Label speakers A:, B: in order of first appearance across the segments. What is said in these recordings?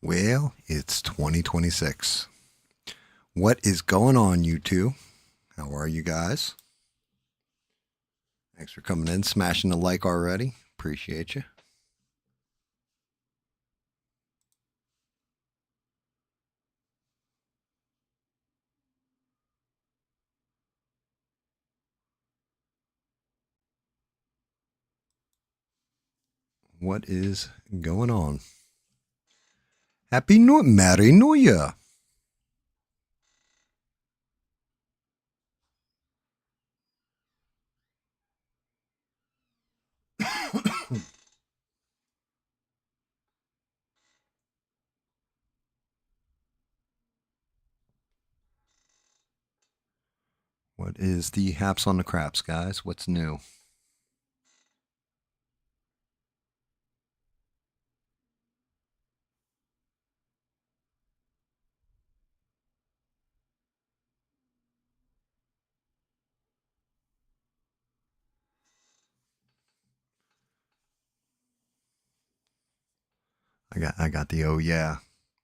A: Well, it's 2026. What is going on, you two? How are you guys? Thanks for coming in, smashing the like already. Appreciate you. What is going on? Merry New Year. What is the haps on the craps, guys? What's new? I got the oh yeah.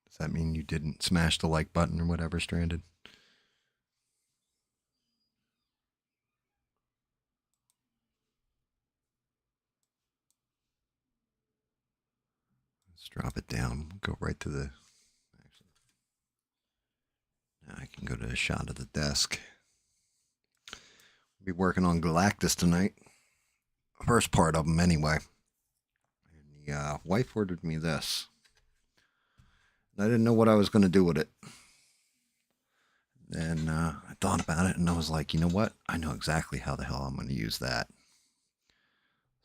A: Does that mean you didn't smash the like button or whatever, Stranded? Let's drop it down. Go right to the. Actually, now I can go to a shot of the desk. Be working on Galactus tonight. First part of them, anyway. And the wife ordered me this. I didn't know what I was going to do with it. And I thought about it, and I was like, you know what? I know exactly how the hell I'm going to use that.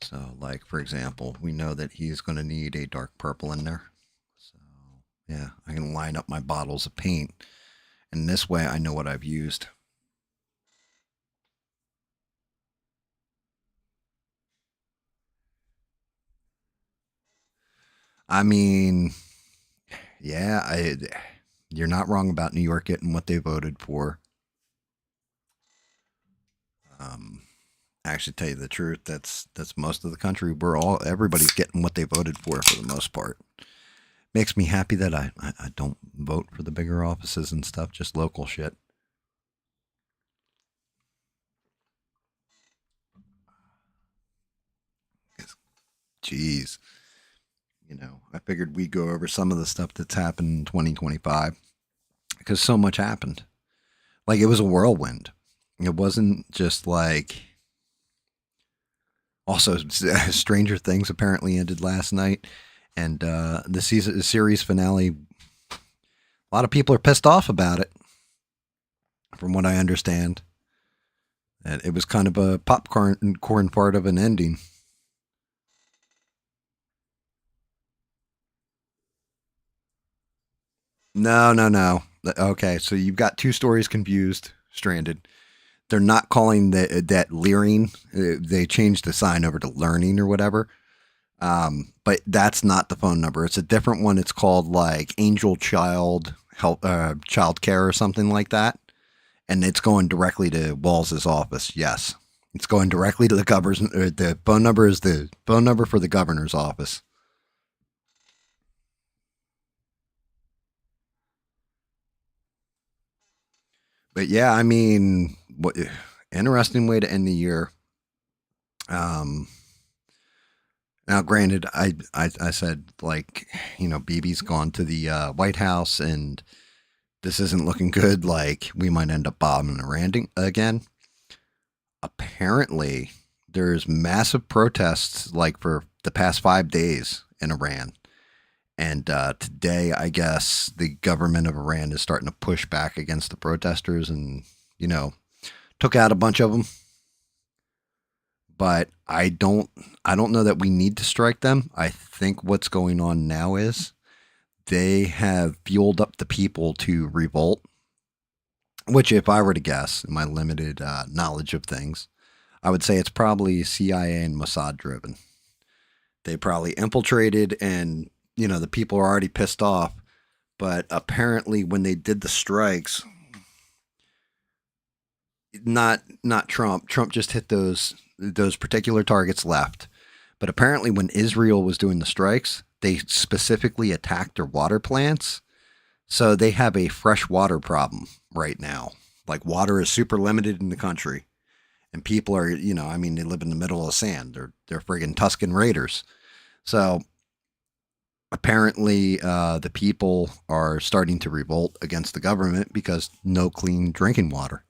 A: So, like, for example, we know that he's going to need a dark purple in there. So, yeah, I can line up my bottles of paint. And this way, I know what I've used. I mean, yeah, you're not wrong about New York getting what they voted for. Actually, tell you the truth, that's most of the country. Everybody's getting what they voted for the most part. Makes me happy that I don't vote for the bigger offices and stuff, just local shit. Jeez, I figured we'd go over some of the stuff that's happened in 2025 because so much happened. Like, it was a whirlwind. It wasn't just like. Also, Stranger Things apparently ended last night, and the series finale. A lot of people are pissed off about it, from what I understand. And it was kind of a popcorn part of an ending. No, no, no. Okay, so you've got two stories confused, Stranded. They're not calling that leering. They changed the sign over to learning or whatever. But that's not the phone number. It's a different one. It's called like Angel Child Help, Child Care or something like that. And it's going directly to Walls's office. Yes, it's going directly to the governor's. The phone number is the phone number for the governor's office. But yeah, I mean, what interesting way to end the year. Um, Now, granted, I said, like, BB's gone to the White House, and this isn't looking good. Like, we might end up bombing Iran again. Apparently, there's massive protests, like, for the past 5 days in Iran. And today, I guess the government of Iran is starting to push back against the protesters, and you know, took out a bunch of them. But I don't know that we need to strike them. I think what's going on now is they have fueled up the people to revolt. Which, if I were to guess, in my limited knowledge of things, I would say it's probably CIA and Mossad driven. They probably infiltrated, and the people are already pissed off. But apparently, when they did the strikes, not Trump. Trump just hit those particular targets left. But apparently, when Israel was doing the strikes, they specifically attacked their water plants. So they have a fresh water problem right now. Like water is super limited in the country, and people are, I mean, they live in the middle of sand. They're friggin' Tuscan Raiders. So apparently, the people are starting to revolt against the government because no clean drinking water.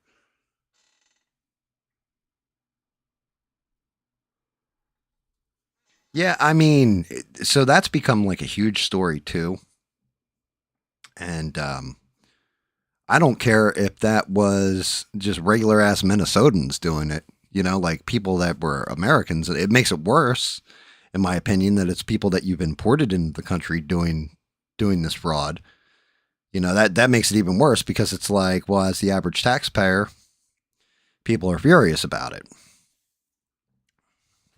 A: Yeah, I mean, so that's become like a huge story too. And I don't care if that was just regular ass Minnesotans doing it, like people that were Americans. It makes it worse, in my opinion, that it's people that you've imported into the country doing this fraud. That makes it even worse because it's like, well, as the average taxpayer, people are furious about it.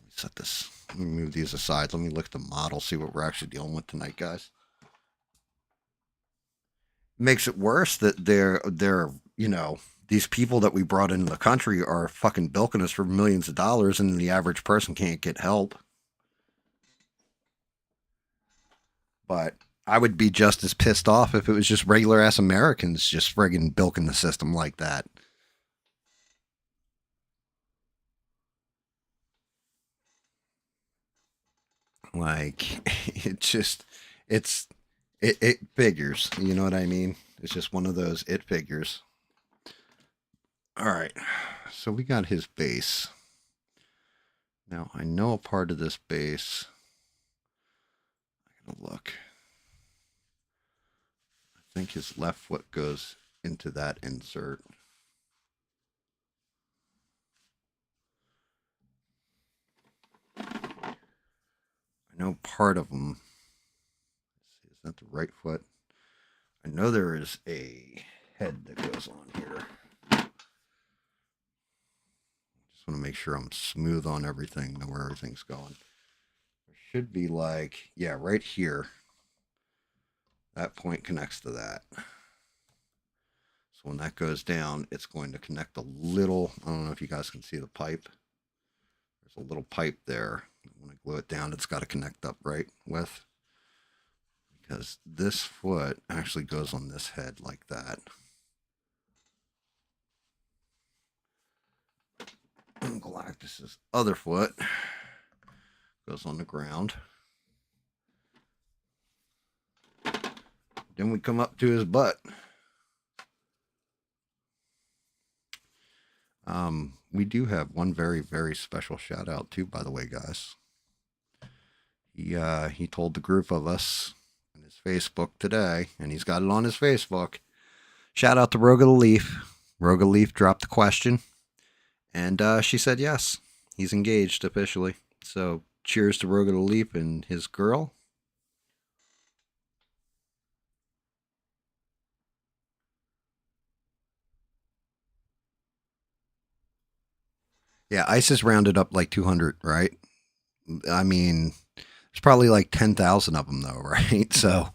A: Set this. Let me move these aside. Let me look at the model, see what we're actually dealing with tonight, guys. Makes it worse that these people that we brought into the country are fucking bilking us for millions of dollars, and the average person can't get help. But I would be just as pissed off if it was just regular ass Americans just friggin' bilking the system like that. Like it just it's it figures. You know what I mean? It's just one of those it figures. All right. So we got his base. Now I know a part of this base. I'm gonna look. I think his left foot goes into that insert. I know part of them. Is that the right foot? I know there is a head that goes on here. Just want to make sure I'm smooth on everything, know where everything's going. There should be like, yeah, right here. That point connects to that. So when that goes down, it's going to connect a little. I don't know if you guys can see the pipe. There's a little pipe there. When I glue it down, it's got to connect up right with. Because this foot actually goes on this head like that. And Galactus's other foot goes on the ground. Then we come up to his butt. We do have one very, very special shout out too, by the way, guys. He told the group of us in his Facebook today, and he's got it on his Facebook. Shout out to Roga the Leaf. Roga Leaf dropped the question, and she said yes. He's engaged officially. So cheers to Roga the Leaf and his girl. Yeah, ISIS rounded up like 200, right? I mean, there's probably like 10,000 of them though, right? So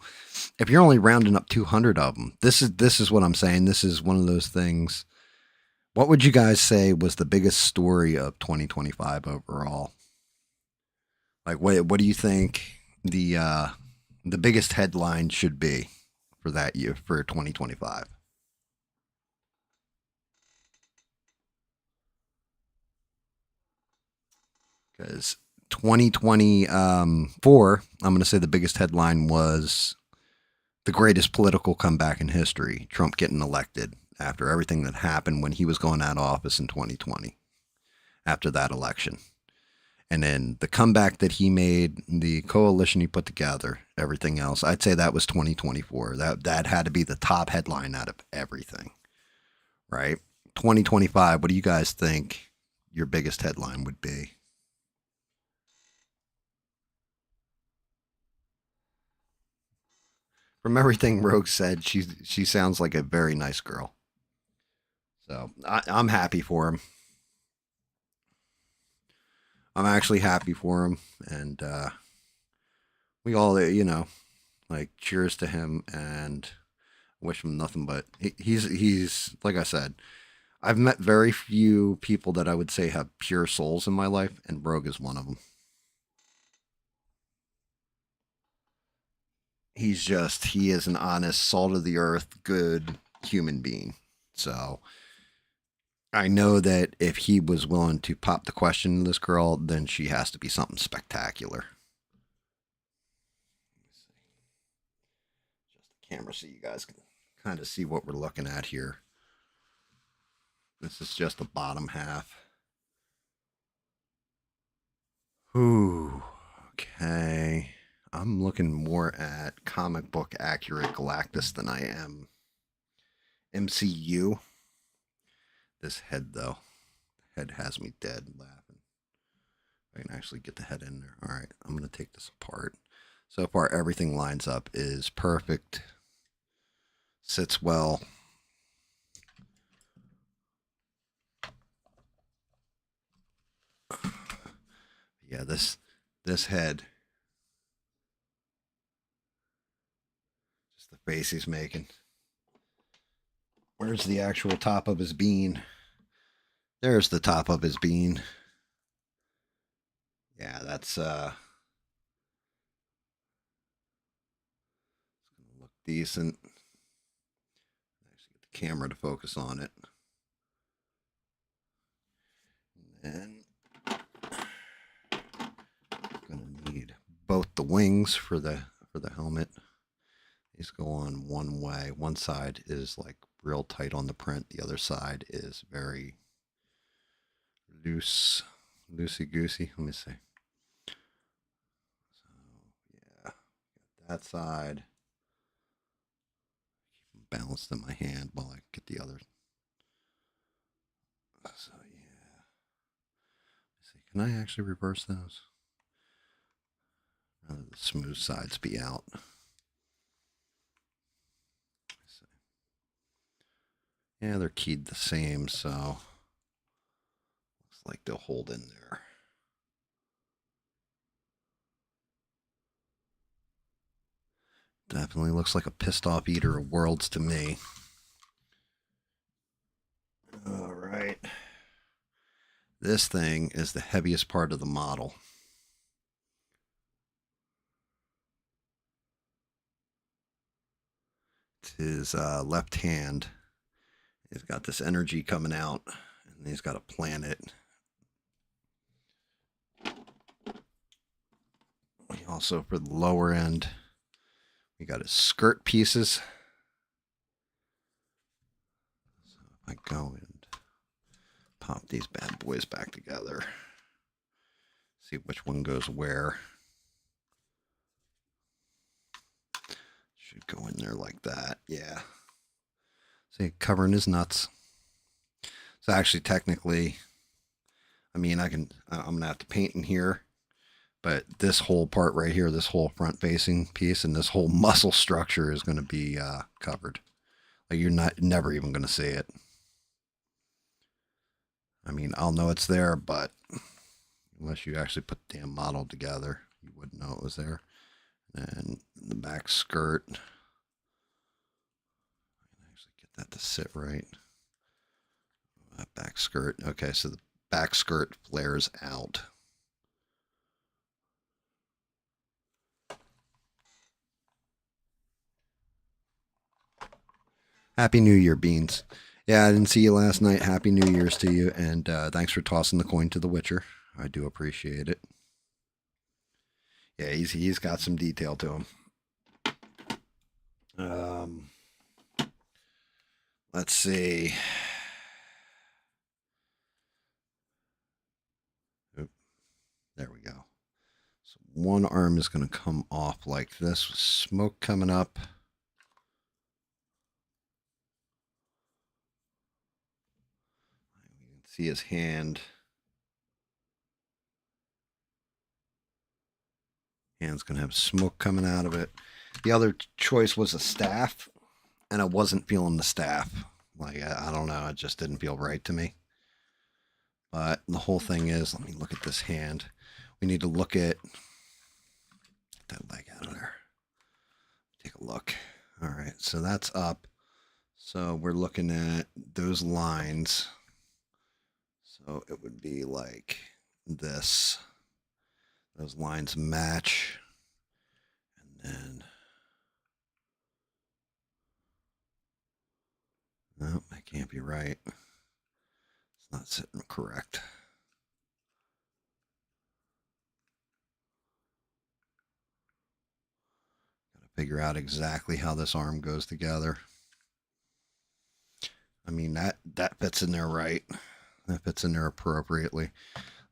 A: if you're only rounding up 200 of them, this is what I'm saying. This is one of those things. What would you guys say was the biggest story of 2025 overall? Like, what do you think the biggest headline should be for that year for 2025? Because 2024, I'm going to say the biggest headline was the greatest political comeback in history. Trump getting elected after everything that happened when he was going out of office in 2020 after that election. And then the comeback that he made, the coalition he put together, everything else, I'd say that was 2024. That had to be the top headline out of everything, right? 2025, what do you guys think your biggest headline would be? From everything Rogue said, she sounds like a very nice girl. So I'm happy for him. I'm actually happy for him, and we all, like cheers to him, and wish him nothing but he's like I said. I've met very few people that I would say have pure souls in my life, and Rogue is one of them. he is an honest, salt of the earth, good human being. So I know that if he was willing to pop the question to this girl, then she has to be something spectacular. Just the camera so you guys can kind of see what we're looking at here. This is just the bottom half. Ooh, okay. I'm looking more at comic book accurate Galactus than I am MCU. This head, though, the head has me dead laughing. I can actually get the head in there. All right, I'm going to take this apart. So far, everything lines up, is perfect, sits well. Yeah, this head, just the face he's making. Where's the actual top of his bean? There's the top of his bean. Yeah, that's gonna look decent. Actually get the camera to focus on it. And then gonna need both the wings for the helmet. These go on one way. One side is like real tight on the print. The other side is very loosey goosey. Let me see. So yeah, got that side. Keep them balanced in my hand while I get the other. So yeah. Let's see, can I actually reverse those? Rather the smooth sides be out. Yeah, they're keyed the same, so looks like they'll hold in there. Definitely looks like a pissed off eater of worlds to me. All right. This thing is the heaviest part of the model. It's his left hand. He's got this energy coming out, and he's got a planet. Also, for the lower end, we got his skirt pieces. So if I go and pop these bad boys back together, see which one goes where. Should go in there like that. Yeah. See, covering his nuts. So actually, technically, I mean, I'm gonna have to paint in here, but this whole part right here, this whole front facing piece, and this whole muscle structure is going to be covered. Like you're never even going to see it. I mean, I'll know it's there, but unless you actually put the damn model together, you wouldn't know it was there. And the back skirt, I can actually get that to sit right. That back skirt. Okay, so the back skirt flares out. Happy New Year, Beans. Yeah, I didn't see you last night. Happy New Year's to you, and thanks for tossing the coin to the Witcher. I do appreciate it. Yeah, he's got some detail to him. Let's see. Oop, there we go. So one arm is going to come off like this with smoke coming up. You can see his hand. Hand's going to have smoke coming out of it. The other choice was a staff, and I wasn't feeling the staff. Like, I don't know. It just didn't feel right to me. But the whole thing is, let me look at this hand. We need to look at, get that leg out of there. Take a look. All right, so that's up. So we're looking at those lines. So it would be like this. Those lines match. And then No, that can't be right. It's not sitting correct. Gotta figure out exactly how this arm goes together. I mean, that fits in there right. That fits in there appropriately.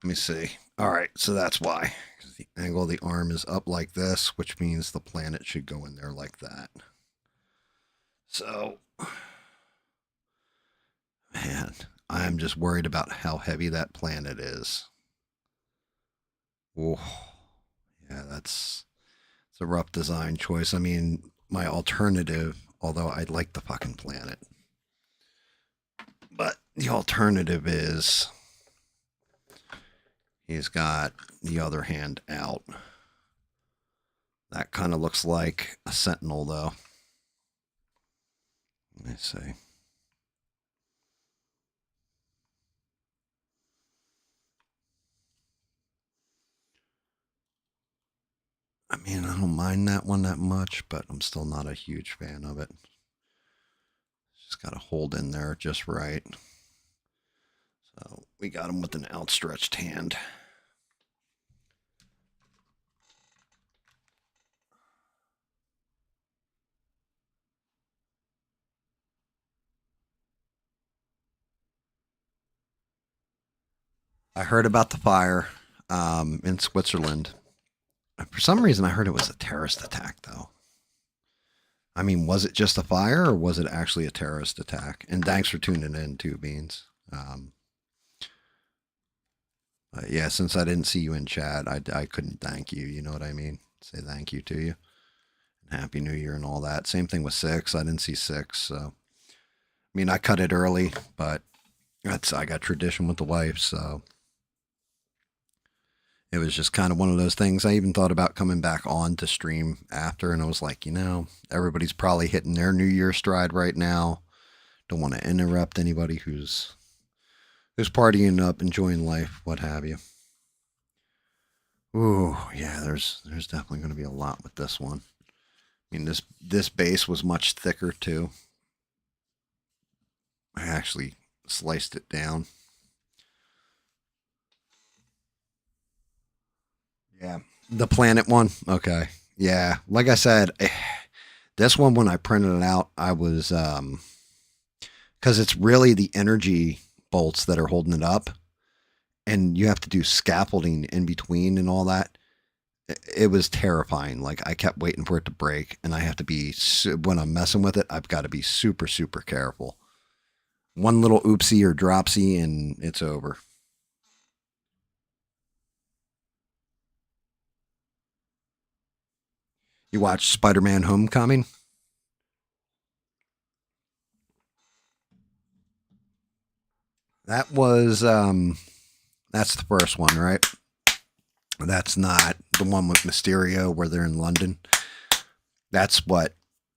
A: Let me see. All right, so that's why. The angle of the arm is up like this, which means the planet should go in there like that. So, man, I'm just worried about how heavy that planet is. Oh, yeah, it's a rough design choice. I mean, my alternative, although I like the fucking planet, but the alternative is he's got the other hand out. That kind of looks like a sentinel, though. Let me see. I mean, I don't mind that one that much, but I'm still not a huge fan of it. Just got to hold in there just right. So we got him with an outstretched hand. I heard about the fire in Switzerland. For some reason, I heard it was a terrorist attack, though. I mean, was it just a fire or was it actually a terrorist attack? And thanks for tuning in, too, Beans. Yeah, since I didn't see you in chat, I couldn't thank you. You know what I mean? Say thank you to you. And Happy New Year and all that. Same thing with 6. I didn't see 6. So, I mean, I cut it early, but I got tradition with the wife. So it was just kind of one of those things. I even thought about coming back on to stream after, and I was like, everybody's probably hitting their New Year stride right now. Don't want to interrupt anybody who's partying up, enjoying life, what have you. Ooh, yeah, there's definitely going to be a lot with this one. I mean, this base was much thicker too. I actually sliced it down. Yeah, the planet one. Okay, yeah, like I said, this one when I printed it out, I was because it's really the energy bolts that are holding it up, and you have to do scaffolding in between and all that. It was terrifying. Like I kept waiting for it to break, and I have to be when I'm messing with it. I've got to be super super careful. One little oopsie or dropsy, and it's over. You watch Spider-Man: Homecoming? That was that's the first one, right? That's not the one with Mysterio where they're in London. That's what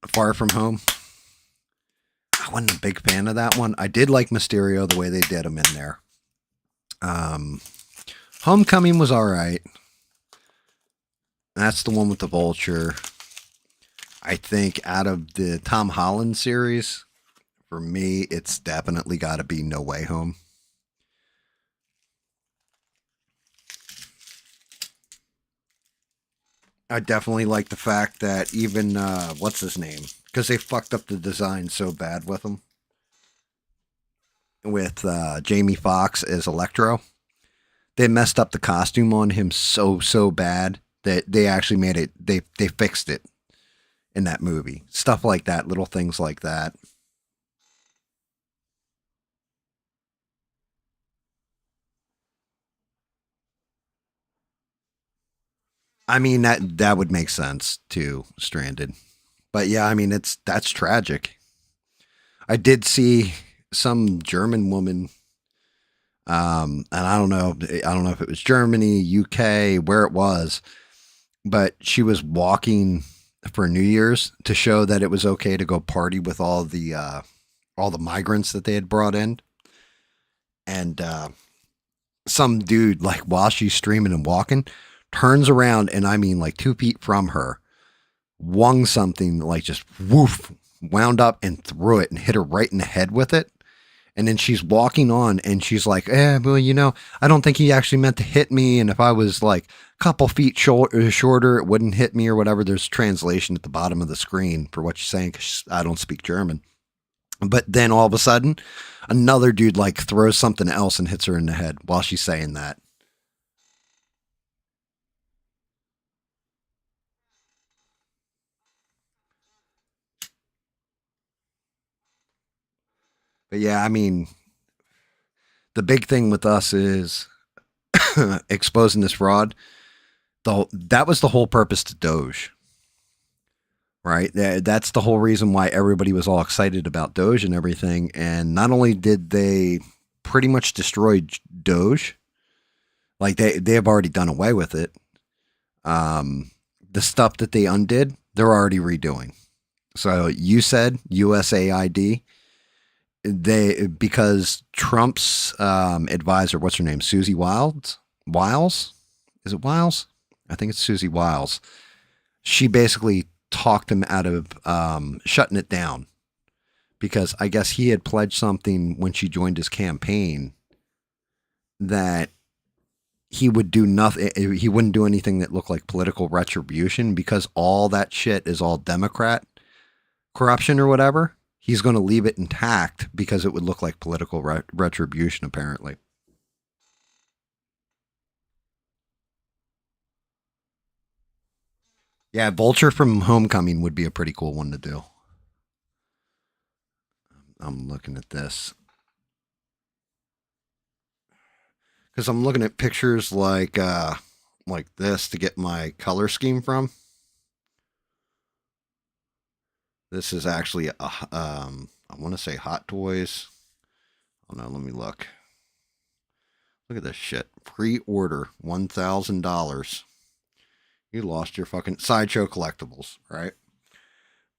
A: Far From Home. I wasn't a big fan of that one. I did like Mysterio the way they did him in there. Homecoming was all right. That's the one with the Vulture. I think out of the Tom Holland series, for me, it's definitely got to be No Way Home. I definitely like the fact that even what's his name? Because they fucked up the design so bad with him. With Jamie Foxx as Electro, they messed up the costume on him so bad that they actually made it. They fixed it in that movie. Stuff like that, little things like that. I mean that would make sense too, Stranded. But yeah, I mean that's tragic. I did see some German woman, and I don't know if it was Germany, UK, where it was, but she was walking for New Year's to show that it was okay to go party with all the migrants that they had brought in, and some dude, like while she's streaming and walking, turns around and I mean like 2 feet from her, wung something like just woof wound up and threw it and hit her right in the head with it. And then she's walking on and she's like, well, I don't think he actually meant to hit me. And if I was like a couple feet shorter, it wouldn't hit me or whatever. There's translation at the bottom of the screen for what she's saying because I don't speak German. But then all of a sudden, another dude like throws something else and hits her in the head while she's saying that. But yeah, I mean, the big thing with us is exposing this fraud. That was the whole purpose to Doge, right? That's the whole reason why everybody was all excited about Doge and everything. And not only did they pretty much destroy Doge, like they have already done away with it. The stuff that they undid, they're already redoing. So you said USAID. Because Trump's advisor, what's her name, Susie Wiles, is it Wiles? I think it's Susie Wiles. She basically talked him out of shutting it down because I guess he had pledged something when she joined his campaign that he would do nothing. He wouldn't do anything that looked like political retribution because all that shit is all Democrat corruption or whatever. He's going to leave it intact because it would look like political retribution, apparently. Yeah, Vulture from Homecoming would be a pretty cool one to do. I'm looking at this. Because I'm looking at pictures like this to get my color scheme from. This is actually I want to say Hot Toys. Oh no, let me look. Look at this shit. Pre-order $1,000. You lost your fucking Sideshow Collectibles, right?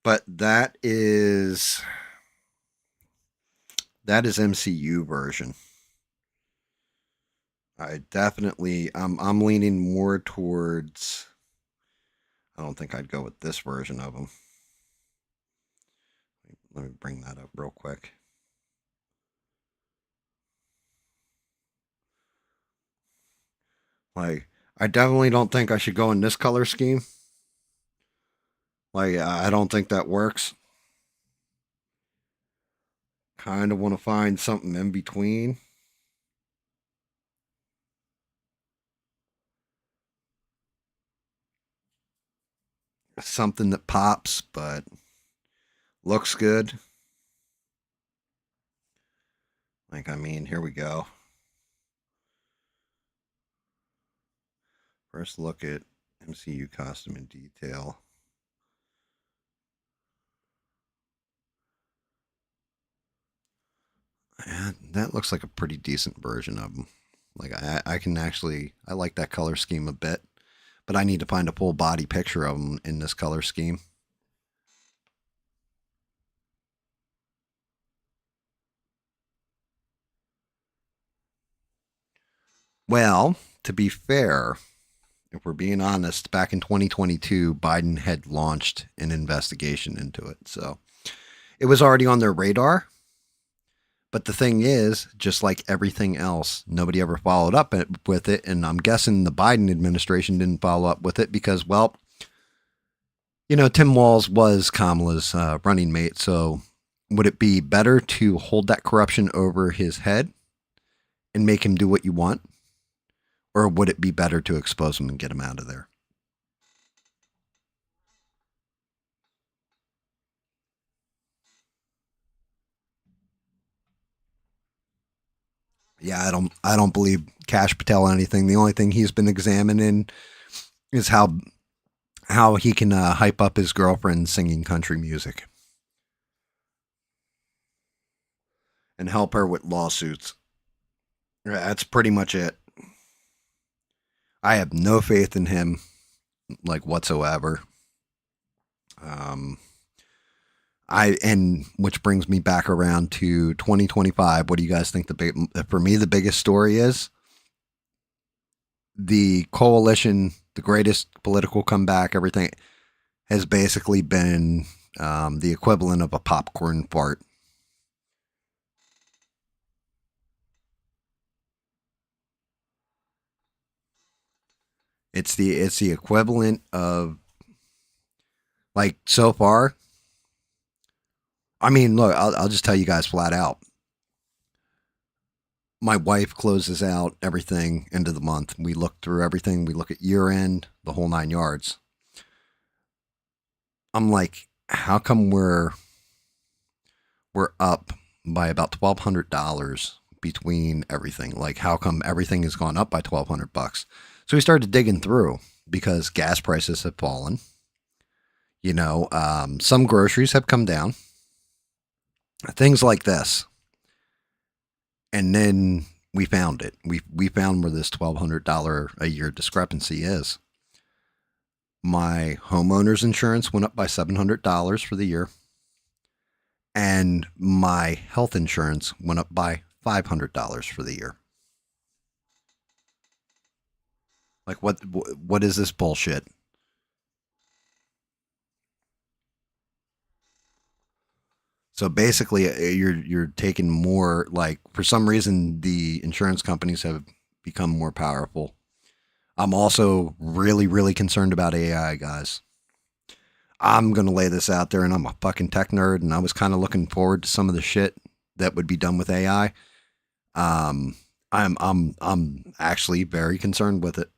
A: But that is MCU version. I'm leaning more towards. I don't think I'd go with this version of them. Let me bring that up real quick. Like, I definitely don't think I should go in this color scheme. Like, I don't think that works. Kind of want to find something in between. Something that pops, but looks good. Like, I mean, here we go. First look at MCU costume in detail. And that looks like a pretty decent version of them. Like I can actually, I like that color scheme a bit, but I need to find a full body picture of them in this color scheme. Well, to be fair, if we're being honest, back in 2022, Biden had launched an investigation into it. So it was already on their radar. But the thing is, just like everything else, nobody ever followed up with it. And I'm guessing the Biden administration didn't follow up with it because, well, Tim Walz was Kamala's running mate. So would it be better to hold that corruption over his head and make him do what you want? Or would it be better to expose him and get him out of there? Yeah, I don't believe Cash Patel anything. The only thing he's been examining is how he can hype up his girlfriend singing country music and help her with lawsuits. That's pretty much it. I have no faith in him, like whatsoever. Um, and which brings me back around to 2025. What do you guys think for me the biggest story is? The coalition, the greatest political comeback, everything has basically been The equivalent of a popcorn fart. It's the equivalent of, like, so far. I mean, look, I'll just tell you guys flat out. My wife closes out everything end of the month. We look through everything. We look at year end, the whole 9 yards. I'm like, how come we're up by about $1,200 between everything? Like, how come everything has gone up by $1,200? So we started digging through because gas prices have fallen. Some groceries have come down, things like this. And then we found it. We found where this $1,200 a year discrepancy is. My homeowner's insurance went up by $700 for the year, and my health insurance went up by $500 for the year. Like, what is this bullshit? So basically, you're taking more, like, for some reason the insurance companies have become more powerful. I'm also really really concerned about AI, guys. I'm gonna lay this out there, and I'm a fucking tech nerd, and I was kind of looking forward to some of the shit that would be done with AI. Um, I'm actually very concerned with it.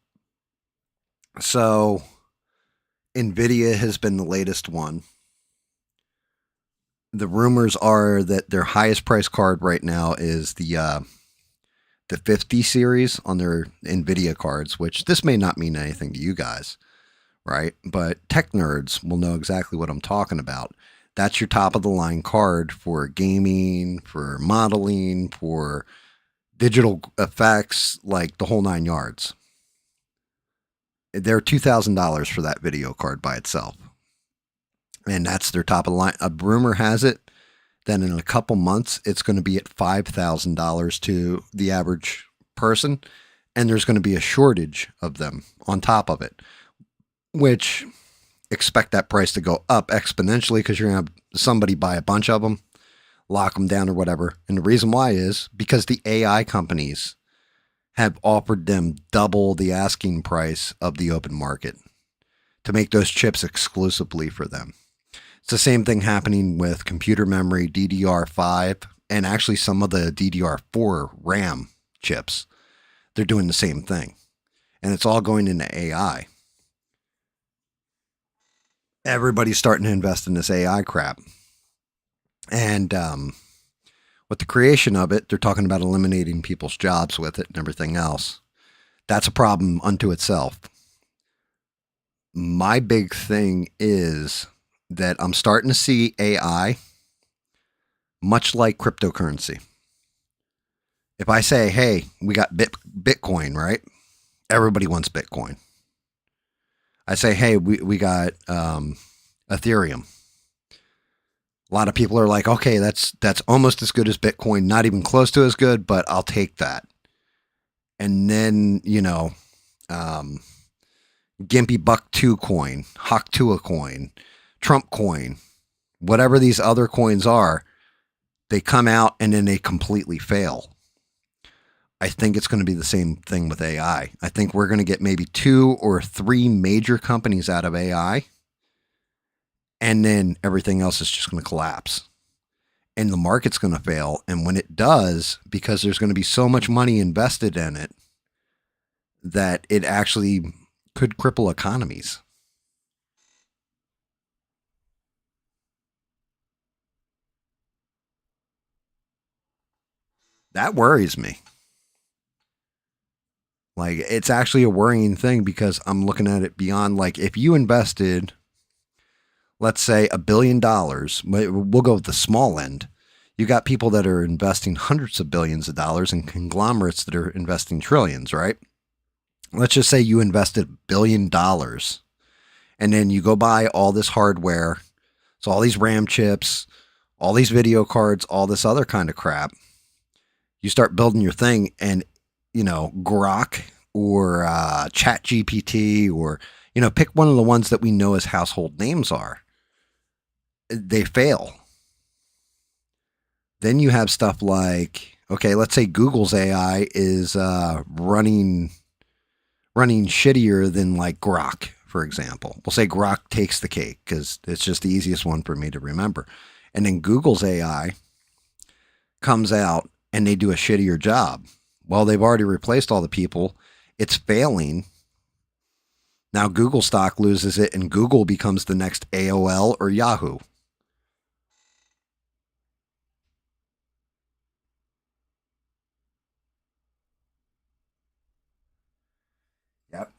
A: So Nvidia has been the latest one. The rumors are that their highest price card right now is the 50 series on their Nvidia cards, which this may not mean anything to you guys, right? But tech nerds will know exactly what I'm talking about. That's your top of the line card for gaming, for modeling, for digital effects, like the whole 9 yards. They're $2,000 for that video card by itself. And that's their top of the line. A rumor has it that in a couple months, it's going to be at $5,000 to the average person. And there's going to be a shortage of them on top of it, which expect that price to go up exponentially because you're going to have somebody buy a bunch of them, lock them down or whatever. And the reason why is because the AI companies have offered them double the asking price of the open market to make those chips exclusively for them. It's the same thing happening with computer memory, DDR5, and actually some of the DDR4 RAM chips. They're doing the same thing. And it's all going into AI. Everybody's starting to invest in this AI crap. And with the creation of it, they're talking about eliminating people's jobs with it and everything else. That's a problem unto itself. My big thing is that I'm starting to see AI much like cryptocurrency. If I say, hey, we got Bitcoin, right? Everybody wants Bitcoin. I say, hey, we got Ethereum. A lot of people are like, okay, that's almost as good as Bitcoin, not even close to as good, but I'll take that. And then, Gimpy Buck 2 coin, Hawk 2 coin, Trump coin, whatever these other coins are, they come out and then they completely fail. I think it's going to be the same thing with AI. I think we're going to get maybe 2 or 3 major companies out of AI, and then everything else is just going to collapse. And the market's going to fail. And when it does, because there's going to be so much money invested in it, that it actually could cripple economies. That worries me. Like, it's actually a worrying thing because I'm looking at it beyond, like, if you invested, let's say, $1 billion, we'll go with the small end. You got people that are investing hundreds of billions of dollars and conglomerates that are investing trillions, right? Let's just say you invested $1 billion and then you go buy all this hardware. So all these RAM chips, all these video cards, all this other kind of crap. You start building your thing and, Grok or Chat GPT or, pick one of the ones that we know as household names are. they fail. Then you have stuff like, okay, let's say Google's AI is running shittier than like Grok, for example. We'll say Grok takes the cake because it's just the easiest one for me to remember. And then Google's AI comes out and they do a shittier job. Well, they've already replaced all the people. It's failing. Now Google stock loses it and Google becomes the next AOL or Yahoo. Yep.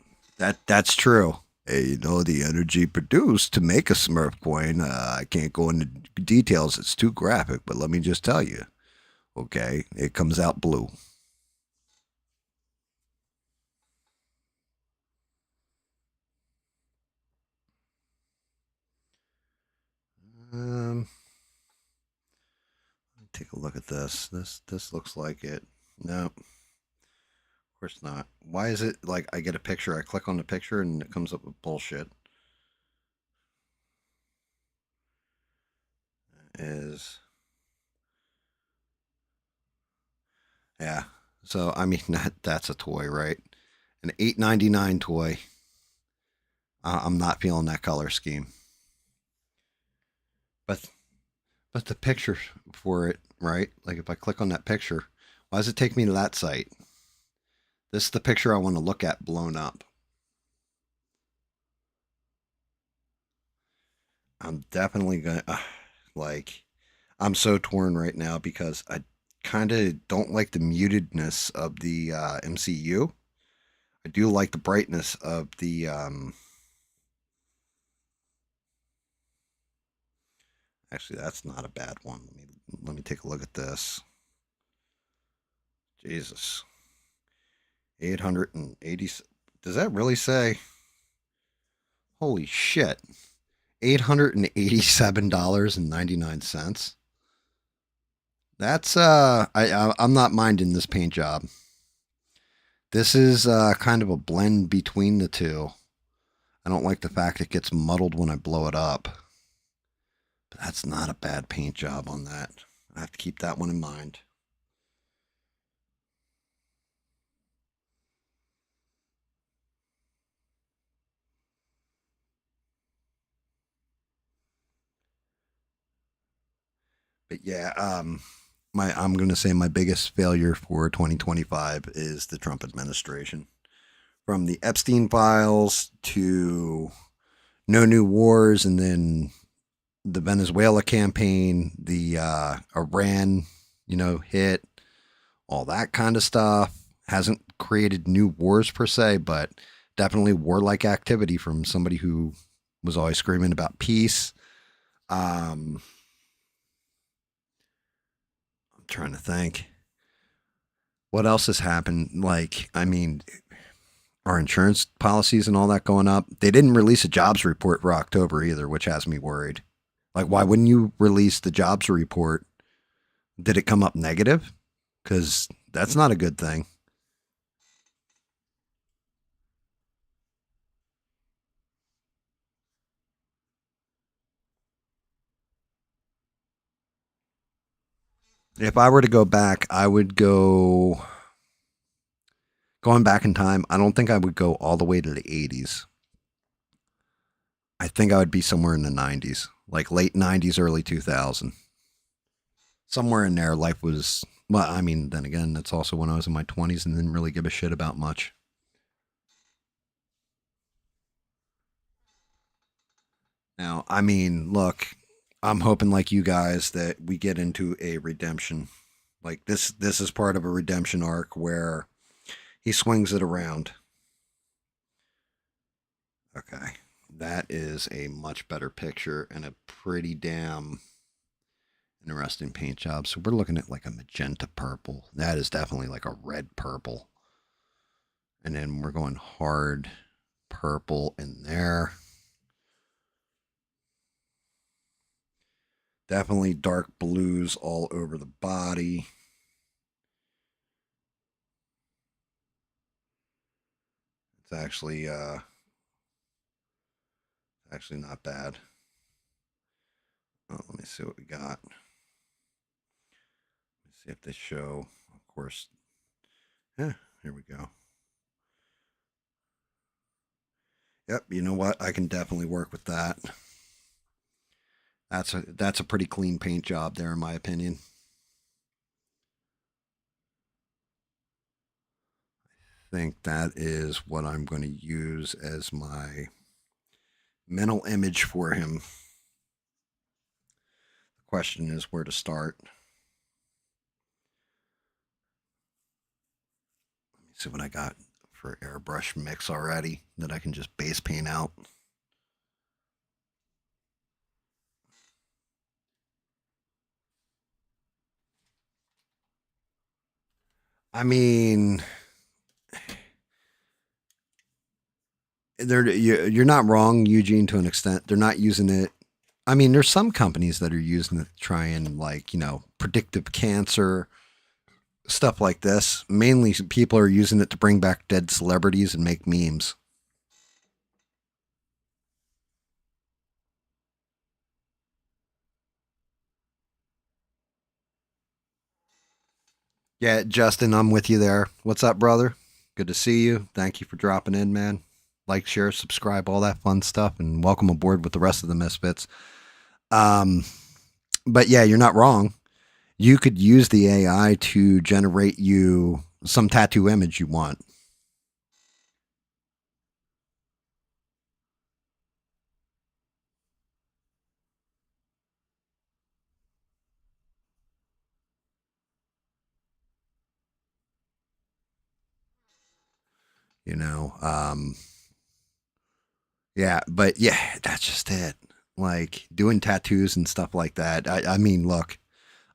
A: That's true. Hey, you know the energy produced to make a Smurf coin. I can't go into details; it's too graphic. But let me just tell you, okay, it comes out blue. Um, take a look at this. This looks like it. No, of course not. Why is it like I get a picture? I click on the picture and it comes up with bullshit. Is yeah. So I mean that's a toy, right? An $8.99 toy. I'm not feeling that color scheme. But the picture for it, right? Like if I click on that picture, why does it take me to that site? This is the picture I want to look at blown up. I'm definitely gonna like. I'm so torn right now because I kind of don't like the mutedness of the MCU. I do like the brightness of the. Actually, that's not a bad one. Let me take a look at this. Jesus, 880. Does that really say? Holy shit! $887.99. That's I'm not minding this paint job. This is kind of a blend between the two. I don't like the fact it gets muddled when I blow it up. But that's not a bad paint job on that. I have to keep that one in mind. But yeah, my I'm gonna say my biggest failure for 2025 is the Trump administration. From the Epstein files to no new wars, and then the Venezuela campaign, the Iran, hit, all that kind of stuff. Hasn't created new wars per se, but definitely warlike activity from somebody who was always screaming about peace. I'm trying to think. What else has happened? Like, I mean, our insurance policies and all that going up. They didn't release a jobs report for October either, which has me worried. Like, why wouldn't you release the jobs report? Did it come up negative? Because that's not a good thing. If I were to go back, I would go going back in time. I don't think I would go all the way to the 80s. I think I would be somewhere in the 90s, like late 90s, early 2000. Somewhere in there, life was, well, I mean, then again, that's also when I was in my 20s and didn't really give a shit about much. Now, I mean, look, I'm hoping like you guys that we get into a redemption. Like this is part of a redemption arc where he swings it around. Okay. That is a much better picture and a pretty damn interesting paint job. So we're looking at like a magenta purple. That is definitely like a red purple. And then we're going hard purple in there. Definitely dark blues all over the body. It's actually not bad. me see what we got. Let's see if they show, of course. Yeah, here we go. Yep, you know what? I can definitely work with that. That's a pretty clean paint job there, in my opinion. I think that is what I'm going to use as my mental image for him. The question is where to start. Let me see what I got for airbrush mix already that I can just base paint out. I mean, you're not wrong, Eugene, to an extent. They're not using it. I mean, there's some companies that are using it to try and, like, predictive cancer, stuff like this. Mainly people are using it to bring back dead celebrities and make memes. Yeah, Justin, I'm with you there. What's up, brother? Good to see you. Thank you for dropping in, man. Like, share, subscribe, all that fun stuff, and welcome aboard with the rest of the misfits. Um, but yeah, you're not wrong. You could use the AI to generate you some tattoo image you want. You know, yeah, but yeah, that's just it. Like doing tattoos and stuff like that. I mean, look,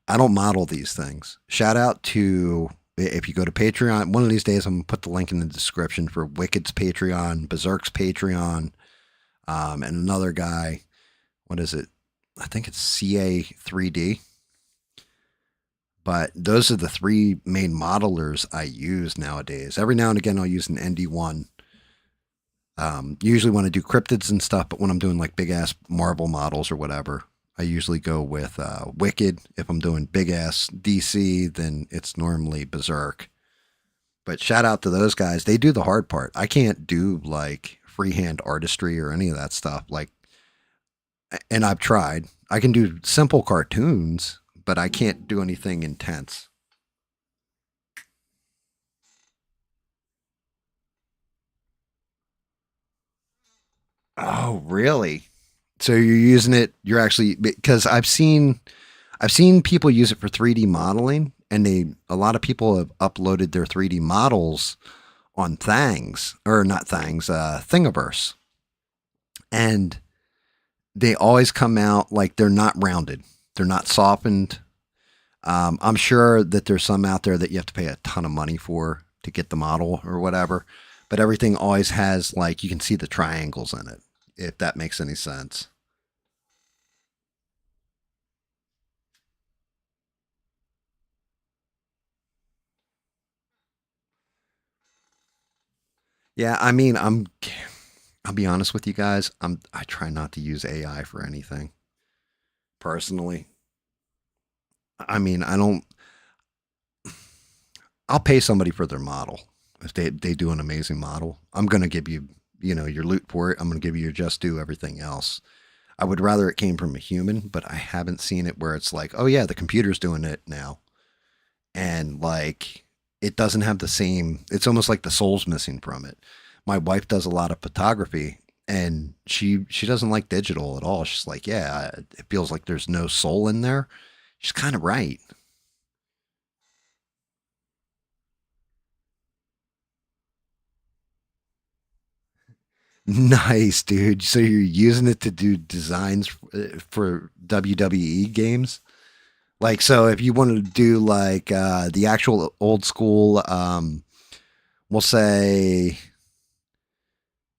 A: I don't model these things. Shout out to, if you go to Patreon, one of these days I'm gonna put the link in the description for Wicked's Patreon, Berserk's Patreon, and another guy. What is it? I think it's CA3D. But those are the three main modelers I use nowadays. Every now and again, I'll use an ND1. Usually when I do cryptids and stuff, but when I'm doing like big ass Marvel models or whatever, I usually go with Wicked. If I'm doing big ass DC, then it's normally Berserk. But shout out to those guys. They do the hard part. I can't do like freehand artistry or any of that stuff. Like, and I've tried. I can do simple cartoons, but I can't do anything intense. Oh, really? So you're using it? You're actually, because I've seen people use it for 3D modeling, and a lot of people have uploaded their 3D models on Thangs, or not Thangs, Thingiverse, and they always come out like they're not rounded, they're not softened. I'm sure that there's some out there that you have to pay a ton of money for to get the model or whatever, but everything always has, like, you can see the triangles in it, if that makes any sense. Yeah, I mean, I'll be honest with you guys. I try not to use AI for anything personally. I mean, I don't. I'll pay somebody for their model if they do an amazing model. I'm gonna give you, your loot for it. I'm gonna give you your just due, everything else. I would rather it came from a human, but I haven't seen it where it's like, oh yeah, the computer's doing it now, and like it doesn't have the same. It's almost like the soul's missing from it. My wife does a lot of photography, and she doesn't like digital at all. She's like, yeah, it feels like there's no soul in there. She's kind of right. Nice, dude. So you're using it to do designs for WWE games? Like, so if you wanted to do like the actual old school, we'll say,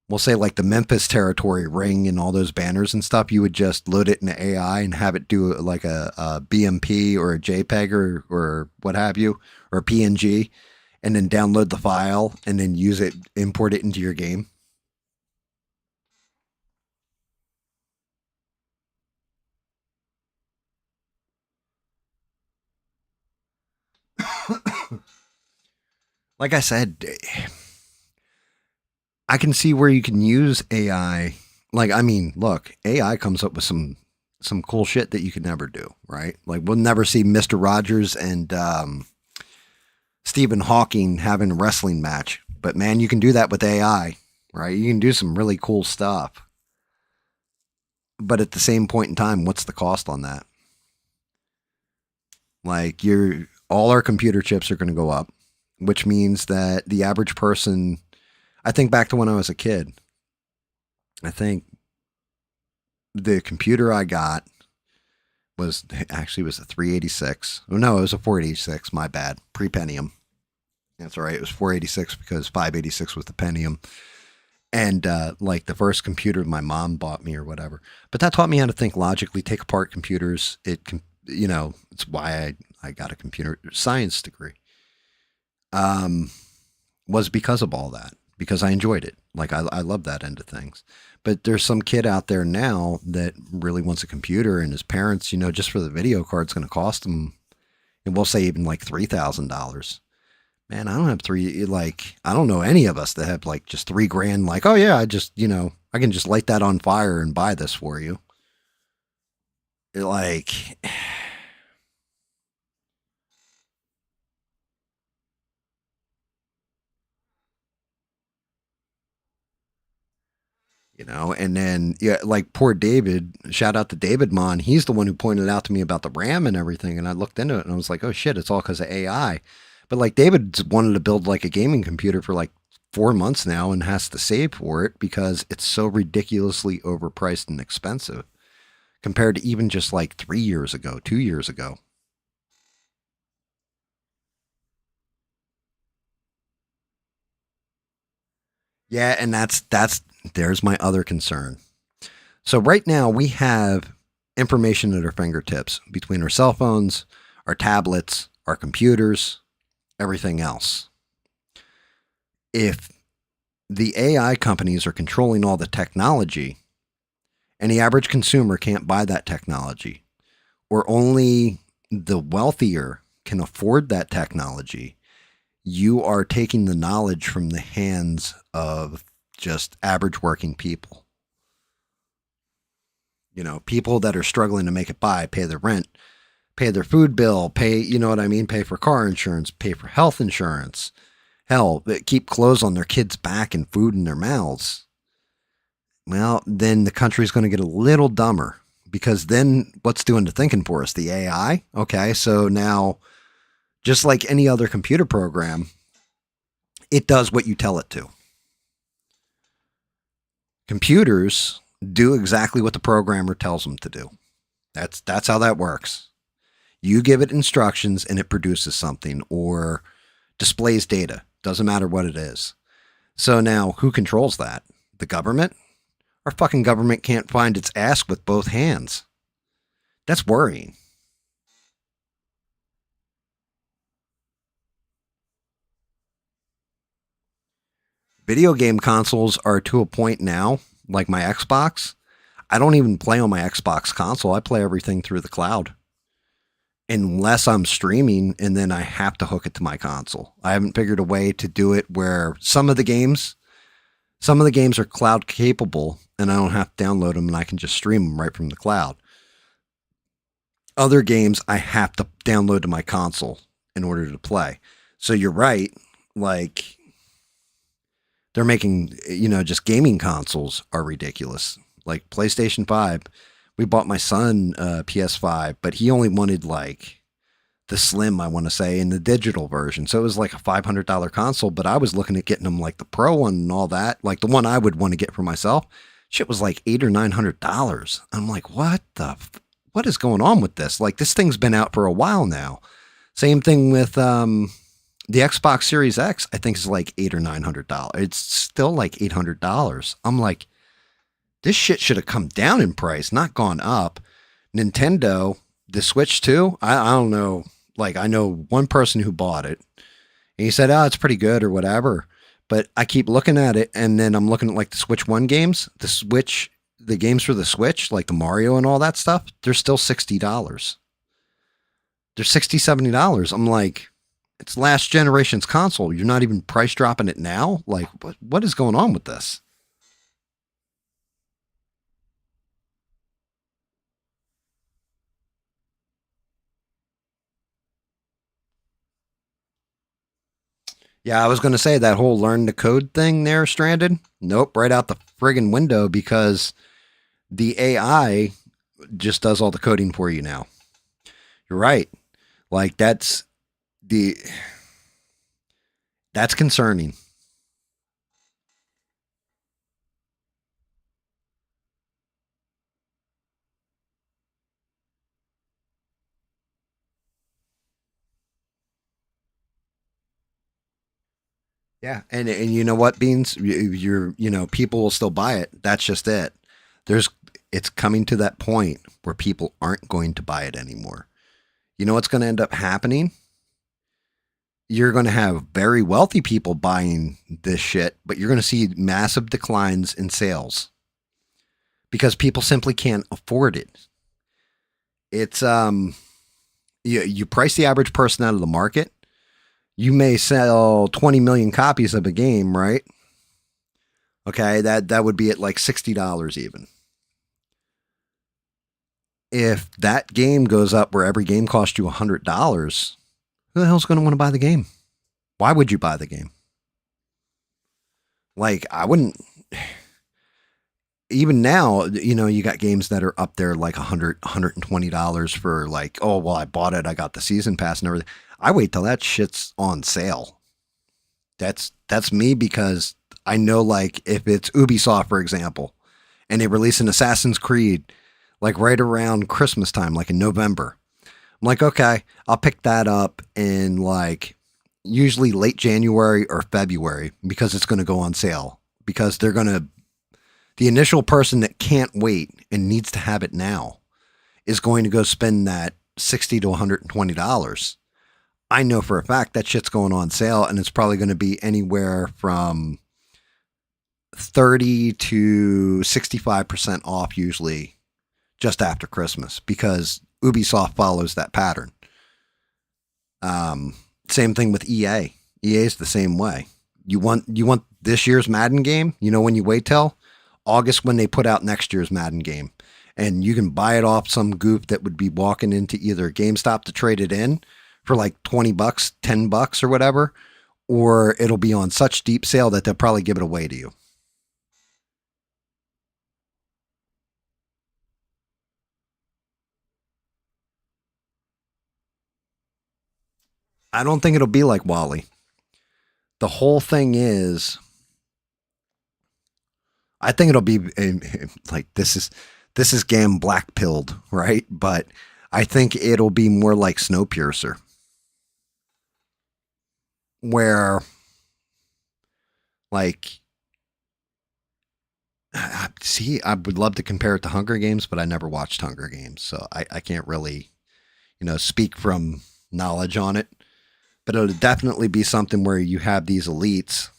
A: we'll say like the Memphis territory ring and all those banners and stuff, you would just load it in AI and have it do like a BMP or a JPEG or what have you, or a PNG, and then download the file and then use it, import it into your game. Like I said, I can see where you can use AI. Like, I mean, look, AI comes up with some cool shit that you could never do, right? Like, we'll never see Mister Rogers and Stephen Hawking having a wrestling match, but man, you can do that with AI, right? You can do some really cool stuff. But at the same point in time, what's the cost on that? Like, you're all our computer chips are going to go up, which means that the average person. I think back to when I was a kid. I think the computer I got was a 386. Oh no, it was a 486. My bad. Pre-Pentium. That's all right. It was 486 because 586 was the Pentium. And like the first computer my mom bought me or whatever. But that taught me how to think logically, take apart computers. It can, it's why I got a computer science degree. Um, was because of all that, because I enjoyed it. Like I love that end of things. But there's some kid out there now that really wants a computer, and his parents, just for the video card's going to cost them, and we'll say even like $3,000. Man, I don't have I don't know any of us that have like just 3 grand. Like, oh yeah, I can just light that on fire and buy this for you. Like, and then yeah, like poor David, shout out to David Mon. He's the one who pointed out to me about the RAM and everything, and I looked into it and I was like, oh shit, it's all because of AI. But like David wanted to build like a gaming computer for like 4 months now and has to save for it because it's so ridiculously overpriced and expensive compared to even just like 3 years ago, 2 years ago. Yeah, and that's there's my other concern. So right now we have information at our fingertips between our cell phones, our tablets, our computers, everything else. If the AI companies are controlling all the technology and the average consumer can't buy that technology, or only the wealthier can afford that technology, you are taking the knowledge from the hands of just average working people. People that are struggling to make it by, pay their rent, pay their food bill, pay, you know what I mean, pay for car insurance, pay for health insurance. Hell, keep clothes on their kids' back and food in their mouths. Well, then the country's going to get a little dumber because then what's doing the thinking for us? The AI? Okay, so now, just like any other computer program, it does what you tell it to. Computers do exactly what the programmer tells them to do. That's how that works. You give it instructions and it produces something or displays data. Doesn't matter what it is. So now who controls that? The government? Our fucking government can't find its ass with both hands. That's worrying. Video game consoles are to a point now, like my Xbox. I don't even play on my Xbox console. I play everything through the cloud. Unless I'm streaming and then I have to hook it to my console. I haven't figured a way to do it where some of the games are cloud capable and I don't have to download them and I can just stream them right from the cloud. Other games I have to download to my console in order to play. So you're right, like they're making, just gaming consoles are ridiculous. Like PlayStation 5, we bought my son PS5, but he only wanted like the Slim, I want to say, in the digital version. So it was like a $500 console, but I was looking at getting him like the Pro one and all that, like the one I would want to get for myself. Shit was like $800 or $900. I'm like, what is going on with this? Like this thing's been out for a while now. Same thing with the Xbox Series X. I think is like $800 or $900. It's still like $800. I'm like, this shit should have come down in price, not gone up. Nintendo, the Switch 2, I don't know. Like, I know one person who bought it, and he said, oh, it's pretty good or whatever. But I keep looking at it, and then I'm looking at, like, the Switch 1 games. The games for the Switch, like the Mario and all that stuff, they're still $60. They're $60, $70. I'm like, It's last generation's console. You're not even price dropping it now. Like, what is going on with this? Yeah, I was going to say that whole learn the code thing there, Stranded. Nope, right out the friggin' window because the AI just does all the coding for you now. You're right. Like the that's concerning. Yeah, and you know what, Beans, people will still buy it. That's just it. There's it's coming to that point where people aren't going to buy it anymore. You know what's going to end up happening? You're going to have very wealthy people buying this shit, but you're going to see massive declines in sales because people simply can't afford it. It's you price the average person out of the market. You may sell 20 million copies of a game, right? Okay, that would be at like $60 even. If that game goes up where every game costs you $100, who the hell's going to want to buy the game? Why would you buy the game? Like, I wouldn't. Even now, you got games that are up there like $120 for like, oh, well, I bought it. I got the season pass and everything. I wait till that shit's on sale. That's me because I know, like, if it's Ubisoft, for example, and they release an Assassin's Creed like right around Christmas time, like in November, I'm like, okay, I'll pick that up in like usually late January or February because it's going to go on sale because they're going to the initial person that can't wait and needs to have it now is going to go spend that $60 to $120. I know for a fact that shit's going on sale and it's probably going to be anywhere from 30 to 65% off usually just after Christmas because Ubisoft follows that pattern. Same thing with EA. EA is the same way. You want this year's Madden game? You know when you wait till August when they put out next year's Madden game, and you can buy it off some goof that would be walking into either GameStop to trade it in for like $20, $10 or whatever, or it'll be on such deep sale that they'll probably give it away to you. I don't think it'll be like Wally. The whole thing is I think it'll be like this is GAM black pilled, right? But I think it'll be more like Snowpiercer, where like see, I would love to compare it to Hunger Games, but I never watched Hunger Games, so I can't really speak from knowledge on it. But it'll definitely be something where you have these elites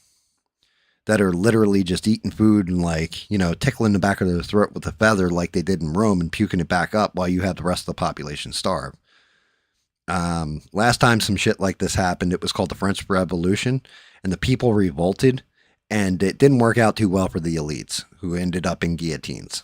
A: that are literally just eating food and like tickling the back of their throat with a feather like they did in Rome and puking it back up while you have the rest of the population starve. Last time some shit like this happened, it was called the French Revolution, and the people revolted, and it didn't work out too well for the elites, who ended up in guillotines.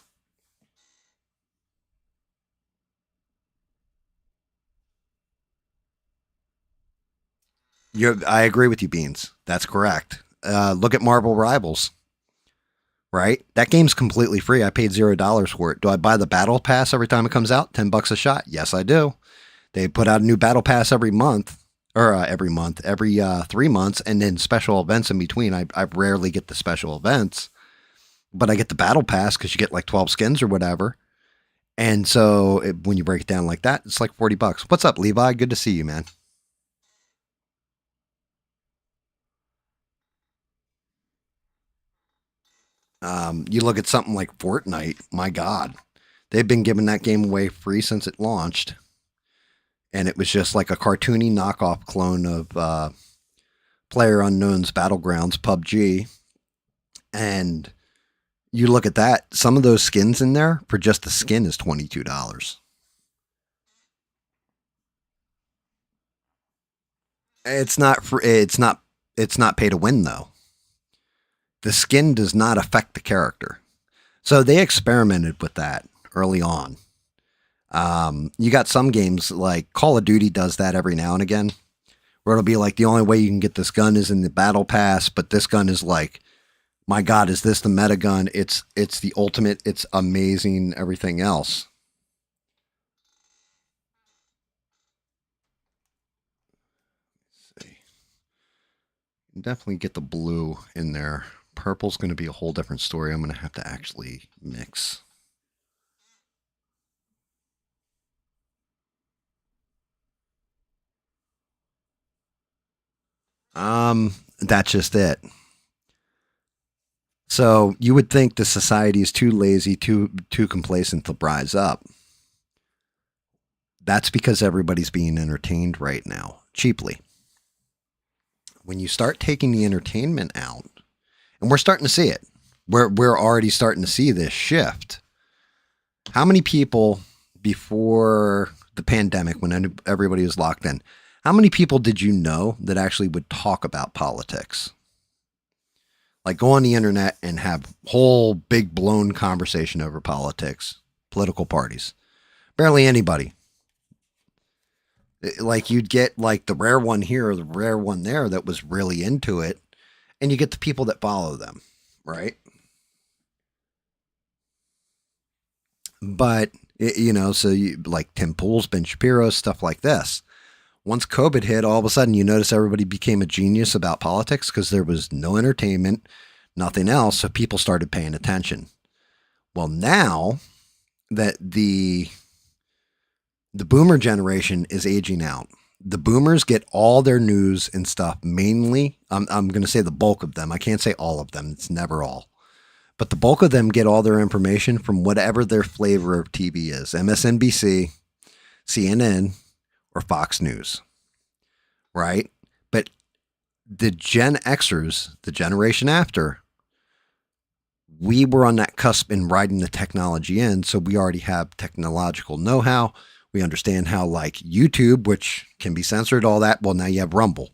A: I agree with you, Beans. That's correct. Look at Marvel Rivals, right? That game's completely free. I paid $0 for it. Do I buy the battle pass every time it comes out? $10 a shot. Yes, I do. They put out a new battle pass every month, or every month, every 3 months, and then special events in between. I rarely get the special events, but I get the battle pass because you get like 12 skins or whatever. And so when you break it down like that, it's like $40. What's up, Levi? Good to see you, man. You look at something like Fortnite. My God, they've been giving that game away free since it launched, and it was just like a cartoony knockoff clone of Player Unknown's Battlegrounds PUBG. And you look at that, some of those skins in there for just the skin is $22. It's not pay to win though. The skin does not affect the character. So they experimented with that early on. You got some games like Call of Duty does that every now and again, where it'll be like the only way you can get this gun is in the battle pass, but this gun is like, my God, is this the meta gun? It's the ultimate. It's amazing. Everything else. Let's see. Definitely get the blue in there. Purple's going to be a whole different story. I'm going to have to actually mix. That's just it. So you would think the society is too lazy, too complacent to rise up. That's because everybody's being entertained right now, cheaply. When you start taking the entertainment out, and we're starting to see it, we're already starting to see this shift. How many people before the pandemic, when everybody was locked in, how many people did you know that actually would talk about politics? Like go on the internet and have whole big blown conversation over politics, political parties. Barely anybody. Like you'd get like the rare one here or the rare one there that was really into it, and you get the people that follow them, right? But so you like Tim Pool's, Ben Shapiro, stuff like this. Once COVID hit, all of a sudden you notice everybody became a genius about politics because there was no entertainment, nothing else, so people started paying attention. Well, now that the boomer generation is aging out. The boomers get all their news and stuff mainly. I'm going to say the bulk of them. I can't say all of them. It's never all. But the bulk of them get all their information from whatever their flavor of TV is, MSNBC, CNN, or Fox News, right? But the Gen Xers, the generation after, we were on that cusp in riding the technology in. So we already have technological know how. We understand how, like YouTube, which can be censored, all that. Well, now you have Rumble.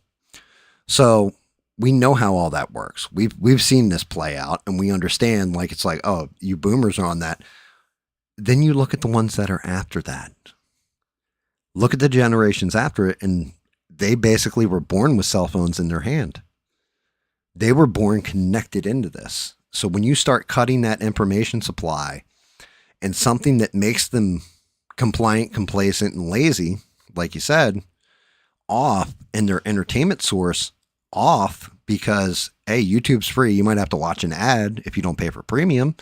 A: So we know how all that works. We've seen this play out, and we understand. Like it's like, oh, you boomers are on that. Then you look at the ones that are after that. Look at the generations after it, and they basically were born with cell phones in their hand. They were born connected into this. So when you start cutting that information supply and something that makes them compliant, complacent, and lazy, like you said, off, and their entertainment source off because, hey, YouTube's free. You might have to watch an ad if you don't pay for premium,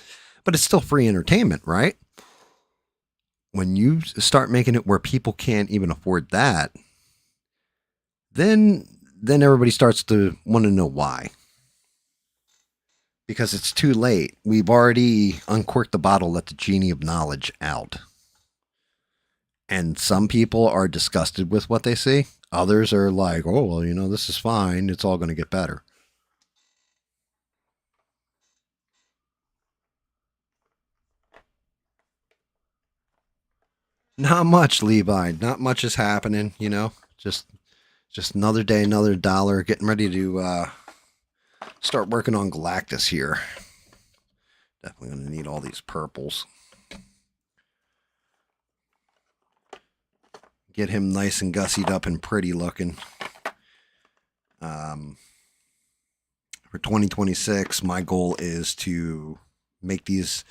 A: but it's still free entertainment, right? When you start making it where people can't even afford that, then everybody starts to want to know why. Because it's too late. We've already uncorked the bottle, let the genie of knowledge out. And some people are disgusted with what they see. Others are like, oh, well, this is fine. It's all going to get better. Not much, Levi. Not much is happening. Just another day, another dollar. Getting ready to start working on Galactus here. Definitely going to need all these purples. Get him nice and gussied up and pretty looking. For 2026, my goal is to make these,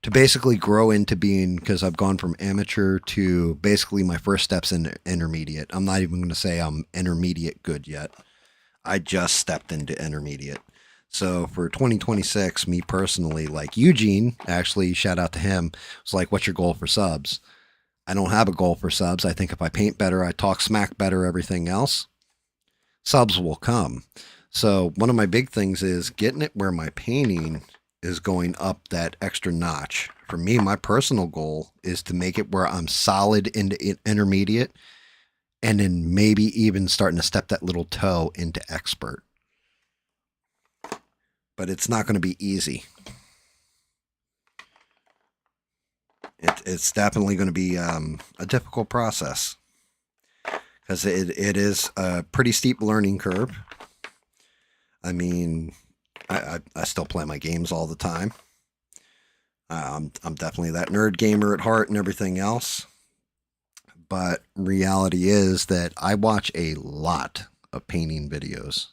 A: to basically grow into being, because I've gone from amateur to basically my first steps in intermediate. I'm not even going to say I'm intermediate good yet. I just stepped into intermediate. So for 2026, me personally, like Eugene, actually, shout out to him, was like, what's your goal for subs? I don't have a goal for subs. I think if I paint better, I talk smack better, everything else, subs will come. So one of my big things is getting it where my painting is going up that extra notch. For me, my personal goal is to make it where I'm solid into intermediate, and then maybe even starting to step that little toe into expert. But it's not going to be easy. It's definitely going to be a difficult process. because it is a pretty steep learning curve. I mean, I still play my games all the time. I'm definitely that nerd gamer at heart and everything else. But reality is that I watch a lot of painting videos.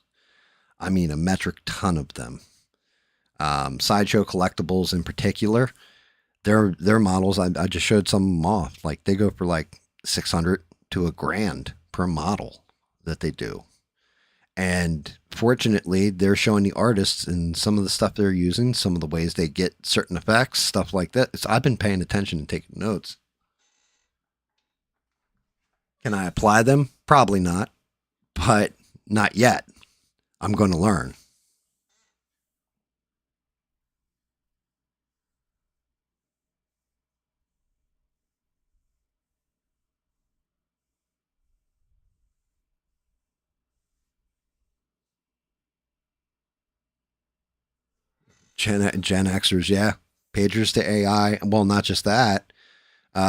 A: I mean, a metric ton of them. Sideshow collectibles in particular, their models. I just showed some of them off. Like they go for like 600 to a grand per model that they do. And fortunately, they're showing the artists and some of the stuff they're using, some of the ways they get certain effects, stuff like that. So I've been paying attention and taking notes. Can I apply them? Probably not, but not yet. I'm going to learn. Gen Xers, yeah. Pagers to AI. Well, not just that.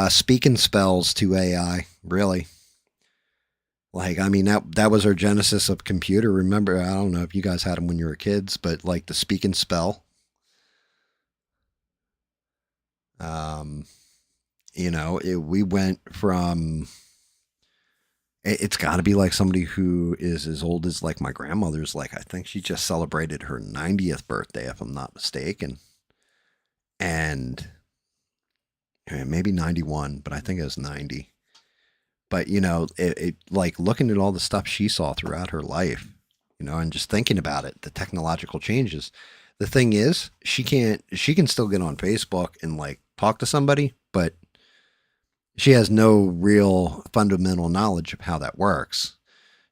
A: Speaking spells to AI, really. Like, I mean, that was our genesis of computer. Remember, I don't know if you guys had them when you were kids, but like the speaking spell. Um, we went from. It's got to be like somebody who is as old as like my grandmother's. Like, I think she just celebrated her 90th birthday, if I'm not mistaken. And maybe 91, but I think it was 90. But it like looking at all the stuff she saw throughout her life, and just thinking about it, the technological changes. The thing is, she can still get on Facebook and like talk to somebody, but she has no real fundamental knowledge of how that works.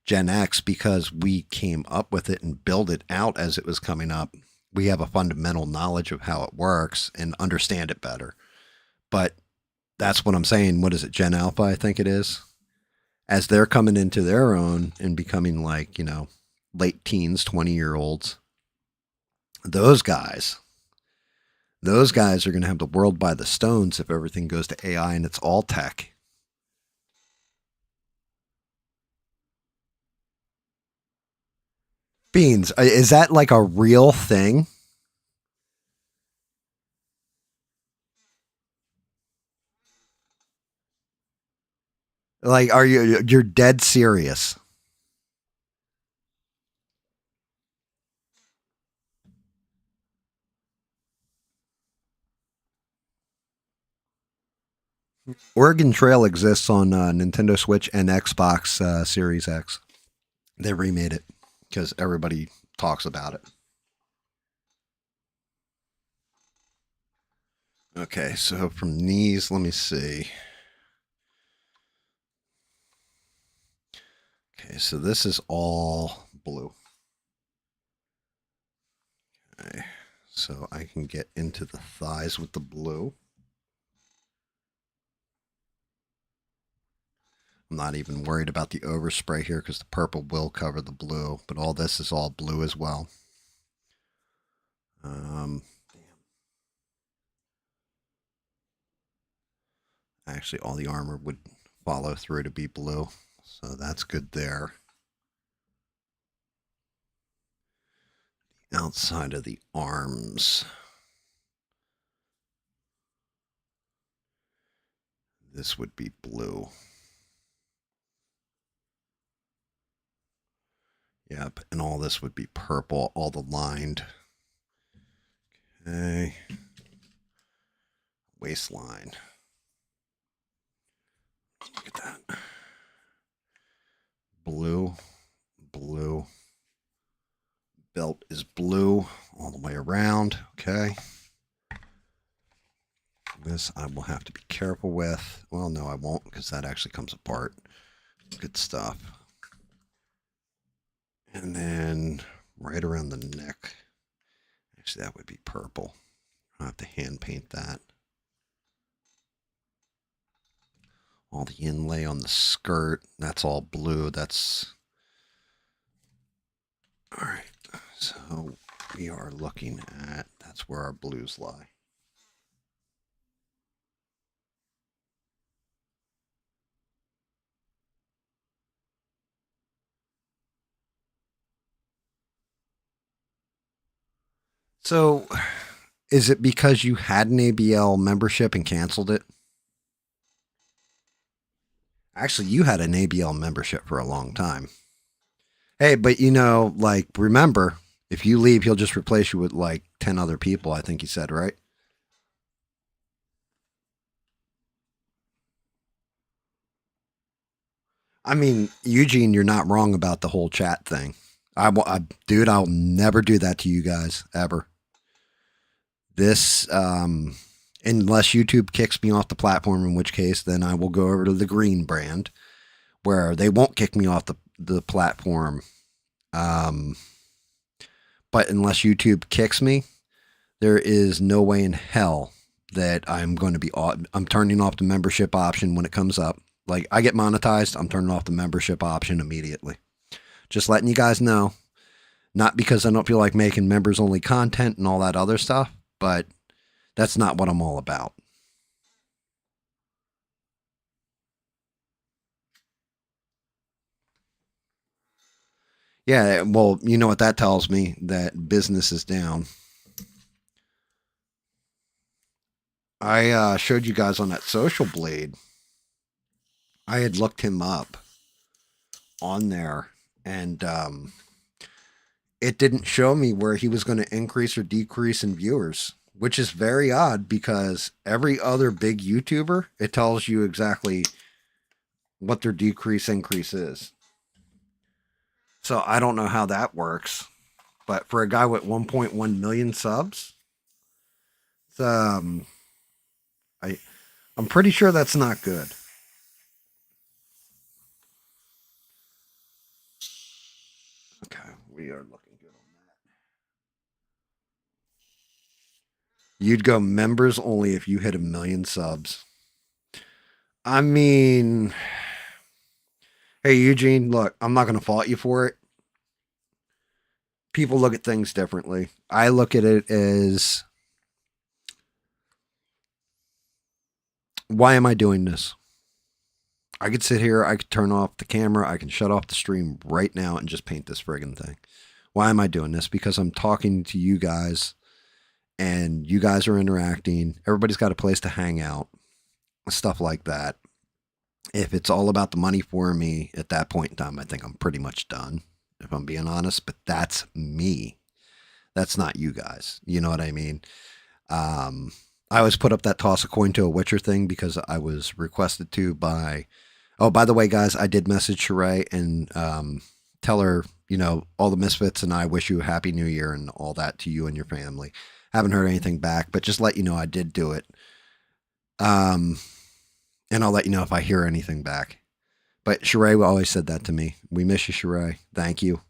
A: Gen X, because we came up with it and built it out as it was coming up, we have a fundamental knowledge of how it works and understand it better. But that's what I'm saying. What is it? Gen Alpha, I think it is. As they're coming into their own and becoming like, late teens, 20-year-olds, those guys, those guys are going to have the world by the stones if everything goes to AI and it's all tech. Beans, is that like a real thing? Like, you're dead serious? Oregon Trail exists on Nintendo Switch and Xbox Series X. They remade it because everybody talks about it. Okay, so from these, let me see. Okay, so this is all blue. Okay, so I can get into the thighs with the blue. I'm not even worried about the overspray here because the purple will cover the blue, but all this is all blue as well. Um, Actually, all the armor would follow through to be blue, so that's good there. Outside of the arms, this would be blue. Yep, and all this would be purple, all the lined. Okay. Waistline. Look at that. Blue, blue. Belt is blue all the way around. Okay. This I will have to be careful with. Well, no, I won't because that actually comes apart. Good stuff. And then right around the neck. Actually, that would be purple. I'll have to hand paint that. All the inlay on the skirt, that's all blue. That's all right. So we are looking at, that's where our blues lie. So, is it because you had an ABL membership and canceled it? Actually, you had an ABL membership for a long time. Hey, but like, remember, if you leave, he'll just replace you with like 10 other people, I think you said, right? I mean, Eugene, you're not wrong about the whole chat thing. Dude, I'll never do that to you guys ever. This, unless YouTube kicks me off the platform, in which case, then I will go over to the green brand where they won't kick me off the platform. Um, but unless YouTube kicks me, there is no way in hell that I'm going to be. I'm turning off the membership option when it comes up. Like I get monetized, I'm turning off the membership option immediately. Just letting you guys know. Not because I don't feel like making members only content and all that other stuff, but that's not what I'm all about. Yeah, well, you know what that tells me? That business is down. I showed you guys on that Social Blade. I had looked him up on there, and it didn't show me where he was going to increase or decrease in viewers, which is very odd because every other big YouTuber, it tells you exactly what their decrease increase is. So I don't know how that works, but for a guy with 1.1 million subs, um, I I'm pretty sure that's not good. Okay, we are looking good on that. You'd go members only if you hit a million subs. I mean, hey Eugene, look, I'm not going to fault you for it. People look at things differently. I look at it as, why am I doing this? I could sit here, I could turn off the camera, I can shut off the stream right now and just paint this friggin' thing. Why am I doing this? Because I'm talking to you guys and you guys are interacting. Everybody's got a place to hang out, stuff like that. If it's all about the money for me at that point in time, I think I'm pretty much done, if I'm being honest. But that's me. That's not you guys. You know what I mean? Um, I always put up that toss a coin to a Witcher thing because I was requested to by. Oh, by the way, guys, I did message Sheree and tell her, all the misfits and I wish you a happy new year and all that to you and your family. Haven't heard anything back, but just let you know I did do it. Um, and I'll let you know if I hear anything back. But Sheree always said that to me. We miss you, Sheree. Thank you.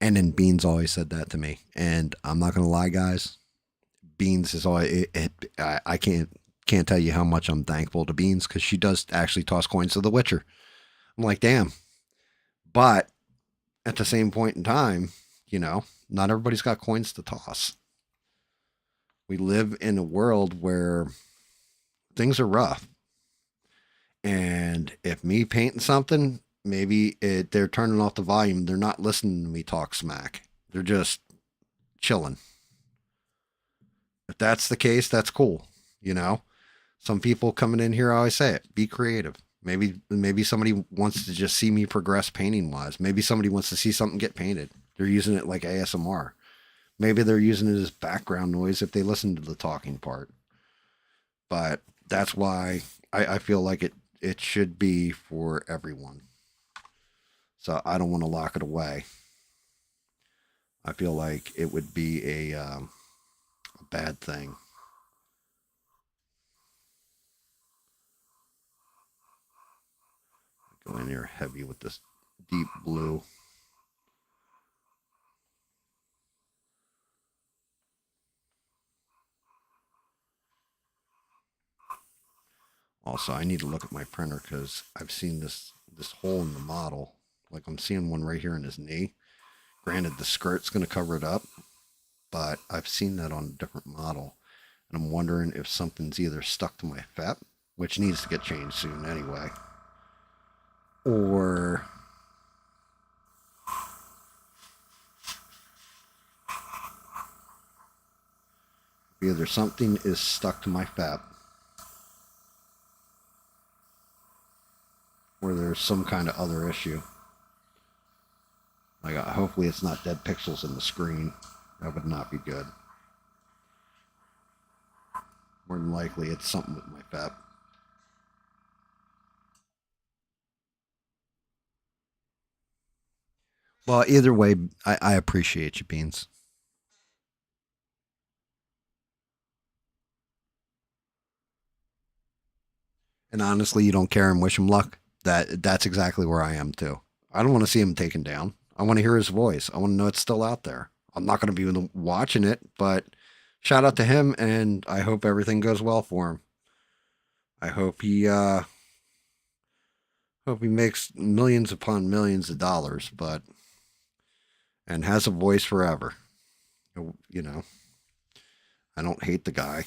A: And then Beans always said that to me. And I'm not gonna lie, guys. Beans is always I can't tell you how much I'm thankful to Beans because she does actually toss coins to the Witcher. I'm like, damn. But at the same point in time, not everybody's got coins to toss. We live in a world where things are rough. And if me painting something, maybe they're turning off the volume. They're not listening to me talk smack. They're just chilling. If that's the case, that's cool. You know, some people coming in here, I always say it, be creative. Maybe somebody wants to just see me progress painting wise. Maybe somebody wants to see something get painted. They're using it like ASMR. Maybe they're using it as background noise if they listen to the talking part. But that's why I feel like it should be for everyone. So I don't want to lock it away. I feel like it would be a bad thing. Go in here heavy with this deep blue. Also, I need to look at my printer because I've seen this hole in the model. Like I'm seeing one right here in his knee. Granted, the skirt's going to cover it up, but I've seen that on a different model. And I'm wondering if something's either stuck to my FEP, which needs to get changed soon anyway, or Either something is stuck to my fap, or there's some kind of other issue. Like, hopefully it's not dead pixels in the screen. That would not be good. More than likely it's something with my fap. Well, either way, I appreciate you, Beans. And honestly, you don't care and wish him luck. That's exactly where I am too. I don't want to see him taken down. I want to hear his voice. I want to know it's still out there. I'm not going to be watching it, but shout out to him, and I hope everything goes well for him. I hope he makes millions upon millions of dollars, but and has a voice forever. You know, I don't hate the guy,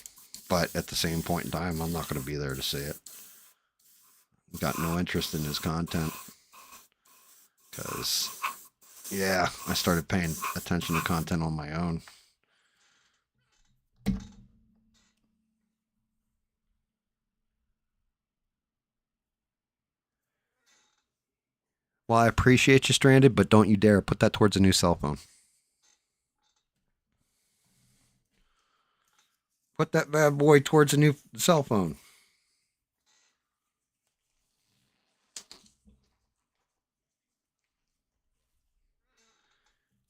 A: but at the same point in time, I'm not going to be there to see it. Got no interest in his content because, yeah, I started paying attention to content on my own. Well, I appreciate you, Stranded, but don't you dare put that towards a new cell phone. Put that bad boy towards a new cell phone.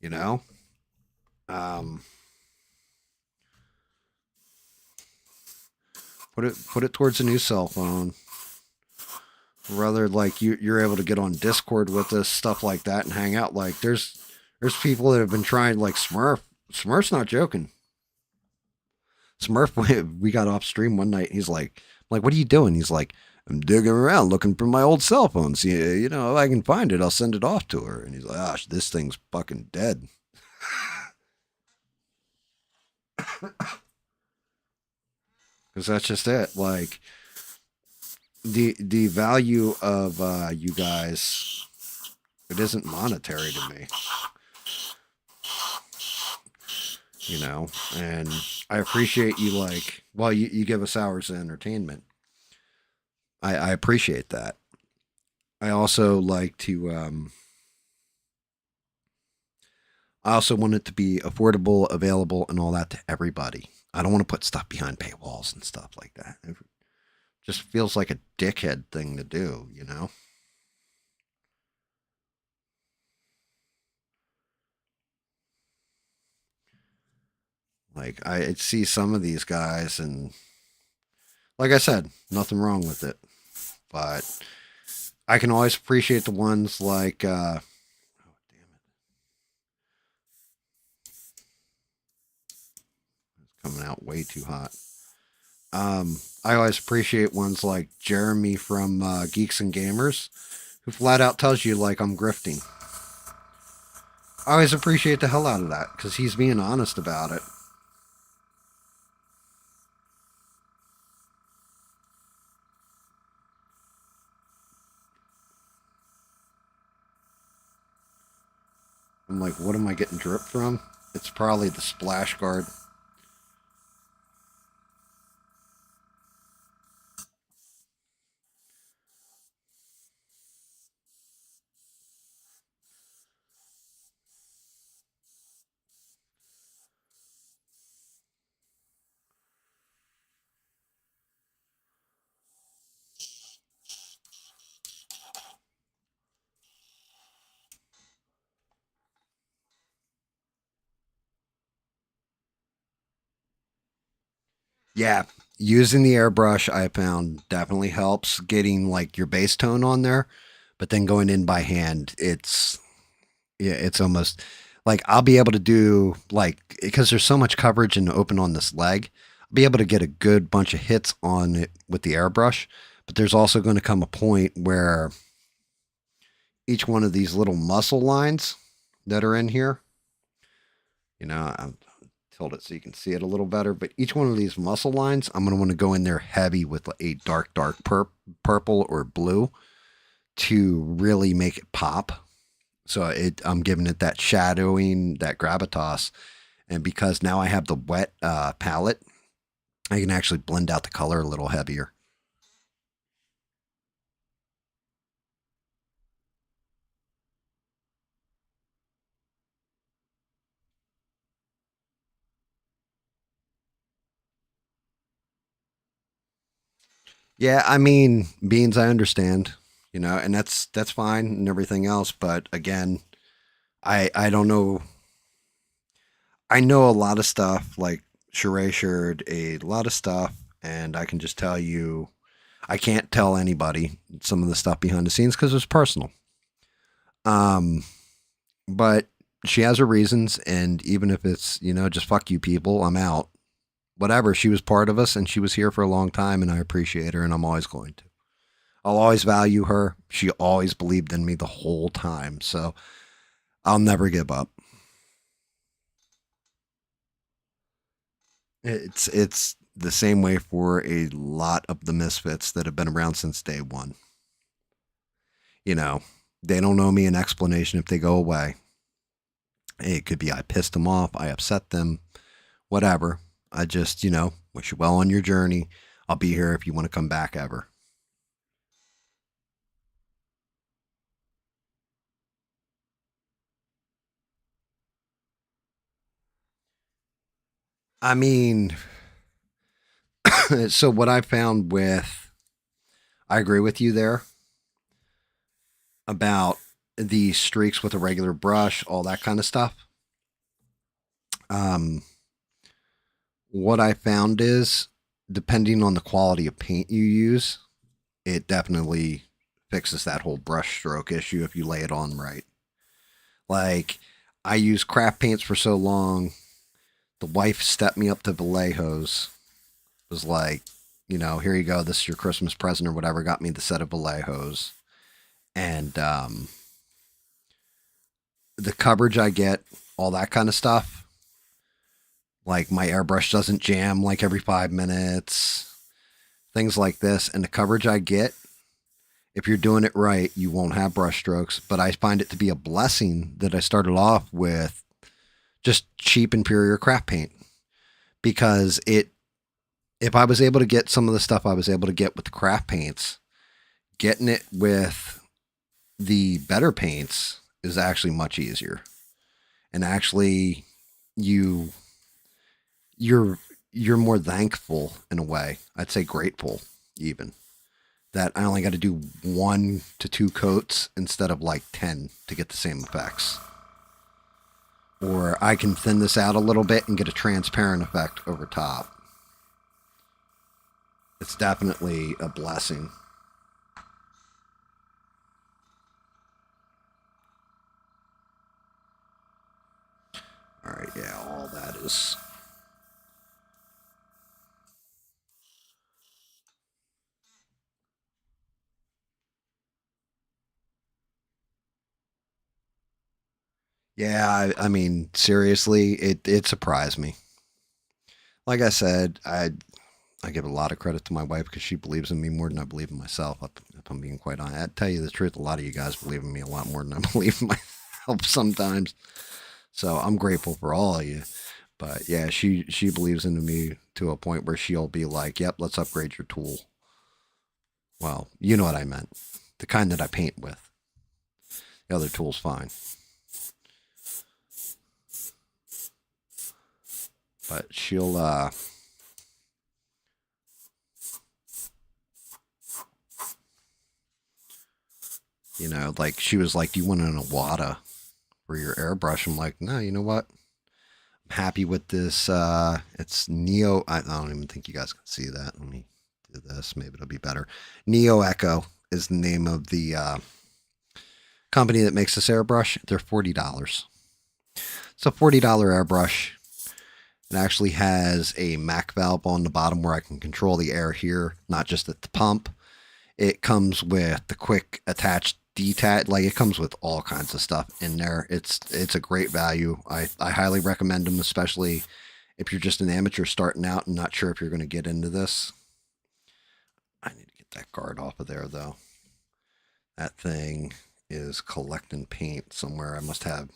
A: You know, um, put it towards a new cell phone. Rather, like you're able to get on Discord with us, stuff like that, and hang out. Like there's people that have been trying, like Smurf. Smurf's not joking. Smurf, we got off stream one night. He's like, what are you doing? He's like, I'm digging around looking for my old cell phone. See, you know, if I can find it, I'll send it off to her. And he's like, gosh, this thing's fucking dead. Because that's just it. Like the value of you guys, it isn't monetary to me. You know, and I appreciate you. Like, well, you give us hours of entertainment. I appreciate that. I also like to. I also want it to be affordable, available, and all that to everybody. I don't want to put stuff behind paywalls and stuff like that. It just feels like a dickhead thing to do, you know? Like, I see some of these guys, and like I said, nothing wrong with it. But I can always appreciate the ones like, oh, damn it. It's coming out way too hot. I always appreciate ones like Jeremy from Geeks and Gamers, who flat out tells you, like, I'm grifting. I always appreciate the hell out of that because he's being honest about it. I'm like, what am I getting drip from? It's probably the splash guard. Yeah, using the airbrush I found definitely helps getting like your base tone on there, but then going in by hand, it's almost like I'll be able to do like because there's so much coverage and open on this leg, I'll be able to get a good bunch of hits on it with the airbrush, but there's also going to come a point where each one of these little muscle lines that are in here, you know, I'm tilt it so you can see it a little better. But each one of these muscle lines, I'm going to want to go in there heavy with a dark purple or blue to really make it pop. So I'm giving it that shadowing, that gravitas. And because now I have the wet palette, I can actually blend out the color a little heavier. Yeah, I mean, beans, I understand, and that's fine and everything else. But again, I don't know. I know a lot of stuff, like Sheree shared a lot of stuff, and I can just tell you, I can't tell anybody some of the stuff behind the scenes because it's personal. Um, but she has her reasons, and even if it's just fuck you people, I'm out. Whatever. She was part of us, and she was here for a long time, and I appreciate her, and I'm always going to. I'll always value her. She always believed in me the whole time, so I'll never give up. It's the same way for a lot of the misfits that have been around since day one. You know, they don't owe me an explanation if they go away. It could be I pissed them off, I upset them, whatever. I just, wish you well on your journey. I'll be here if you want to come back ever. I mean, so what I found with, I agree with you there about the streaks with a regular brush, all that kind of stuff. Um, what I found is, depending on the quality of paint you use, it definitely fixes that whole brush stroke issue if you lay it on right. Like, I used craft paints for so long. The wife stepped me up to Vallejos. Was like, here you go. This is your Christmas present or whatever. Got me the set of Vallejos. And the coverage I get, all that kind of stuff. Like, my airbrush doesn't jam like every 5 minutes. Things like this. And the coverage I get, if you're doing it right, you won't have brush strokes. But I find it to be a blessing that I started off with just cheap inferior craft paint, because if I was able to get some of the stuff I was able to get with the craft paints, getting it with the better paints is actually much easier. And actually, you you're you're more thankful in a way. I'd say grateful even, that I only got to do 1 to 2 coats instead of like 10 to get the same effects. Or I can thin this out a little bit and get a transparent effect over top. It's definitely a blessing. All right, yeah, all that is. Yeah, I mean, seriously, it surprised me. Like I said, I give a lot of credit to my wife because she believes in me more than I believe in myself. If I'm being quite honest, I tell you the truth, a lot of you guys believe in me a lot more than I believe in myself sometimes. So I'm grateful for all of you. But yeah, she believes into me to a point where she'll be like, "Yep, let's upgrade your tool." Well, you know what I meant. The kind that I paint with. The other tool's fine. But she'll like she was like, "Do you want an Awada for your airbrush?" I'm like, "No, you know what? I'm happy with this. It's Neo. I don't even think you guys can see that. Let me do this. Maybe it'll be better. Neo Echo is the name of the company that makes this airbrush. They're $40. It's a $40 airbrush. It actually has a Mac valve on the bottom where I can control the air here, not just at the pump. It comes with the quick attached detach, like it comes with all kinds of stuff in there. It's a great value. I highly recommend them, especially if you're just an amateur starting out and not sure if you're going to get into this. I need to get that guard off of there though. That thing is collecting paint somewhere. I must have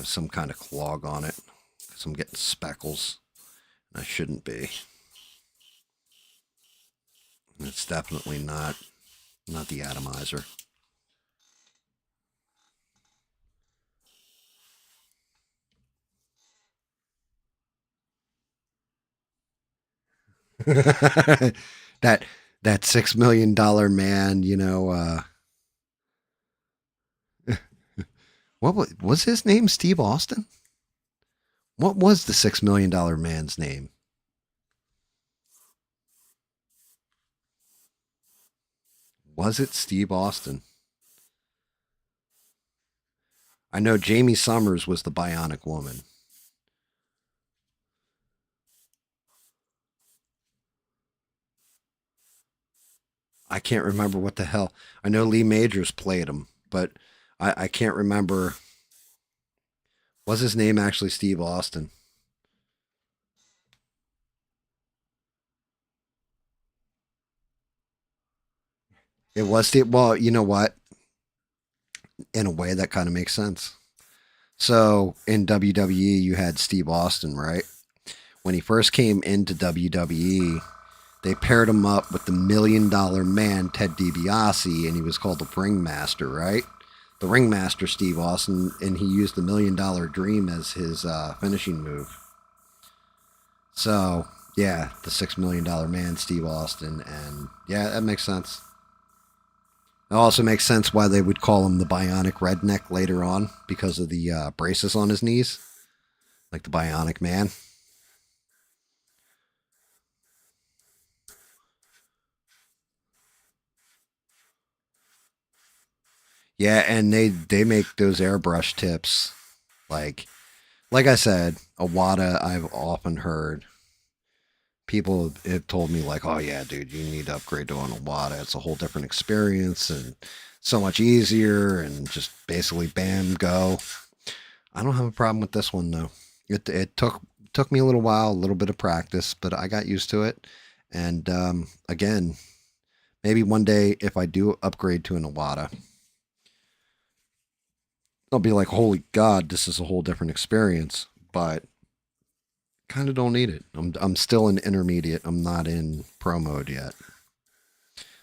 A: some kind of clog on it because I'm getting speckles. I shouldn't be. It's definitely not the atomizer. that that $6 million man, what was his name? Steve Austin? What was the $6 million man's name? Was it Steve Austin? I know Jamie Summers was the Bionic Woman. I can't remember what the hell. I know Lee Majors played him, but I can't remember. Was his name actually Steve Austin? It was Steve. Well, you know what? In a way, that kind of makes sense. So in WWE, you had Steve Austin, right? When he first came into WWE, they paired him up with the $1 million man, Ted DiBiase, and he was called the Ringmaster, right? The Ringmaster, Steve Austin, and he used the $1 million dream as his finishing move. So, yeah, the $6 million man, Steve Austin, and yeah, that makes sense. It also makes sense why they would call him the Bionic Redneck later on because of the braces on his knees, like the Bionic Man. Yeah, and they make those airbrush tips like I said, Awada. I've often heard people have told me like, oh yeah, dude, you need to upgrade to an Awada. It's a whole different experience and so much easier and just basically bam go. I don't have a problem with this one though. It took me a little while, a little bit of practice, but I got used to it. And again, maybe one day if I do upgrade to an Awada, I'll be like, holy God, this is a whole different experience. But kind of don't need it. I'm still in intermediate. I'm not in pro mode yet.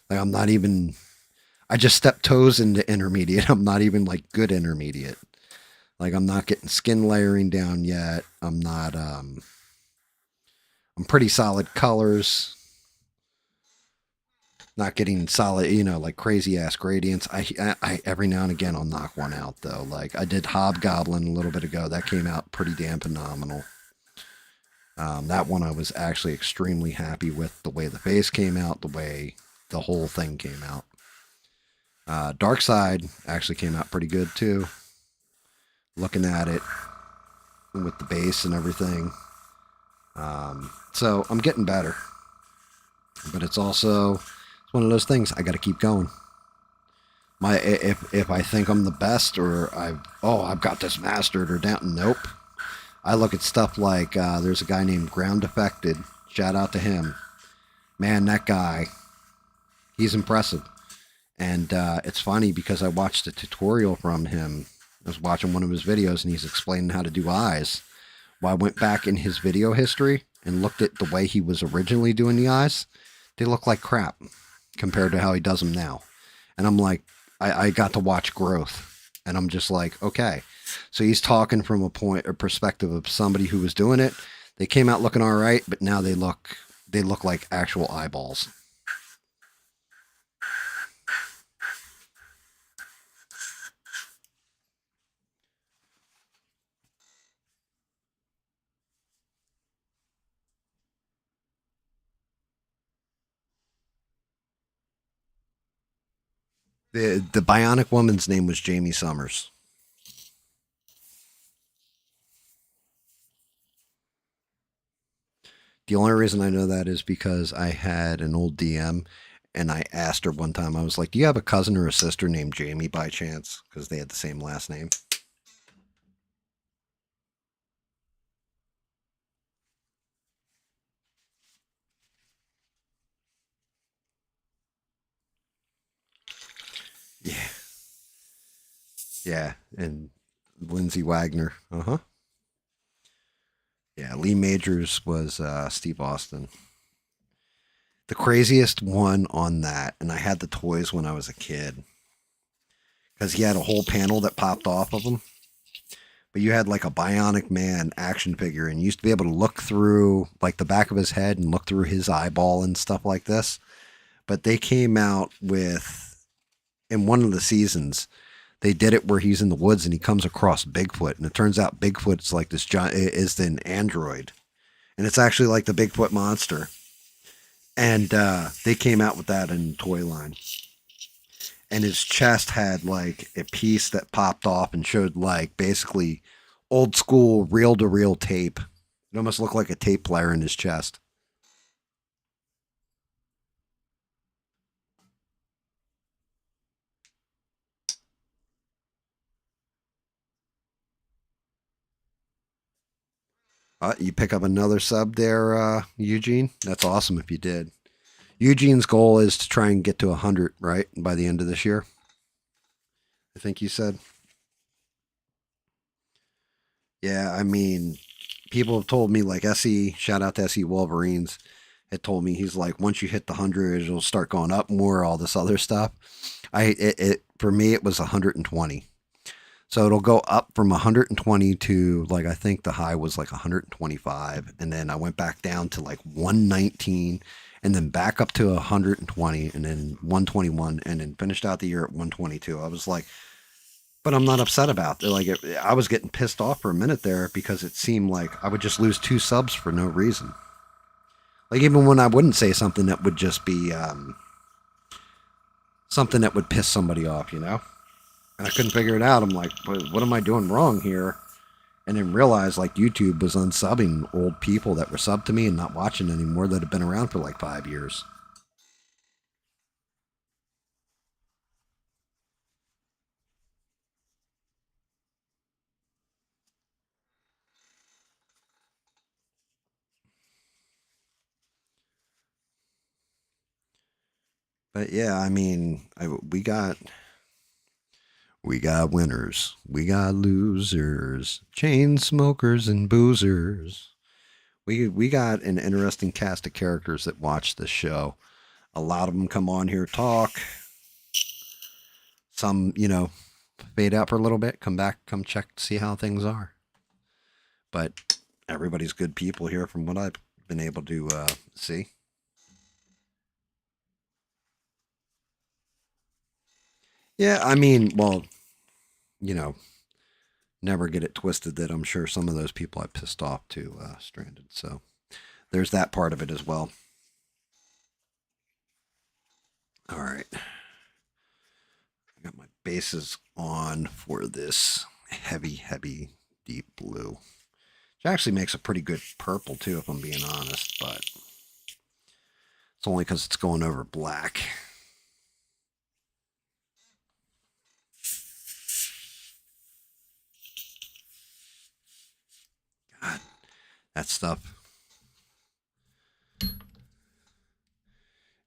A: Like I'm not even. I just stepped toes into intermediate. I'm not even like good intermediate. Like I'm not getting skin layering down yet. I'm not. I'm pretty solid colors. Not getting solid, like crazy ass gradients. I every now and again I'll knock one out though. Like I did Hobgoblin a little bit ago. That came out pretty damn phenomenal. That one I was actually extremely happy with the way the face came out, the way the whole thing came out. Dark Side actually came out pretty good too. Looking at it with the base and everything. So I'm getting better, but it's one of those things I got to keep going. If I think I'm the best or I've got this mastered or down, nope. I look at stuff like there's a guy named Ground Affected. Shout out to him. Man, that guy, he's impressive. And it's funny because I watched a tutorial from him. I was watching one of his videos and he's explaining how to do eyes. Well, I went back in his video history and looked at the way he was originally doing the eyes. They look like crap compared to how he does them now. And I'm like, I got to watch growth. And I'm just like, okay. So he's talking from a perspective of somebody who was doing it. They came out looking all right, but now they look like actual eyeballs. The Bionic Woman's name was Jamie Summers. The only reason I know that is because I had an old DM and I asked her one time, I was like, do you have a cousin or a sister named Jamie by chance? Because they had the same last name. Yeah. Yeah. And Lindsay Wagner. Uh huh. Yeah, Lee Majors was Steve Austin. The craziest one on that, and I had the toys when I was a kid, because he had a whole panel that popped off of him. But you had like a Bionic Man action figure, and you used to be able to look through like the back of his head and look through his eyeball and stuff like this. But they came out with, in one of the seasons, they did it where he's in the woods and he comes across Bigfoot, and it turns out Bigfoot's like this giant is an android, and it's actually like the Bigfoot monster. And they came out with that in the toy line, and his chest had like a piece that popped off and showed like basically old school reel to reel tape. It almost looked like a tape player in his chest. You pick up another sub there, Eugene. That's awesome if you did. Eugene's goal is to try and get to 100, right? By the end of this year, I think you said. Yeah, I mean, people have told me, like SE, shout out to SE Wolverines, had told me, he's like, once you hit the 100, it'll start going up more, all this other stuff. For me, it was 120. So it'll go up from 120 to like, I think the high was like 125. And then I went back down to like 119 and then back up to 120 and then 121 and then finished out the year at 122. I was like, but I'm not upset about it. Like, I was getting pissed off for a minute there because it seemed like I would just lose two subs for no reason. Like, even when I wouldn't say something that would just be something that would piss somebody off, you know? And I couldn't figure it out. I'm like, what am I doing wrong here? And then realized like YouTube was unsubbing old people that were subbed to me and not watching anymore that have been around for like 5 years. But yeah, I mean, we got winners, we got losers, chain smokers and boozers. We got an interesting cast of characters that watch this show. A lot of them come on here talk. Some, fade out for a little bit, come back, come check to see how things are. But everybody's good people here from what I've been able to see. Yeah, I mean, well, you know, never get it twisted that I'm sure some of those people I pissed off to stranded. So there's that part of it as well. All right. I got my bases on for this heavy, heavy, deep blue. Which actually makes a pretty good purple too, if I'm being honest, but it's only because it's going over black. God, that stuff.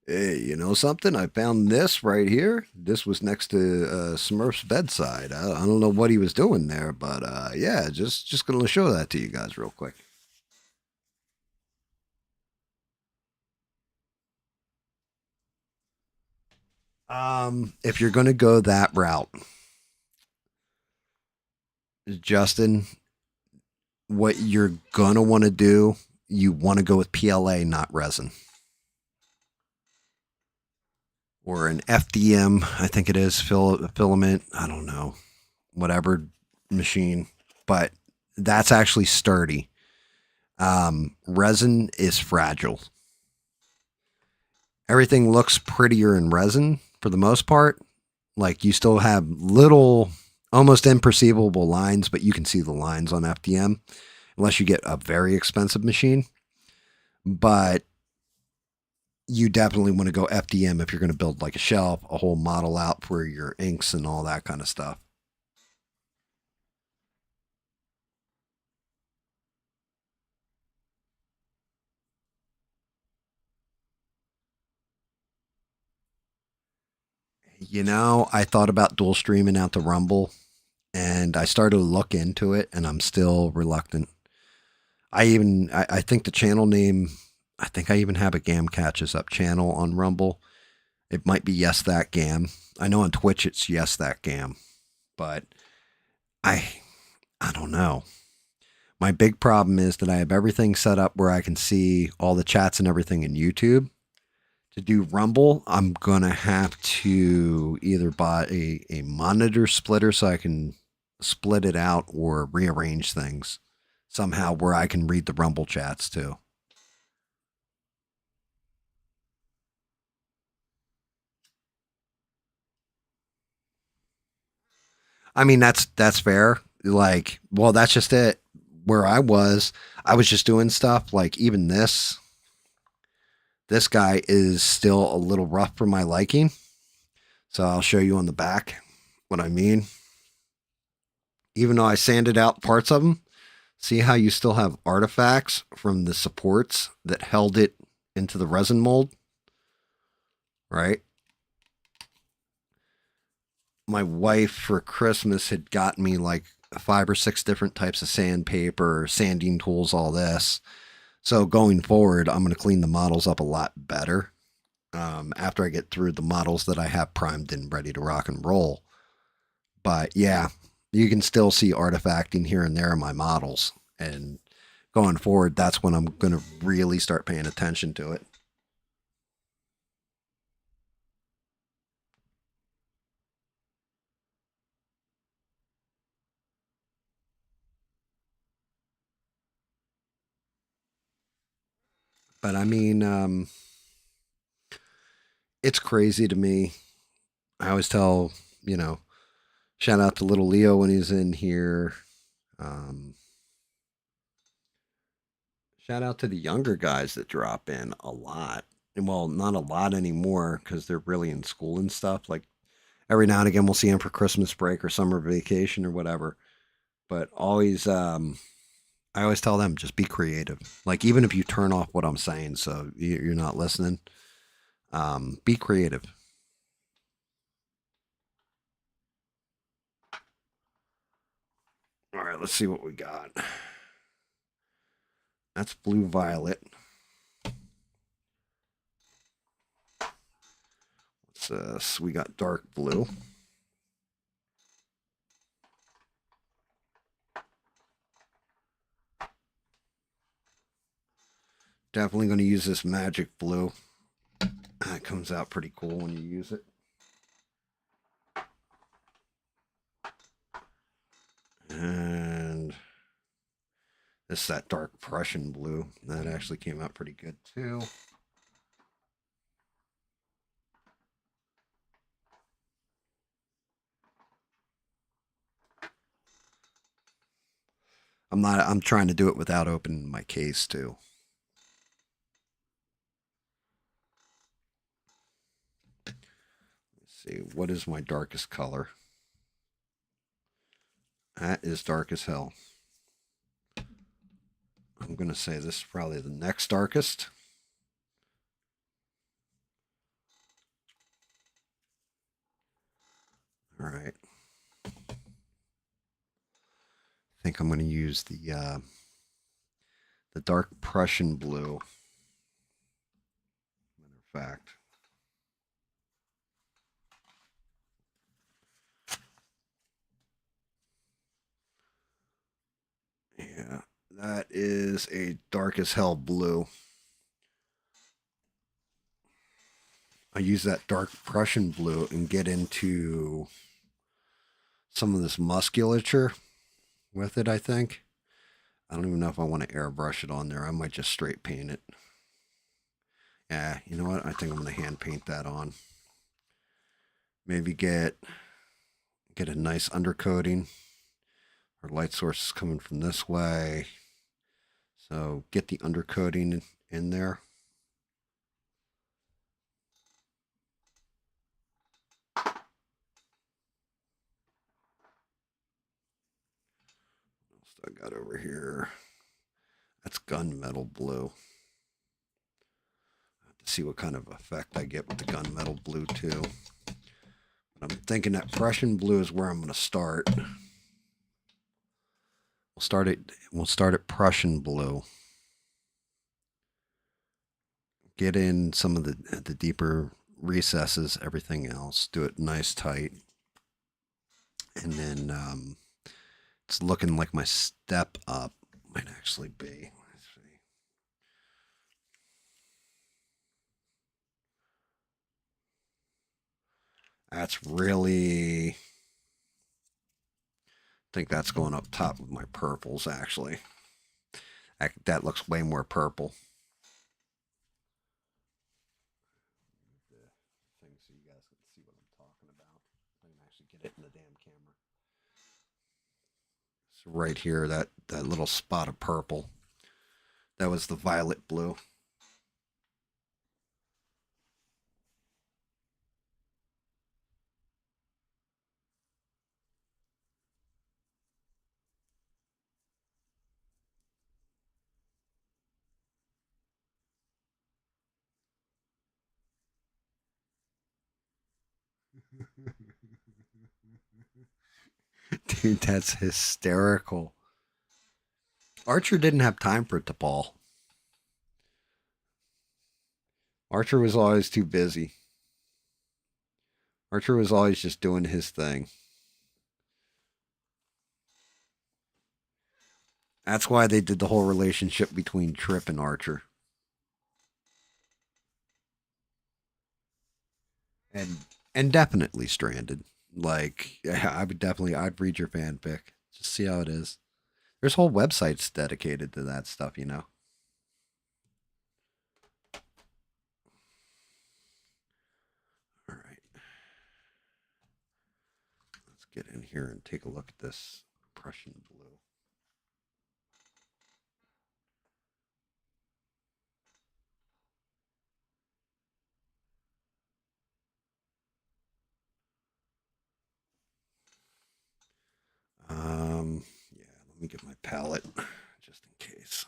A: Hey, you know something? I found this right here. This was next to Smurf's bedside. I don't know what he was doing there, but yeah, just gonna show that to you guys real quick. If you're gonna go that route, Justin, what you're gonna want to do, you want to go with PLA, not resin, or an FDM. I think it is filament. I don't know, whatever machine, but that's actually sturdy. Resin is fragile. Everything looks prettier in resin for the most part. Like you still have little, almost imperceivable lines, but you can see the lines on FDM unless you get a very expensive machine. But you definitely want to go FDM if you're going to build like a shelf, a whole model out for your inks and all that kind of stuff. I thought about dual streaming out to Rumble and I started to look into it and I'm still reluctant. I think the channel name, I think I even have a GAM catches up channel on Rumble. It might be Yes That GAM. I know on Twitch it's Yes That GAM, but I I don't know. My big problem is that I have everything set up where I can see all the chats and everything in YouTube. To do Rumble, I'm gonna have to either buy a monitor splitter so I can split it out or rearrange things somehow where I can read the Rumble chats too. I mean, that's fair. Like, well, that's just it. Where I was just doing stuff like even this guy is still a little rough for my liking. So I'll show you on the back what I mean. Even though I sanded out parts of them, see how you still have artifacts from the supports that held it into the resin mold, right? My wife for Christmas had got me like 5 or 6 different types of sandpaper, sanding tools, all this. So going forward, I'm going to clean the models up a lot better after I get through the models that I have primed and ready to rock and roll. But yeah, you can still see artifacting here and there in my models. And going forward, that's when I'm going to really start paying attention to it. But I mean, it's crazy to me. I always tell, you know, shout out to little Leo when he's in here. Um, Shout out to the younger guys that drop in a lot. And well, not a lot anymore because they're really in school and stuff. Like every now and again, we'll see them for Christmas break or summer vacation or whatever. But always, I always tell them just be creative. Like even if you turn off what I'm saying, so you're not listening, be creative. All right, let's see what we got. That's blue violet. So we got dark blue. Definitely going to use this magic blue. That comes out pretty cool when you use it. And this is that dark Prussian blue. That actually came out pretty good too. I'm trying to do it without opening my case too. Let's see, what is my darkest color? That is dark as hell. I'm going to say this is probably the next darkest. All right. I think I'm going to use the dark Prussian blue. Matter of fact. Yeah, that is a dark as hell blue. I use that dark Prussian blue and get into some of this musculature with it, I think. I don't even know if I want to airbrush it on there. I might just straight paint it. Yeah, you know what? I think I'm going to hand paint that on. Maybe get a nice undercoating. Our light source is coming from this way. So get the undercoating in there. What else do I got over here? That's gunmetal blue. I have to see what kind of effect I get with the gunmetal blue too. But I'm thinking that Prussian blue is where I'm going to start. We'll start at Prussian blue. Get in some of the deeper recesses, everything else. Do it nice tight. And then it's looking like my step up might actually be. Let's see. That's really. I think that's going up top of my purples, actually. That looks way more purple. Thing so you guys can see what I'm talking about. I can actually get it in the damn camera. So right here, that little spot of purple, that was the violet blue. Dude, that's hysterical. Archer didn't have time for it to ball. Archer was always too busy. Archer was always just doing his thing. That's why they did the whole relationship between Trip and Archer. And definitely Stranded. Like I'd read your fanfic. Just see how it is. There's whole websites dedicated to that stuff, you know. All right. Let's get in here and take a look at this Prussian blue. Yeah, let me get my palette just in case.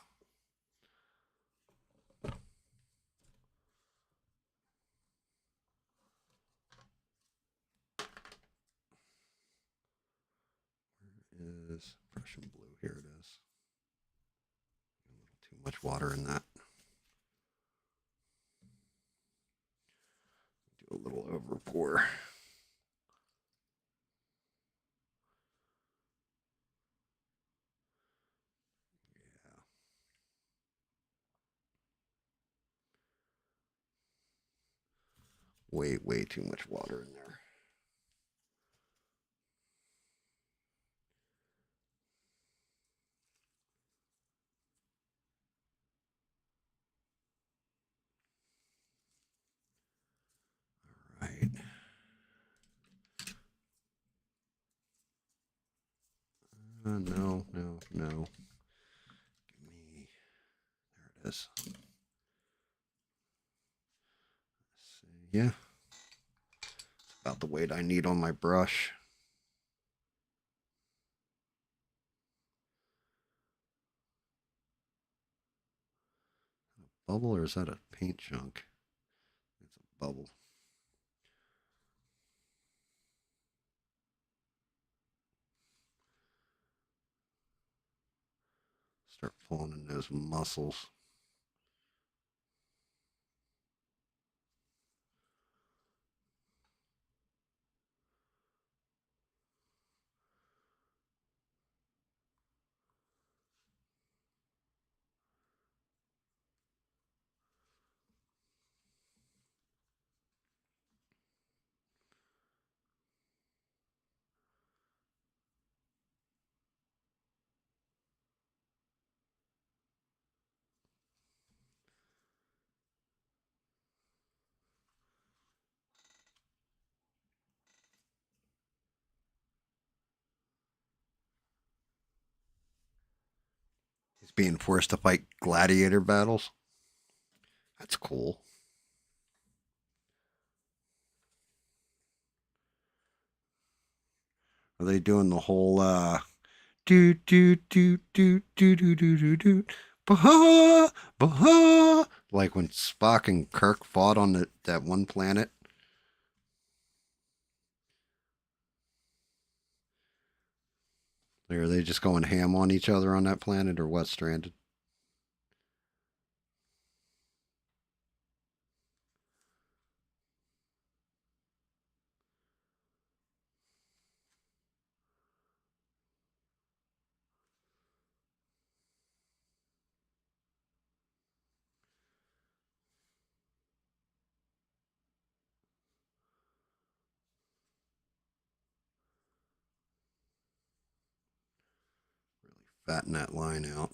A: Where is Prussian blue? Here it is. A little too much water in that. Do a little over pour. Yeah. Way too much water in there. All right. No. Give me. There it is. Yeah. It's about the weight I need on my brush. Bubble or is that a paint chunk? It's a bubble. Start pulling in those muscles. He's being forced to fight gladiator battles. That's cool. Are they doing the whole do do do do do do do do do bah bah like when Spock and Kirk fought on that one planet? Are they just going ham on each other on that planet, or what, Stranded? Fatten that line out.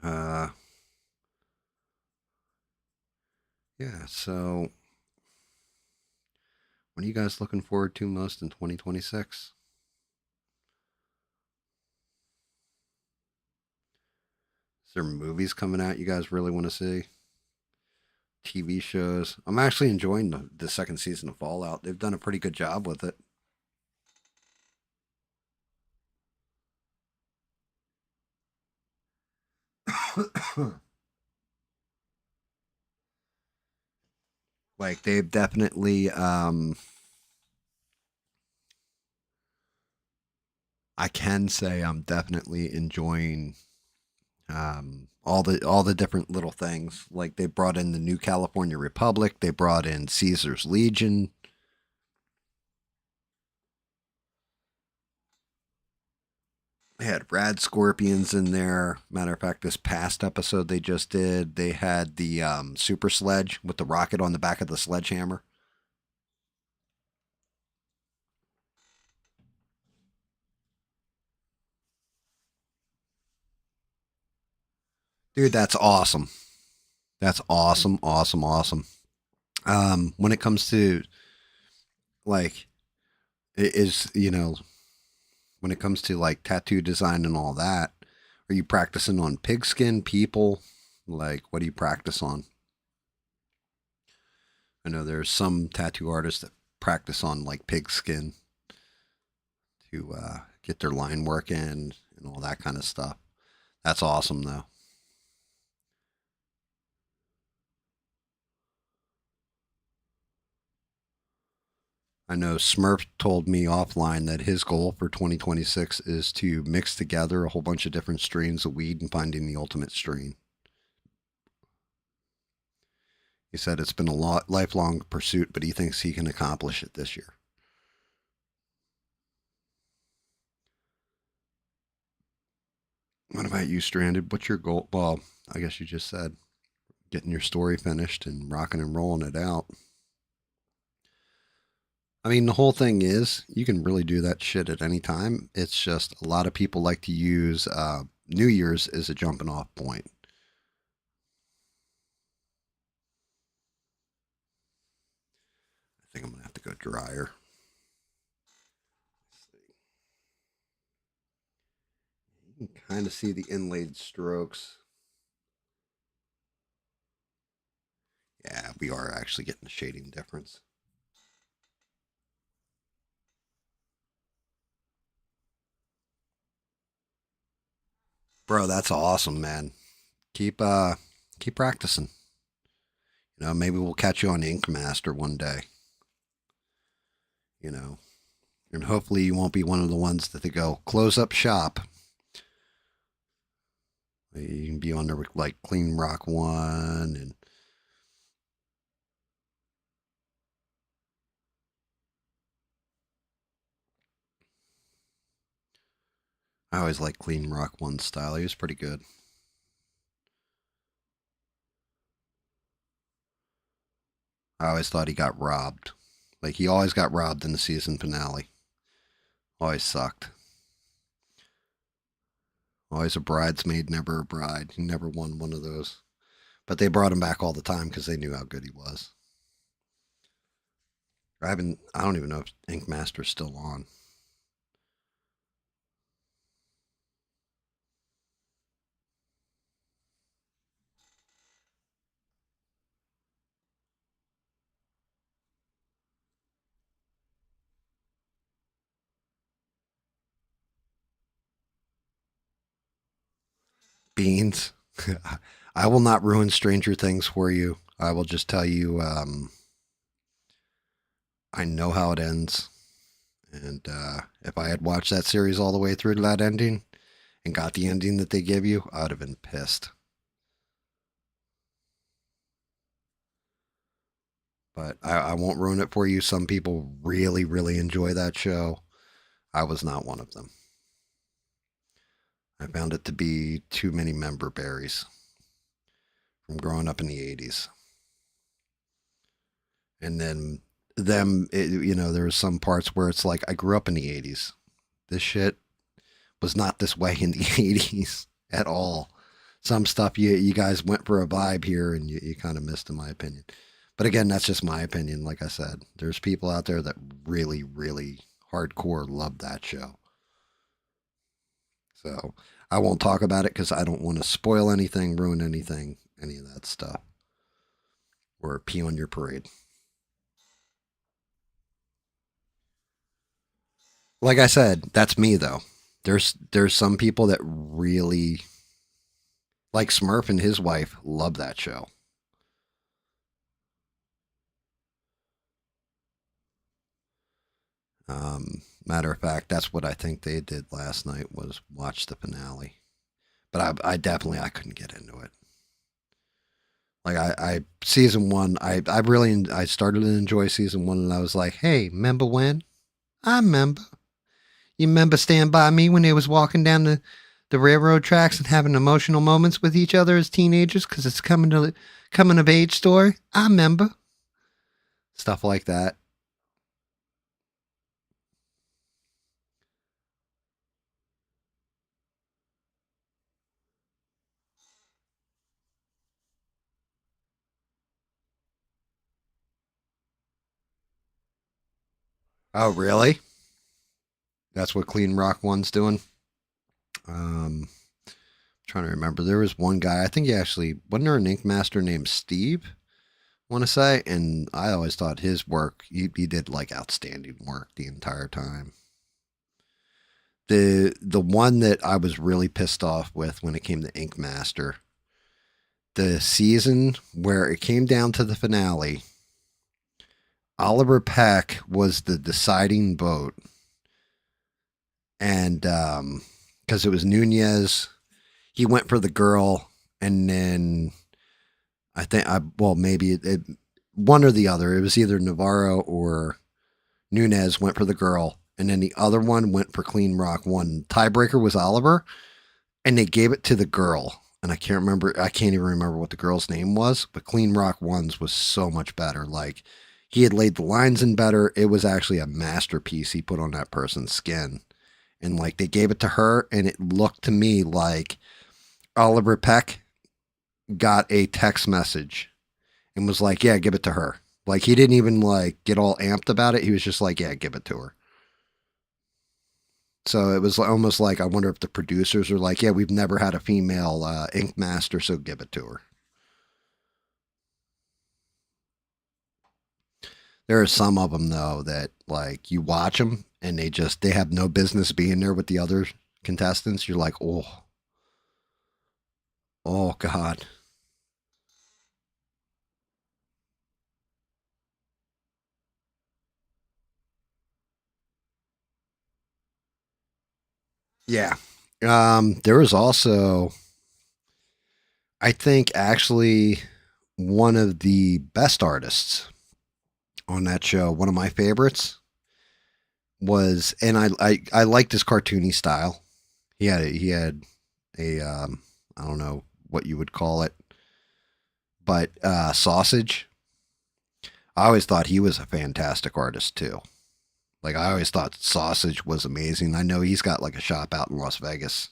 A: Uh, yeah. So, what are you guys looking forward to most in 2026? Is there movies coming out you guys really want to see? TV shows? I'm actually enjoying the second season of Fallout. They've done a pretty good job with it. Like they've definitely I can say I'm definitely enjoying all the different little things. Like they brought in the New California Republic, they brought in Caesar's Legion. They had rad scorpions in there. Matter of fact, this past episode they just did, they had the super sledge with the rocket on the back of the sledgehammer. Dude, that's awesome. That's awesome, awesome, awesome. When it comes to like, it is when it comes to like tattoo design and all that, are you practicing on pigskin people? Like, what do you practice on? I know there's some tattoo artists that practice on like pigskin to get their line work in and all that kind of stuff. That's awesome, though. I know Smurf told me offline that his goal for 2026 is to mix together a whole bunch of different strains of weed and finding the ultimate strain. He said it's been a lifelong pursuit, but he thinks he can accomplish it this year. What about you, Stranded? What's your goal? Well, I guess you just said getting your story finished and rocking and rolling it out. I mean, the whole thing is you can really do that shit at any time. It's just a lot of people like to use New Year's as a jumping off point. I think I'm gonna have to go drier. You can kind of see the inlaid strokes. Yeah, we are actually getting a shading difference. Bro, that's awesome, man. Keep practicing. Maybe we'll catch you on Ink Master one day. You know, and hopefully you won't be one of the ones that they go close up shop. You can be on the like Clean Rock one, and I always like Clean Rock one style. He was pretty good. I always thought he got robbed. Like he always got robbed in the season finale. Always sucked. Always a bridesmaid, never a bride. He never won one of those. But they brought him back all the time because they knew how good he was. I don't even know if Ink Master's still on. Beans. I will not ruin Stranger Things for you. I will just tell you, I know how it ends, And if I had watched that series all the way through to that ending and got the ending that they give you, I'd have been pissed. But I won't ruin it for you. Some people really, really enjoy that show. I was not one of them. I found it to be too many member berries from growing up in the 80s. And then there was some parts where it's like, I grew up in the 80s. This shit was not this way in the 80s at all. Some stuff you guys went for a vibe here and you kind of missed, in my opinion. But again, that's just my opinion. Like I said, there's people out there that really, really hardcore love that show. So I won't talk about it because I don't want to spoil anything, ruin anything, any of that stuff, or pee on your parade. Like I said, that's me though. There's some people that really like Smurf and his wife love that show. Matter of fact, that's what I think they did last night was watch the finale. But I definitely I couldn't get into it. Like I season one, I really I started to enjoy season one, and I was like, hey, remember when? I remember. You remember Stand By Me when they was walking down the railroad tracks and having emotional moments with each other as teenagers because it's coming of age story? I remember. Stuff like that. Oh, really? That's what Clean Rock One's doing? Um, trying to remember. There was one guy, I think he actually, wasn't there an ink master named Steve? I want to say, and I always thought his work, he did like outstanding work the entire time. The one that I was really pissed off with when it came to Ink Master, the season where it came down to the finale, Oliver Peck was the deciding vote, and because it was Nunez, he went for the girl, and then I think maybe one or the other. It was either Navarro or Nunez went for the girl, and then the other one went for Clean Rock One. Tiebreaker was Oliver, and they gave it to the girl. And I can't remember. I can't even remember what the girl's name was. But Clean Rock One's was so much better. Like he had laid the lines in better. It was actually a masterpiece he put on that person's skin. And like they gave it to her, and it looked to me like Oliver Peck got a text message and was like, "Yeah, give it to her." Like he didn't even like get all amped about it. He was just like, "Yeah, give it to her." So it was almost like I wonder if the producers are like, "Yeah, we've never had a female ink master, so give it to her." There are some of them though that like you watch them and they have no business being there with the other contestants. You're like, oh God. Yeah. There was also, I think, actually one of the best artists on that show. One of my favorites was, and I liked his cartoony style. He had a I don't know what you would call it, but Sausage. I always thought he was a fantastic artist too. Like I always thought Sausage was amazing. I know he's got like a shop out in Las Vegas,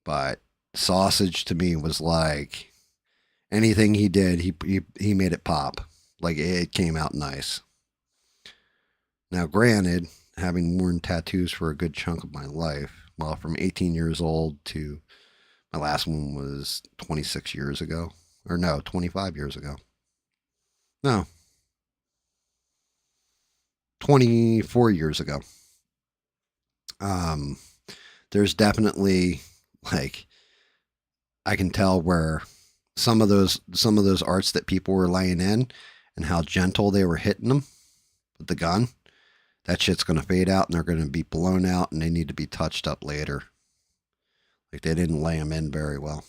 A: but Sausage to me was like anything he did, he made it pop. Like it came out nice. Now, granted, having worn tattoos for a good chunk of my life, well, from 18 years old to my last one was 26 years ago, or no, 25 years ago. No, 24 years ago. Um, there's definitely like I can tell where some of those arts that people were laying in and how gentle they were hitting them with the gun. That shit's going to fade out and they're going to be blown out and they need to be touched up later. Like they didn't lay them in very well.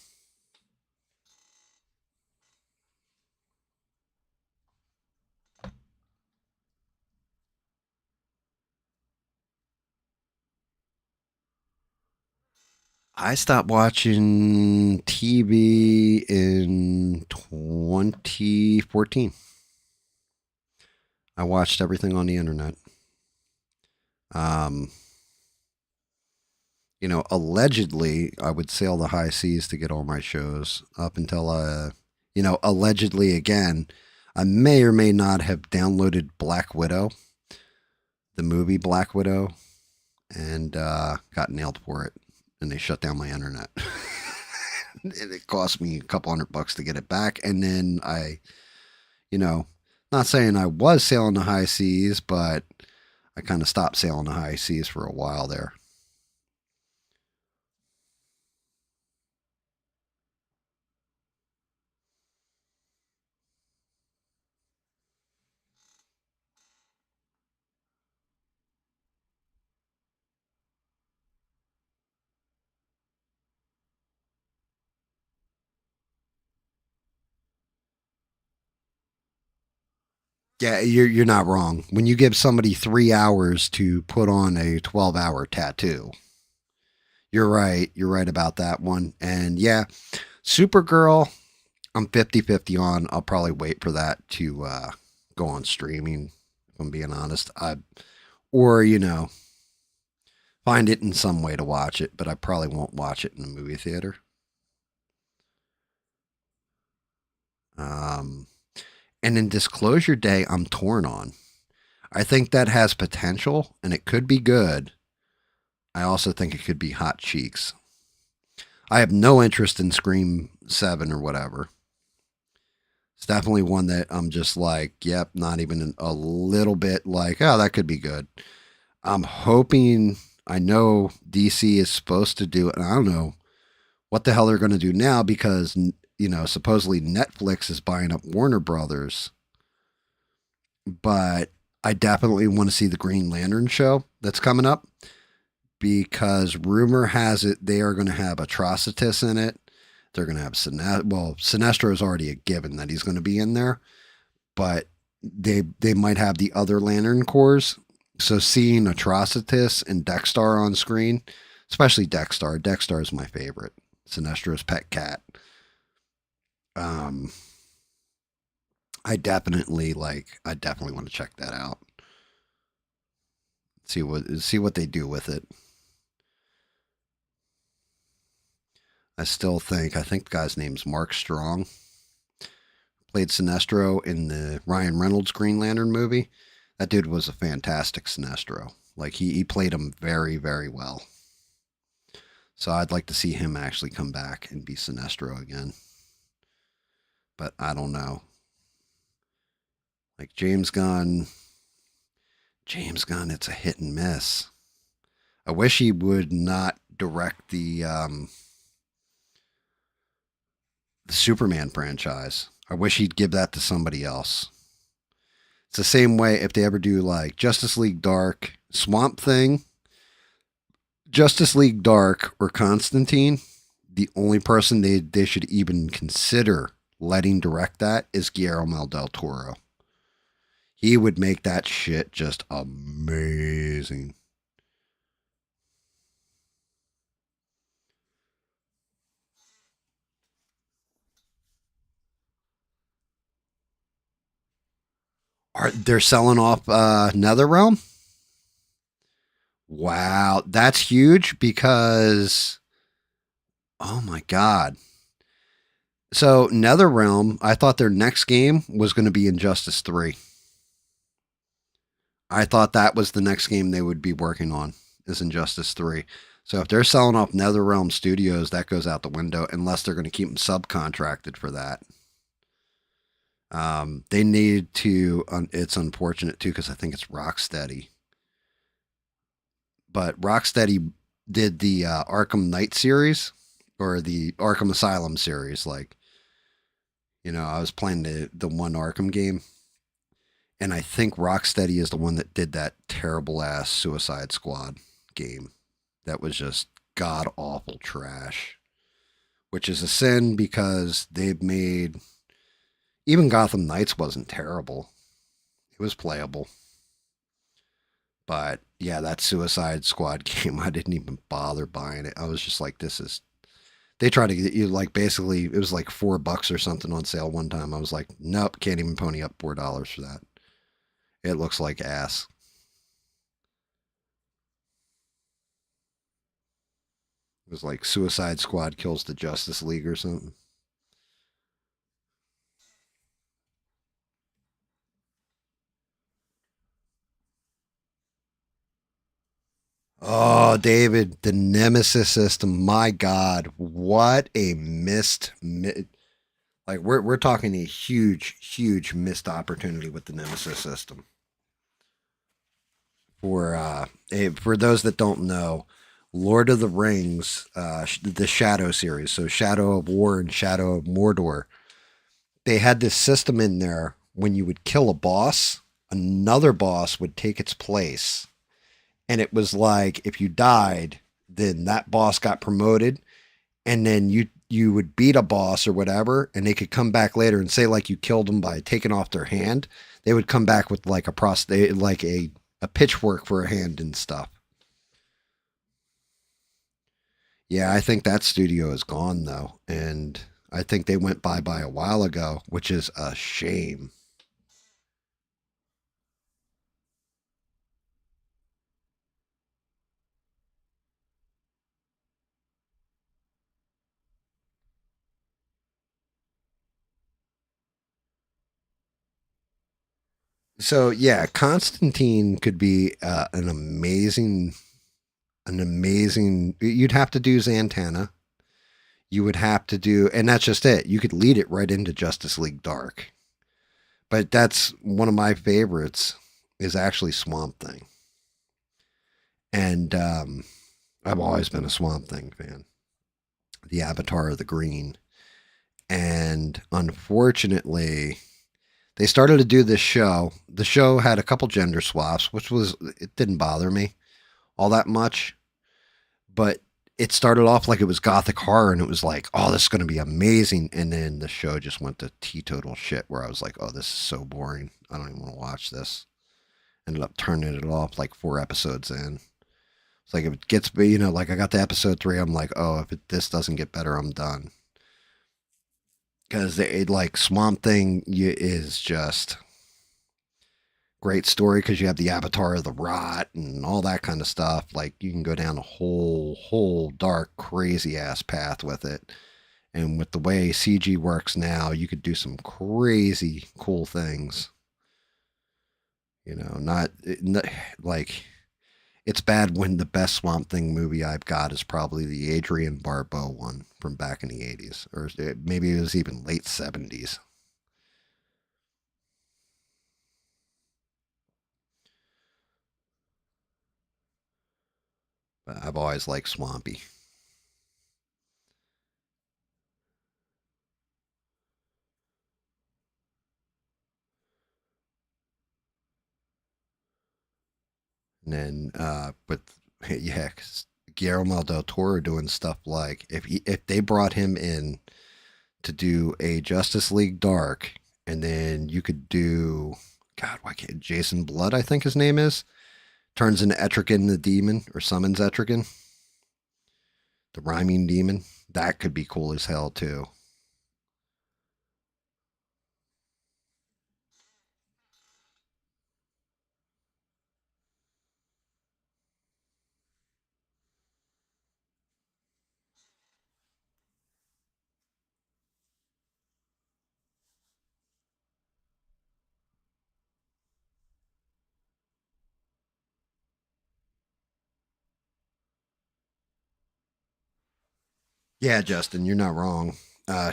A: I stopped watching TV in 2014. I watched everything on the internet. Um, allegedly, I would sail the high seas to get all my shows up until, allegedly again, I may or may not have downloaded Black Widow, the movie Black Widow, and got nailed for it. And they shut down my internet. It cost me a couple $100 to get it back. And then you know, not saying I was sailing the high seas, but I kind of stopped sailing the high seas for a while there. Yeah, you're not wrong. When you give somebody 3 hours to put on a 12-hour tattoo, you're right. You're right about that one. And yeah, Supergirl, I'm 50-50 on. I'll probably wait for that to go on streaming, if I'm being honest. Or, find it in some way to watch it, but I probably won't watch it in the movie theater. Um, and in Disclosure Day, I'm torn on. I think that has potential and it could be good. I also think it could be hot cheeks. I have no interest in Scream 7 or whatever. It's definitely one that I'm just like, yep, not even a little bit like, oh, that could be good. I'm hoping, I know DC is supposed to do it, and I don't know what the hell they're going to do now because, supposedly Netflix is buying up Warner Brothers, but I definitely want to see the Green Lantern show that's coming up because rumor has it they are going to have Atrocitus in it. They're going to have Sinestro is already a given that he's going to be in there, but they might have the other Lantern Corps. So seeing Atrocitus and Dexter on screen, especially Dexter. Dexter is my favorite. Sinestro's pet cat. Um, I definitely want to check that out. See what they do with it. I think the guy's name's Mark Strong. Played Sinestro in the Ryan Reynolds Green Lantern movie. That dude was a fantastic Sinestro. Like he played him very, very well. So I'd like to see him actually come back and be Sinestro again. But I don't know. Like James Gunn, it's a hit and miss. I wish he would not direct the Superman franchise. I wish he'd give that to somebody else. It's the same way if they ever do like Justice League Dark, Swamp Thing, Justice League Dark, or Constantine. The only person they should even consider letting direct that is Guillermo del Toro. He would make that shit just amazing. They're selling off NetherRealm? Wow, that's huge because oh my god. So NetherRealm, I thought their next game was going to be Injustice 3. I thought that was the next game they would be working on is Injustice 3. So if they're selling off NetherRealm Studios, that goes out the window unless they're going to keep them subcontracted for that. They need to. It's unfortunate too because I think it's Rocksteady, but Rocksteady did the Arkham Knight series or the Arkham Asylum series. Like, I was playing the one Arkham game, And I think Rocksteady is the one that did that terrible ass Suicide Squad game. That was just god awful trash, which is a sin because they've made even Gotham Knights wasn't terrible. It was playable. But yeah, that Suicide Squad game, I didn't even bother buying it. I was just like, this is. They tried to get you like basically it was like $4 or something on sale one time. I was like, nope, can't even pony up $4 for that. It looks like ass. It was like Suicide Squad kills the Justice League or something. Oh, David, the Nemesis system. My God, what a like we're talking a huge missed opportunity with the Nemesis system. For those that don't know, Lord of the Rings, the Shadow series, so Shadow of War and Shadow of Mordor, they had this system in there when you would kill a boss, another boss would take its place. And it was like if you died, then that boss got promoted, and then you would beat a boss or whatever, and they could come back later and say like you killed them by taking off their hand. They would come back with like like a pitchfork for a hand and stuff. Yeah, I think that studio is gone though, and I think they went bye a while ago, which is a shame. So yeah, Constantine could be an amazing. You'd have to do Zantana. You would have to do, and that's just it. You could lead it right into Justice League Dark. But that's one of my favorites. Is actually Swamp Thing, and I've always been a Swamp Thing fan. The Avatar of the Green, and unfortunately, they started to do this show. The show had a couple gender swaps, which was it didn't bother me all that much, but it started off like it was gothic horror and it was like, oh, this is going to be amazing. And then the show just went to teetotal shit where I was like, oh, this is so boring. I don't even want to watch this. Ended up turning it off like 4 episodes in. It's like if it gets, like I got to episode 3, I'm like, oh, if this doesn't get better, I'm done. Because it like Swamp Thing is just great story because you have the avatar of the rot and all that kind of stuff. Like you can go down a whole dark, crazy ass path with it. And with the way CG works now, you could do some crazy cool things. Not like it's bad when the best Swamp Thing movie I've got is probably the Adrian Barbeau one from back in the 80s, or maybe it was even late 70s. But I've always liked Swampy. And then, but yeah, 'cause Guillermo del Toro doing stuff like if they brought him in to do a Justice League Dark, and then you could do God, why can't Jason Blood? I think his name is turns into Etrigan the demon or summons Etrigan, the rhyming demon. That could be cool as hell too. Yeah, Justin, you're not wrong.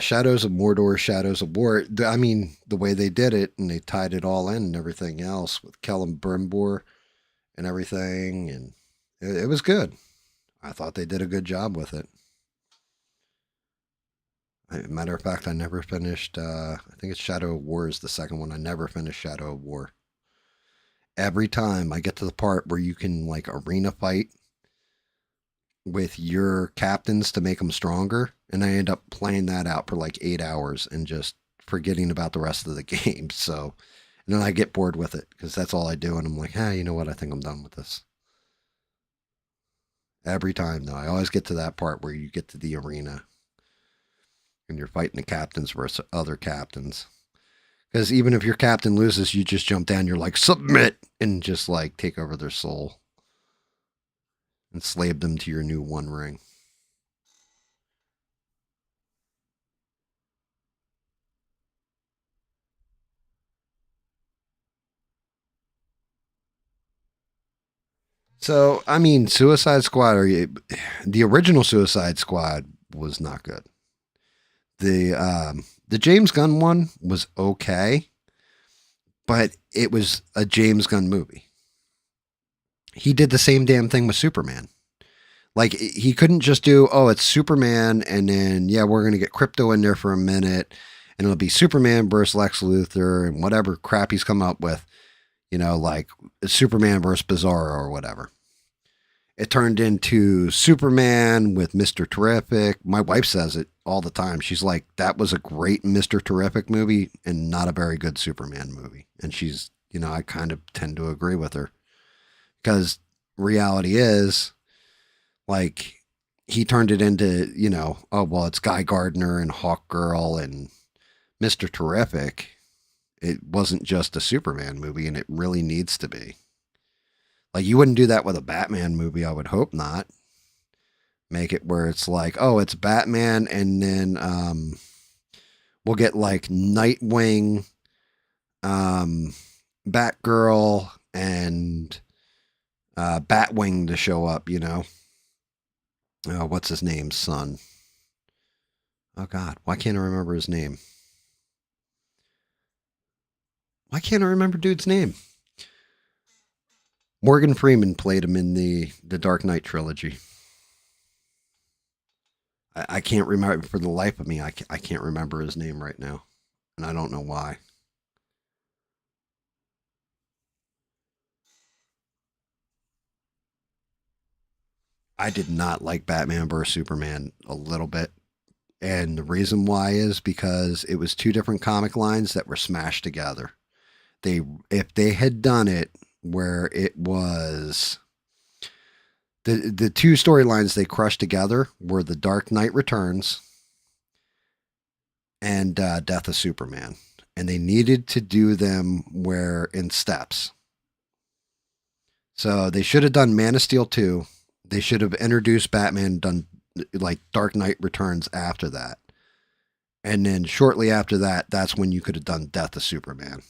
A: Shadows of Mordor, Shadows of War. I mean, the way they did it and they tied it all in and everything else with Kellen Brimbor and everything, and it was good. I thought they did a good job with it. Matter of fact, I never finished. I think it's Shadow of War is the second one. I never finished Shadow of War. every time I get to the part where you can like arena fight with your captains to make them stronger, and I end up playing that out for like 8 hours and just forgetting about the rest of the game. So, and then I get bored with it because that's all I do, and I'm like, ah, you know what? I think I'm done with this. Every time though, I always get to that part where you get to the arena and you're fighting the captains versus other captains. Because even if your captain loses, you just jump down, you're like, submit, and just like take over their soul. Enslave them to your new One Ring. So, I mean, Suicide Squad, the original Suicide Squad was not good. The James Gunn one was okay, but it was a James Gunn movie. He did the same damn thing with Superman. Like he couldn't just do, oh, it's Superman, and then yeah, we're gonna get Crypto in there for a minute, and it'll be Superman versus Lex Luthor and whatever crap he's come up with, like Superman versus Bizarro or whatever. It turned into Superman with Mr. Terrific. My wife says it all the time. She's like, that was a great Mr. Terrific movie and not a very good Superman movie. And she's, I kind of tend to agree with her because reality is like he turned it into, oh, well, it's Guy Gardner and Hawk Girl and Mr. Terrific. It wasn't just a Superman movie, and it really needs to be. Like, you wouldn't do that with a Batman movie, I would hope not. Make it where it's like, oh, it's Batman, and then we'll get like Nightwing, Batgirl, and Batwing to show up, what's his name? Son. Oh, God. Why can't I remember his name? Why can't I remember dude's name? Morgan Freeman played him in the Dark Knight trilogy. I can't remember for the life of me. I can't remember his name right now, and I don't know why. I did not like Batman vs Superman a little bit, and the reason why is because it was two different comic lines that were smashed together. If they had done it where it was the two storylines they crushed together were the Dark Knight Returns and Death of Superman, and they needed to do them where in steps. So they should have done Man of Steel 2. They should have introduced Batman, done like Dark Knight Returns after that. And then shortly after that, that's when you could have done Death of Superman.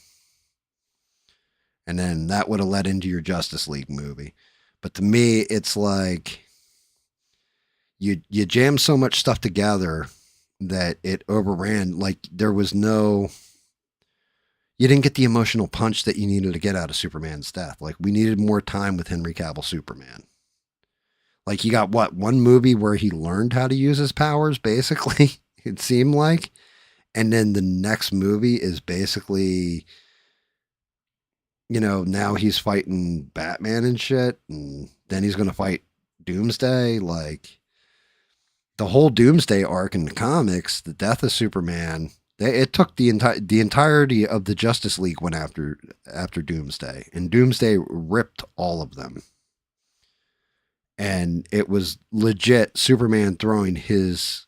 A: And then that would have led into your Justice League movie. But to me, it's like you jam so much stuff together that it overran. Like there was no, you didn't get the emotional punch that you needed to get out of Superman's death. Like we needed more time with Henry Cavill Superman. Like you got one movie where he learned how to use his powers, basically, it seemed like. And then the next movie is basically, now he's fighting Batman and shit, and then he's going to fight Doomsday. Like the whole Doomsday arc in the comics, the death of Superman, it took the entirety of the Justice League went after Doomsday, and Doomsday ripped all of them. And it was legit Superman throwing his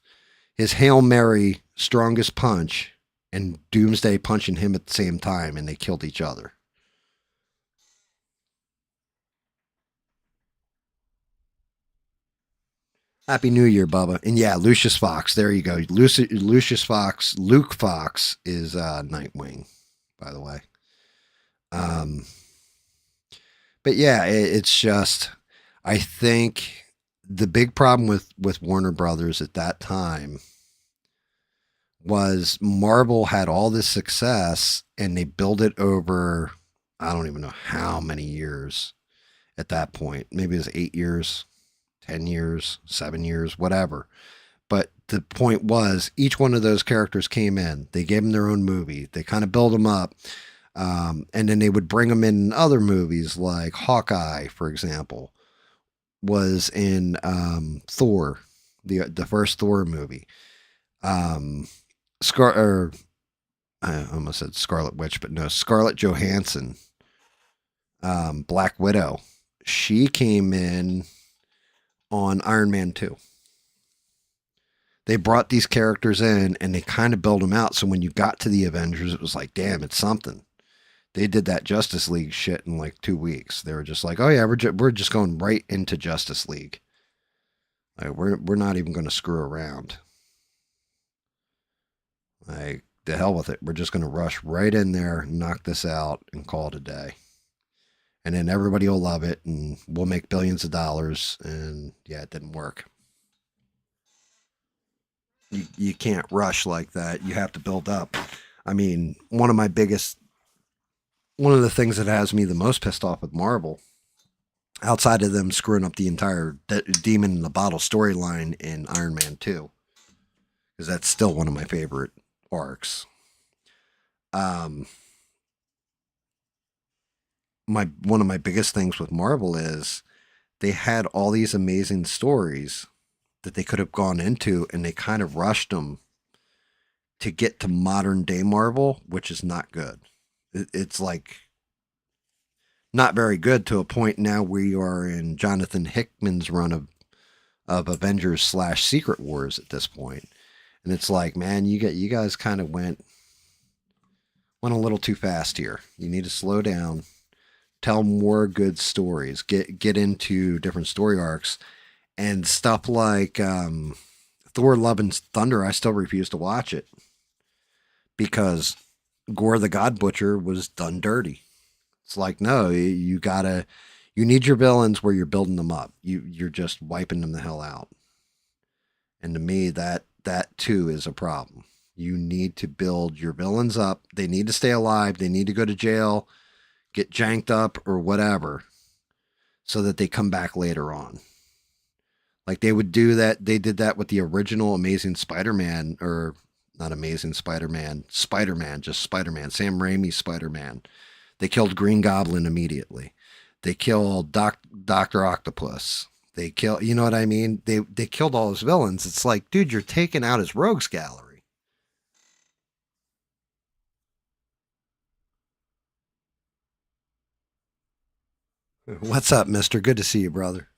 A: Hail Mary strongest punch and Doomsday punching him at the same time, and they killed each other. Happy New Year, Bubba. And yeah, Lucius Fox. There you go. Lucius Fox. Luke Fox is Nightwing, by the way. Um, but yeah, it's just, I think the big problem with Warner Brothers at that time was Marvel had all this success and they built it over, I don't even know how many years at that point. Maybe it was 8 years, 10 years, 7 years, whatever. But the point was each one of those characters came in, they gave them their own movie. They kind of built them up. And then they would bring them in other movies, like Hawkeye, for example, was in Thor, the first Thor movie. Um, or I almost said Scarlet Witch, but no, Scarlett Johansson, Black Widow. She came in on Iron Man 2. They brought these characters in and they kind of built them out. So when you got to the Avengers, it was like, damn, it's something. They did that Justice League shit in like 2 weeks. They were just like, oh yeah, we're just going right into Justice League. Like we're not even going to screw around. Like the hell with it. We're just going to rush right in there, knock this out, and call it a day. And then everybody will love it, and we'll make billions of dollars. And yeah, it didn't work. You can't rush like that. You have to build up. I mean, one of the things that has me the most pissed off with Marvel, outside of them screwing up the entire Demon in the Bottle storyline in Iron Man 2, because that's still one of my favorite arcs. Um, one of my biggest things with Marvel is they had all these amazing stories that they could have gone into, and they kind of rushed them to get to modern day Marvel, which is not good. It's like not very good to a point now we are in Jonathan Hickman's run of Avengers slash Secret Wars at this point. And it's like, man, you guys kind of went a little too fast here. You need to slow down, tell more good stories, get into different story arcs, and stuff like Thor: Love and Thunder. I still refuse to watch it because Gore the God Butcher was done dirty. It's like, no, you need your villains where you're building them up. You're just wiping them the hell out. And to me, that too is a problem. You need to build your villains up. They need to stay alive. They need to go to jail, get janked up or whatever, so that they come back later on. Like they would do that. They did that with the original Amazing Spider-Man, or not Amazing Spider-Man, Spider-Man, just Spider-Man, Sam Raimi's Spider-Man. They killed Green Goblin immediately. They killed Doctor Octopus. They kill, you know what I mean? They killed all his villains. It's like, dude, you're taking out his rogues gallery. What's up, Mister? Good to see you, brother.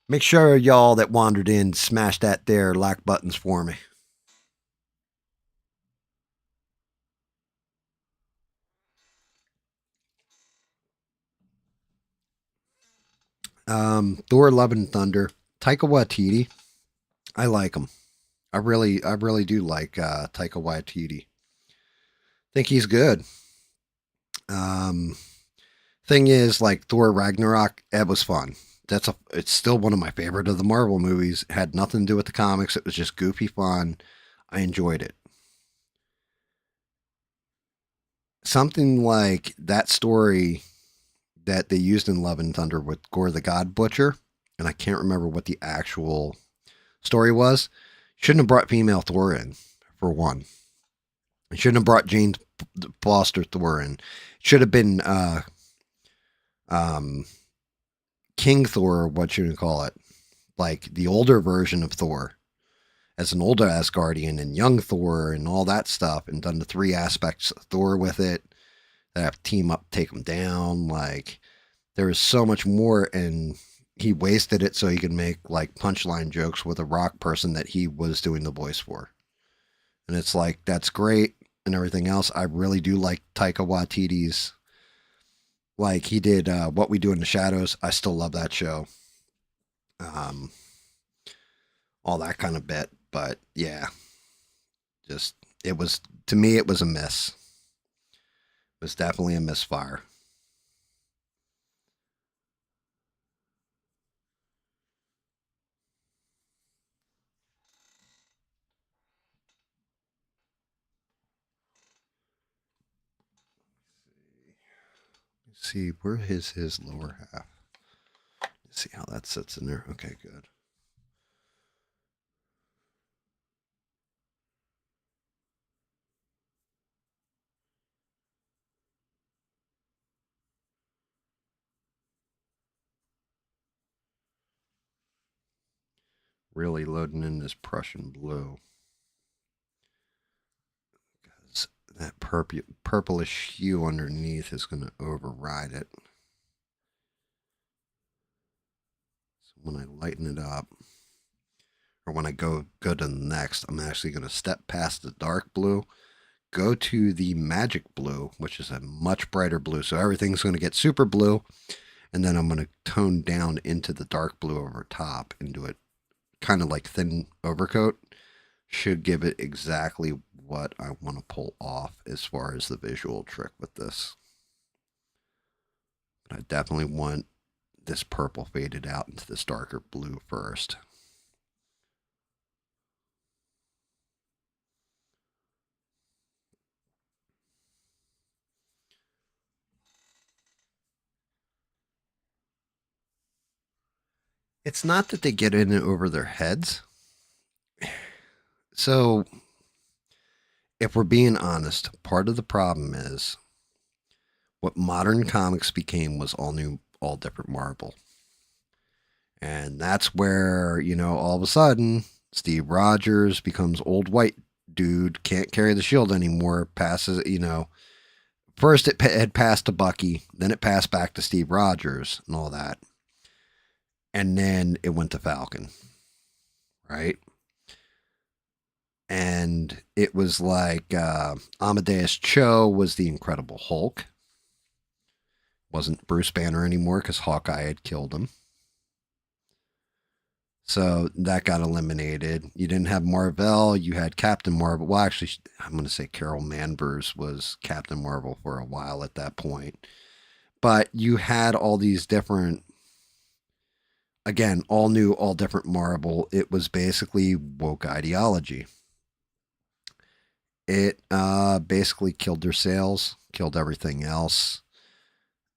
A: Make sure y'all that wandered in smash that there like buttons for me. Thor: Love and Thunder. Taika Waititi. I like him. I really do like Taika Waititi. Think he's good. Um, thing is, like Thor Ragnarok, it was fun. It's still one of my favorite of the Marvel movies. It had nothing to do with the comics. It was just goofy fun. I enjoyed it. Something like that story that they used in Love and Thunder with Gore the God Butcher, and I can't remember what the actual story was. Shouldn't have brought female Thor in, for one. It shouldn't have brought Jane Foster Thor in. It should have been um, King Thor, or what you call it, like the older version of Thor, as an older Asgardian, and young Thor and all that stuff, and done the three aspects of Thor with it. That have to team up, take them down. Like there was so much more, and he wasted it so he could make like punchline jokes with a rock person that he was doing the voice for. And it's like that's great and everything else. I really do like Taika Waititi's. Like he did What We Do in the Shadows. I still love that show. Um, all that kind of bit. But yeah, just it was to me it was a miss. It was definitely a misfire. Let's see where is his lower half. Let's see how that sits in there. Okay, good. Really loading in this Prussian blue. Because that purplish hue underneath is going to override it. So when I lighten it up, or when I go to the next, I'm actually going to step past the dark blue, go to the magic blue, which is a much brighter blue. So everything's going to get super blue. And then I'm going to tone down into the dark blue over top and do it kind of like thin overcoat. Should give it exactly what I want to pull off as far as the visual trick with this. But I definitely want this purple faded out into this darker blue first. It's not that they get in over their heads. So, if we're being honest, part of the problem is what modern comics became was all new, all different Marvel. And that's where, all of a sudden, Steve Rogers becomes old white dude, can't carry the shield anymore, passes, first it had passed to Bucky, then it passed back to Steve Rogers and all that. And then it went to Falcon, right? And it was like Amadeus Cho was the Incredible Hulk. Wasn't Bruce Banner anymore because Hawkeye had killed him. So that got eliminated. You didn't have Marvel. You had Captain Marvel. Well, actually, I'm going to say Carol Danvers was Captain Marvel for a while at that point. But you had all these different, again, all new, all different Marvel. It was basically woke ideology. It basically killed their sales, killed everything else.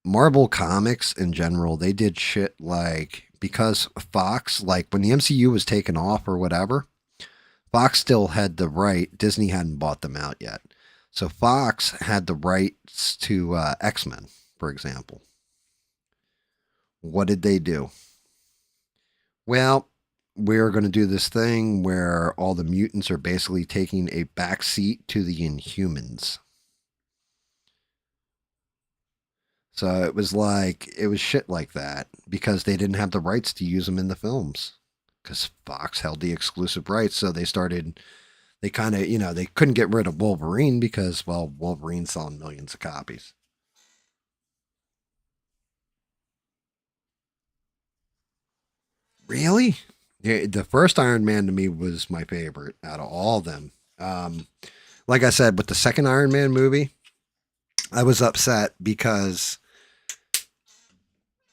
A: Marvel Comics in general, they did shit like, because Fox, like when the MCU was taken off or whatever, Fox still had the right, Disney hadn't bought them out yet. So Fox had the rights to X-Men, for example. What did they do? Well, we're going to do this thing where all the mutants are basically taking a back seat to the Inhumans. So it was shit like that because they didn't have the rights to use them in the films because Fox held the exclusive rights. So they kind of, they couldn't get rid of Wolverine because, well, Wolverine's selling millions of copies. Really? The first Iron Man to me was my favorite out of all of them. Like I said, with the second Iron Man movie, I was upset because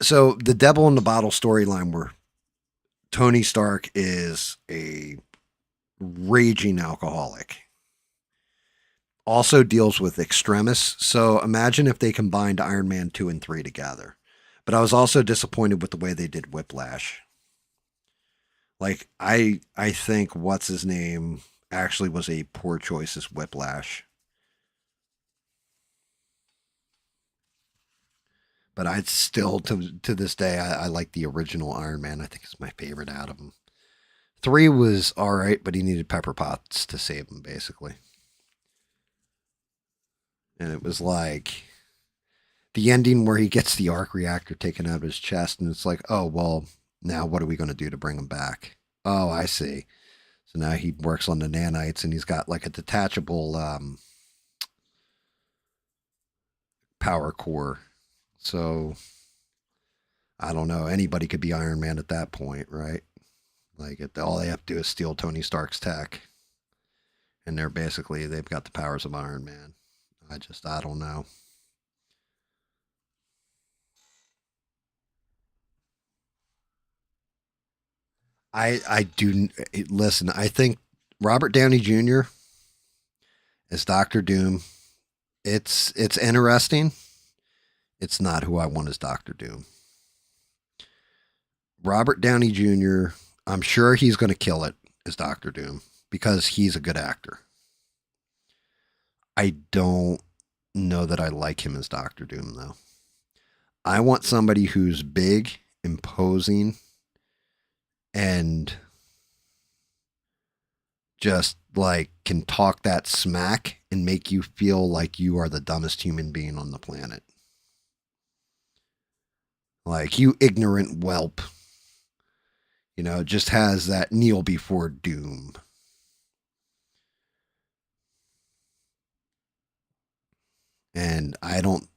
A: so the Devil in the Bottle storyline where Tony Stark is a raging alcoholic. Also deals with extremists. So imagine if they combined Iron Man 2 and 3 together. But I was also disappointed with the way they did Whiplash. Like I think what's his name actually was a poor choice as Whiplash. But I'd still to this day I like the original Iron Man. I think it's my favorite out of them. 3 was all right, but he needed Pepper Potts to save him basically. And it was like the ending where he gets the arc reactor taken out of his chest, and it's like, oh well, now what are we going to do to bring him back? Oh, I see. So now he works on the nanites, and he's got like a detachable power core. So I don't know. Anybody could be Iron Man at that point, right? Like all they have to do is steal Tony Stark's tech, and they've got the powers of Iron Man. I don't know. I do listen. I think Robert Downey Jr. as Doctor Doom. It's interesting. It's not who I want as Doctor Doom. Robert Downey Jr. I'm sure he's going to kill it as Doctor Doom because he's a good actor. I don't know that I like him as Doctor Doom though. I want somebody who's big, imposing, and just like can talk that smack and make you feel like you are the dumbest human being on the planet. Like, you ignorant whelp. You know, just has that kneel before doom. And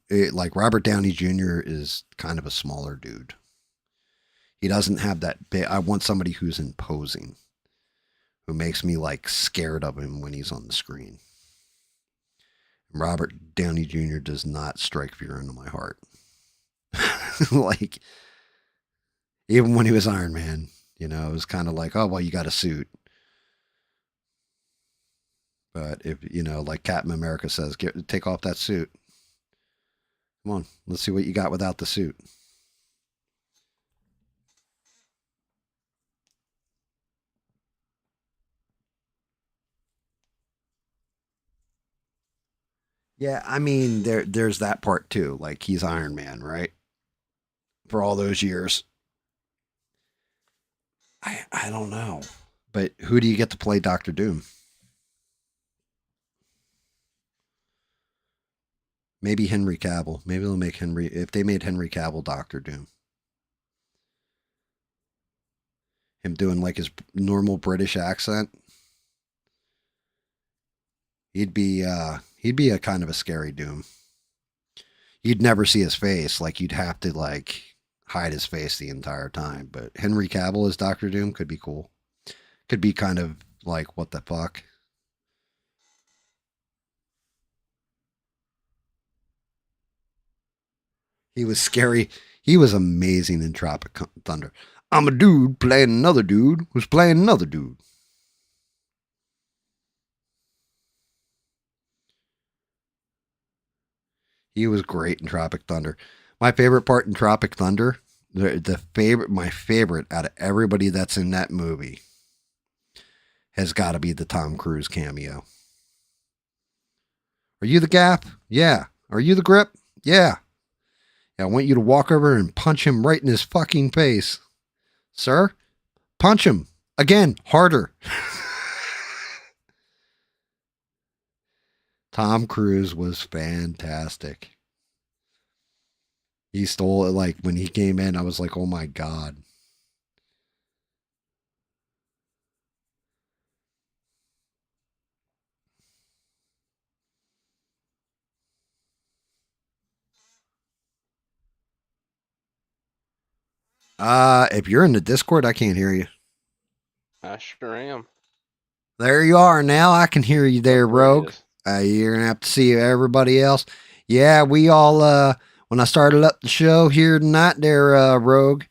A: like Robert Downey Jr. is kind of a smaller dude. He doesn't have that big. I want somebody who's imposing, who makes me like scared of him when he's on the screen. Robert Downey Jr. does not strike fear into my heart. Like, even when he was Iron Man, you know, it was kind of like, oh, well, you got a suit. But if, you know, like Captain America says, take off that suit. Come on, let's see what you got without the suit. Yeah, I mean, there's that part too. Like, he's Iron Man, right? For all those years. I don't know. But who do you get to play Doctor Doom? Maybe Henry Cavill. Maybe they'll make Henry, if they made Henry Cavill Doctor Doom. Him doing like his normal British accent. He'd be a kind of a scary Doom. You'd never see his face. Like, you'd have to like hide his face the entire time. But Henry Cavill as Doctor Doom could be cool. Could be kind of like, what the fuck? He was scary. He was amazing in Tropic Thunder. I'm a dude playing another dude who's playing another dude. He was great in Tropic Thunder. My favorite part in Tropic Thunder, my favorite out of everybody that's in that movie, has got to be the Tom Cruise cameo. Are you the Gap? Yeah. Are you the Grip? Yeah. I want you to walk over and punch him right in his fucking face. Sir, punch him. Again, harder. Tom Cruise was fantastic. He stole it. Like, when he came in, I was like, oh my God. If you're in the Discord, I can't hear you.
B: I sure am.
A: There you are now. I can hear you there, Rogue. You're gonna have to see everybody else. Yeah, we all when I started up the show here tonight there, Rogue,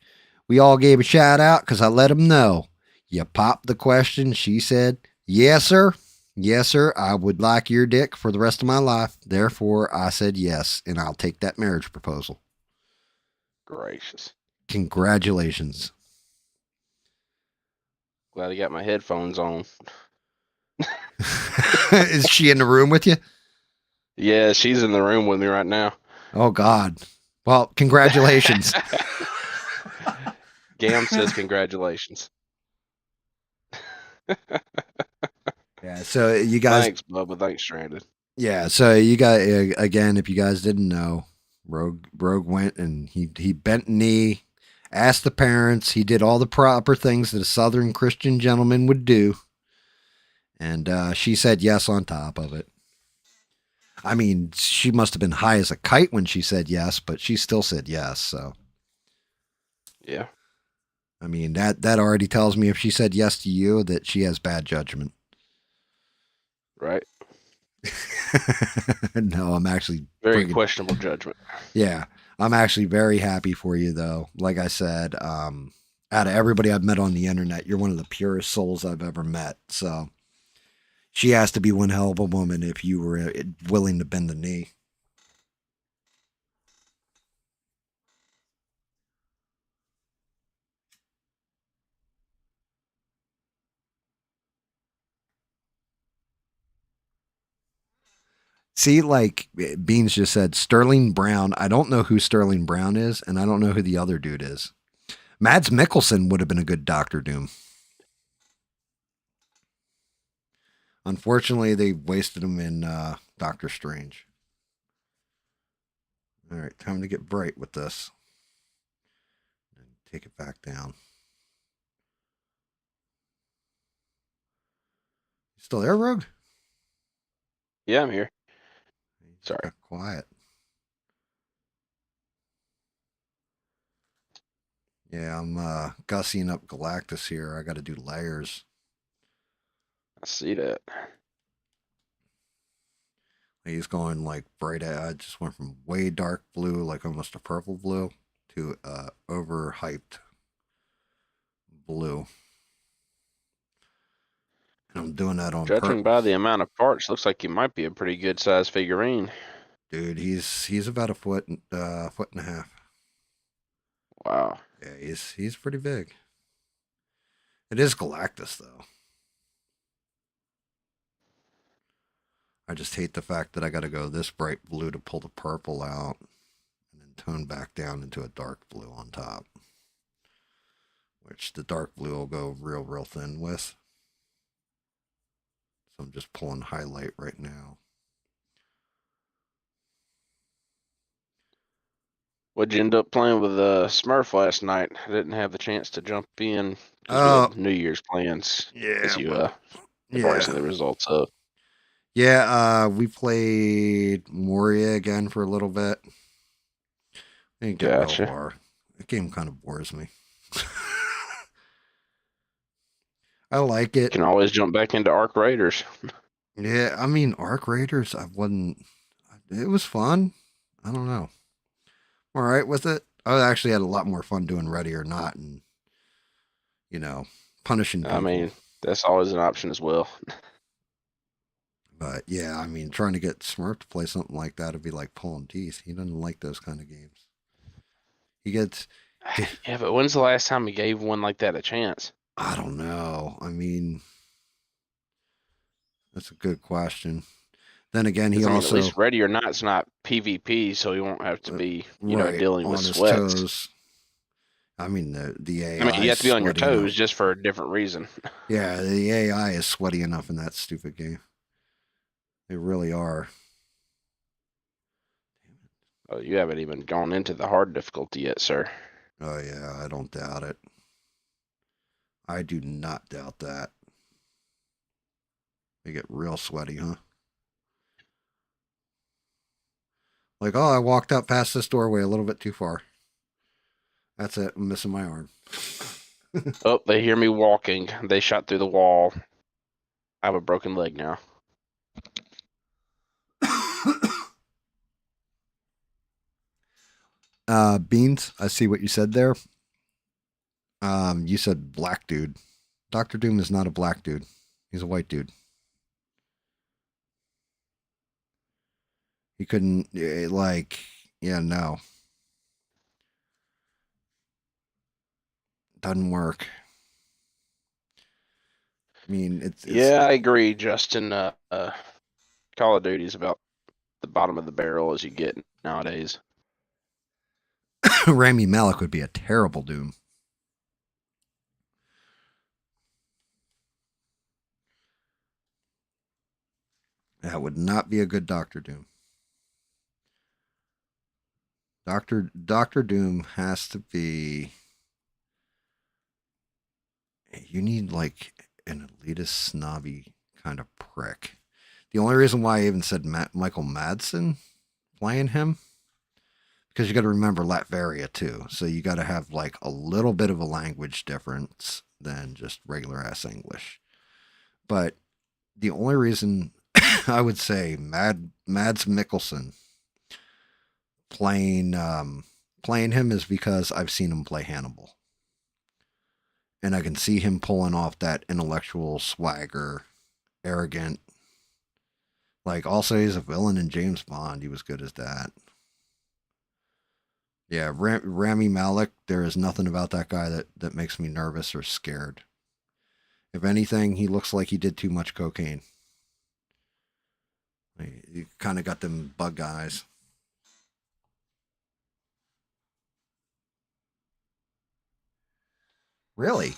A: we all gave a shout out because I let them know. You popped the question. She said, yes, sir. Yes, sir. I would like your dick for the rest of my life. Therefore, I said yes, and I'll take that marriage proposal.
B: Gracious.
A: Congratulations.
B: Glad I got my headphones on.
A: Is she in the room with you?
B: Yeah, she's in the room with me right now.
A: Oh, God. Well, congratulations.
B: GAM says congratulations.
A: Yeah, so you guys.
B: Thanks, Bubba. Thanks, Stranded.
A: Yeah, so you got, again, if you guys didn't know, Rogue went and he bent knee, asked the parents. He did all the proper things that a Southern Christian gentleman would do. And she said yes on top of it. I mean, she must have been high as a kite when she said yes, but she still said yes. So,
B: yeah.
A: I mean, that already tells me if she said yes to you that she has bad judgment.
B: Right.
A: No, I'm actually
B: very questionable judgment.
A: Yeah, I'm actually very happy for you, though. Like I said, out of everybody I've met on the internet, you're one of the purest souls I've ever met. So she has to be one hell of a woman if you were willing to bend the knee. See, like Beans just said, Sterling Brown. I don't know who Sterling Brown is, and I don't know who the other dude is. Mads Mikkelsen would have been a good Doctor Doom. Unfortunately, they wasted him in Doctor Strange. All right, time to get bright with this. And take it back down. You still there, Rogue?
B: Yeah, I'm here.
A: You just
B: Sorry.
A: got quiet. Yeah, I'm gussying up Galactus here. I got to do layers.
B: I see that.
A: He's going like bright. I just went from way dark blue, like almost a purple blue, to overhyped blue. And I'm doing that on
B: Judging
A: purpose.
B: by the amount of parts, looks like he might be a pretty good size figurine.
A: Dude, he's about a foot and a half.
B: Wow.
A: Yeah, he's pretty big. It is Galactus though. I just hate the fact that I got to go this bright blue to pull the purple out and then tone back down into a dark blue on top. Which the dark blue will go real thin with. So I'm just pulling highlight right now.
B: What'd you end up playing with Smurf last night? I didn't have the chance to jump in because we
A: Oh,
B: had New Year's plans, as
A: yeah,
B: you
A: well,
B: have already seen
A: yeah.
B: the results of.
A: Yeah, we played Moria again for a little bit. Didn't get real
B: Gotcha.
A: far. The game kind of bores me. I like it.
B: Can always jump back into Arc Raiders.
A: Yeah, I mean, Arc Raiders, I wasn't. It was fun. I don't know. All right with it. I actually had a lot more fun doing Ready or Not and, you know, punishing
B: I
A: people.
B: mean, that's always an option as well.
A: But yeah, I mean, trying to get Smurf to play something like that would be like pulling teeth. He doesn't like those kind of games. He gets,
B: Yeah, but when's the last time we gave one like that a chance?
A: I don't know. I mean, that's a good question. Then again, he
B: Because I mean, at
A: also,
B: least Ready or Not's not PvP, so he won't have to be,
A: right,
B: dealing with
A: on his
B: sweats.
A: toes. I mean, the
B: I mean,
A: AI
B: you
A: is
B: have to be on your
A: sweaty
B: toes
A: enough.
B: just for a different reason.
A: Yeah, the AI is sweaty enough in that stupid game. They really are.
B: Oh, you haven't even gone into the hard difficulty yet, sir.
A: Oh yeah, I don't doubt it. I do not doubt that. They get real sweaty, huh? Like, oh, I walked out past this doorway a little bit too far. That's it. I'm missing my arm.
B: Oh, they hear me walking. They shot through the wall. I have a broken leg now.
A: Beans, I see what you said there. You said black dude. Doctor Doom is not a black dude. He's a white dude. He couldn't like, yeah, no, doesn't work. I mean, it's
B: Yeah, I agree, Justin. Call of Duty's about the bottom of the barrel as you get nowadays.
A: Rami Malek would be a terrible Doom. That would not be a good Doctor Doom. Doctor Doom has to be. You need like an elitist, snobby kind of prick. The only reason why I even said Michael Madsen playing him, because you got to remember Latveria too. So you got to have like a little bit of a language difference than just regular ass English. But the only reason I would say Mads Mikkelsen playing him is because I've seen him play Hannibal. And I can see him pulling off that intellectual swagger, arrogant. Like also he's a villain in James Bond. He was good as that. Yeah, Rami Malek, there is nothing about that guy that makes me nervous or scared. If anything, he looks like he did too much cocaine. He kind of got them bug eyes. Really?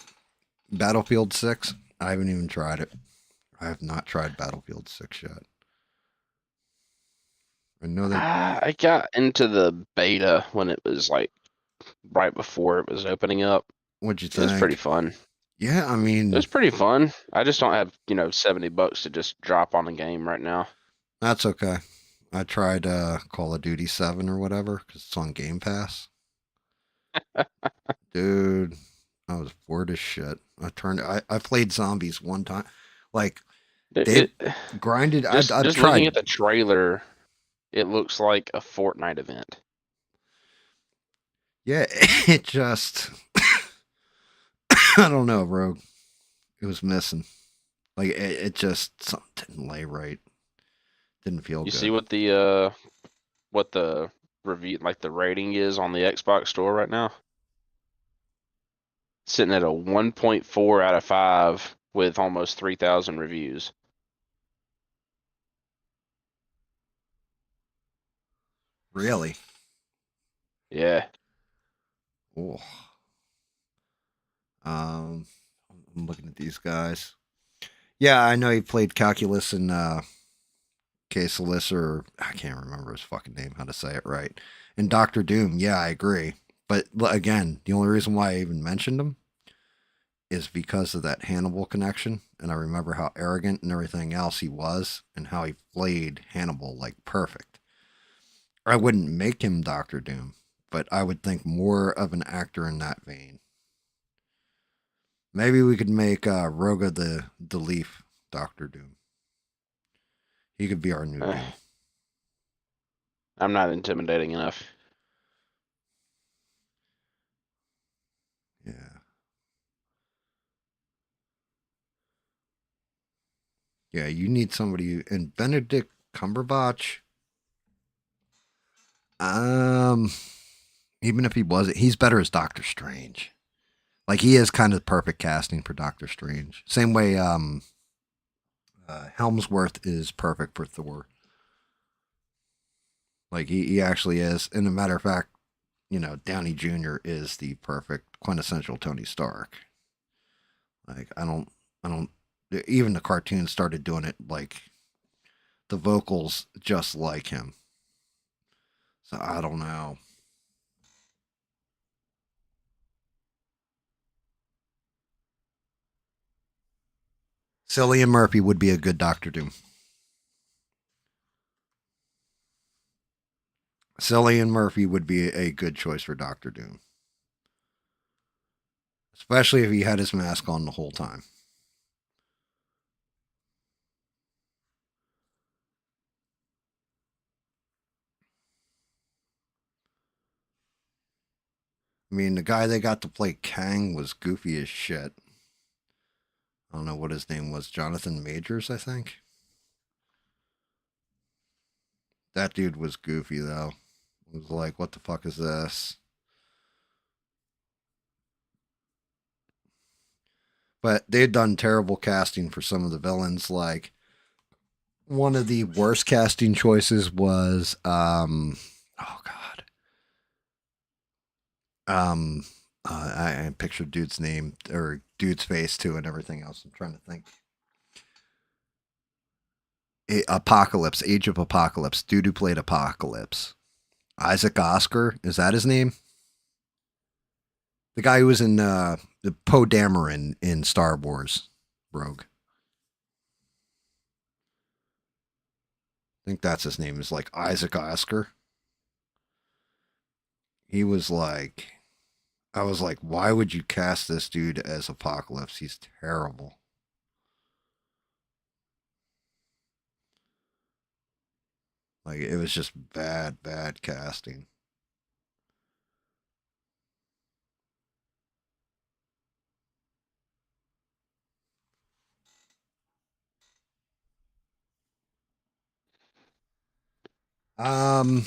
A: Battlefield 6? I haven't even tried it. I have not tried Battlefield 6 yet. I know that.
B: I got into the beta when it was like right before it was opening up.
A: What'd you
B: It was pretty
A: think?
B: fun.
A: Yeah, I
B: It
A: mean,
B: was pretty fun. I just don't have, $70 to just drop on a game right now.
A: that's okay. I tried Call of Duty 7 or whatever because it's on Game Pass. Dude, I was bored as shit. I played zombies one time. Like, they
B: It,
A: grinded. I
B: just looking
A: tried.
B: at the trailer, it looks like a Fortnite event.
A: Yeah, it just. I don't know, Rogue. It was missing. Like, it just. Something didn't lay right. Didn't feel
B: You see
A: good.
B: what the review like the rating is on the Xbox store right now? Sitting at a 1.4 out of 5 with almost 3,000 reviews.
A: Really?
B: Yeah.
A: Oh. Um, I'm looking at these guys. Yeah, I know he played Calculus and Caseless, or I can't remember his fucking name, how to say it right. And Doctor Doom, yeah, I agree. But again, the only reason why I even mentioned him is because of that Hannibal connection. And I remember how arrogant and everything else he was, and how he played Hannibal like perfect. I wouldn't make him Doctor Doom, but I would think more of an actor in that vein. Maybe we could make Roga the Leaf Doctor Doom. He could be our new
B: Uh,
A: Doom.
B: I'm not intimidating enough.
A: Yeah. Yeah, you need somebody. And Benedict Cumberbatch, um, even if he wasn't, he's better as Doctor Strange. Like, he is kind of perfect casting for Doctor Strange. Same way, Helmsworth is perfect for Thor. Like, he actually is. And a matter of fact, Downey Jr. is the perfect quintessential Tony Stark. Like, I don't, even the cartoons started doing it, like, the vocals just like him. So I don't know. Cillian Murphy would be a good Doctor Doom. Cillian Murphy would be a good choice for Doctor Doom, especially if he had his mask on the whole time. I mean, the guy they got to play Kang was goofy as shit. I don't know what his name was. Jonathan Majors, I think. That dude was goofy, though. It was like, what the fuck is this? But they've done terrible casting for some of the villains. Like, one of the worst casting choices was, oh God. Um, I pictured dude's name or dude's face too, and everything else. I'm trying to think. Apocalypse, Age of Apocalypse. Dude who played Apocalypse. Isaac Oscar, is that his name? The guy who was in the Poe Dameron in Star Wars Rogue. I think that's his name. Is like Isaac Oscar. He was like, I was like, why would you cast this dude as Apocalypse? He's terrible. Like, it was just bad, bad casting. Um,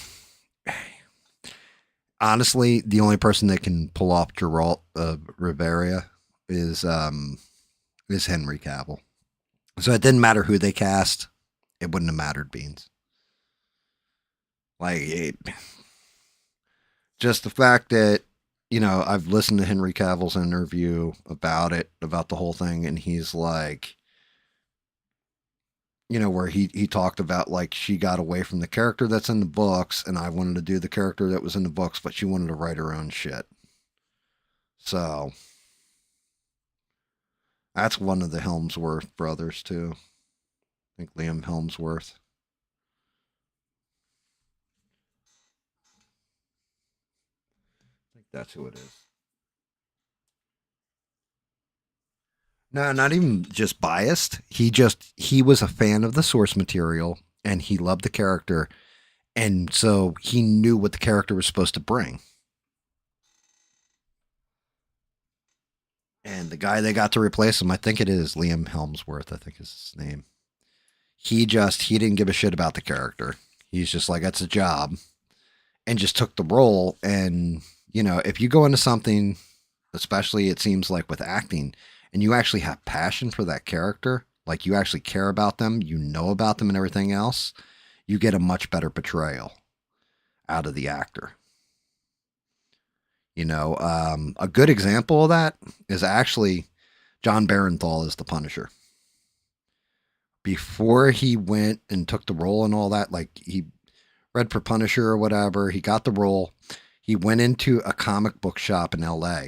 A: Honestly, the only person that can pull off Geralt of Rivera is Henry Cavill. So it didn't matter who they cast; it wouldn't have mattered. Beans. Just the fact that I've listened to Henry Cavill's interview about it, about the whole thing, and he's like, where he talked about like she got away from the character that's in the books, and I wanted to do the character that was in the books, but she wanted to write her own shit. So that's one of the Helmsworth brothers too. I think Liam Helmsworth. I think that's who it is. No, not even just biased. He was a fan of the source material and he loved the character, and so he knew what the character was supposed to bring. And the guy they got to replace him, I think it is Liam Helmsworth, I think is his name. He didn't give a shit about the character. He's just like, that's a job, and just took the role. And if you go into something, especially it seems like with acting, and you actually have passion for that character, like you actually care about them, about them and everything else, you get a much better portrayal out of the actor. A good example of that is actually John Barenthal as the Punisher. Before he went and took the role and all that, like he read for Punisher or whatever, he got the role. He went into a comic book shop in LA,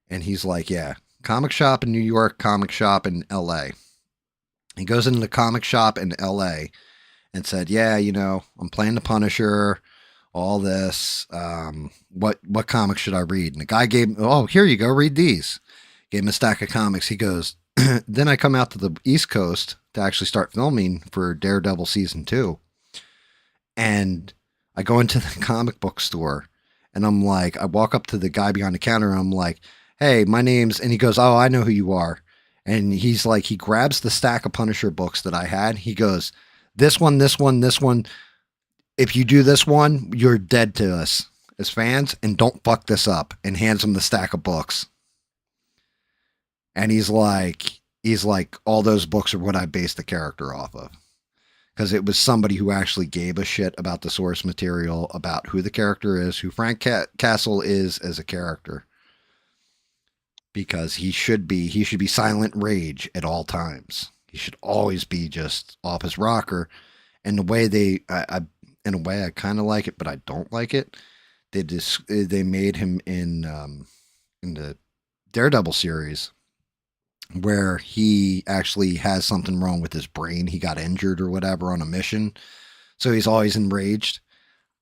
A: and he's like, yeah, comic shop in New York, comic shop in LA. He goes into the comic shop in LA and said, yeah, I'm playing the Punisher, all this. What comics should I read? And the guy gave, oh, here you go, read these. Gave him a stack of comics. He goes, then I come out to the East Coast to actually start filming for Daredevil season 2. And I go into the comic book store, and I'm like, I walk up to the guy behind the counter, and I'm like, hey, my name's, and he goes, oh, I know who you are. And he's like, he grabs the stack of Punisher books that I had. He goes, this one, this one, this one. If you do this one, you're dead to us as fans, and don't fuck this up. And hands him the stack of books. And he's like, all those books are what I based the character off of. Because it was somebody who actually gave a shit about the source material, about who the character is, who Frank Castle is as a character. Because he should be silent rage at all times. He should always be just off his rocker. And the way in a way, I kind of like it, but I don't like it. They made him in the Daredevil series, where he actually has something wrong with his brain. He got injured or whatever on a mission, so he's always enraged.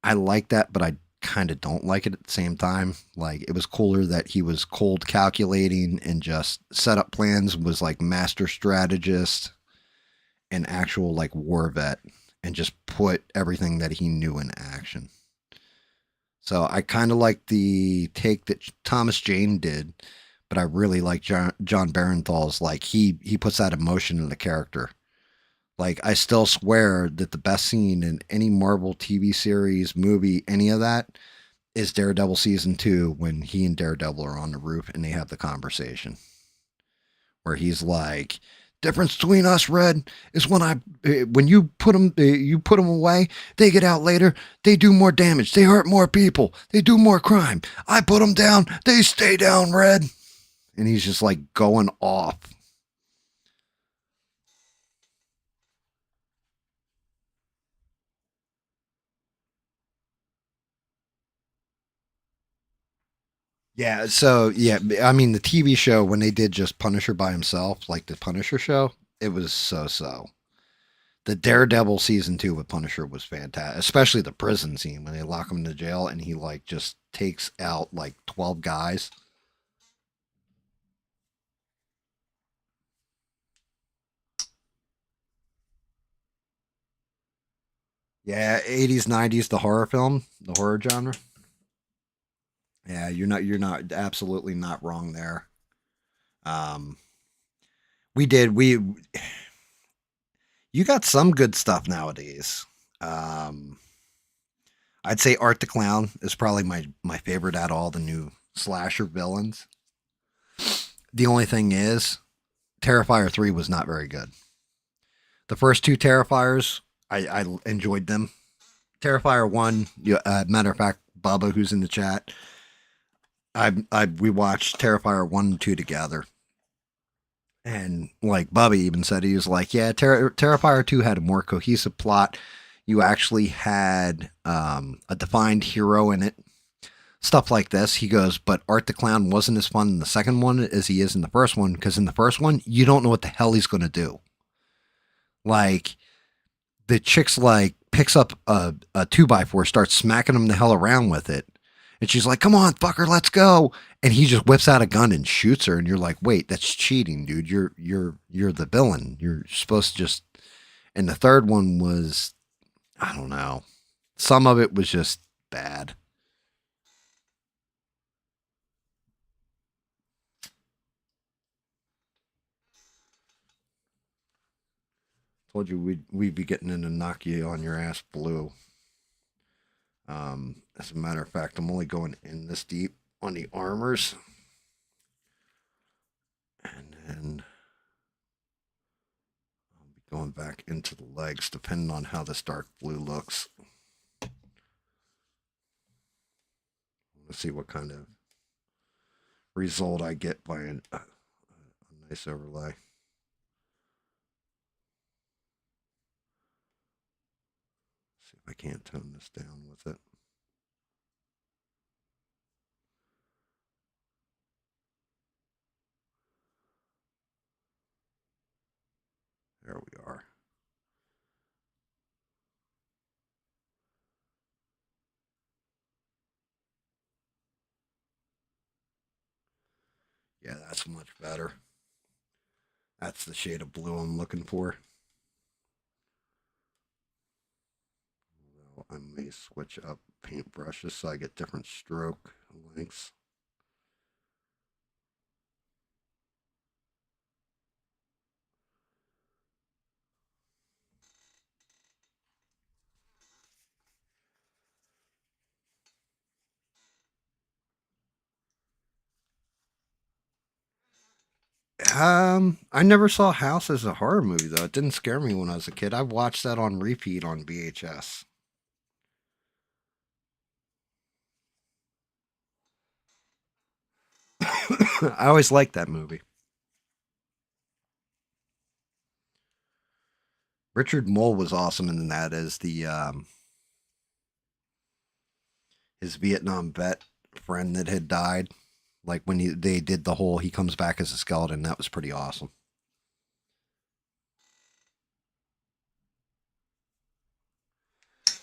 A: I like that, but I kind of don't like it at the same time. Like, it was cooler that he was cold calculating and just set up plans, was like master strategist and actual like war vet, and just put everything that he knew in action. So I kind of like the take that Thomas Jane did, but I really like John Barenthal's. Like, he puts that emotion in the character. Like, I still swear that the best scene in any Marvel TV series, movie, any of that is Daredevil season 2, when he and Daredevil are on the roof and they have the conversation where he's like, difference between us, Red, is when you put them away, they get out later, they do more damage, they hurt more people, they do more crime. I put them down, they stay down, Red. And he's just like going off. Yeah, so yeah, I mean the TV show, when they did just Punisher by himself, like the Punisher show, it was so. The Daredevil season 2 with Punisher was fantastic, especially the prison scene when they lock him in the jail and he like just takes out like 12 guys. Yeah, 80s, 90s, the horror film, the horror genre. Yeah, you're not absolutely not wrong there. Um, we did we you got some good stuff nowadays. Um, I'd say Art the Clown is probably my favorite out of all the new slasher villains. The only thing is, Terrifier 3 was not very good. The first two Terrifiers, I enjoyed them. Terrifier 1, matter of fact, Bubba, who's in the chat, we watched Terrifier 1 and 2 together. And like Bubby even said, he was like, "Yeah, Terrifier 2 had a more cohesive plot. You actually had a defined hero in it, stuff like this." He goes, "But Art the Clown wasn't as fun in the second one as he is in the first one, because in the first one, you don't know what the hell he's going to do. Like, the chick's like picks up a 2x4, starts smacking him the hell around with it. And she's like, "Come on, fucker, let's go." And he just whips out a gun and shoots her. And you're like, "Wait, that's cheating, dude. You're the villain. You're supposed to just." And the third one was, I don't know. Some of it was just bad. Told you we'd be getting into knock you on your ass blue. As a matter of fact, I'm only going in this deep on the armors, and then I'll be going back into the legs, depending on how this dark blue looks. Let's see what kind of result I get by a nice overlay. See if I can't tone this down with it. There we are. Yeah, that's much better. That's the shade of blue I'm looking for. I may switch up paintbrushes so I get different stroke lengths. I never saw House as a horror movie though. It didn't scare me when I was a kid. I watched that on repeat on VHS. I always liked that movie. Richard Mole was awesome in that as the his Vietnam vet friend that had died. Like when they did the whole he comes back as a skeleton, that was pretty awesome.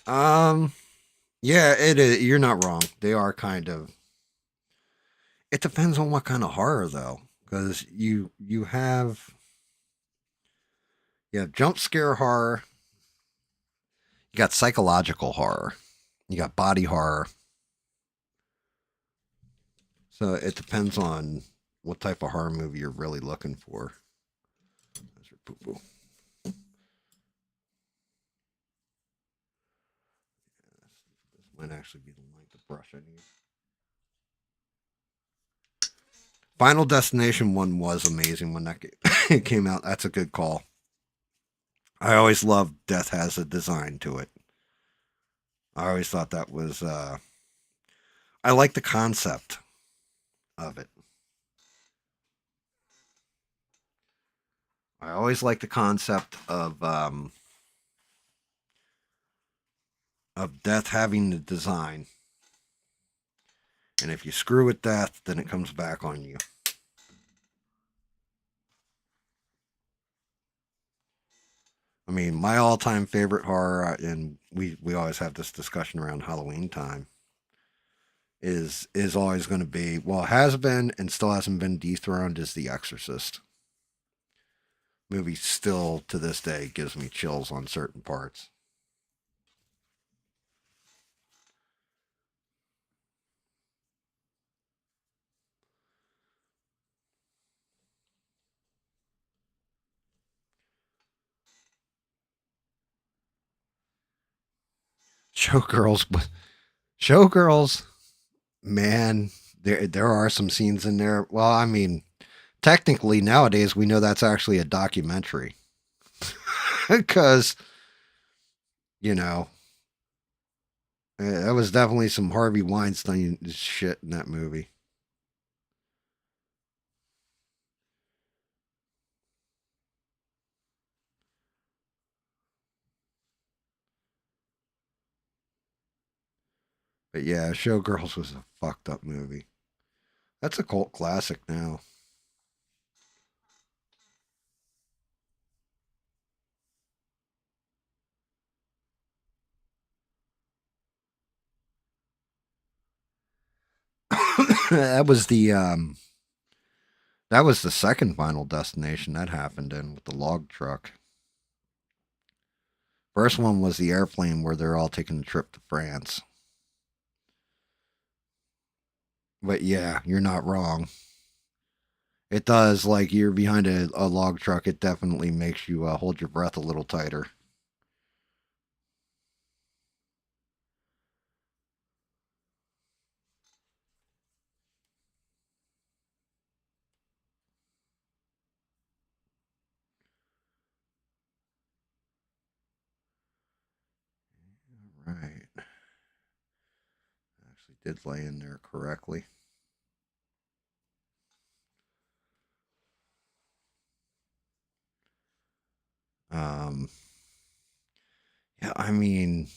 A: Um, yeah, it is. You're not wrong. They are kind of. It depends on what kind of horror though, because you have jump scare horror, you got psychological horror, you got body horror. So it depends on what type of horror movie you're really looking for. There's your poo poo. This might actually be the length of brush I need. Final Destination 1 was amazing when that came out. That's a good call. I always loved Death Has a Design to it. I always thought that was, I like the concept of it. I always like the concept of death having the design, and if you screw with death, then it comes back on you. I mean, my all-time favorite horror, and we always have this discussion around Halloween time, is always going to be, well, has been and still hasn't been dethroned, is The Exorcist. Movie still to this day gives me chills on certain parts. Showgirls, Showgirls, man, there are some scenes in there. Well, I mean, technically nowadays we know that's actually a documentary because you know that was definitely some Harvey Weinstein shit in that movie. But yeah, Showgirls was a fucked up movie. That's a cult classic now. that was the um that was the second Final Destination that happened in with the log truck. First one was the airplane where they're all taking the trip to France. But yeah, you're not wrong. It does, like you're behind a log truck, it definitely makes you hold your breath a little tighter. Right. Actually did lay in there correctly. Um yeah, I mean,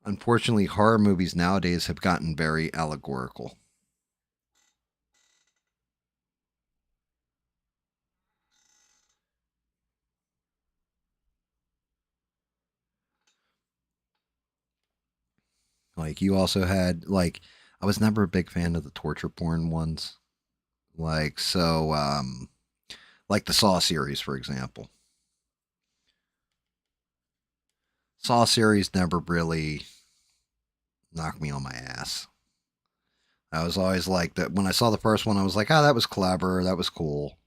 A: unfortunately horror movies nowadays have gotten very allegorical. Like you also had like I was never a big fan of the torture porn ones. Like the Saw series for example. Saw series never really knocked me on my ass. I was always like that when I saw the first one I was like, "Oh, that was clever. That was cool."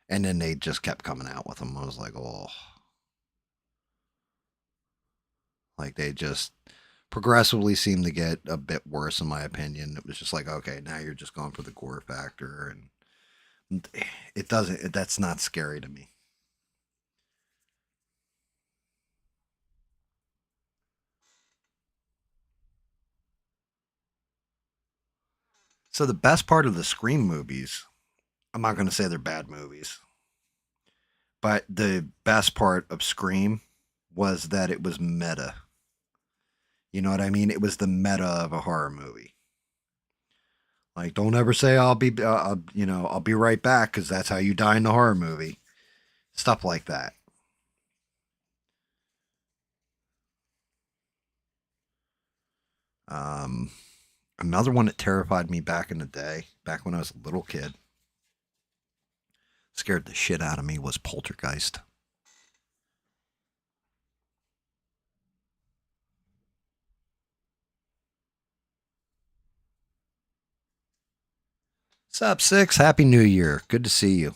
A: And then they just kept coming out with them. I was like, "Oh, like they just progressively seemed to get a bit worse in my opinion." It was just like, "Okay, now you're just going for the gore factor and it doesn't that's not scary to me." So the best part of the Scream movies, I'm not going to say they're bad movies, but the best part of Scream was that it was meta. You know what I mean? It was the meta of a horror movie. Like, don't ever say I'll be right back because that's how you die in the horror movie. Stuff like that. Um, Another one that terrified me back in the day, back when I was a little kid, scared the shit out of me was Poltergeist. What's up, Six? Happy New Year. Good to see you.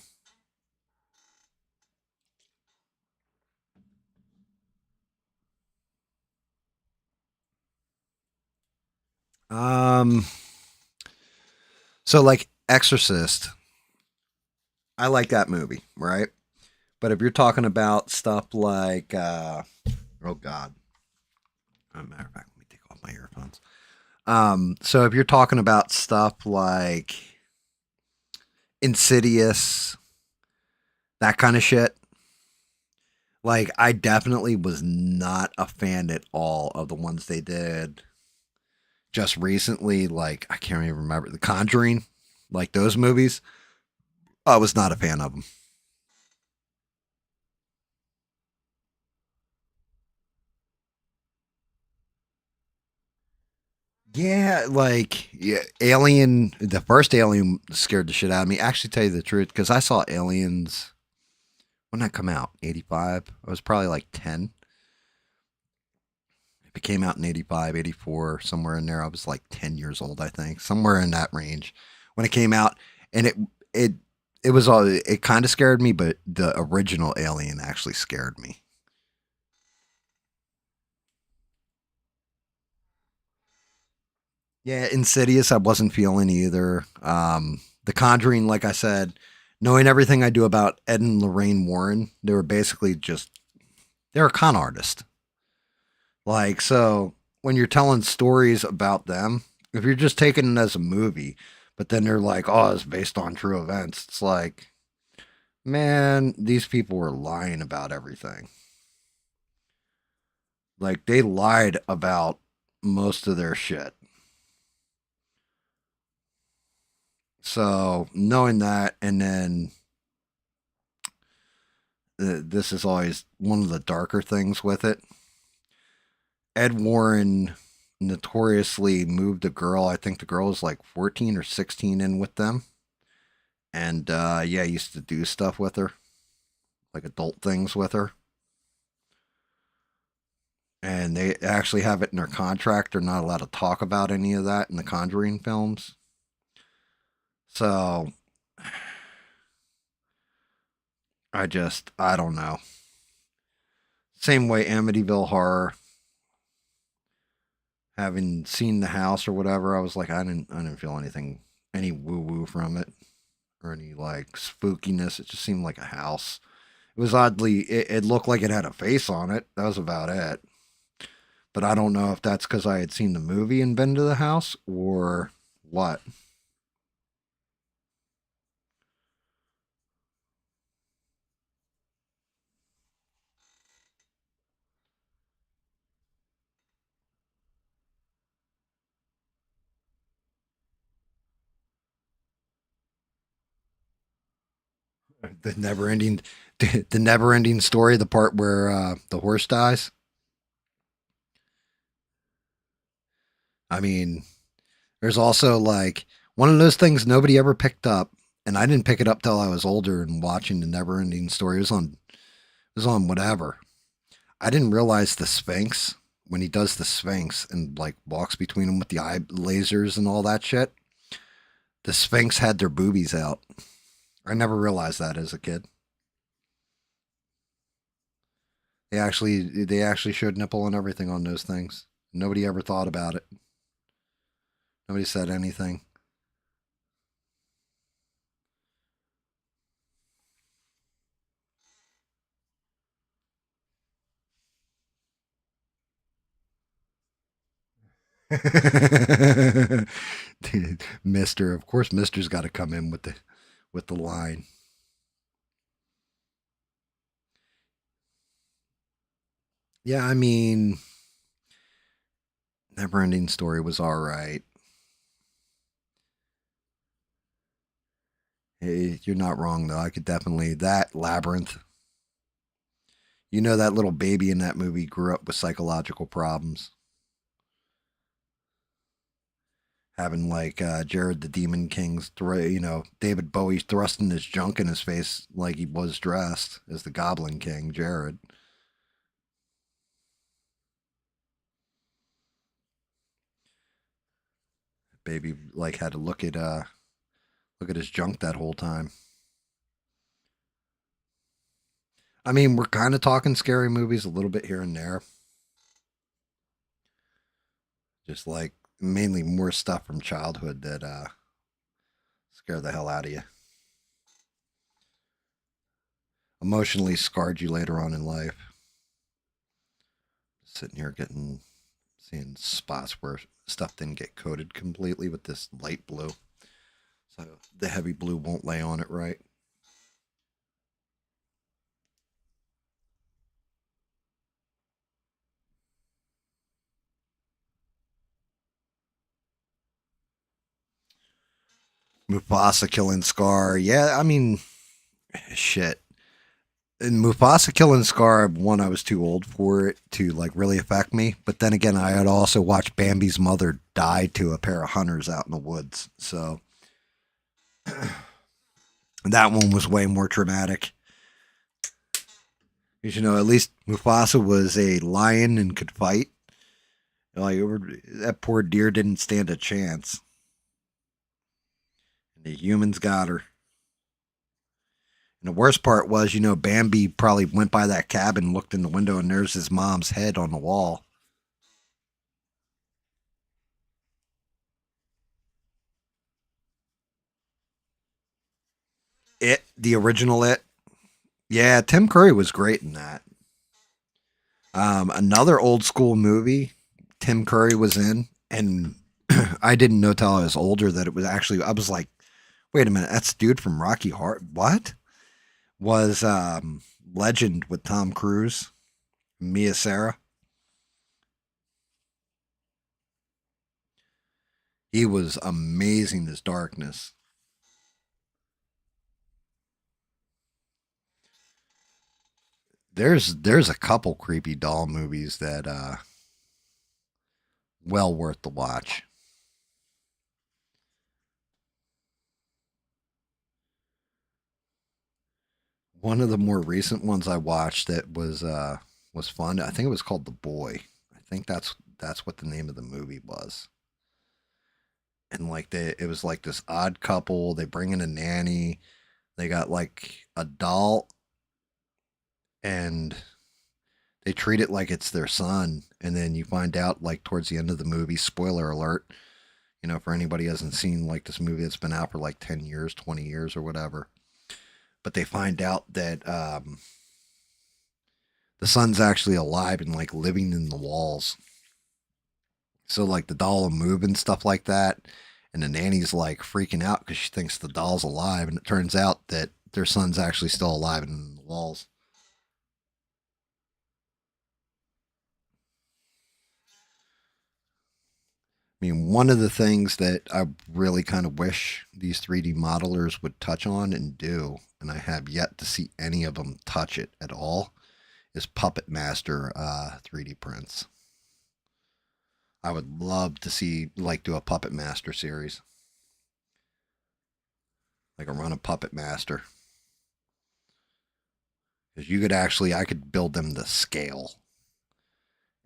A: Um, so like Exorcist, I like that movie, right? But if you're talking about stuff like, oh God, as a matter of fact, let me take off my earphones. So if you're talking about stuff like Insidious, that kind of shit, like I definitely was not a fan at all of the ones they did just recently. Like I can't even remember The Conjuring, like those movies. I was not a fan of them. Yeah, like yeah, Alien. The first Alien scared the shit out of me. Actually, tell you the truth, because I saw Aliens when that come out. 85. I was probably like 10. It came out in 85, 84, somewhere in there. I was like 10 years old, I think, somewhere in that range when it came out, and it it was all it kind of scared me, but the original Alien actually scared me. Yeah, Insidious, I wasn't feeling either. The Conjuring, like I said, knowing everything I do about Ed and Lorraine Warren, they were basically just they're a con artist. Like so, when you're telling stories about them, if you're just taking it as a movie, but then they're like, "Oh, it's based on true events," it's like, man, these people were lying about everything. Like they lied about most of their shit. So knowing that, and then this is always one of the darker things with it. Ed Warren notoriously moved a girl. I think the girl was like 14 or 16 in with them. And yeah, used to do stuff with her, like adult things with her. And they actually have it in their contract. They're not allowed to talk about any of that in the Conjuring films. So I don't know. Same way Amityville Horror, having seen the house or whatever, I was like, I didn't feel anything, any woo woo from it or any like spookiness. It just seemed like a house. It was oddly, it looked like it had a face on it. That was about it. But I don't know if that's because I had seen the movie and been to the house or what. The never ending, the never ending story, the part where the horse dies. I mean, there's also like one of those things nobody ever picked up, and I didn't pick it up till I was older and watching the never ending story. It was on whatever. I didn't realize the Sphinx when he does the Sphinx and like walks between them with the eye lasers and all that shit. The Sphinx had their boobies out. I never realized that as a kid. They actually showed nipple and everything on those things. Nobody ever thought about it. Nobody said anything. Mister, of course, Mister's got to come in with the line. Yeah, I mean, Neverending Story was all right. You're not wrong though. I could definitely that Labyrinth. You know that little baby in that movie grew up with psychological problems, having like Jared the Demon King's, David Bowie thrusting his junk in his face like he was dressed as the Goblin King, Jared. Baby like had to look at his junk that whole time. I mean, we're kind of talking scary movies a little bit here and there, just like mainly more stuff from childhood that scare the hell out of you, emotionally scarred you later on in life. Sitting here seeing spots where stuff didn't get coated completely with this light blue, so the heavy blue won't lay on it right. Mufasa killing Scar, yeah, I mean, shit. In Mufasa killing Scar, one, I was too old for it to like really affect me. But then again, I had also watched Bambi's mother die to a pair of hunters out in the woods. So that one was way more traumatic. Because, at least Mufasa was a lion and could fight. Like, that poor deer didn't stand a chance. And the humans got her. And the worst part was, Bambi probably went by that cabin, looked in the window, and there's his mom's head on the wall. The original It. Yeah, Tim Curry was great in that. Another old school movie Tim Curry was in, and I didn't know till I was older that it was actually. I was like, wait a minute, that's the dude from Rocky Horror. What was Legend with Tom Cruise, Mia Sarah? He was amazing as Darkness. There's a couple creepy doll movies that well worth the watch. One of the more recent ones I watched that was fun. I think it was called The Boy. I think that's what the name of the movie was. And like it was like this odd couple. They bring in a nanny. They got like a doll, and they treat it like it's their son. And then you find out like towards the end of the movie, spoiler alert, for anybody who hasn't seen like this movie that's been out for like 10 years, 20 years or whatever. But they find out that the son's actually alive and like living in the walls. So like the doll will move and stuff like that. And the nanny's like freaking out because she thinks the doll's alive. And it turns out that their son's actually still alive in the walls. I mean, one of the things that I really kind of wish these 3D modelers would touch on and do, and I have yet to see any of them touch it at all, is Puppet Master 3D prints. I would love to see, like, do a Puppet Master series, like a run of Puppet Master. Because you could actually, I could build them to scale,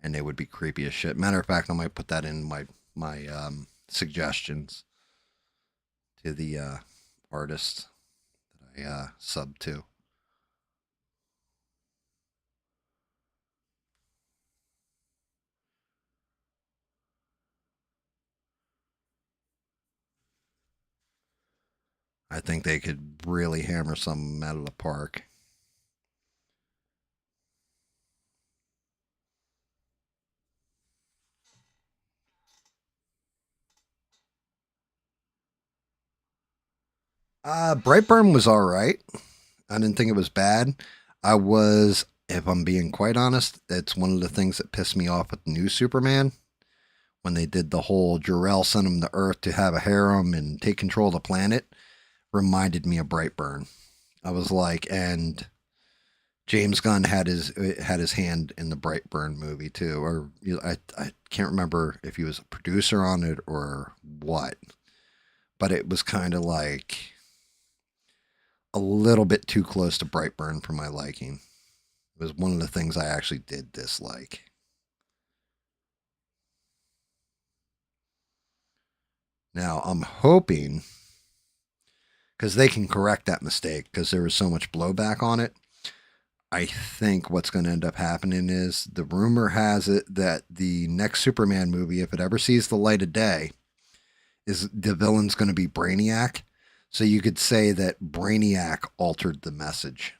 A: and they would be creepy as shit. Matter of fact, I might put that in my suggestions to the artists that I sub to. I think they could really hammer some out of the park. Brightburn was all right. I didn't think it was bad. I was, if I'm being quite honest, it's one of the things that pissed me off with the new Superman when they did the whole Jor-El sent him to Earth to have a harem and take control of the planet. Reminded me of Brightburn. I was like, and James Gunn had his hand in the Brightburn movie too, or I can't remember if he was a producer on it or what, but it was kind of like a little bit too close to Brightburn for my liking. It was one of the things I actually did dislike. Now I'm hoping because they can correct that mistake because there was so much blowback on it. I think what's going to end up happening is the rumor has it that the next Superman movie, if it ever sees the light of day, is the villain's going to be Brainiac. So you could say that Brainiac altered the message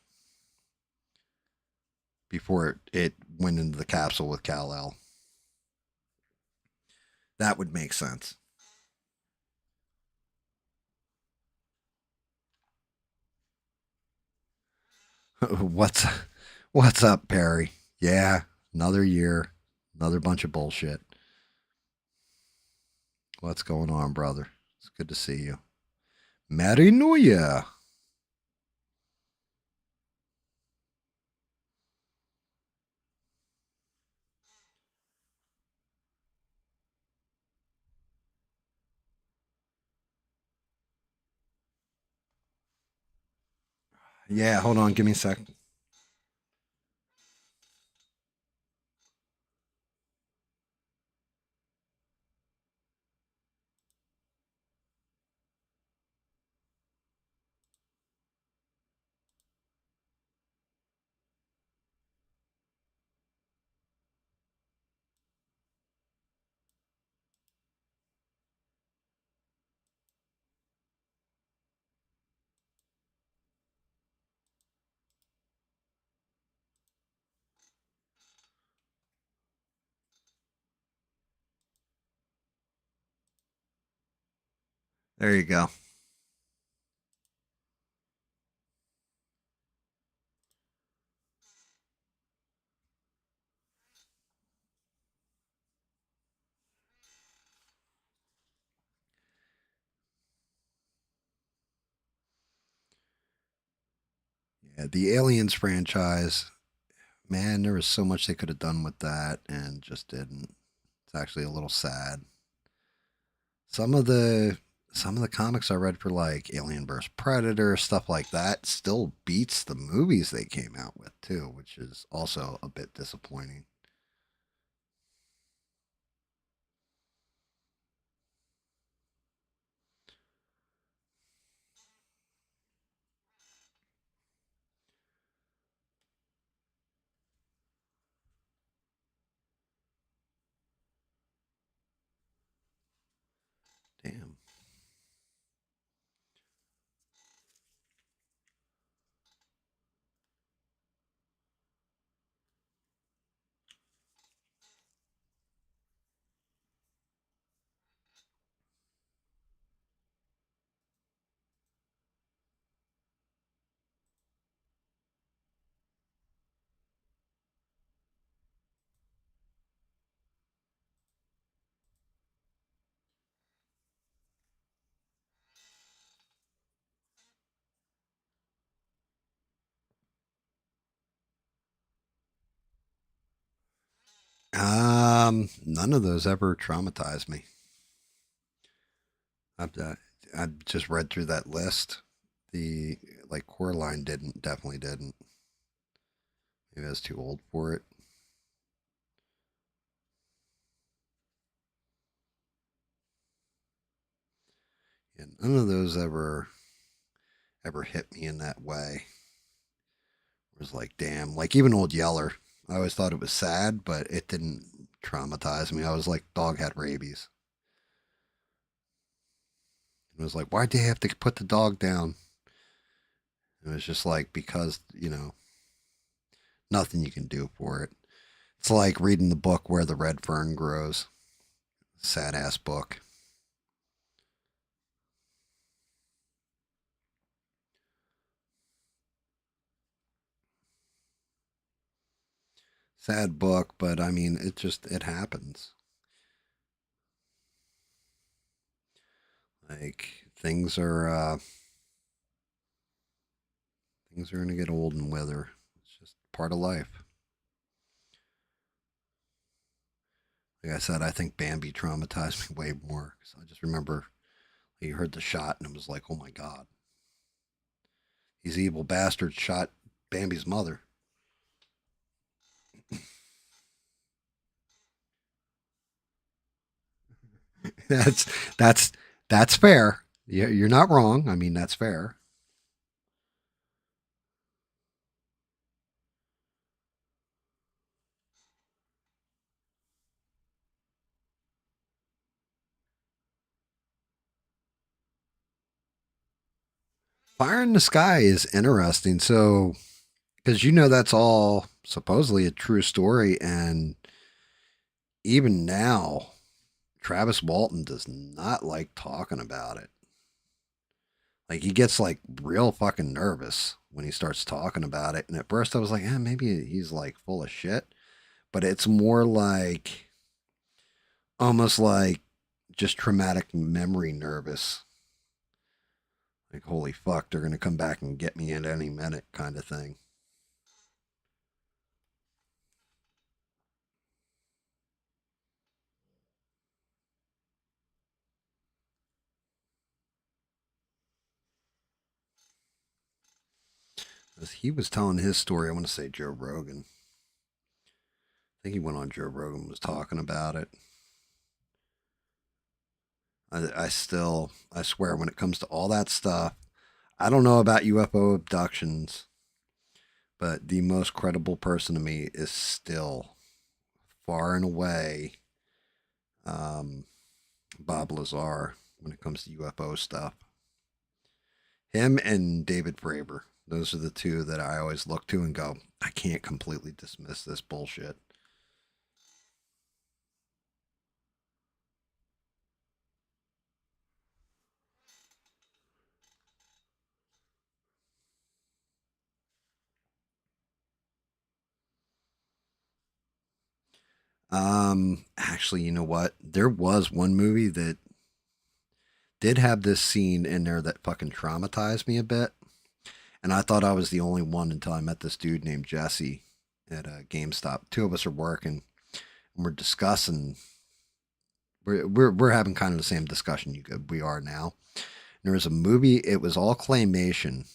A: before it went into the capsule with Kal-El. That would make sense. what's what's up, Perry? Yeah, another year, another bunch of bullshit. What's going on, brother? It's good to see you. Merry New Year. Yeah, hold on, give me a sec. There you go. Yeah, the Aliens franchise, man, there was so much they could have done with that and just didn't. It's actually a little sad. Some of the some of the comics I read for like Alien vs Predator, stuff like that, still beats the movies they came out with too, which is also a bit disappointing. Damn. None of those ever traumatized me. I've I just read through that list. The like Coraline didn't, definitely didn't. Maybe I was too old for it. And none of those ever hit me in that way. It was like, damn, like even Old Yeller. I always thought it was sad, but it didn't traumatize me. I was like, dog had rabies. It was like, why'd they have to put the dog down? It was just like, because, nothing you can do for it. It's like reading the book Where the Red Fern Grows. Sad ass book. Sad book, but I mean, it happens. Like things are gonna get old and wither. It's just part of life. Like I said, I think Bambi traumatized me way more. So I just remember he heard the shot and it was like, oh my god, these evil bastards shot Bambi's mother. that's that's that's fair. You're not wrong. I mean, that's fair. Fire in the Sky is interesting. So, because that's all supposedly a true story, and even now, Travis Walton does not like talking about it. Like he gets like real fucking nervous when he starts talking about it. And at first I was like, maybe he's like full of shit. But it's more like almost like just traumatic memory nervous. Like, holy fuck, they're going to come back and get me at any minute kind of thing. 'Cause he was telling his story. I want to say Joe Rogan. I think he went on Joe Rogan, was talking about it. I swear, when it comes to all that stuff, I don't know about UFO abductions, but the most credible person to me is still far and away um, Bob Lazar when it comes to UFO stuff. Him and David Fravor. Those are the two that I always look to and go, I can't completely dismiss this bullshit. 'Actually, you know what? There was one movie that did have this scene in there that fucking traumatized me a bit. And I thought I was the only one until I met this dude named Jesse at a GameStop. Two of us are working and we're discussing. We're having kind of the same discussion we are now. There was a movie. It was all claymation,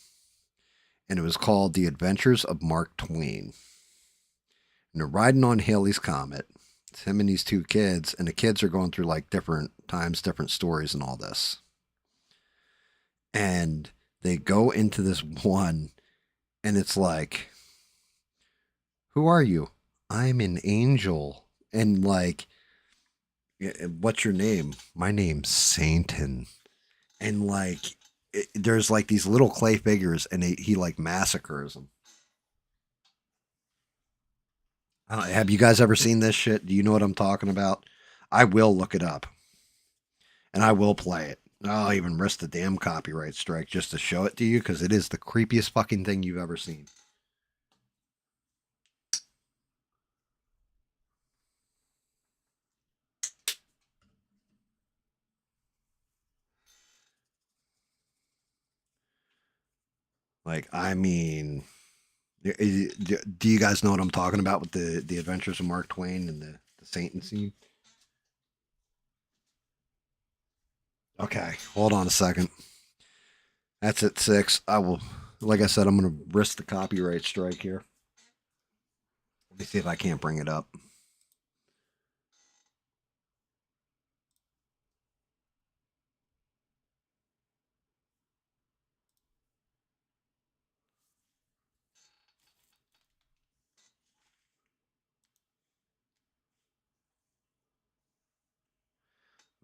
A: and it was called The Adventures of Mark Twain. And they're riding on Haley's Comet. It's him and these two kids, and the kids are going through like different times, different stories, and all this. And they go into this one, and it's like, "Who are you? I'm an angel." And like, "What's your name?" "My name's Satan." And like, there's like these little clay figures, and he like massacres them. Have you guys ever seen this shit? Do you know what I'm talking about? I will look it up and I will play it. I'll even risk the damn copyright strike just to show it to you because it is the creepiest fucking thing you've ever seen. Like, I mean, do you guys know what I'm talking about with the Adventures of Mark Twain and the Satan scene? Okay, hold on a second. That's at 6. I will, like I said, I'm going to risk the copyright strike here. Let me see if I can't bring it up. Let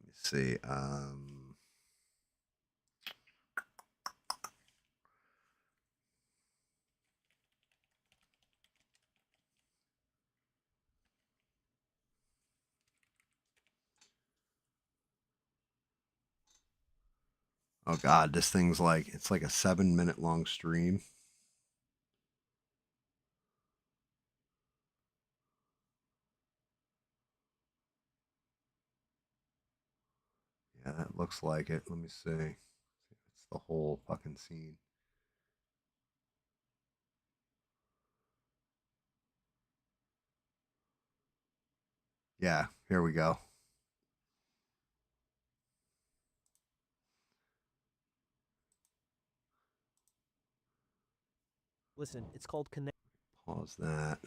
A: me see. Oh God, this thing's like it's like a 7-minute long stream. Yeah, that looks like it. Let me see. It's the whole fucking scene. Yeah, here we go.
C: Listen, it's called Connect.
A: Pause that.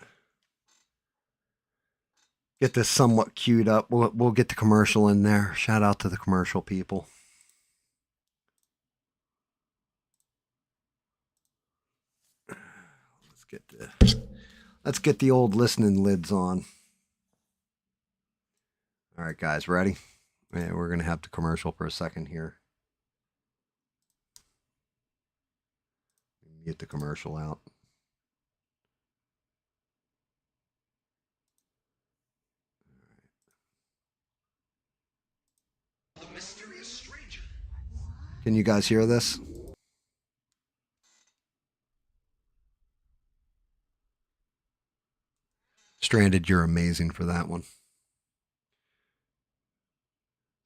A: Get this somewhat queued up. We'll get the commercial in there. Shout out to the commercial people. Let's get the old listening lids on. All right, guys, ready? Yeah, we're gonna have the commercial for a second here. Get the commercial out. The mysterious stranger. Can you guys hear this? Stranded, you're amazing for that one.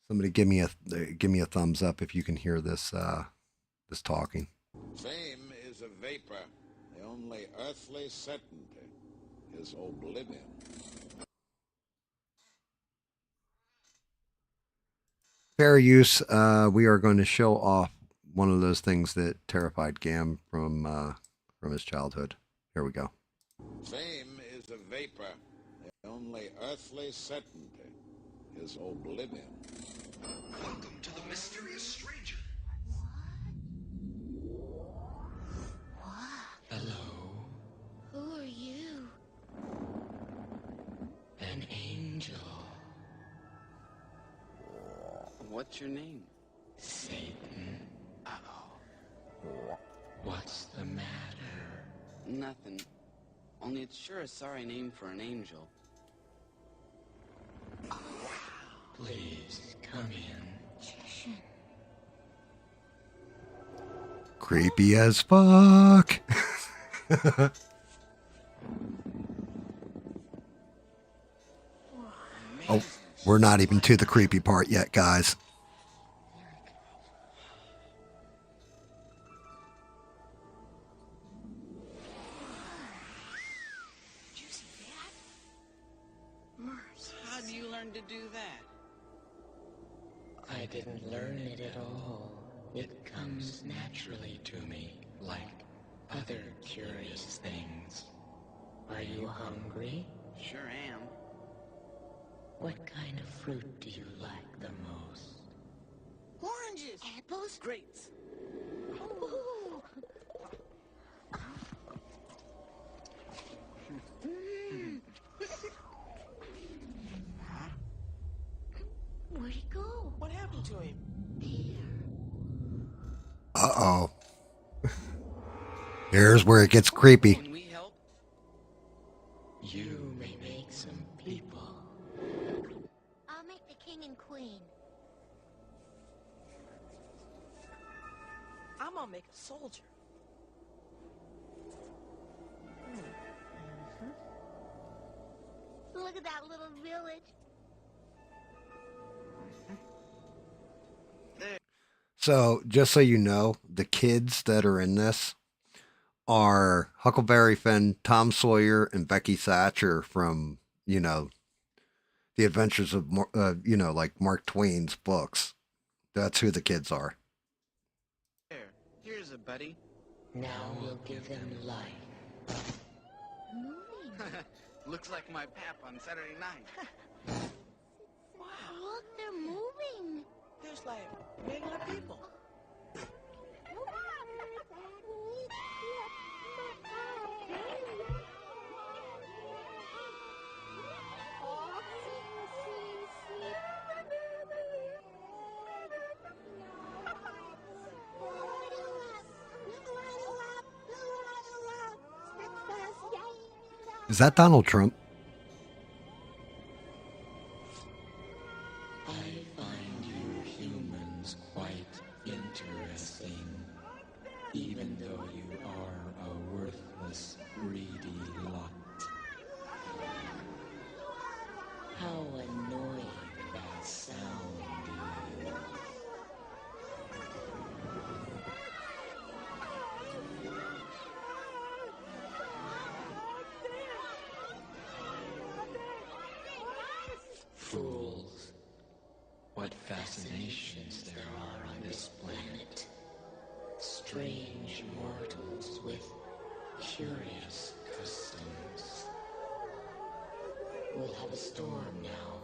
A: Somebody give me a thumbs up if you can hear this this talking.
D: Fame is a vapor. The only earthly certainty is oblivion.
A: Fair use. We are going to show off one of those things that terrified Gam from his childhood. Here we go.
D: Fame is a vapor. The only earthly certainty is oblivion.
E: Welcome to the mysterious stranger.
F: What?
E: Hello,
F: Who are you?
E: an angel.
B: What's your name?
E: Satan. Uh-oh. What's the matter?
B: Nothing. Only it's sure a sorry name for an angel.
E: Please, come in.
F: Chillin.
A: Creepy as fuck. Oh, we're not even to the creepy part yet, guys.
G: that?
E: I didn't learn it at all. It comes naturally to me, like other curious things. Are you hungry?
G: Sure am.
E: What kind of fruit do you like the most?
G: Oranges!
F: Apples?
G: Grapes!
F: Ooh. Where'd he go?
G: What happened to him?
A: Uh-oh. Here's where it gets creepy.
G: Can we help?
E: You may make some people.
F: I'll make the king and queen.
H: I'm gonna make a soldier.
F: Look at that little village.
A: So, just so you know, the kids that are in this are Huckleberry Finn, Tom Sawyer, and Becky Thatcher from, The Adventures of, like Mark Twain's books. That's who the kids are.
G: Here's a buddy.
E: Now we'll give them life.
F: Moving.
G: Looks like my pap on Saturday night.
F: Look, they're moving.
H: There's like regular people.
A: Is that Donald Trump?
E: I find you humans quite interesting, even though you are a worthless, greedy lot. How annoying that sound is. Fools. What fascinations there are on this planet. Strange mortals with curious customs. We'll have a storm now,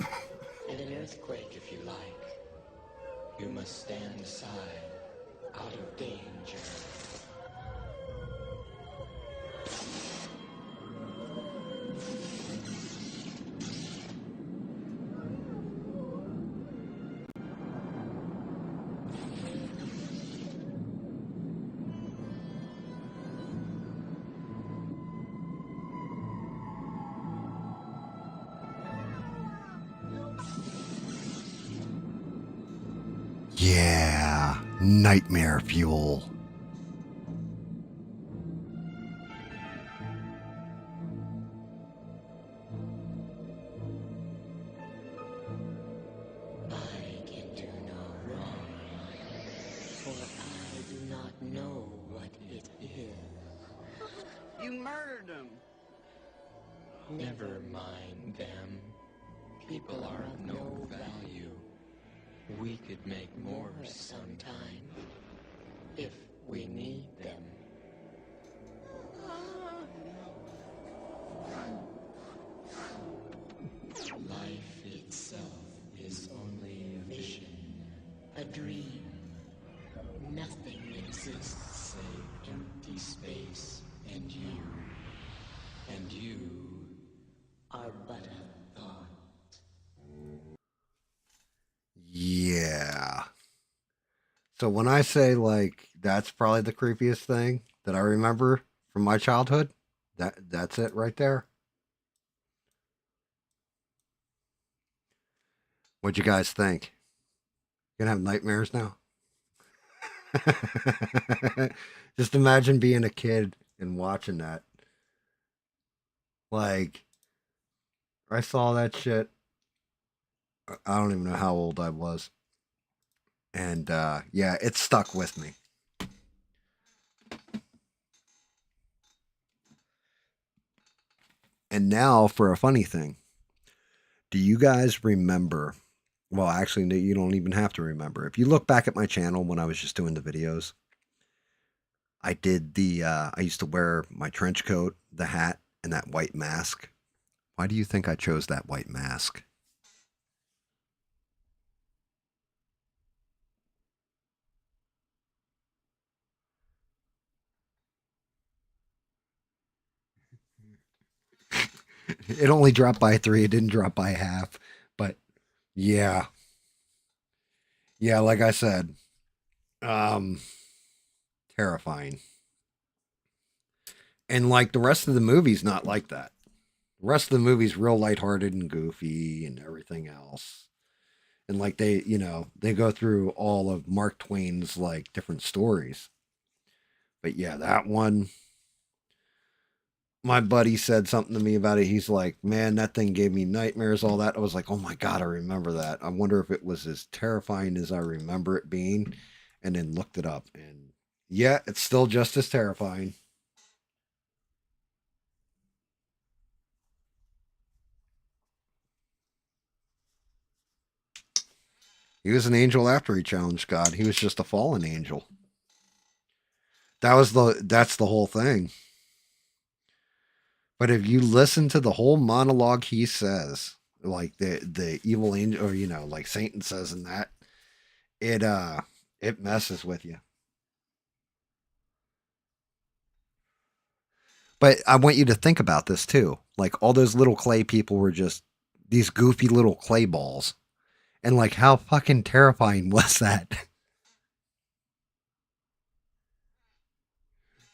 E: and an earthquake if you like. You must stand aside, out of danger.
A: Yeah, nightmare fuel.
E: I can do no wrong, for I do not know what it is.
G: You murdered him.
E: Never mind them. People are of no value. We could make more sometime, if we need them. Life itself is only a vision, a dream. Nothing exists save empty space and you. And you are but a thought.
A: Yeah. So when I say like that's probably the creepiest thing that I remember from my childhood, that's it right there. What'd you guys think? You gonna have nightmares now? Just imagine being a kid and watching that. Like, I saw that shit. I don't even know how old I was. And yeah, it stuck with me. And now for a funny thing. Do you guys remember? Well, actually, no, you don't even have to remember. If you look back at my channel when I was just doing the videos, I did I used to wear my trench coat, the hat, and that white mask. Why do you think I chose that white mask? It only dropped by 3. It didn't drop by half. But yeah. Yeah, like I said, um, terrifying. And like the rest of the movie's not like that. The rest of the movie's real lighthearted and goofy and everything else. And like they go through all of Mark Twain's like different stories. But yeah, that one, my buddy said something to me about it. He's like, man, that thing gave me nightmares, all that. I was like, oh my God, I remember that. I wonder if it was as terrifying as I remember it being. And then looked it up. And yeah, it's still just as terrifying. He was an angel after he challenged God. He was just a fallen angel. That's the whole thing. But if you listen to the whole monologue he says, like the evil angel, or like Satan says in that, it messes with you. But I want you to think about this too. Like all those little clay people were just these goofy little clay balls. And like how fucking terrifying was that?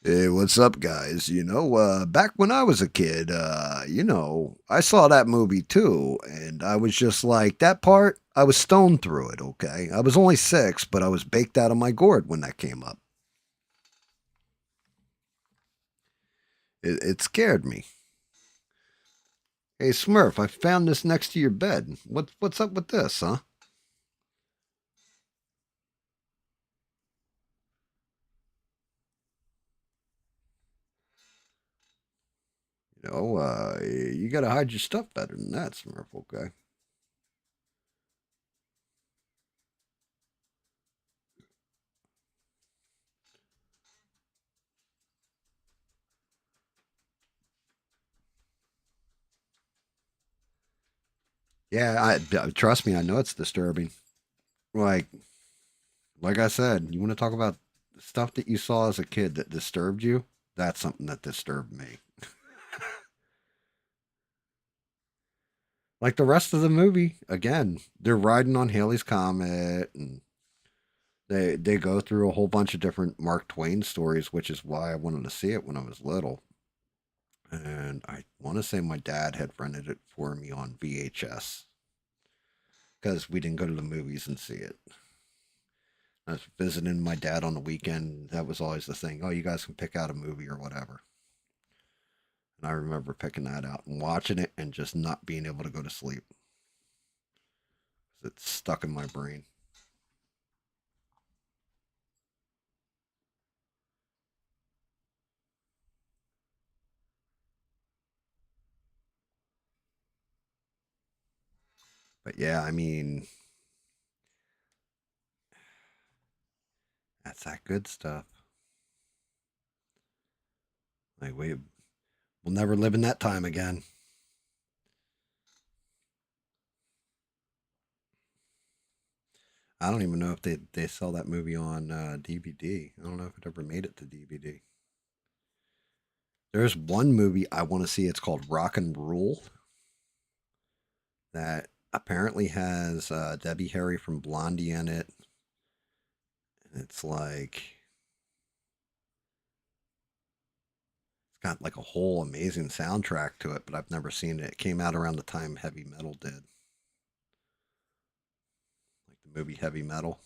A: Hey, what's up, guys? Back when I was a kid, I saw that movie too, and I was just like, that part, I was stoned through it, okay? I was only 6, but I was baked out of my gourd when that came up. It scared me. Hey, Smurf, I found this next to your bed. What's up with this, huh? You gotta hide your stuff better than that, Smurf, okay? Yeah, trust me, I know it's disturbing. Like, like I said, you want to talk about stuff that you saw as a kid that disturbed you? That's something that disturbed me. Like the rest of the movie, again, they're riding on Haley's Comet, and they go through a whole bunch of different Mark Twain stories, which is why I wanted to see it when I was little. And I want to say my dad had rented it for me on VHS because we didn't go to the movies and see it. I was visiting my dad on the weekend. That was always the thing. Oh, you guys can pick out a movie or whatever. And I remember picking that out and watching it and just not being able to go to sleep. It's stuck in my brain. But yeah, I mean, that's that good stuff. Like we'll never live in that time again. I don't even know if they sell that movie on DVD. I don't know if it ever made it to DVD. There's one movie I want to see. It's called Rock and Rule. That apparently has Debbie Harry from Blondie in it. And it's like it's got like a whole amazing soundtrack to it, but I've never seen it. It came out around the time Heavy Metal did. Like the movie Heavy Metal.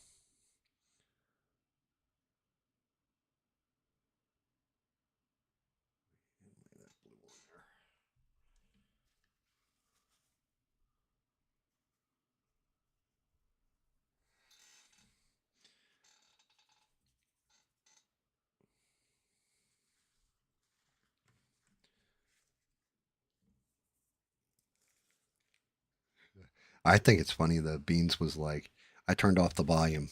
A: I think it's funny that Beans was like, I turned off the volume.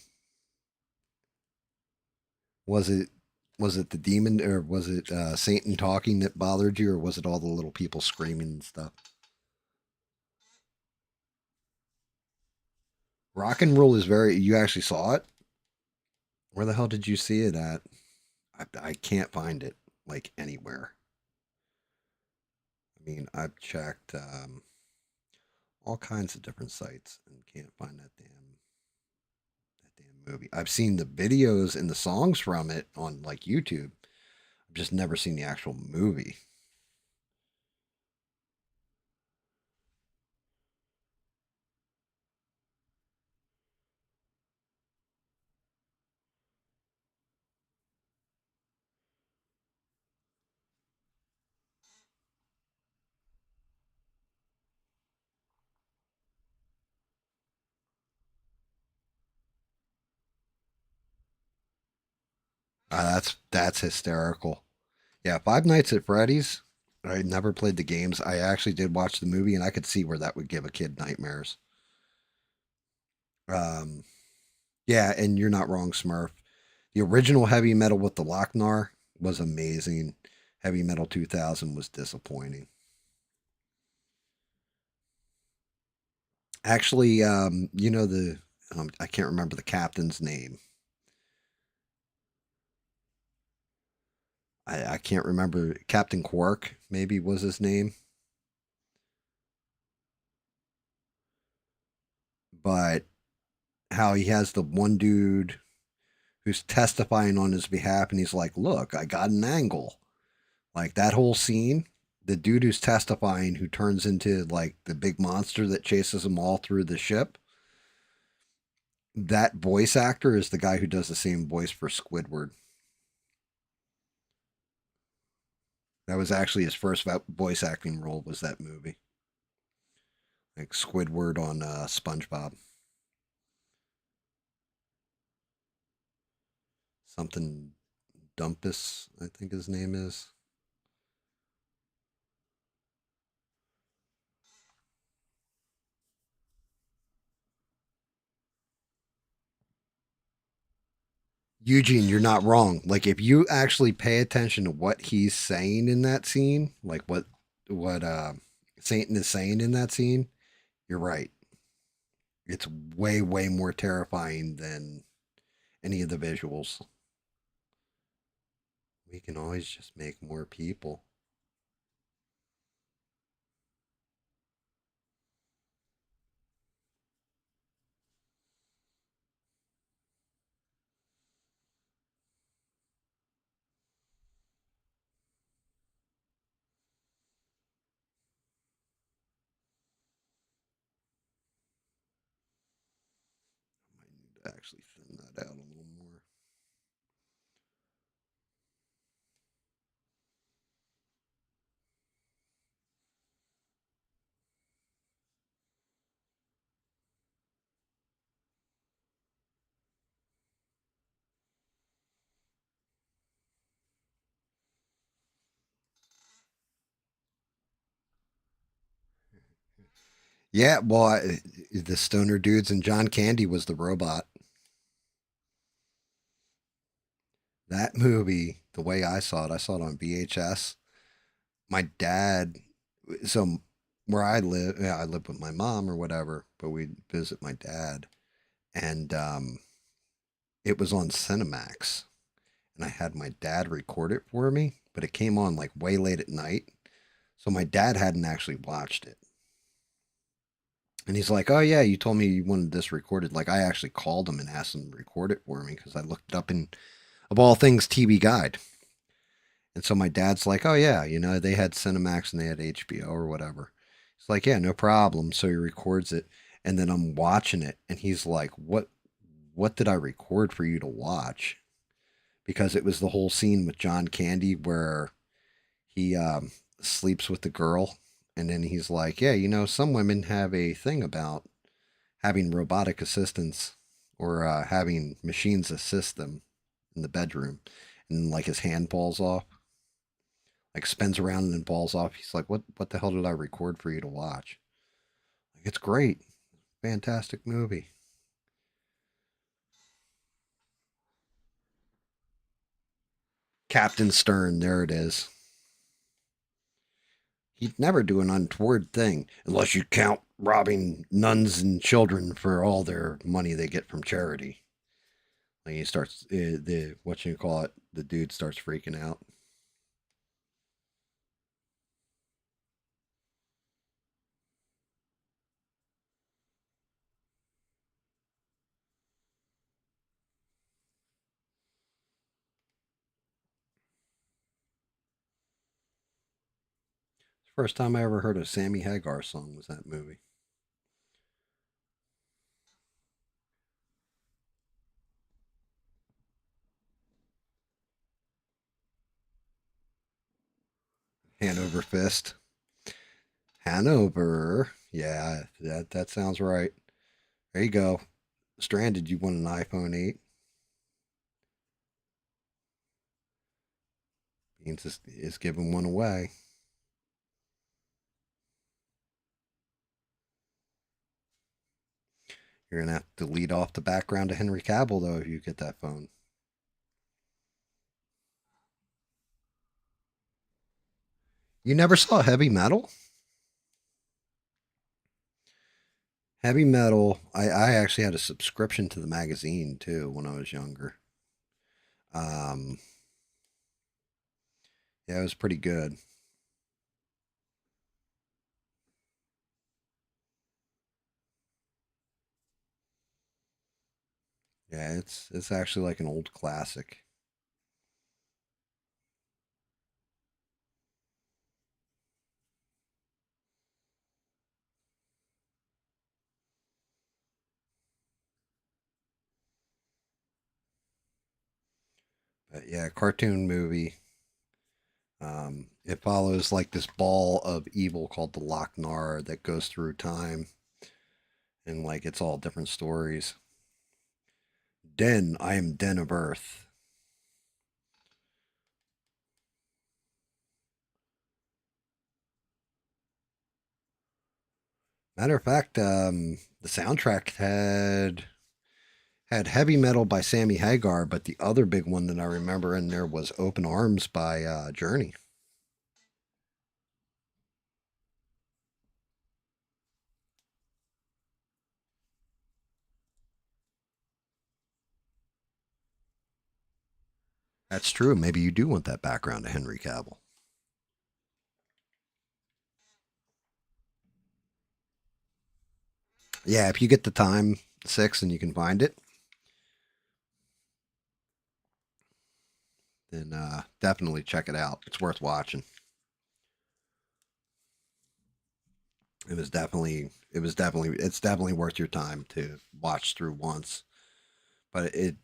A: Was it the demon, or was it Satan talking that bothered you, or was it all the little people screaming and stuff? Rock and Roll is very. You actually saw it? Where the hell did you see it at? I can't find it like anywhere. I mean, I've checked all kinds of different sites and can't find that damn movie. I've seen the videos and the songs from it on like YouTube. I've just never seen the actual movie. That's hysterical. Yeah, Five Nights at Freddy's. I never played the games. I actually did watch the movie, and I could see where that would give a kid nightmares. Um, yeah, and you're not wrong, Smurf. The original Heavy Metal with the Lochnar was amazing. Heavy Metal 2000 was disappointing. Actually, you know I can't remember the captain's name. I can't remember. Captain Quark, maybe was his name. But how he has the one dude who's testifying on his behalf, and he's like, look, I got an angle. Like that whole scene, the dude who's testifying, who turns into like the big monster that chases them all through the ship, that voice actor is the guy who does the same voice for Squidward. That was actually his first voice acting role, was that movie. Like Squidward on SpongeBob. Something Dumpus, I think his name is. Eugene, you're not wrong. Like if you actually pay attention to what he's saying in that scene, like what Satan is saying in that scene, you're right. It's way more terrifying than any of the visuals. We can always just make more people. Might need to actually thin that out a little more. Yeah, well, the stoner dudes and John Candy was the robot. That movie, the way I saw it on VHS. My dad, so where I live, yeah, I live with my mom or whatever, but we'd visit my dad, and it was on Cinemax, and I had my dad record it for me, but it came on like way late at night, so my dad hadn't actually watched it. And he's like, "Oh yeah, you told me you wanted this recorded." Like I actually called him and asked him to record it for me because I looked it up in, of all things, TV Guide. And so my dad's like, "Oh yeah, they had Cinemax and they had HBO or whatever." He's like, "Yeah, no problem." So he records it, and then I'm watching it, and he's like, What did I record for you to watch?" Because it was the whole scene with John Candy where he sleeps with the girl, and then he's like, "Yeah, some women have a thing about having robotic assistants or having machines assist them in the bedroom," and like his hand falls off, like spins around and then falls off. He's like, "What the hell did I record for you to watch?" Like, it's great. Fantastic movie. Captain Stern, there it is. He'd never do an untoward thing unless you count robbing nuns and children for all their money they get from charity. Like he starts the what you call it, the dude starts freaking out. First time I ever heard a Sammy Hagar song was that movie. Hanover Fist. Hanover. Yeah, that sounds right. There you go. Stranded, you want an iPhone 8? Beans is giving one away. You're going to have to delete off the background of Henry Cavill, though, if you get that phone. You never saw Heavy Metal? Heavy Metal, I actually had a subscription to the magazine, too, when I was younger. Um, yeah, it was pretty good. Yeah, it's actually like an old classic. But yeah, cartoon movie. It follows like this ball of evil called the Lochnar that goes through time, and like it's all different stories. Den, I am Den of Earth. Matter of fact, the soundtrack had Heavy Metal by Sammy Hagar, but the other big one that I remember in there was Open Arms by Journey. That's true. Maybe you do want that background of Henry Cavill. Yeah, if you get the time 6 and you can find it, then definitely check it out. It's worth watching. It's definitely worth your time to watch through once. But it,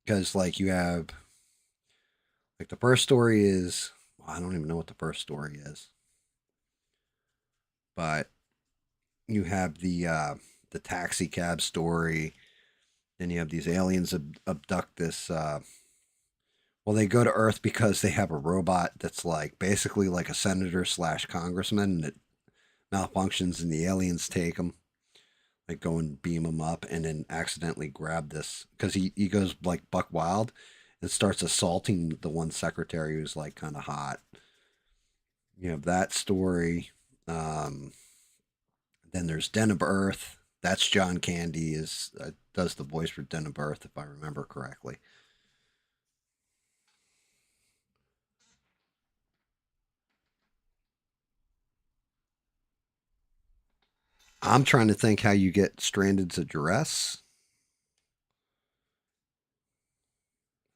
A: because like you have, like the first story is, well, I don't even know what the first story is, but you have the taxi cab story. Then you have these aliens abduct this. Well, they go to Earth because they have a robot that's like basically like a senator slash congressman, and it malfunctions, and the aliens take him, like go and beam him up, and then accidentally grab this because he goes like buck wild and starts assaulting the one secretary who's like kind of hot. You have that story. Um, then there's Den of Earth. That's John Candy is does the voice for Den of Earth if I remember correctly. I'm trying to think how you get Stranded's address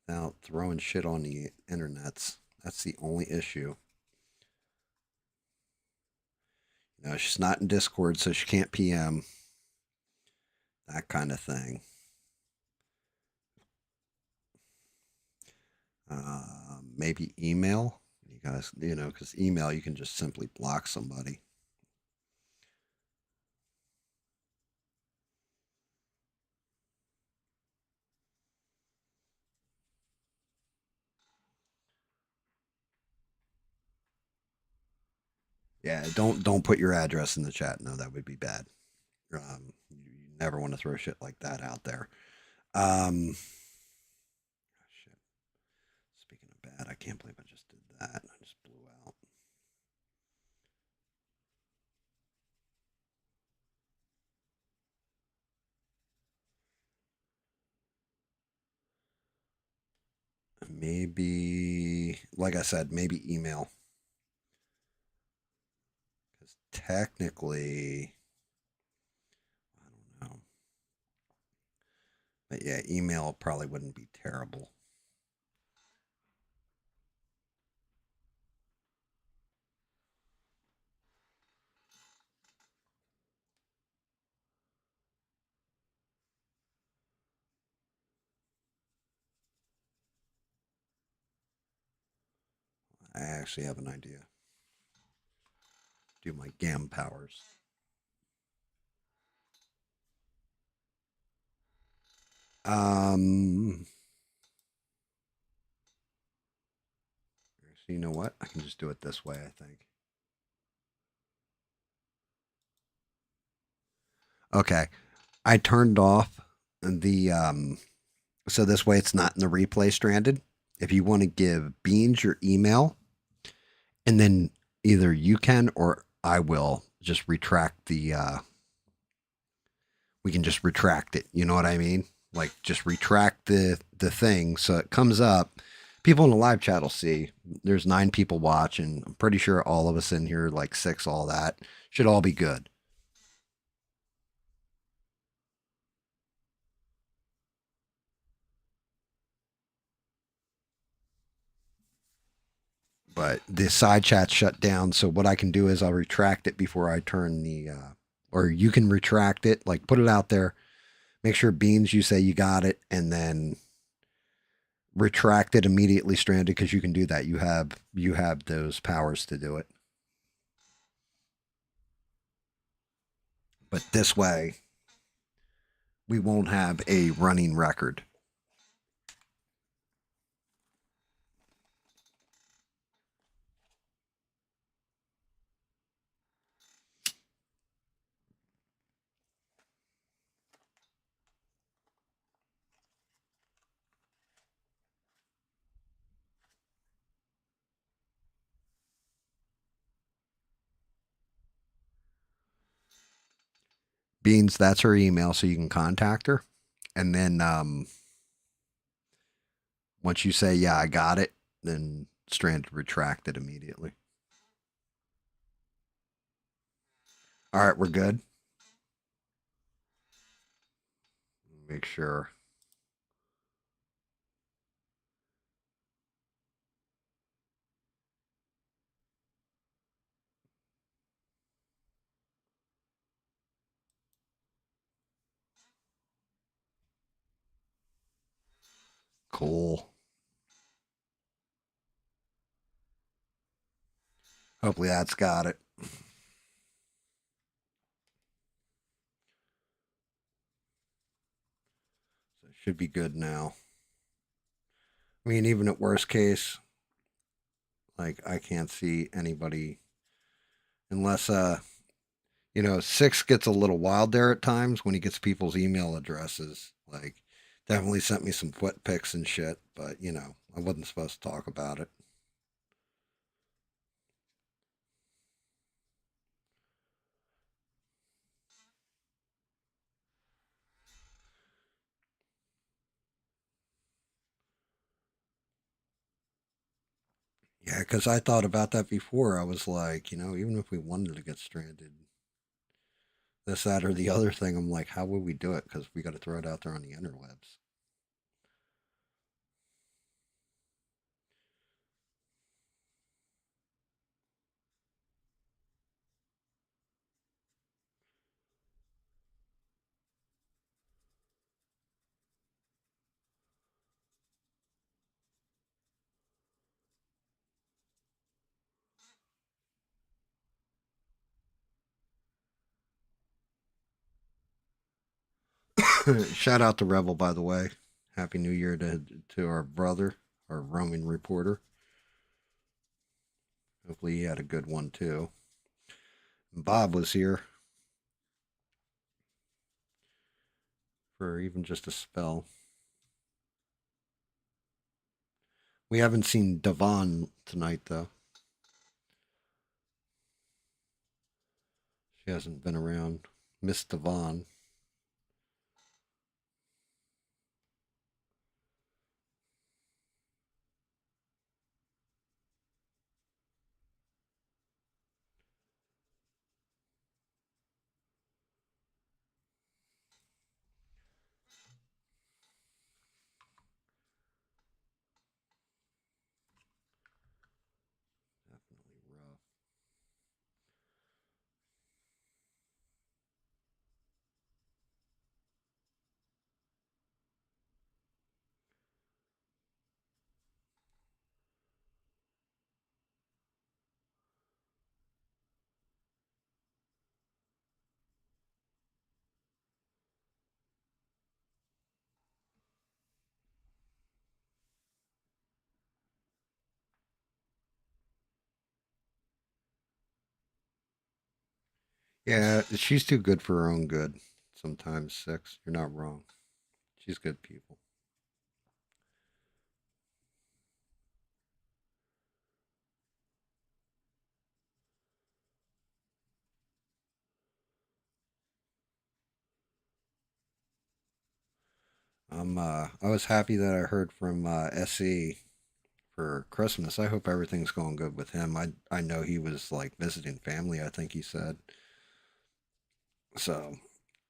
A: without throwing shit on the internets. That's the only issue. You know, she's not in Discord, so she can't PM. That kind of thing. Maybe email. You guys, you know, because email you can just simply block somebody. Yeah, don't put your address in the chat. No, that would be bad. Never want to throw shit like that out there. Shit. Speaking of bad, I can't believe I just did that. I just blew out. Maybe, like I said, maybe email. Because technically, I don't know. But yeah, email probably wouldn't be terrible. I actually have an idea. Do my GAM powers. So you know what? I can just do it this way, I think. Okay. I turned off the so this way it's not in the replay stranded. If you want to give Beans your email, and then either you can or I will just retract the we can just retract it. You know what I mean? Like just retract the thing so it comes up. People in the live chat will see. There's 9 people watching. I'm pretty sure all of us in here, like 6, all that should all be good. But the side chat shut down. So what I can do is I'll retract it before I turn the, or you can retract it, like put it out there, make sure Beans, you say you got it, and then retract it immediately stranded because you can do that. You have those powers to do it. But this way, we won't have a running record. Beans, that's her email, so you can contact her. And then once you say, yeah, I got it, then Stranded retract it immediately. All right, we're good. Make sure. Cool. Hopefully that's got it. So it should be good now. I mean, even at worst case, like I can't see anybody unless you know, 6 gets a little wild there at times when he gets people's email addresses. Like definitely sent me some foot pics and shit, but you know, I wasn't supposed to talk about it. Yeah, because I thought about that before. I was like, you know, even if we wanted to get stranded, this, that, or the other thing, I'm like, how would we do it? Because we got to throw it out there on the interwebs. Shout out to Rebel, by the way. Happy New Year to our brother, our roaming reporter. Hopefully he had a good one too. Bob was here. for even just a spell. We haven't seen Devon tonight, though. She hasn't been around. Miss Devon. Definitely rough. Yeah, she's too good for her own good. Sometimes, Six. You're not wrong. She's good people. I was happy that I heard from SE for Christmas. I hope everything's going good with him. I know he was like visiting family, I think he said. So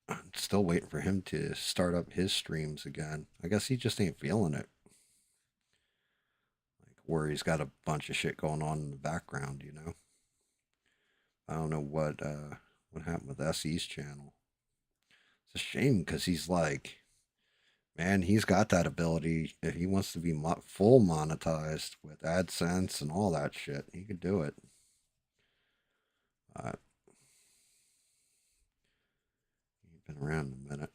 A: I'm still waiting for him to start up his streams again. I guess he just ain't feeling it. Like where he's got a bunch of shit going on in the background, you know. I don't know what happened with SE's channel. It's a shame because he's like, man, he's got that ability. If he wants to be full monetized with AdSense and all that shit, he could do it. He's been around a minute.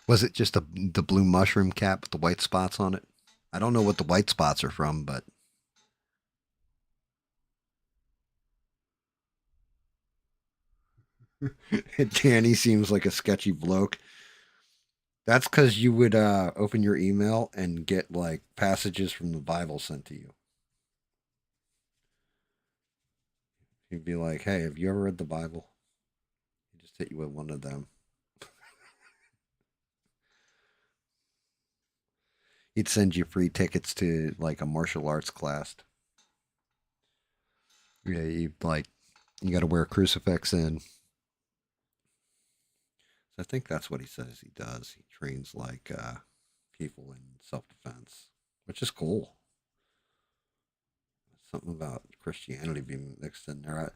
A: Was it just the blue mushroom cap with the white spots on it? I don't know what the white spots are from, but Danny seems like a sketchy bloke. That's because you would open your email and get like passages from the Bible sent to you. He'd be like, "Hey, have you ever read the Bible?" He just hit you with one of them. He'd send you free tickets to like a martial arts class. Yeah, you like you got to wear a crucifix in. So I think that's what he says he does. He trains like people in self defense, which is cool. Something about Christianity being mixed in there.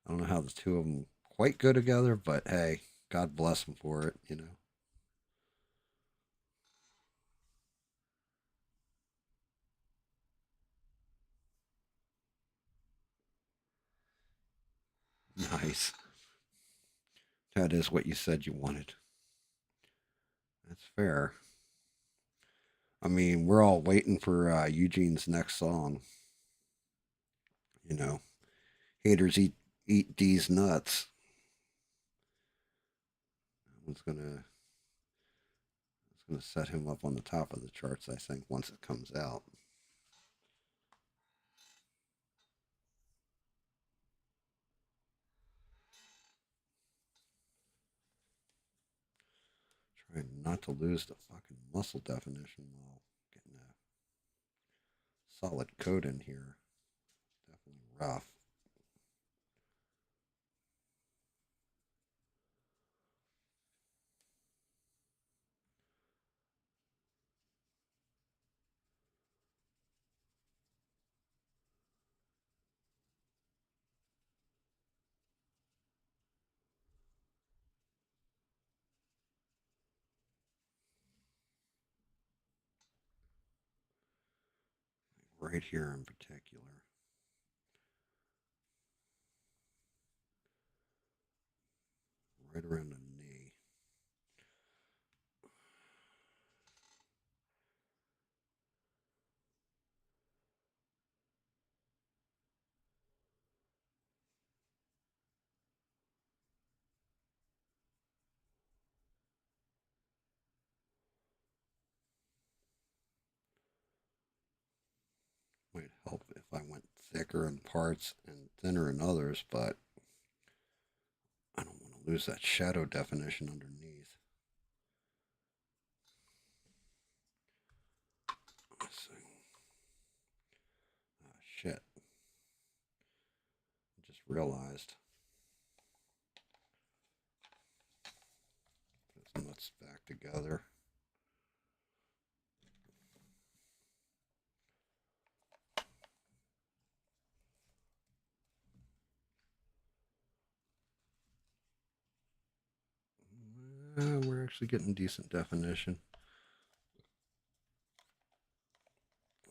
A: I don't know how the two of them quite go together, but hey, God bless them for it, you know. Nice. That is what you said you wanted. That's fair. I mean, we're all waiting for Eugene's next song. You know, haters eat D's nuts. It's gonna set him up on the top of the charts, I think, once it comes out. Trying not to lose the fucking muscle definition while getting a solid coat in here. Definitely rough. Right here in particular. Right around the knee. thicker in parts and thinner in others, but I don't want to lose that shadow definition underneath. Let's see. Oh, shit. I just realized. Put those nuts back together. We're actually getting decent definition.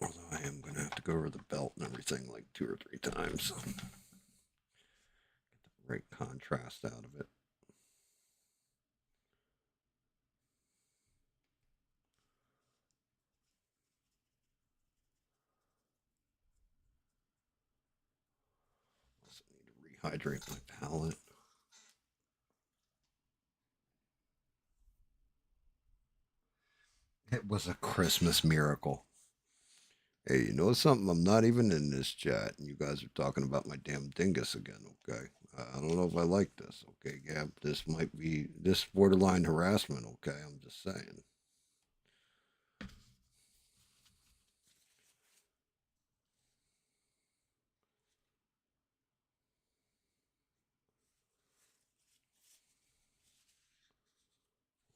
A: Although I am going to have to go over the belt and everything like 2 or 3 times. Get the right contrast out of it. Also need to rehydrate my palette. It was a Christmas miracle. Hey, you know something? I'm not even in this chat, and you guys are talking about my damn dingus again, okay? I don't know if I like this, okay, Gab? This might be this borderline harassment, okay? I'm just saying.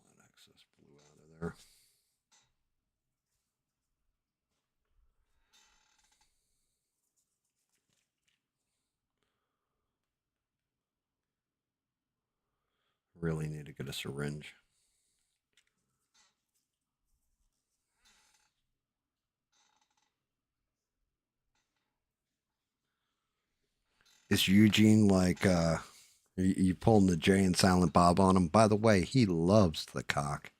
A: Let excess blue out of there. Really need to get a syringe. Is Eugene like you pulling the Jay and Silent Bob on him? By the way, he loves the cock.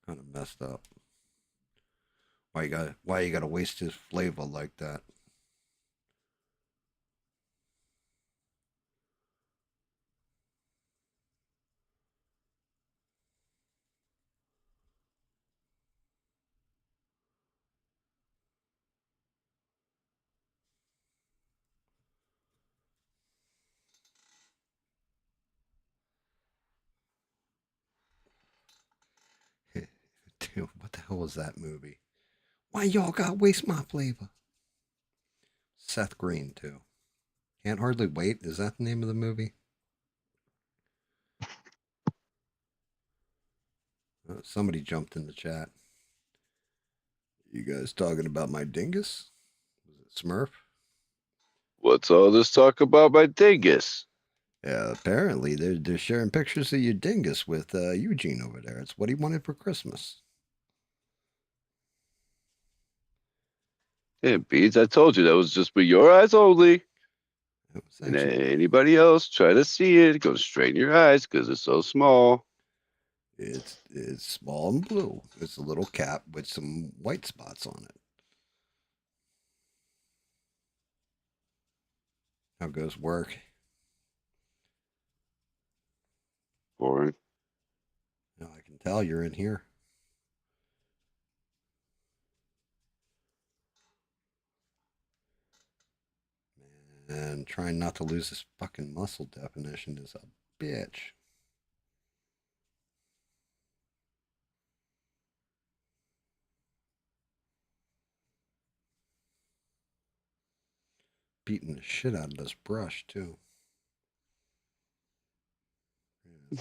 A: Kind of messed up. Why you gotta waste his flavor like that? Dude, what the hell was that movie? Why y'all gotta waste my flavor? Seth Green too. Can't hardly wait. Is that the name of the movie? Somebody jumped in the chat. You guys talking about my dingus? Was it Smurf?
B: What's all this talk about my dingus?
A: Yeah, apparently they're sharing pictures of your dingus with Eugene over there. It's what he wanted for Christmas.
B: Yeah, Beads, I told you that was just for your eyes only. And
A: Actually,
B: anybody else try to see it, go straight in your eyes because it's so small.
A: it's small and blue. It's a little cap with some white spots on it. How goes work?
B: Boring.
A: Now I can tell you're in here. And trying not to lose this fucking muscle definition is a bitch. Beating the shit out of this brush too.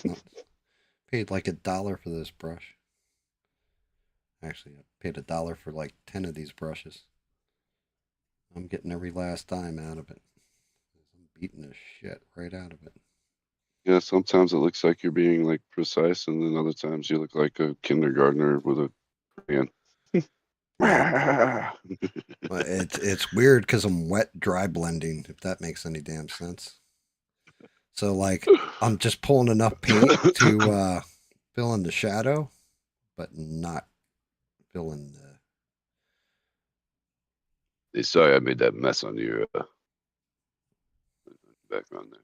A: Yeah, paid like $1 for this brush. Actually, I paid $1 for like 10 of these brushes. I'm getting every last dime out of it. I'm beating the shit right out of it.
B: Yeah, sometimes it looks like you're being like precise, and then other times you look like a kindergartner with a crayon.
A: Well, it's weird because I'm wet dry blending, if that makes any damn sense. So like I'm just pulling enough paint to fill in the shadow, but not fill in the.
B: Hey, sorry I made that mess on your background there.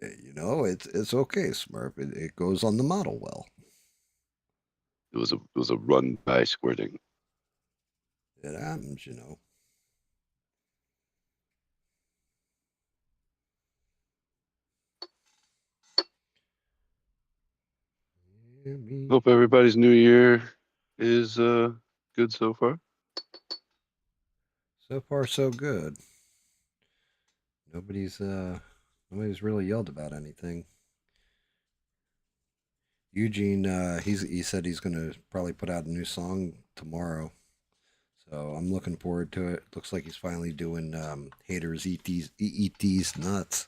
A: You know, it's okay, Smurf. It goes on the model well.
I: It was a run by squirting.
A: It happens, you know.
I: Hope everybody's new year is good so far.
A: So far, so good. Nobody's really yelled about anything. Eugene, he said he's gonna probably put out a new song tomorrow, so I'm looking forward to it. Looks like he's finally doing "Haters Eat These Nuts."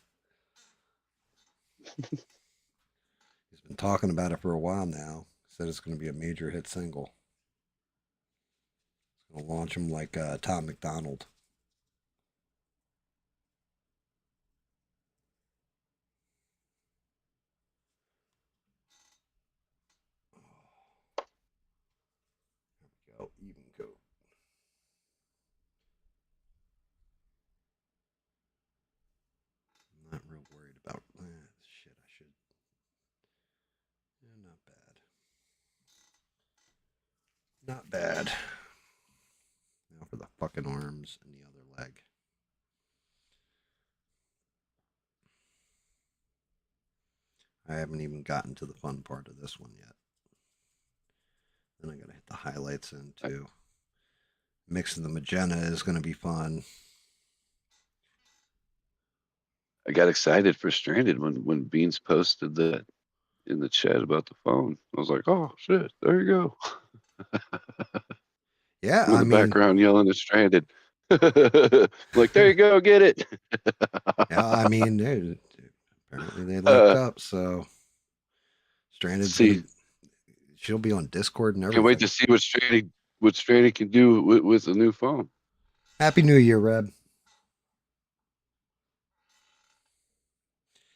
A: He's been talking about it for a while now. Said it's gonna be a major hit single. It's gonna launch him like Tom McDonald. There we go, even coat. I'm not real worried about shit. I should. Yeah, not bad. Not bad. Now for the fucking arms and the other leg. I haven't even gotten to the fun part of this one yet. Then I gotta hit the highlights in too. Mixing the magenta is gonna be fun.
I: I got excited for Stranded when Beans posted that in the chat about the phone. I was like, oh shit, there you go.
A: Yeah,
I: I'm in
A: I
I: the
A: mean,
I: background yelling at Stranded. Like, there you go, get it.
A: yeah, I mean, apparently they linked up, so Stranded's
I: See,
A: gonna. She'll be on Discord and
I: can't wait
A: everything.
I: to see what Stranded can do with a new phone.
A: Happy New Year, Reb.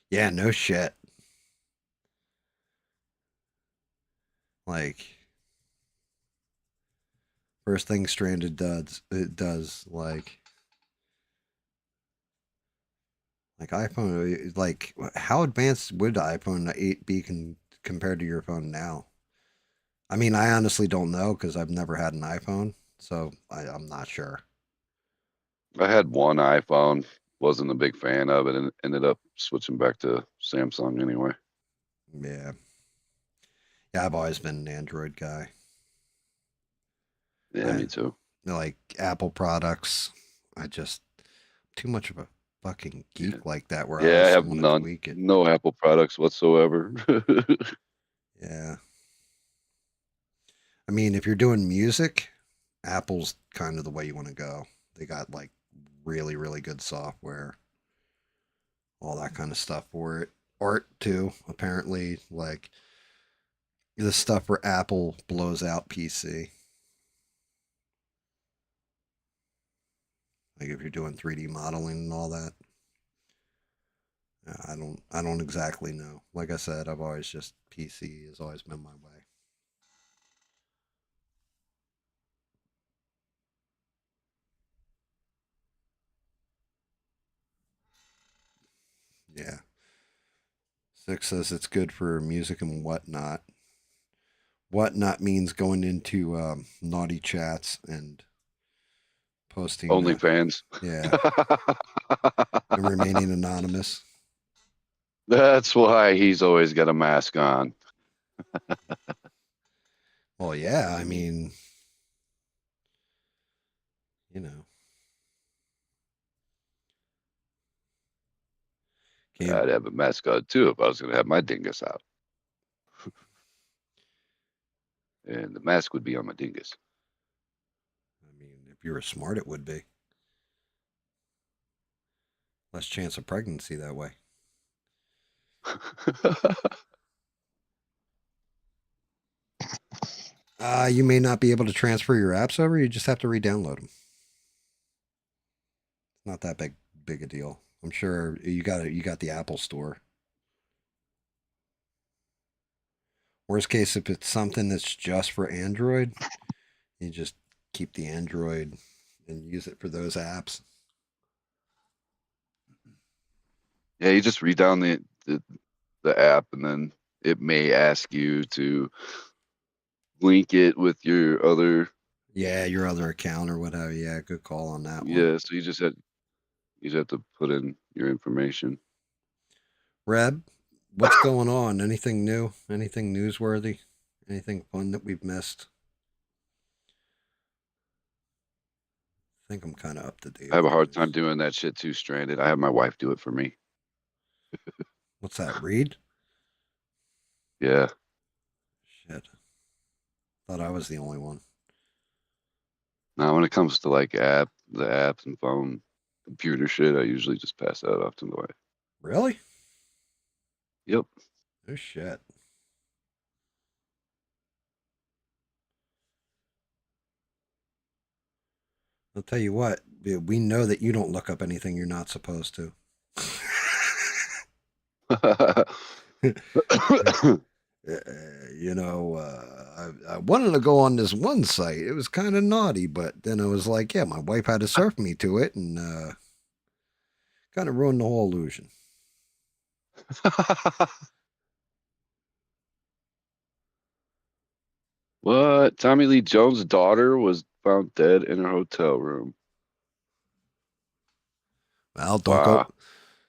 A: Yeah, no shit. Like, first thing Stranded does, it does like iPhone. Like, how advanced would iPhone 8 be compared to your phone now? I mean, I honestly don't know because I've never had an iPhone, so I'm not sure.
I: I had one iPhone, wasn't a big fan of it, and ended up switching back to Samsung anyway.
A: Yeah, yeah, I've always been an Android guy.
I: Yeah,
A: I
I: me too.
A: like Apple products. I just too much of a fucking
I: Yeah,
A: geek like that where I
I: yeah, I
A: always
I: have
A: want to tweak it.
I: no Apple products whatsoever.
A: Yeah, I mean, if you're doing music, Apple's kind of the way you want to go. They got like really, really good software, all that kind of stuff for it. Art too, apparently. Like the stuff where Apple blows out PC. Like if you're doing 3D modeling and all that. I don't exactly know. Like I said, I've always just PC has always been my way. Yeah. Six says it's good for music and whatnot. Whatnot means going into naughty chats and posting.
I: OnlyFans.
A: Yeah, and remaining anonymous.
I: That's why he's always got a mask on.
A: Well, yeah. I mean, you know, can't.
I: I'd have a mask on too if I was going to have my dingus out. And the mask would be on my dingus.
A: I mean, if you were smart, it would be less chance of pregnancy that way. You may not be able to transfer your apps over. You just have to re-download them. It's not that big a deal. I'm sure you got the Apple Store. Worst case, if it's something that's just for Android, you just keep the Android and use it for those apps.
I: Yeah, you just the app, and then it may ask you to link it with your other.
A: Yeah, your other account or whatever. Yeah, good call on that one.
I: Yeah, so you just have to put in your information.
A: Reb, what's going on? Anything new? Anything newsworthy? Anything fun that we've missed? I think I'm kind of up to date.
I: I have a
A: on
I: hard
A: news.
I: time doing that shit too, Stranded. I have my wife do it for me.
A: What's that? Read?
I: Yeah.
A: Shit. Thought I was the only one.
I: Now, when it comes to like the apps and phone, computer shit, I usually just pass that off to my wife.
A: Really?
I: Yep.
A: Oh shit. I'll tell you what, we know that you don't look up anything you're not supposed to. I wanted to go on this one site. It was kind of naughty, but then I was like, yeah, my wife had to surf me to it and kind of ruined the whole illusion.
I: What? Tommy Lee Jones' daughter was found dead in her hotel room.
A: Well,
I: Wow.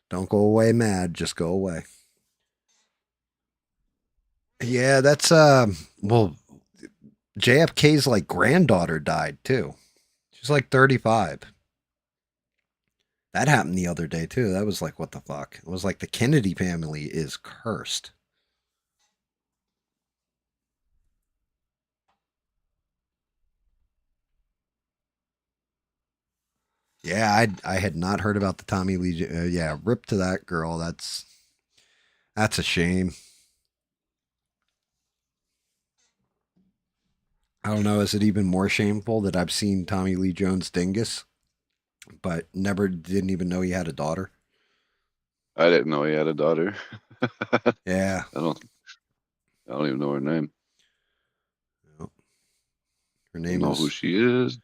A: don't go away mad. Just go away. Yeah, that's well, JFK's like granddaughter died too. She's like 35. That happened the other day too. That was like, what the fuck? It was like the Kennedy family is cursed. Yeah, I had not heard about the Tommy Lee. Yeah, rip to that girl. That's a shame. I don't know. Is it even more shameful that I've seen Tommy Lee Jones dingus, but didn't even know he had a daughter?
I: I didn't know he had a daughter.
A: Yeah.
I: I don't even know her name.
A: No. Her name
I: Don't know
A: is
I: who she is.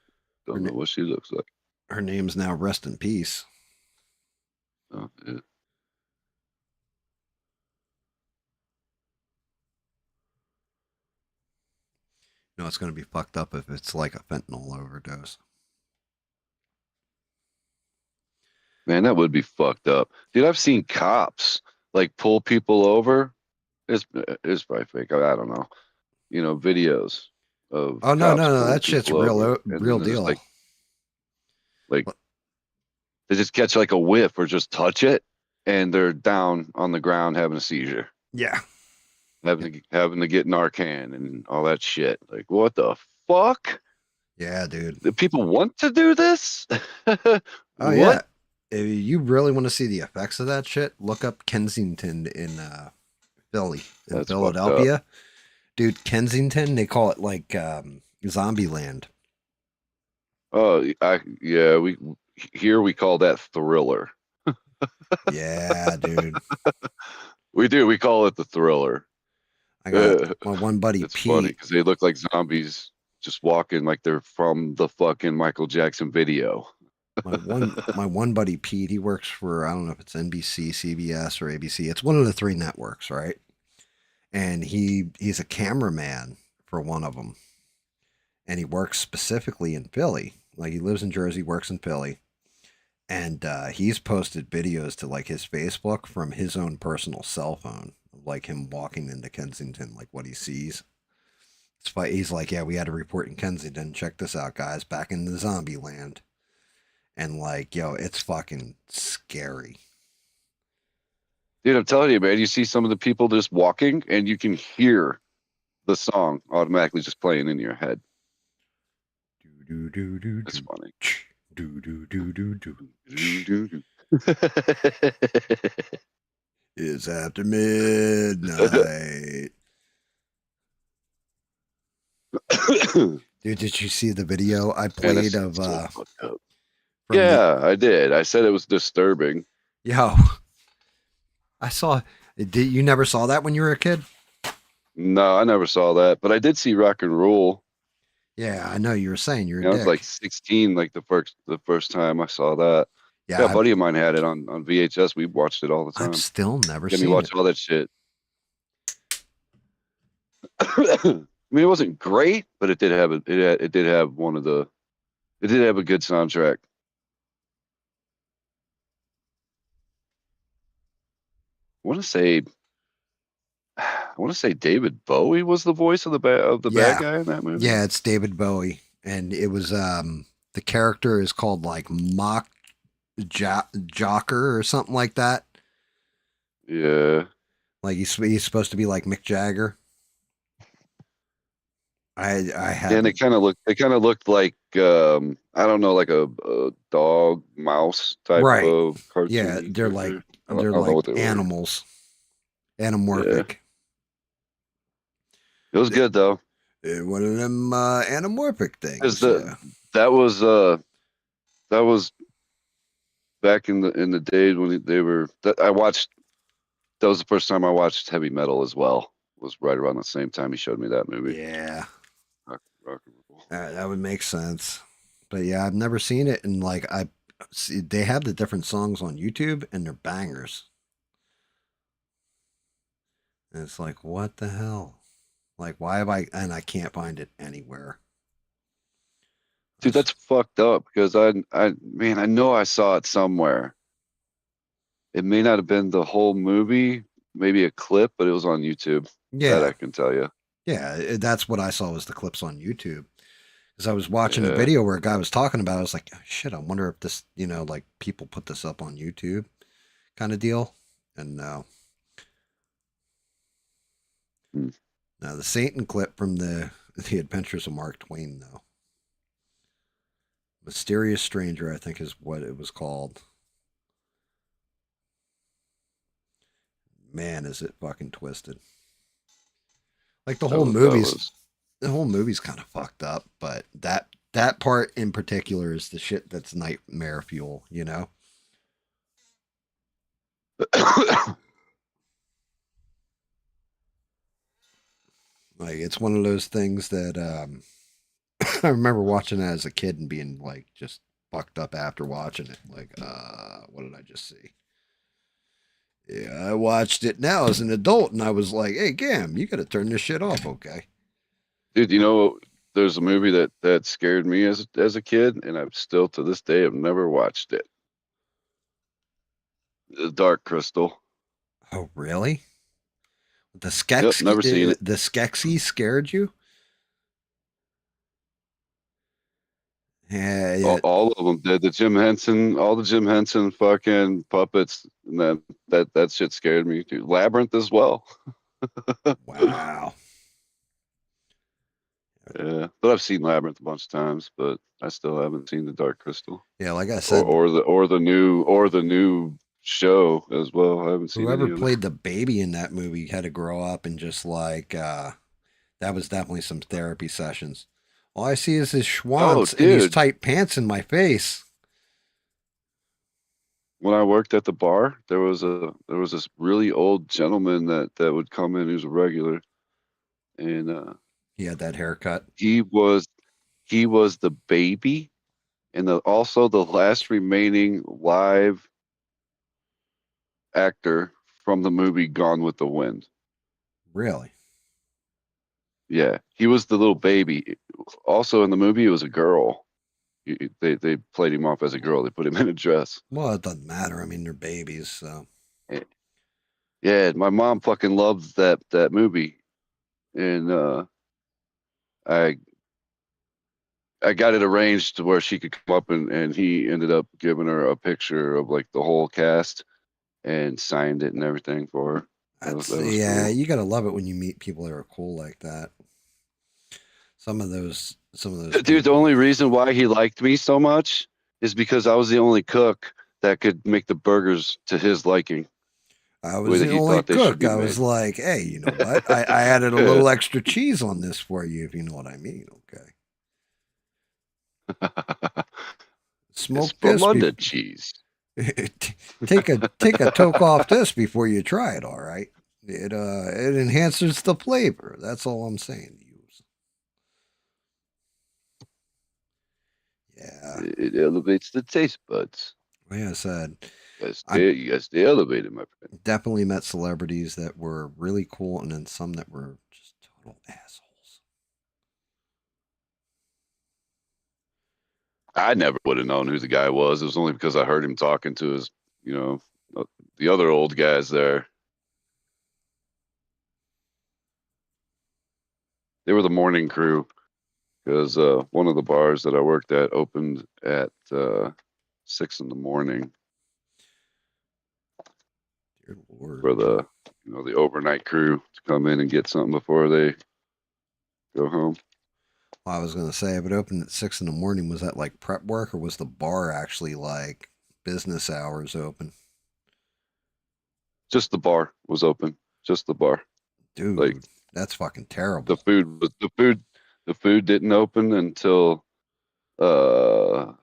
I: Don't know what she looks like.
A: Her name's now Rest in Peace.
I: Oh, yeah.
A: No, it's going to be fucked up if it's like a fentanyl overdose.
I: Man, that would be fucked up. Dude, I've seen cops like pull people over. It's probably fake. I don't know. Videos of
A: Oh no,
I: cops pulling
A: that shit's
I: people over, and
A: real
I: then there's
A: deal.
I: like they just catch like a whiff or just touch it, and they're down on the ground having a seizure.
A: Yeah.
I: Having to get Narcan and all that shit. Like, what the fuck?
A: Yeah, dude.
I: Do people want to do this?
A: Oh
I: What?
A: yeah. If you really want to see the effects of that shit, look up Kensington in Philly, in
I: That's
A: Philadelphia. Dude, Kensington, they call it like zombie land.
I: Oh, we call that Thriller.
A: Yeah, dude.
I: We call it the Thriller.
A: I got my one buddy
I: It's funny
A: Pete.
I: because they look like zombies just walking like they're from the fucking Michael Jackson video.
A: My one buddy Pete, he works for, I don't know if it's NBC, CBS, or ABC. It's one of the three networks, right? And he's a cameraman for one of them. And he works specifically in Philly. Like, he lives in Jersey, works in Philly. And he's posted videos to like his Facebook from his own personal cell phone, like him walking into Kensington, like what he sees. It's funny. He's like, yeah, we had a report in Kensington. Check this out, guys. Back in the zombie land. And like, yo, it's fucking scary.
I: Dude, I'm telling you, man, you see some of the people just walking and you can hear the song automatically just playing in your head. It's funny.
A: It's after midnight. Dude, did you see the video I played of
I: yeah, I did. I said it was disturbing.
A: Yo, I saw. You never saw that when you were a kid?
I: No, I never saw that, but I did see Rock and Roll.
A: Yeah, I know you were saying you're.
I: I was like 16, like the first time I saw that. Yeah, a buddy of mine had it on VHS. We watched it all the time.
A: I've still never
I: Get me
A: seen
I: watch
A: it.
I: all that shit. I mean, it wasn't great, but it did have it did have it did have a good soundtrack. I want to say David Bowie was the voice of the bad guy in that movie.
A: Yeah, it's David Bowie, and it was the character is called like Mock Jocker or something like that.
I: Yeah.
A: Like he's supposed to be like Mick Jagger. I have.
I: And they kind of looked like I don't know, like a dog mouse type
A: Right.
I: of cartoon.
A: Yeah, they're like animals, anamorphic.
I: Yeah. It was good though.
A: One of them anamorphic things.
I: That was back in the days when they were. I watched. That was the first time I watched heavy metal as well. It was right around the same time he showed me that movie.
A: Yeah,
I: Rock and roll.
A: that would make sense. But yeah, I've never seen it, and like I see, they have the different songs on YouTube, and they're bangers. And it's like, what the hell? Like, why have I? And I can't find it anywhere.
I: Dude, that's fucked up because I know I saw it somewhere. It may not have been the whole movie, maybe a clip, but it was on YouTube.
A: Yeah,
I: that I can tell you.
A: Yeah, that's what I saw was the clips on YouTube. Because I was watching a video where a guy was talking about it. I was like, oh, shit, I wonder if this, like people put this up on YouTube kind of deal. And no. Now, the Satan clip from the Adventures of Mark Twain, though. Mysterious Stranger, I think is what it was called. Man, is it fucking twisted. Like the whole movie's kind of fucked up, but that part in particular is the shit that's nightmare fuel, Like it's one of those things that I remember watching that as a kid and being like just fucked up after watching it. Like, what did I just see? Yeah, I watched it now as an adult and I was like, hey, Gam, you gotta turn this shit off, okay?
I: Dude, there's a movie that scared me as a kid, and I've still to this day have never watched it. The Dark Crystal.
A: Oh, really? The Skeksis,
I: never seen it.
A: The Skeksis scared you? Yeah.
I: All of them did. All the Jim Henson fucking puppets, and that shit scared me too. Labyrinth as well.
A: Wow.
I: Yeah, but I've seen Labyrinth a bunch of times, but I still haven't seen the Dark Crystal.
A: Yeah, like I said,
I: or the new show as well. I haven't seen
A: whoever played the baby in that movie had to grow up and just like that was definitely some therapy sessions. All I see is his schwanz and these tight pants in my face.
I: When I worked at the bar, there was this really old gentleman that would come in who's a regular, and
A: he had that haircut.
I: He was the baby, and also the last remaining live actor from the movie Gone with the Wind.
A: Really?
I: Yeah, he was the little baby. Also in the movie, it was a girl. They played him off as a girl. They put him in a dress.
A: Well, it doesn't matter. I mean, they're babies, so.
I: Yeah, my mom fucking loved that movie, and I got it arranged to where she could come up, and he ended up giving her a picture of like the whole cast and signed it and everything for her. That was cool.
A: You gotta love it when you meet people that are cool like that. Some of those.
I: Dude, the only reason why he liked me so much is because I was the only cook that could make the burgers to his liking.
A: I was the only cook. I was like, hey, you know what? I added a little extra cheese on this for you, if you know what I mean. Okay. Smoke this.
I: London cheese.
A: take a toke off this before you try it. All right. It enhances the flavor. That's all I'm saying to you. Yeah.
I: It elevates the taste buds.
A: Like I said,
I: You guys stay elevated, my friend.
A: definitely met celebrities that were really cool, and then some that were just total assholes.
I: I never would have known who the guy was. It was only because I heard him talking to his, the other old guys there. They were the morning crew because one of the bars that I worked at opened at 6 in the morning
A: Dear Lord.
I: for the overnight crew to come in and get something before they go home.
A: Well, I was gonna say, if it opened at 6 in the morning, was that like prep work, or was the bar actually like business hours open?
I: Just the bar was open. Just the bar.
A: Dude,
I: Like,
A: that's fucking terrible.
I: The food didn't open until 11.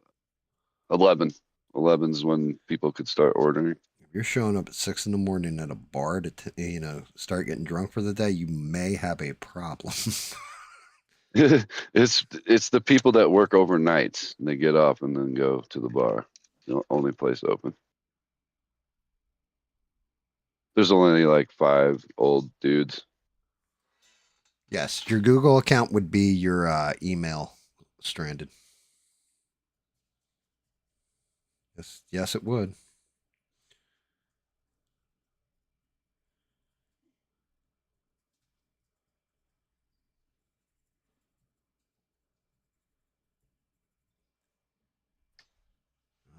I: 11's when people could start ordering.
A: If you're showing up at 6 in the morning at a bar to start getting drunk for the day, you may have a problem.
I: It's the people that work overnight and they get off and then go to the bar. The only place open. There's only like 5 old dudes.
A: Yes, your Google account would be your email stranded. Yes, it would.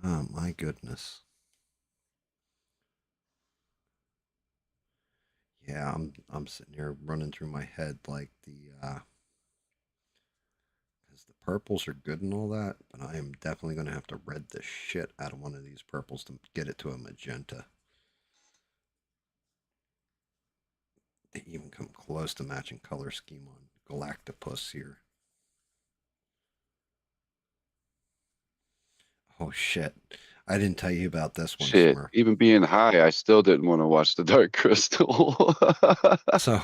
A: Oh my goodness. Yeah, I'm sitting here running through my head like because the purples are good and all that, but I am definitely gonna have to red the shit out of one of these purples to get it to a magenta. They even come close to matching color scheme on Galactus here. Oh shit. I didn't tell you about this one,
I: Shit.
A: Smurf.
I: Even being high, I still didn't want to watch the Dark Crystal.
A: So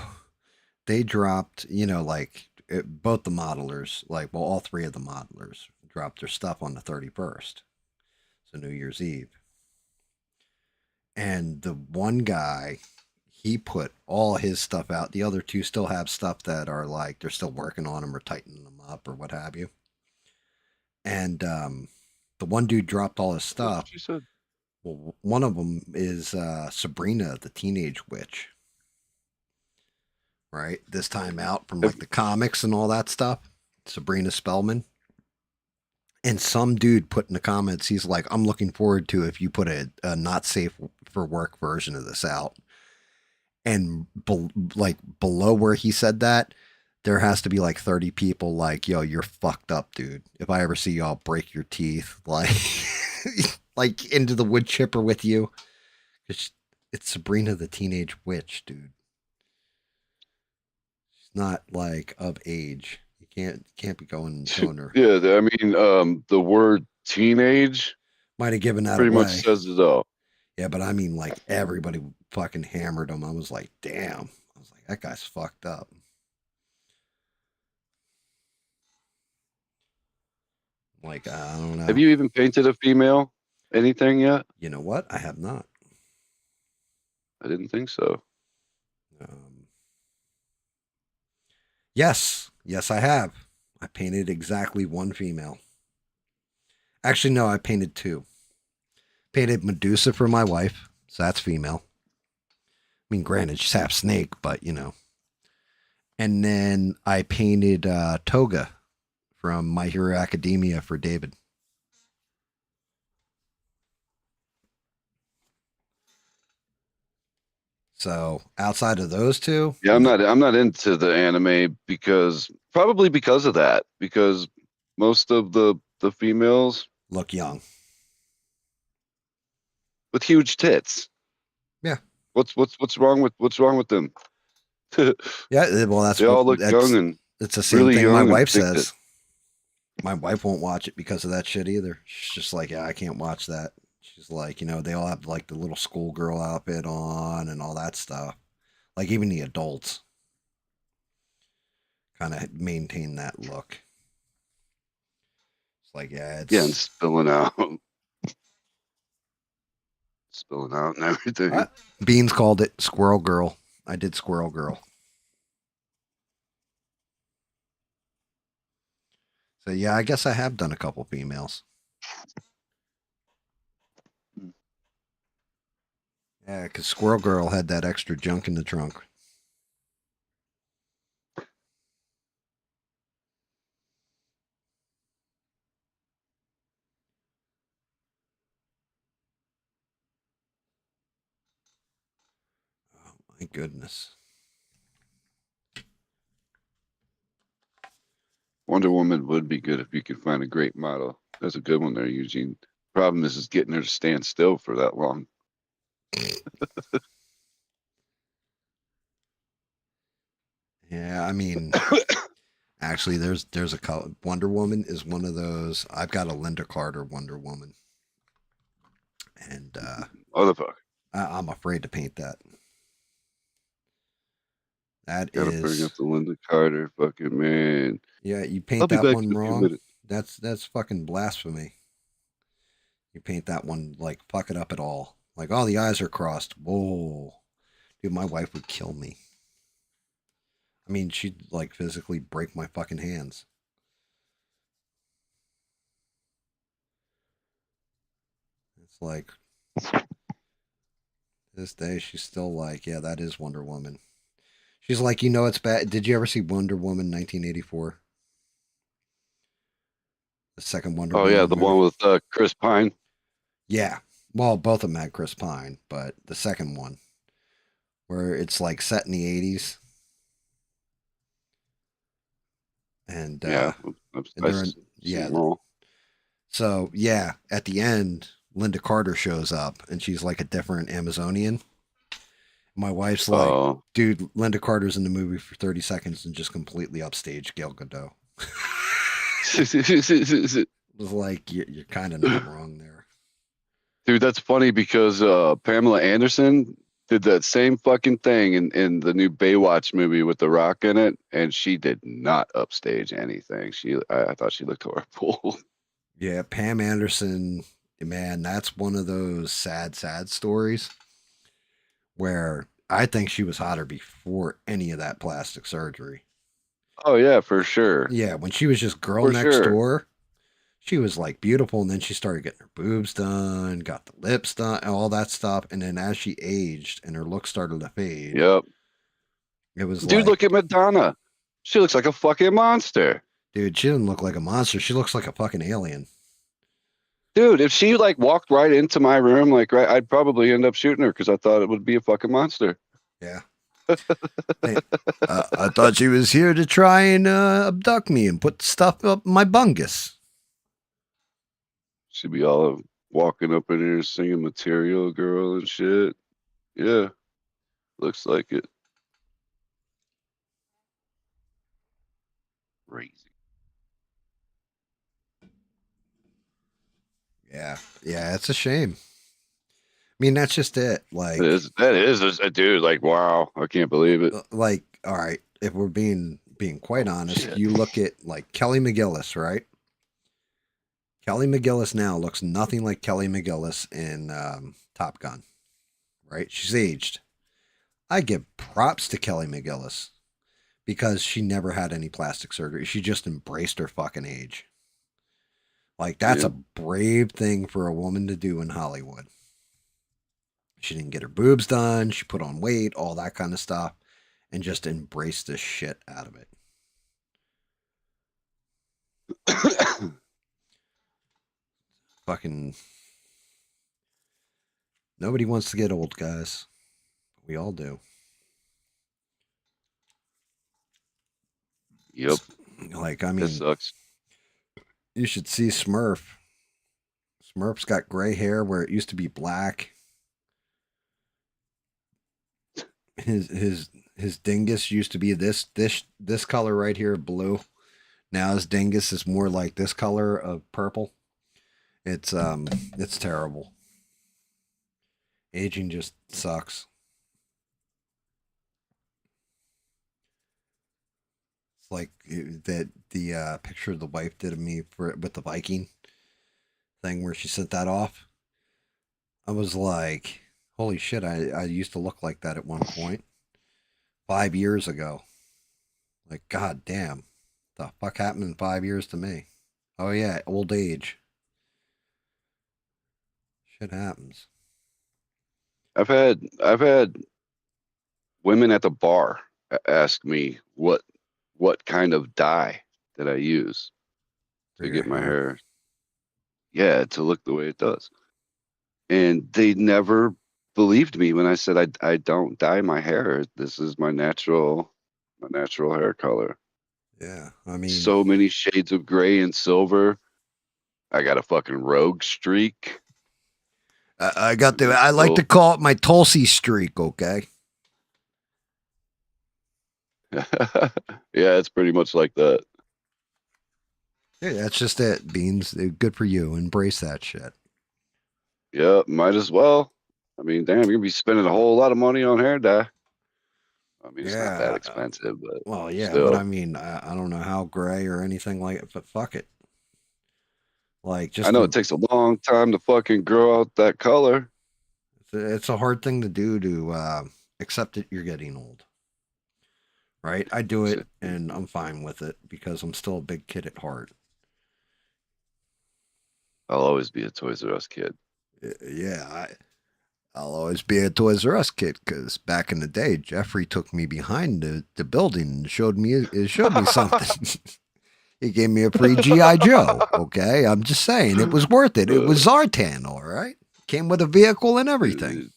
A: they dropped, both the modelers, all 3 of the modelers dropped their stuff on the 31st. So New Year's Eve. And the one guy, he put all his stuff out. The other 2 still have stuff that are like they're still working on them or tightening them up or what have you. And the one dude dropped all his stuff.
I: She said.
A: Well, one of them is Sabrina, the Teenage Witch. Right? This time out from like the comics and all that stuff. Sabrina Spellman. And some dude put in the comments, he's like, I'm looking forward to if you put a not safe for work version of this out. And below where he said that, there has to be like 30 people like, yo, you're fucked up, dude. If I ever see you, I'll break your teeth. Like, like into the wood chipper with you. It's Sabrina the Teenage Witch, dude. She's not like of age. You can't be going and showing her.
I: Yeah, I mean, the word teenage
A: might have given that
I: pretty
A: away.
I: much says it all.
A: Yeah, but I mean, like everybody fucking hammered him. I was like, damn. I was like, that guy's fucked up. Like, I don't know.
I: Have you even painted a female anything yet?
A: You know what? I have not.
I: I didn't think so.
A: Yes, I have. I painted exactly 1 female. Actually, no, I painted 2. Painted Medusa for my wife, so that's female. I mean, granted, she's half snake, but And then I painted Toga from My Hero Academia for David. So outside of those 2,
I: yeah, I'm not into the anime probably because of that. Because most of the females
A: look young
I: with huge tits.
A: Yeah.
I: What's wrong with them?
A: Yeah, well,
I: they all look young and
A: it's the same
I: really
A: thing my
I: young
A: wife
I: and
A: says. My wife won't watch it because of that shit either. She's just like, yeah, I can't watch that. She's like, they all have like the little schoolgirl outfit on and all that stuff. Like even the adults kind of maintain that look. It's like, yeah, it's
I: and spilling out. spilling out and everything.
A: What? Beans called it Squirrel Girl. I did Squirrel Girl. So yeah, I guess I have done a couple females. Yeah, because Squirrel Girl had that extra junk in the trunk. Oh my goodness.
I: Wonder Woman would be good if you could find a great model. That's a good one there, Eugene. Problem is getting her to stand still for that long.
A: Yeah, I mean, actually, there's a Wonder Woman is one of those. I've got a Linda Carter Wonder Woman, and
I: Motherfucker.
A: I'm afraid to paint that. That
I: Gotta bring
A: is,
I: up the Linda Carter fucking man.
A: yeah, you
I: I'll
A: paint
I: be
A: that
I: back
A: one
I: in a few
A: wrong.
I: minutes.
A: That's fucking blasphemy. You paint that one like fuck it up at all. Like, oh, the eyes are crossed. Whoa, dude, my wife would kill me. I mean, she'd like physically break my fucking hands. It's like this day she's still like, yeah, that is Wonder Woman. She's like, you know, it's bad. Did you ever see Wonder Woman 1984? The second Wonder
I: Oh
A: Woman
I: yeah, the
A: movie.
I: one with Chris Pine.
A: Yeah. Well, both of them had Chris Pine, but the second one, where it's like set in the 80s. And
I: Yeah,
A: and they're in,
I: seen
A: yeah.
I: them all.
A: So yeah, at the end, Linda Carter shows up and she's like a different Amazonian. My wife's like,
I: Oh,
A: dude, Linda Carter's in the movie for 30 seconds and just completely upstaged Gal Gadot. It was like, you're kind of not wrong there.
I: dude, that's funny because Pamela Anderson did that same fucking thing in the new Baywatch movie with The Rock in it, and she did not upstage anything. I thought she looked horrible.
A: Yeah, Pam Anderson, man, that's one of those sad, sad stories where I think she was hotter before any of that plastic surgery.
I: Oh yeah, for sure,
A: Yeah, when she was just girl
I: for
A: next
I: sure.
A: door, she was like beautiful, and then she started getting her boobs done, got the lips done, and all that stuff. And then as she aged and her look started to fade,
I: Yep,
A: it was
I: dude,
A: like,
I: look at Madonna. She looks like a fucking monster.
A: dude, she didn't look like a monster. She looks like a fucking alien.
I: Dude, if she like walked right into my room, like right, I'd probably end up shooting her because I thought it would be a fucking monster.
A: Yeah. Hey, I thought she was here to try and abduct me and put stuff up my bungus.
I: She'd be all walking up in here singing Material Girl and shit. Yeah, looks like it. Crazy.
A: Yeah. Yeah, it's a shame. I mean, that's just it. Like,
I: That is a dude. Like, wow, I can't believe it.
A: like, all right, if we're being quite honest,
I: Shit.
A: you look at like Kelly McGillis, right? Kelly McGillis now looks nothing like Kelly McGillis in Top Gun, right? She's aged. I give props to Kelly McGillis because she never had any plastic surgery. She just embraced her fucking age. Like, that's
I: Yeah.
A: a brave thing for a woman to do in Hollywood. She didn't get her boobs done. She put on weight, all that kind of stuff, and just embraced the shit out of it. Fucking nobody wants to get old, guys. We all do.
I: Yep,
A: Like, I
I: that
A: mean,
I: sucks.
A: you should see Smurf. Smurf's got gray hair where it used to be black. His dingus used to be this color right here, blue. Now his dingus is more like this color of purple. It's terrible. Aging just sucks. It's like that the picture the wife did of me with the Viking thing where she sent that off. I was like, holy shit, I used to look like that at one point 5 years ago. Like, god damn. The fuck happened in 5 years to me? Oh yeah, old age. Shit happens.
I: I've had women at the bar ask me what kind of dye did I use
A: For
I: to
A: your
I: get my
A: hair.
I: hair, yeah, to look the way it does. And they never believed me when I said I don't dye my hair. This is my natural hair color.
A: Yeah, I mean,
I: So many shades of gray and silver. I got a fucking rogue streak.
A: I got the.
I: It's
A: I like to
I: still
A: call it my Tulsi streak. Okay.
I: yeah, it's pretty much like that.
A: Yeah, that's just it. Beans. Good for you. Embrace that shit.
I: Yeah, might as well. I mean, damn, you're gonna be spending a whole lot of money on hair dye. I mean, it's not that
A: Yeah.
I: expensive, but
A: Well, yeah, but I
I: still.
A: mean, I don't know how gray or anything like it, but fuck it. Like,
I: I
A: just
I: know it takes a long time to fucking grow out that color.
A: it's a hard thing to do to accept that you're getting old, right? I do it and I'm fine with it because I'm still a big kid at heart.
I: I'll always be a Toys R Us kid.
A: Yeah, I'll always be a Toys R Us kid because back in the day, Jeffrey took me behind the building and showed me something. He gave me a free GI Joe. Okay, I'm just saying it was worth it. It was Zartan, all right. Came with a vehicle and everything.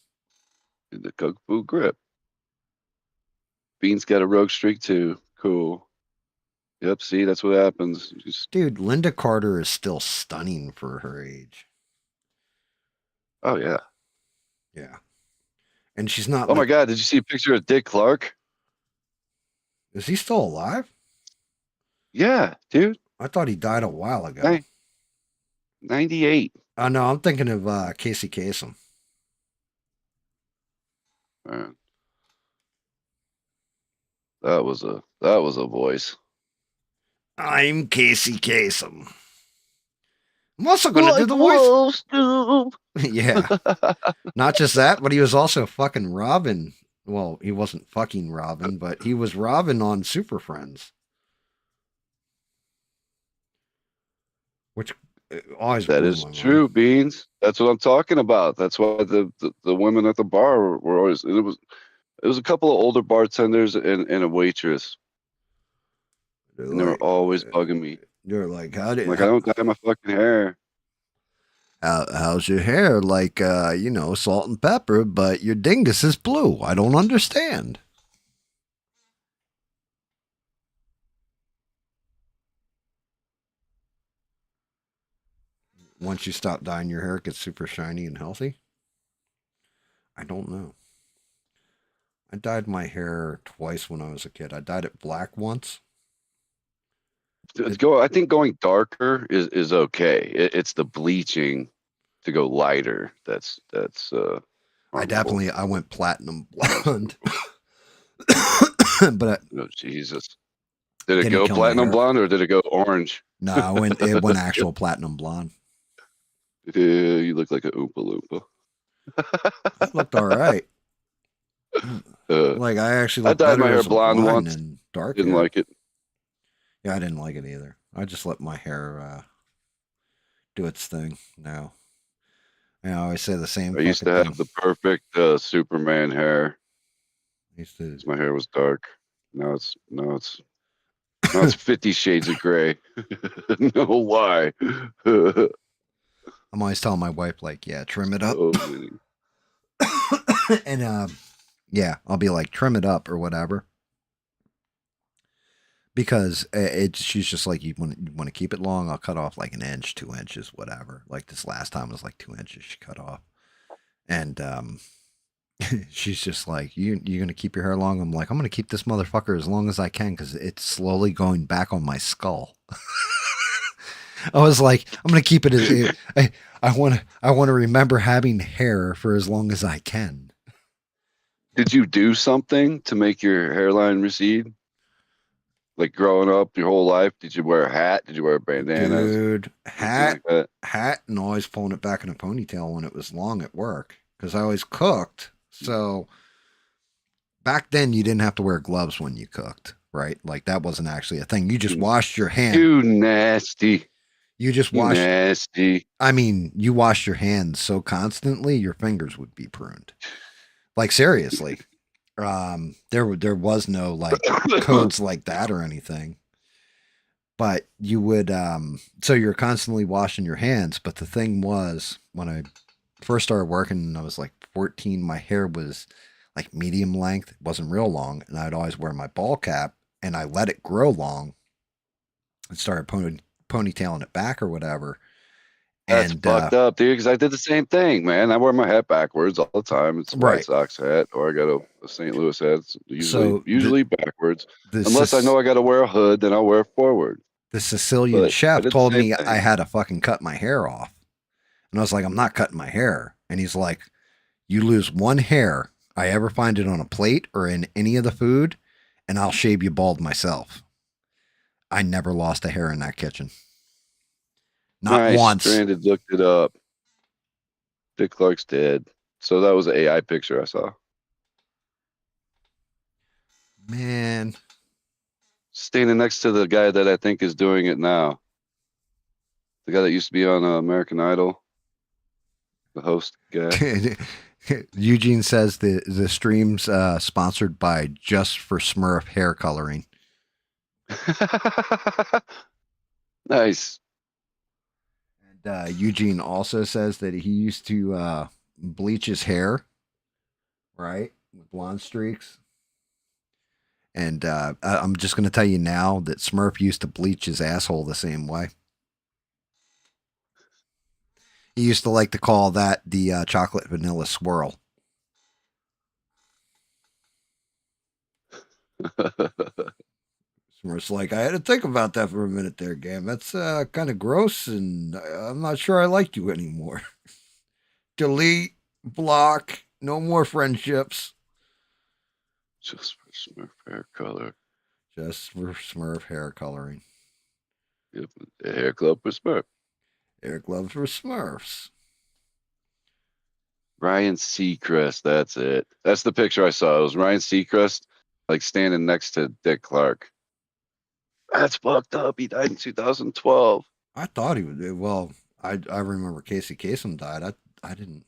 I: The Kung Fu grip. Bean's got a rogue streak too. Cool. Yep. See, that's what happens.
A: Dude, Linda Carter is still stunning for her age.
I: Oh yeah.
A: Yeah, and she's not
I: Oh my
A: like.
I: God! Did you see a picture of Dick Clark?
A: Is he still alive?
I: Yeah, dude.
A: I thought he died a while ago.
I: 98.
A: Oh no, I'm thinking of Casey Kasem.
I: Man, that was a voice.
A: I'm Casey Kasem. I'm also going to do the voice. Yeah. Not just that, but he was also fucking Robin. Well, he wasn't fucking Robin, but he was Robin on Super Friends. Which always
I: That
A: blew
I: is
A: my mind.
I: true, Beans. That's what I'm talking about. That's why the women at the bar were always. And it was a couple of older bartenders and a waitress,
A: They're
I: and they were
A: like,
I: always bugging me.
A: they're like,
I: I'm like, I don't dye my fucking hair.
A: how's your hair? Like, salt and pepper, but your dingus is blue. I don't understand. Once you stop dyeing your hair, it gets super shiny and healthy. I don't know. I dyed my hair twice when I was a kid. I dyed it black once.
I: I think going darker is okay. It's the bleaching to go lighter that's harmful.
A: I went platinum blonde. But
I: Oh Jesus! Did it
A: didn't
I: go
A: kill my
I: platinum
A: hair.
I: blonde or did it go orange?
A: No, it went actual platinum blonde.
I: You look like a Oompa Loompa.
A: It looked all right. Like I actually
I: I
A: looked
I: dyed
A: better
I: my hair
A: as a
I: blonde
A: blind
I: once.
A: than dark
I: Didn't
A: hair.
I: like it.
A: Yeah, I didn't like it either. I just let my hair do its thing now. I always say the same
I: I used to
A: fucking
I: have
A: thing.
I: the perfect Superman hair.
A: Used to,
I: My hair was dark. Now it's 50 shades of gray. No lie.
A: I'm always telling my wife, like, yeah, trim it up.
I: So many.
A: And yeah, I'll be like, trim it up or whatever. Because she's just like, you want to keep it long? I'll cut off like an inch, 2 inches, whatever. Like this last time was like 2 inches she cut off. And she's just like, you're going to keep your hair long? I'm like, I'm going to keep this motherfucker as long as I can because it's slowly going back on my skull. I was like, I'm going to keep it. I want to remember having hair for as long as I can.
I: Did you do something to make your hairline recede? Like growing up your whole life, did you wear a hat? Did you wear bandanas?
A: Dude,
I: Anything like that?
A: hat, and always pulling it back in a ponytail when it was long at work because I always cooked. So back then, you didn't have to wear gloves when you cooked, right? Like that wasn't actually a thing. You just washed your hand.
I: You nasty.
A: You just
I: You
A: washed.
I: nasty.
A: I mean, you wash your hands so constantly, your fingers would be pruned. Like seriously, there was no like codes like that or anything. But you would, so you're constantly washing your hands. But the thing was, when I first started working, and I was like 14, my hair was like medium length. It wasn't real long, and I'd always wear my ball cap, and I let it grow long and started ponytailing it back or whatever.
I: That's
A: And
I: fucked up, dude, because I did the same thing, man. I wear my hat backwards all the time. It's a White
A: Right.
I: Sox hat, or I got a St. Louis hat. It's
A: So
I: usually backwards.
A: the
I: Unless I know I got to wear a hood, then I'll wear it forward.
A: the Sicilian
I: But I
A: chef
I: did the
A: told
I: same
A: me
I: thing.
A: I had to fucking cut my hair off. And I was like, I'm not cutting my hair. And he's like, you lose one hair I ever find it on a plate or in any of the food, and I'll shave you bald myself. I never lost a hair in that kitchen. Not
I: Nice.
A: once.
I: Stranded looked it up. Dick Clark's dead. So that was an AI picture I saw.
A: Man.
I: Standing next to the guy that I think is doing it now. The guy that used to be on American Idol. The host guy.
A: Eugene says the stream's sponsored by Just for Smurf hair coloring.
I: Nice.
A: And Eugene also says that he used to bleach his hair, right, with blonde streaks. And I'm just going to tell you now that Smurf used to bleach his asshole the same way. He used to like to call that the chocolate vanilla swirl. Smurf's like, I had to think about that for a minute there, Gam. That's kind of gross, and I'm not sure I like you anymore. Delete, block, no more friendships.
I: Just for Smurf hair color.
A: Just for Smurf hair coloring.
I: Yep. A hair club for Smurf.
A: Hair gloves for Smurfs.
I: Ryan Seacrest, that's it. That's the picture I saw. It was Ryan Seacrest, like standing next to Dick Clark. That's fucked up. He died in 2012.
A: I thought he would. Well, I remember Casey Kasem died. I didn't.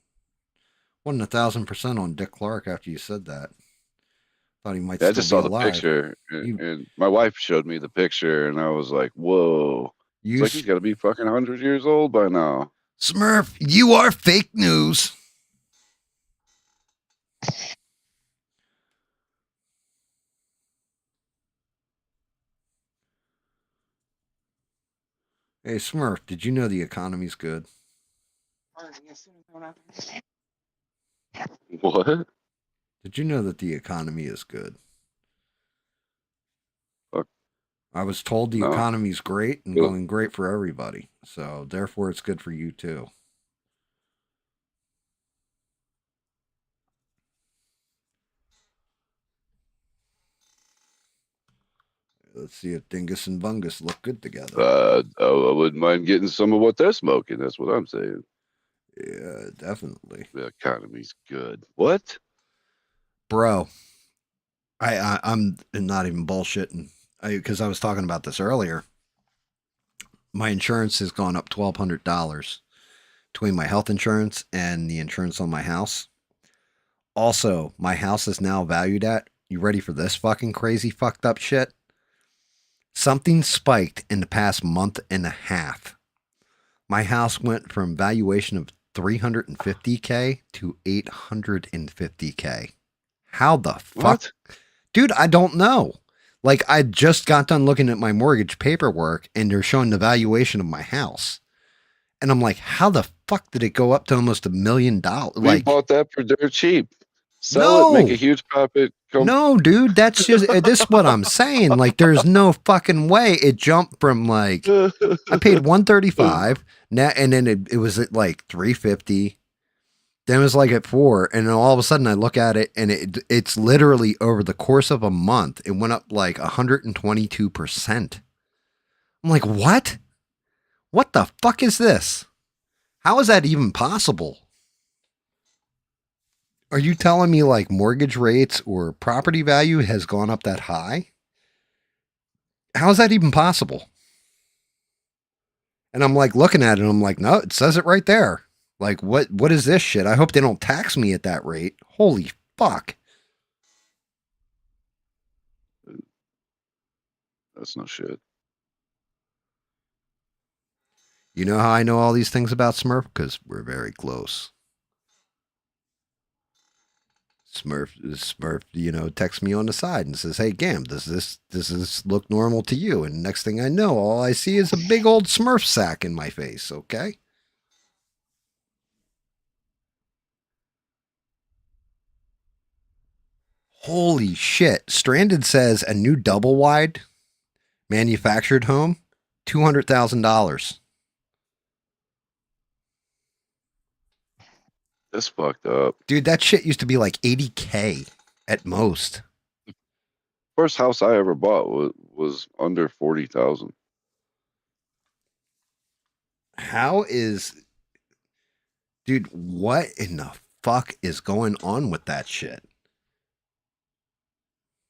A: Wasn't 1,000% on Dick Clark after you said that. Thought he might.
I: Yeah, I
A: still
I: just
A: be
I: saw the
A: alive.
I: picture, and my wife showed me the picture, and I was like, "Whoa!" It's like he's got to be fucking 100 years old by now.
A: Smurf, you are fake news. Hey Smurf, did you know the economy's good?
I: What?
A: Did you know that the economy is good?
I: Fuck.
A: I was told the
I: No.
A: economy's great and
I: Good.
A: going great for everybody. So therefore it's good for you too. Let's see if Dingus and Bungus look good together.
I: I wouldn't mind getting some of what they're smoking. That's what I'm saying.
A: Yeah, definitely.
I: The economy's good. What?
A: Bro, I'm not even bullshitting because I was talking about this earlier. My insurance has gone up $1,200 between my health insurance and the insurance on my house. Also, my house is now valued at, you ready for this fucking crazy fucked up shit? Something spiked in the past month and a half. My house went from valuation of $350K to $850K. How the fuck?
I: What?
A: Dude, I don't know. Like, I just got done looking at my mortgage paperwork and they're showing the valuation of my house. And I'm like, how the fuck did it go up to almost $1 million?
I: We
A: Like,
I: bought that for dirt cheap. Sell it, make a huge profit.
A: No, dude, that's just this is what I'm saying. Like, there's no fucking way it jumped from like I paid $135 now, and then it was at like $350, Then it was like at 4, and then all of a sudden I look at it, and it's literally over the course of a month, it went up like 122%. I'm like, what? What the fuck is this? How is that even possible? Are you telling me like mortgage rates or property value has gone up that high? How is that even possible? And I'm like looking at it and I'm like, no, it says it right there. Like, what is this shit? I hope they don't tax me at that rate. Holy fuck.
I: That's no shit.
A: You know how I know all these things about Smurf? Because we're very close. Smurf, you know, texts me on the side and says, "Hey, Gam, does this look normal to you?" And next thing I know, all I see is a big old Smurf sack in my face. Okay. Holy shit! Stranded says a new double wide manufactured home, $200,000.
I: That's fucked up.
A: Dude, that shit used to be like $80K at most.
I: First house I ever bought was under 40,000.
A: How is, dude? What in the fuck is going on with that shit?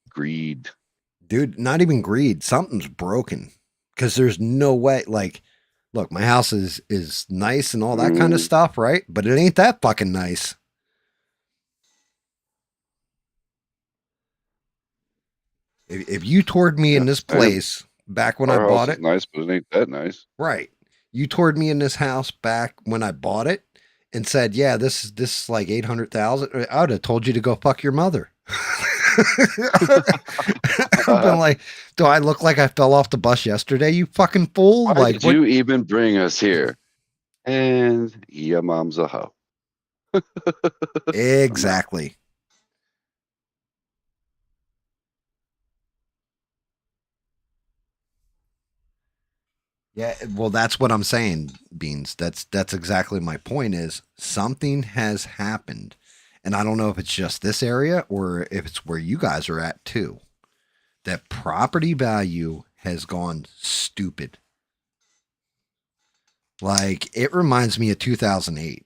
I: Greed.
A: Dude, not even greed. Something's broken. Because there's no way, like, look, my house is nice and all that kind of stuff, right? But it ain't that fucking nice. If you toured me in this place back when I bought it,
I: nice, but it ain't that nice.
A: right? You toured me in this house back when I bought it and said, "Yeah, this is like 800,000." I would have told you to go fuck your mother. I've been like, do I look like I fell off the bus yesterday? You fucking fool!
I: Why
A: Like,
I: did you even bring us here? And your mom's a hoe.
A: Exactly. Yeah, well, that's what I'm saying, Beans. That's exactly my point. Is something has happened, and I don't know if it's just this area or if it's where you guys are at too. That property value has gone stupid. Like, it reminds me of 2008.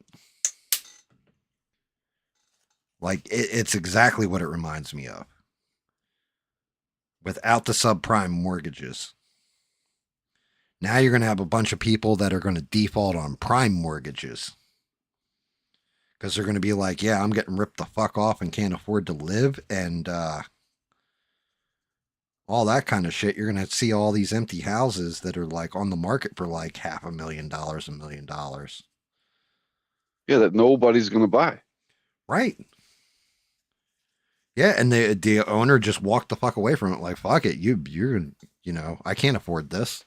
A: Like, it's exactly what it reminds me of. Without the subprime mortgages. Now you're going to have a bunch of people that are going to default on prime mortgages. Because they're going to be like, yeah, I'm getting ripped the fuck off and can't afford to live. And all that kind of shit. You're going to see all these empty houses that are like on the market for like $500,000, $1 million.
I: Yeah, that nobody's going to buy.
A: Right. Yeah, and the owner just walked the fuck away from it. Like, fuck it, you're I can't afford this.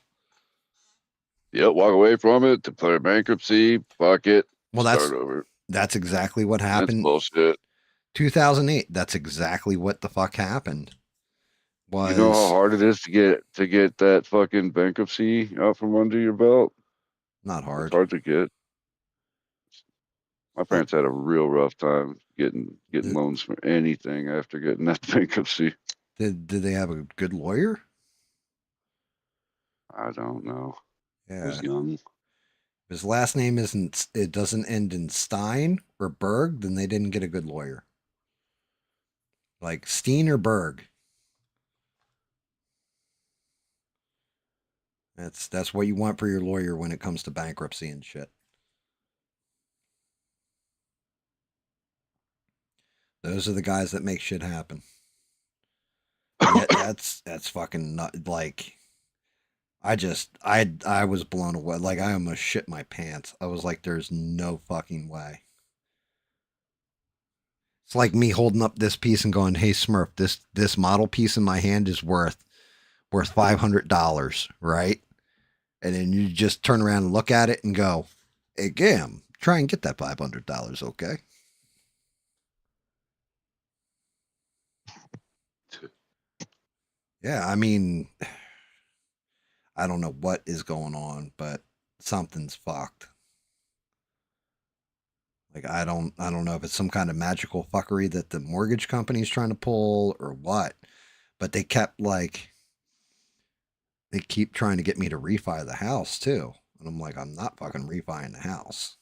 I: Yep, walk away from it, declare bankruptcy, fuck it,
A: Well,
I: start over.
A: That's exactly what happened.
I: That's bullshit.
A: 2008. That's exactly what the fuck happened.
I: You know how hard it is to get that fucking bankruptcy out from under your belt?
A: Not hard.
I: It's hard to get. My parents had a real rough time getting loans for anything after getting that bankruptcy.
A: Did they have a good lawyer?
I: I don't know.
A: Yeah.
I: I was young.
A: His last name doesn't end in Stein or Berg, then they didn't get a good lawyer. Like Steen or Berg. That's what you want for your lawyer when it comes to bankruptcy and shit. Those are the guys that make shit happen. Yeah, that's fucking not, like, I was blown away. Like, I almost shit my pants. I was like, there's no fucking way. It's like me holding up this piece and going, "Hey Smurf, this model piece in my hand is worth $500, right?" And then you just turn around and look at it and go, "Hey Gam, try and get that $500, okay?" Yeah, I mean, I don't know what is going on, but something's fucked. Like I don't know if it's some kind of magical fuckery that the mortgage company's trying to pull or what, but they keep trying to get me to refi the house too. And I'm like, I'm not fucking refining the house.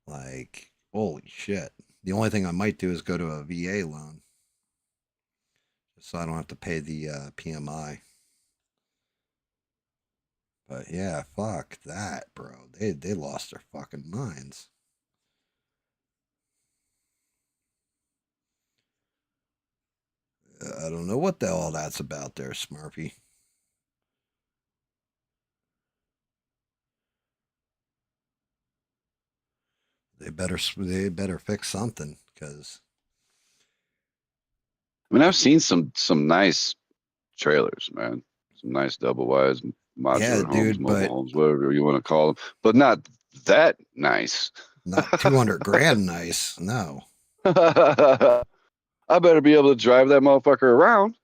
A: Like, holy shit. The only thing I might do is go to a VA loan. Just so I don't have to pay the PMI. But yeah, fuck that, bro. They lost their fucking minds. I don't know what the hell that's about there, Smurfy. They better fix something, because
I: I mean, I've seen some nice trailers, man. Some nice double wides,
A: yeah,
I: modular homes,
A: dude,
I: mobile
A: but
I: homes, whatever you want to call them, but not that nice.
A: not 200 grand nice. No.
I: I better be able to drive that motherfucker around.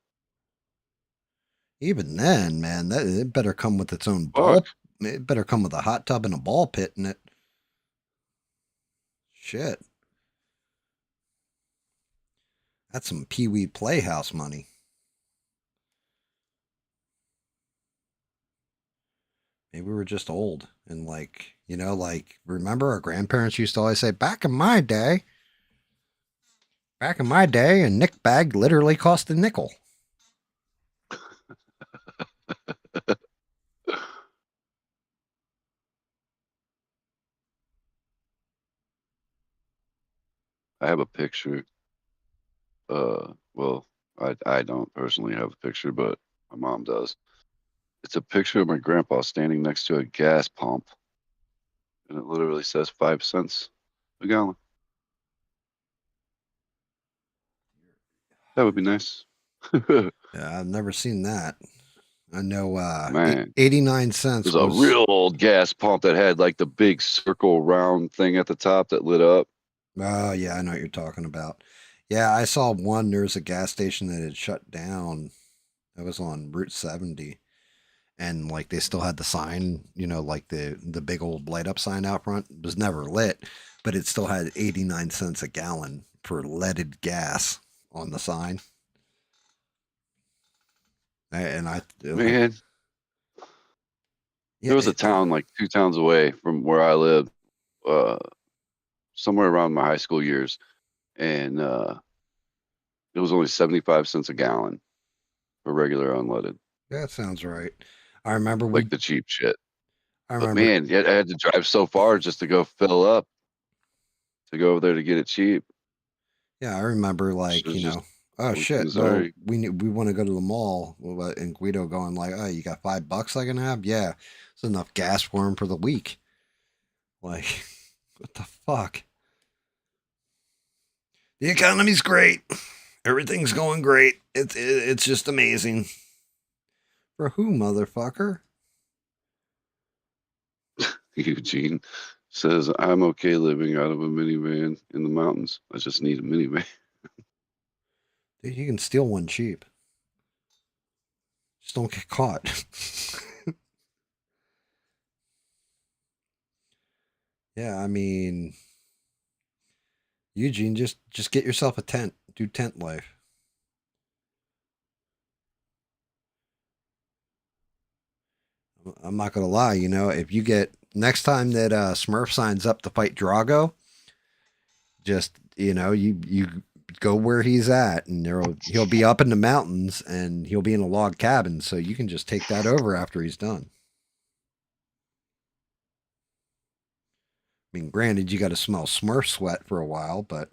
A: Even then, man, that it better come with its own
I: Fuck.
A: ball. It better come with a hot tub and a ball pit in it. Shit. That's some Pee Wee Playhouse money. Maybe we're just old and like, like remember our grandparents used to always say, back in my day, a Nick bag literally cost a nickel.
I: I have a picture. Well, I don't personally have a picture, but my mom does. It's a picture of my grandpa standing next to a gas pump, and it literally says 5 cents a gallon. That would be nice.
A: Yeah, I've never seen that. I know
I: Man,
A: 89
I: it
A: cents
I: was a
A: was.
I: real old gas pump that had like the big circle round thing at the top that lit up.
A: Oh, yeah, I know what you're talking about. Yeah, I saw one. There's a gas station that had shut down. That was on Route 70. And like they still had the sign, like the big old light up sign out front. It was never lit, but it still had 89 cents a gallon for leaded gas on the sign. And I like,
I: Man,
A: yeah,
I: there was a town like 2 towns away from where I lived, uh, somewhere around my high school years, and it was only 75 cents a gallon for regular unleaded,
A: that sounds right. I remember
I: like the cheap shit.
A: I
I: But
A: remember,
I: man, I had to drive so far just to go fill up, to go over there to get it cheap.
A: yeah, I remember
I: It
A: like,
I: was just
A: oh
I: going to
A: shit, well,
I: Missouri.
A: we want to go to the mall. And Guido going like, oh, you got $5 I can have? Yeah, it's enough gas for him for the week. Like, what the fuck? The economy's great. Everything's going great. It's just amazing. For who, motherfucker?
I: Eugene says, I'm okay living out of a minivan in the mountains. I just need a minivan.
A: Dude, you can steal one cheap. Just don't get caught. Yeah, I mean, Eugene, just get yourself a tent. Do tent life. I'm not gonna lie, if you get next time that Smurf signs up to fight Drago, just you go where he's at, and he'll be up in the mountains, and he'll be in a log cabin, so you can just take that over after he's done. I mean, granted, you got to smell Smurf sweat for a while, but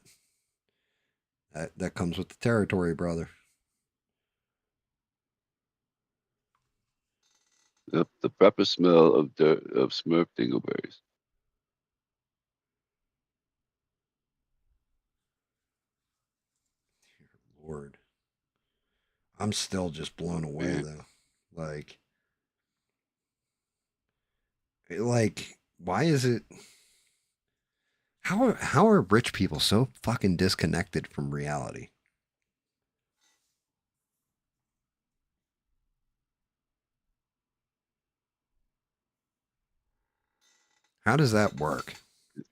A: that comes with the territory, brother.
I: The pepper smell of smoked dingleberries.
A: Lord, I'm still just blown away
I: Man.
A: though. Like, why is it? How are rich people so fucking disconnected from reality? How does that work?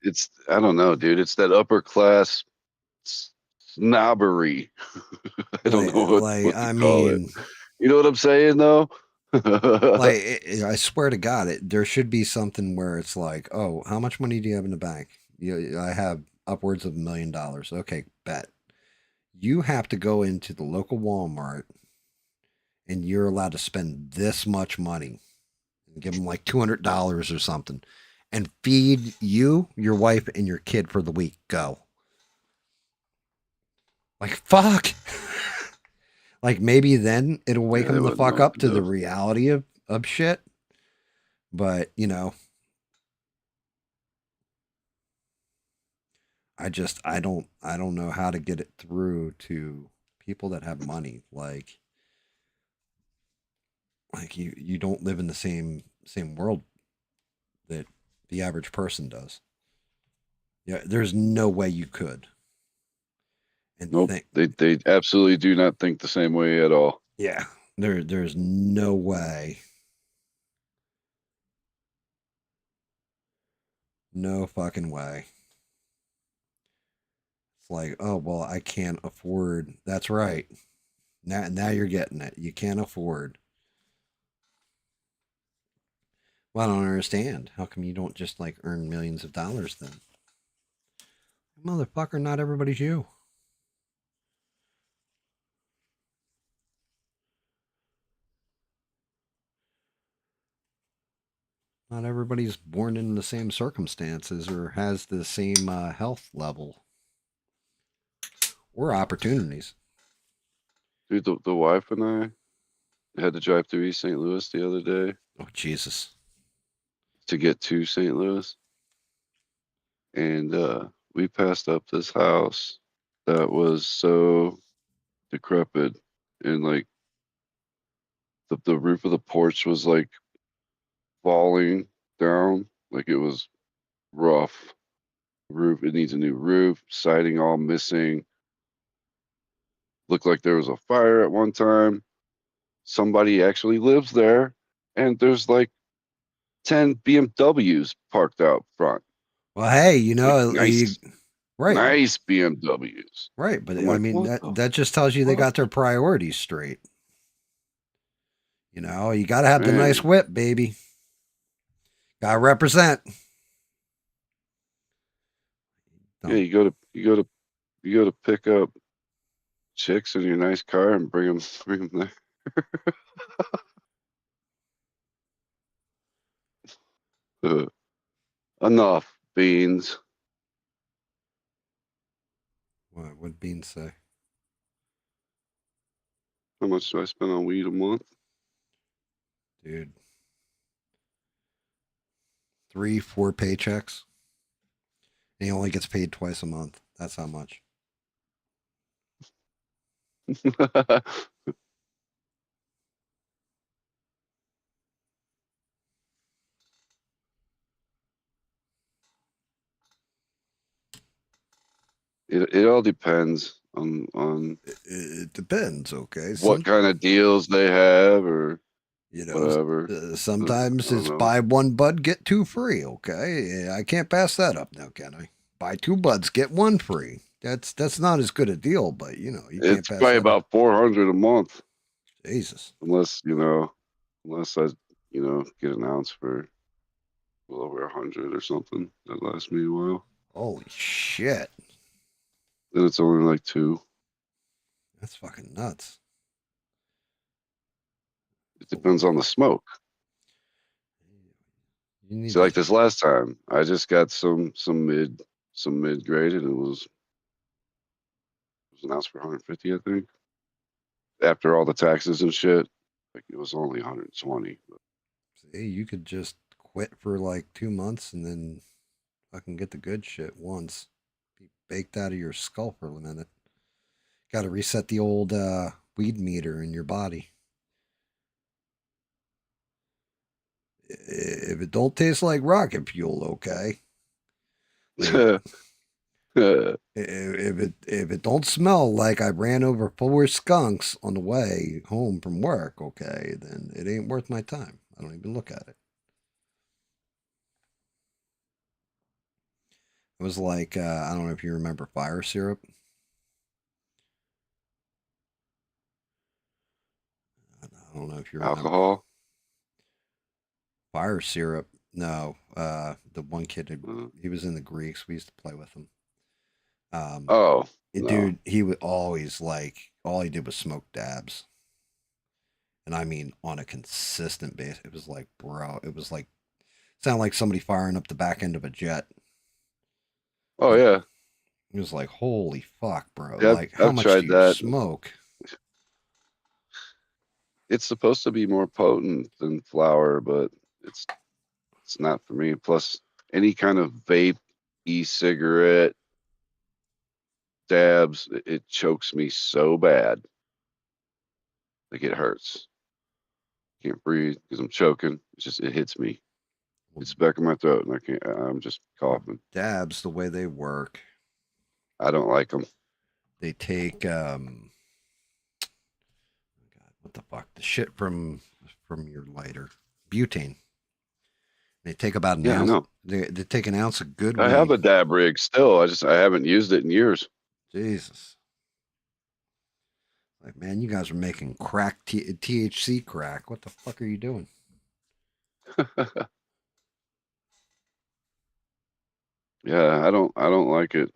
I: It's I don't know, dude. It's that upper class snobbery. I don't know what to
A: I
I: call it.
A: mean,
I: You know what I'm saying, though?
A: I swear to God, there should be something where it's like, oh, how much money do you have in the bank? I have upwards of $1 million. Okay, bet. You have to go into the local Walmart and you're allowed to spend this much money and give them like $200 or something and feed you, your wife, and your kid for the week. Go. Like, fuck. Like, maybe then it'll wake
I: Yeah, they
A: them the
I: wouldn't know
A: fuck
I: what
A: up
I: to
A: to the
I: do.
A: reality of shit. But, I don't know how to get it through to people that have money. Like you don't live in the same world that the average person does. Yeah, there's no way you could. And
I: Nope.
A: think,
I: They absolutely do not think the same way at all.
A: yeah, there's no way. No fucking way. It's like, oh well, I can't afford. That's right. Now you're getting it. You can't afford. Well, I don't understand. How come you don't just like earn millions of dollars then? Motherfucker, not everybody's you. Not everybody's born in the same circumstances or has the same health level or opportunities.
I: Dude, the wife and I had to drive through East St. Louis the other day
A: Oh, Jesus.
I: to get to St. Louis. And we passed up this house that was so decrepit. And like the roof of the porch was like falling down. Like it was rough. Roof, it needs a new roof, siding all missing. Looked like there was a fire at one time. Somebody actually lives there, and there's like 10 BMWs parked out front.
A: Well, hey,
I: Like nice,
A: right,
I: nice BMWs.
A: right. But
I: I'm
A: I
I: like,
A: mean,
I: what
A: that just tells you they
I: fuck?
A: got their priorities straight. You got to have the nice
I: Man.
A: whip, baby. Got to represent.
I: Yeah, you go to pick up chicks in your nice car and bring them there. Enough beans.
A: What Bean say?
I: How much do I spend on weed a month?
A: Dude. 3, 4 paychecks. And he only gets paid twice a month. That's how much.
I: It all depends on
A: It depends, okay?
I: what kind of deals they have or
A: You know,
I: whatever. I
A: sometimes
I: don't
A: it's
I: know.
A: buy one bud, get two free, okay? I can't pass that up now, can I? Buy 2 buds, get 1 free. That's not as good a deal, but you can't
I: It's
A: pass
I: probably
A: that up.
I: about 400 a month,
A: Jesus.
I: unless I get an ounce for a little over 100 or something. That lasts me a while.
A: Holy shit.
I: Then it's only like 2.
A: That's fucking nuts.
I: It depends on the smoke.
A: You need
I: See, like
A: to,
I: this last time, I just got some mid grade, and it was an ounce for 150, I think. After all the taxes and shit, like it was only 120.
A: see, you could just quit for like 2 months and then fucking get the good shit once. Be baked out of your skull for a minute. Got to reset the old weed meter in your body. If it don't taste like rocket fuel, okay. Like, if it don't smell like I ran over 4 skunks on the way home from work, okay, then it ain't worth my time. I don't even look at it. It was like, I don't know if you remember fire syrup. I don't know if you remember.
I: Alcohol.
A: Fire syrup. No, the one kid,
I: Mm.
A: he was in the Greeks. We used to play with him.
I: Oh, no.
A: Dude, he would always like, all he did was smoke dabs. And I mean, on a consistent basis. It was like, bro, it was like, sounded like somebody firing up the back end of a jet.
I: Oh, yeah.
A: It was like, holy fuck, bro.
I: Yeah,
A: Like, how
I: I've
A: much do
I: tried
A: you
I: that.
A: smoke?
I: It's supposed to be more potent than flour, but it's not for me. Plus, any kind of vape, e-cigarette, dabs, it chokes me so bad. Like it hurts. Can't breathe because I'm choking. It hits me. It's the back of my throat, and I'm just coughing.
A: Dabs, the way they work,
I: I don't like them.
A: they take God, what the fuck? The shit from your lighter. Butane. They take about an
I: Yeah, I
A: ounce.
I: know.
A: They take an ounce of good
I: I
A: weed.
I: have a dab rig still. I haven't used it in years.
A: Jesus. Like, man, you guys are making crack, THC crack. What the fuck are you doing?
I: Yeah, I don't like it.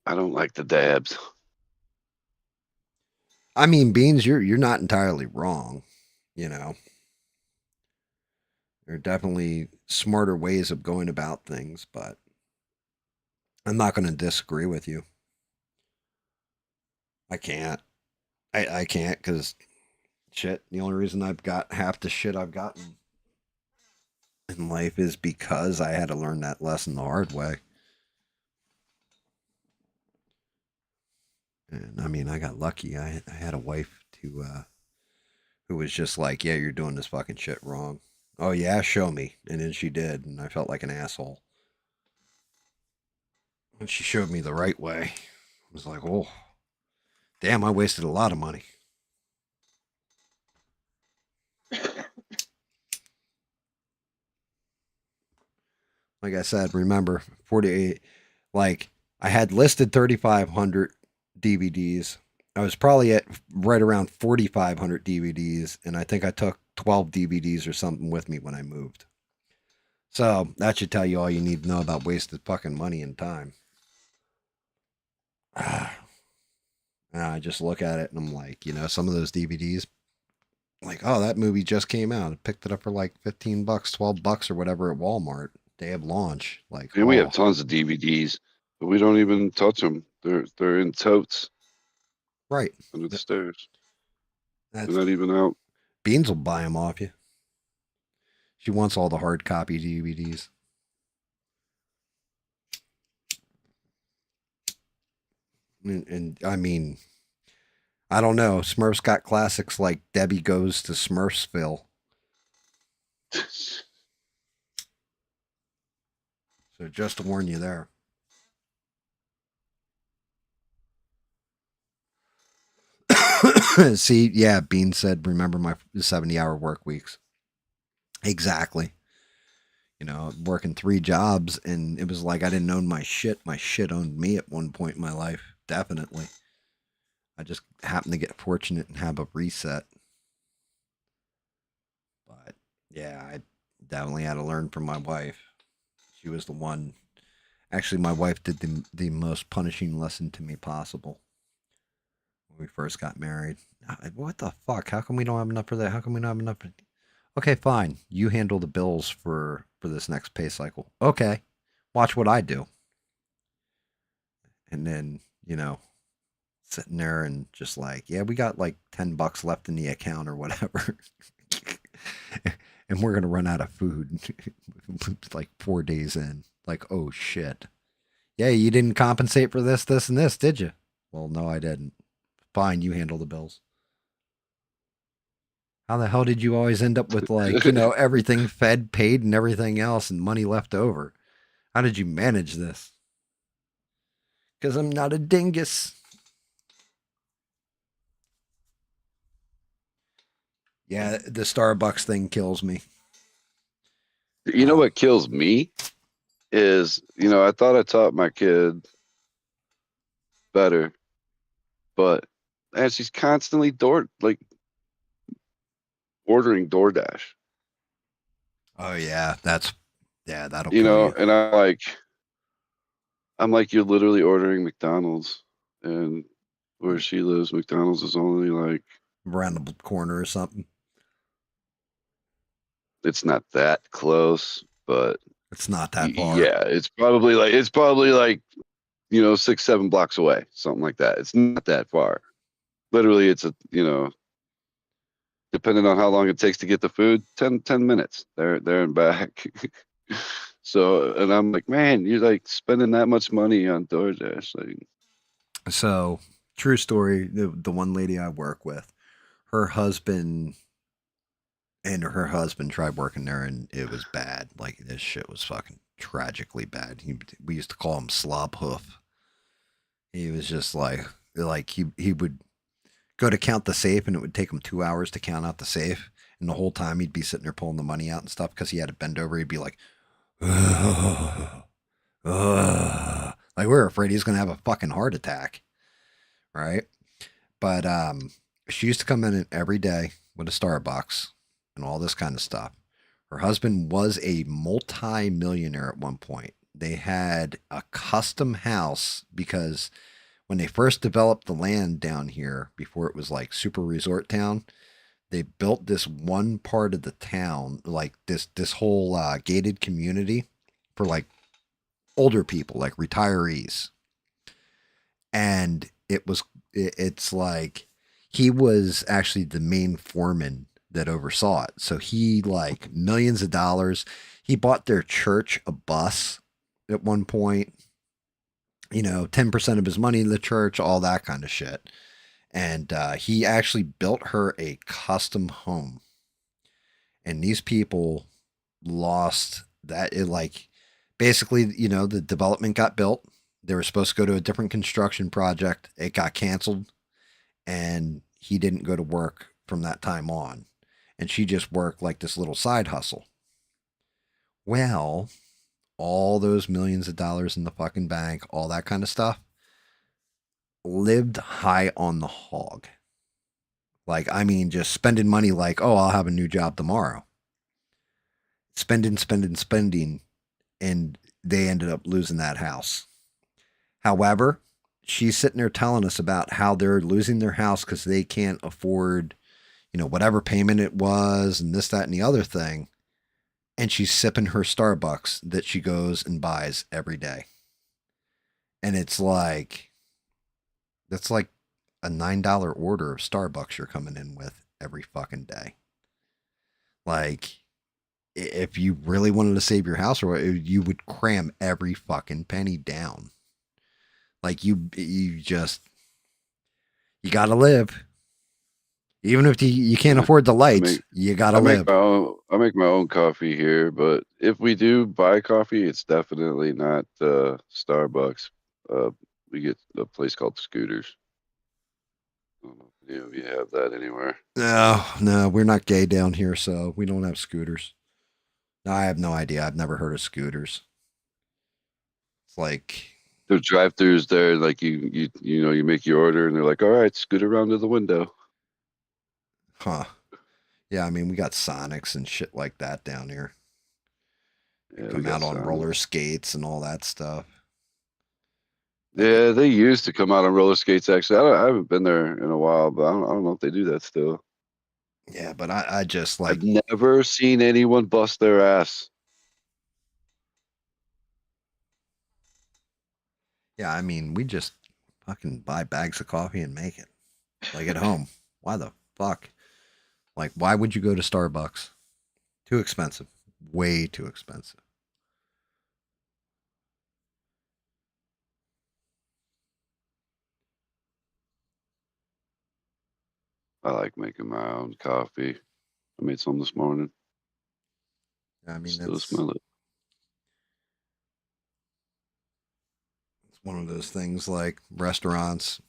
I: I don't like the dabs.
A: I mean, Beans, you're not entirely wrong. You know, there are definitely smarter ways of going about things, but I'm not going to disagree with you. I can't. I can't because shit. The only reason I've got half the shit I've gotten in life is because I had to learn that lesson the hard way. And I mean, I got lucky. I had a wife who was just like, "Yeah, you're doing this fucking shit wrong." Oh yeah, show me. And then she did, and I felt like an asshole. And she showed me the right way. I was like, "Oh, damn, I wasted a lot of money." Like I said, remember 48. Like I had listed 3,500 DVDs. I was probably at right around 4,500 DVDs, and I think I took 12 DVDs or something with me when I moved. So that should tell you all you need to know about wasted fucking money and time. And I just look at it and I'm like, some of those DVDs, like, oh, that movie just came out. I picked it up for like $15, $12 or whatever at Walmart. Day of launch. Like,
I: And we have tons of DVDs, but we don't even touch them. They're in totes
A: right
I: under the stairs.
A: That's
I: They're not even out.
A: Beans will buy them off you. She wants all the hard copy DVDs. And I mean, I don't know. Smurfs got classics like Debbie Goes to Smurfsville. So just to warn you there. See, yeah, Bean said, remember my 70-hour work weeks. Exactly. Working 3 jobs, and it was like I didn't own my shit. My shit owned me at one point in my life. Definitely. I just happened to get fortunate and have a reset. But yeah, I definitely had to learn from my wife. She was the one. Actually, my wife did the most punishing lesson to me possible when we first got married. What the fuck? How come we don't have enough for that? How come we don't have enough for... Okay, fine. You handle the bills for this next pay cycle. Okay. Watch what I do. And then, sitting there and just like, yeah, we got like $10 left in the account or whatever. And we're going to run out of food like 4 days in. Like, oh shit. Yeah, you didn't compensate for this, this, and this, did you? Well, no, I didn't. Fine, you handle the bills. How the hell did you always end up with like, everything fed, paid, and everything else and money left over? How did you manage this? Because I'm not a dingus. Yeah, the Starbucks thing kills me.
I: You know what kills me is, I thought I taught my kid better, but man, she's constantly ordering DoorDash.
A: Oh yeah, that'll kill you.
I: And I'm like, you're literally ordering McDonald's, and where she lives, McDonald's is only like,
A: Around the corner or something.
I: it's not that close, but
A: It's not that far.
I: yeah, it's probably like 6-7 blocks away, something like that. It's not that far. Literally, it's depending on how long it takes to get the food, 10 minutes there and back. So, and I'm like, man, you're like spending that much money on DoorDash. Like,
A: So, true story. The one lady I work with, her husband tried working there, and it was bad. Like, this shit was fucking tragically bad. We used to call him Slob Hoof. He was just like he would go to count the safe, and it would take him 2 hours to count out the safe. And the whole time he'd be sitting there pulling the money out and stuff because he had to bend over. He'd be like, like, we're afraid he's gonna have a fucking heart attack, right? But she used to come in every day with a Starbucks and all this kind of stuff. Her husband was a multi-millionaire at one point. They had a custom house because when they first developed the land down here, before it was like super resort town, they built this one part of the town, like this whole gated community for like older people, like retirees. And it's like he was actually the main foreman that oversaw it. So he, like, millions of dollars. He bought their church a bus at one point. 10% of his money in the church, all that kind of shit. And he actually built her a custom home. And these people lost that. Basically, the development got built. They were supposed to go to a different construction project. It got canceled. And he didn't go to work from that time on. And she just worked like this little side hustle. Well, all those millions of dollars in the fucking bank, all that kind of stuff, lived high on the hog. Like, I mean, just spending money like, oh, I'll have a new job tomorrow. Spending. And they ended up losing that house. However, she's sitting there telling us about how they're losing their house because they can't afford, whatever payment it was and this, that, and the other thing. And she's sipping her Starbucks that she goes and buys every day. And it's like, that's like a $9 order of Starbucks you're coming in with every fucking day. Like, if you really wanted to save your house, or you would cram every fucking penny down. Like, you gotta live. Even if you can't afford the lights, you gotta live.
I: I make my own coffee here, but if we do buy coffee, it's definitely not Starbucks. We get a place called Scooters. I don't know if you have that anywhere.
A: No, we're not gay down here, so we don't have Scooters. No, I have no idea. I've never heard of Scooters. It's like,
I: the drive-throughs there, like you make your order and they're like, all right, scoot around to the window.
A: huh? Yeah, I mean, we got Sonics and shit like that down here.
I: Yeah,
A: Come out on roller skates and all that stuff.
I: Yeah, they used to come out on roller skates. Actually, I haven't been there in a while, but I don't know if they do that still.
A: Yeah, but I just like,
I: I've never seen anyone bust their ass.
A: yeah, I mean, we just fucking buy bags of coffee and make it like at home. Why the fuck? Like, why would you go to Starbucks? Too expensive. Way too expensive.
I: I like making my own coffee. I made some this morning.
A: I mean,
I: Still smell it.
A: It's one of those things like restaurants.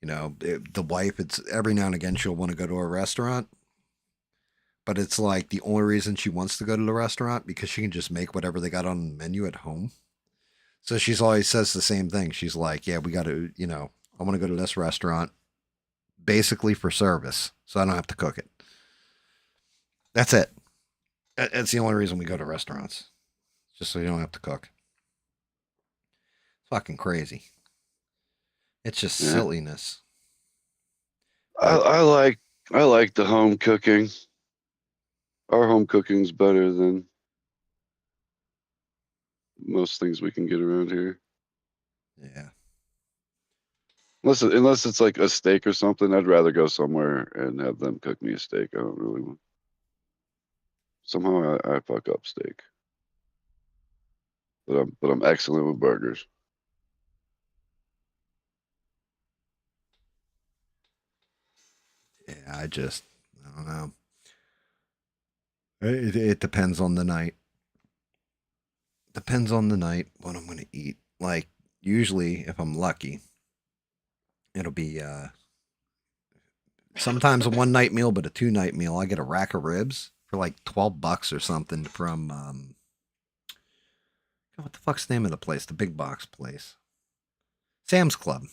A: The wife, it's every now and again she'll want to go to a restaurant, but it's like the only reason she wants to go to the restaurant because she can just make whatever they got on the menu at home. So she's always says the same thing. She's like, yeah, we got to, I want to go to this restaurant basically for service, so I don't have to cook it. That's it. That's the only reason we go to restaurants, just so you don't have to cook. Fucking crazy. It's just
I: Yeah.
A: silliness.
I: I like the home cooking. Our home cooking's better than most things we can get around here.
A: Yeah.
I: Unless it's like a steak or something, I'd rather go somewhere and have them cook me a steak. I don't really want. Somehow I fuck up steak, but I'm excellent with burgers.
A: Yeah, I don't know. It depends on the night. Depends on the night what I'm going to eat. Like, usually, if I'm lucky, it'll be sometimes a one night meal, but a 2 night meal. I get a rack of ribs for like $12 or something from, what the fuck's the name of the place? The big box place. Sam's Club.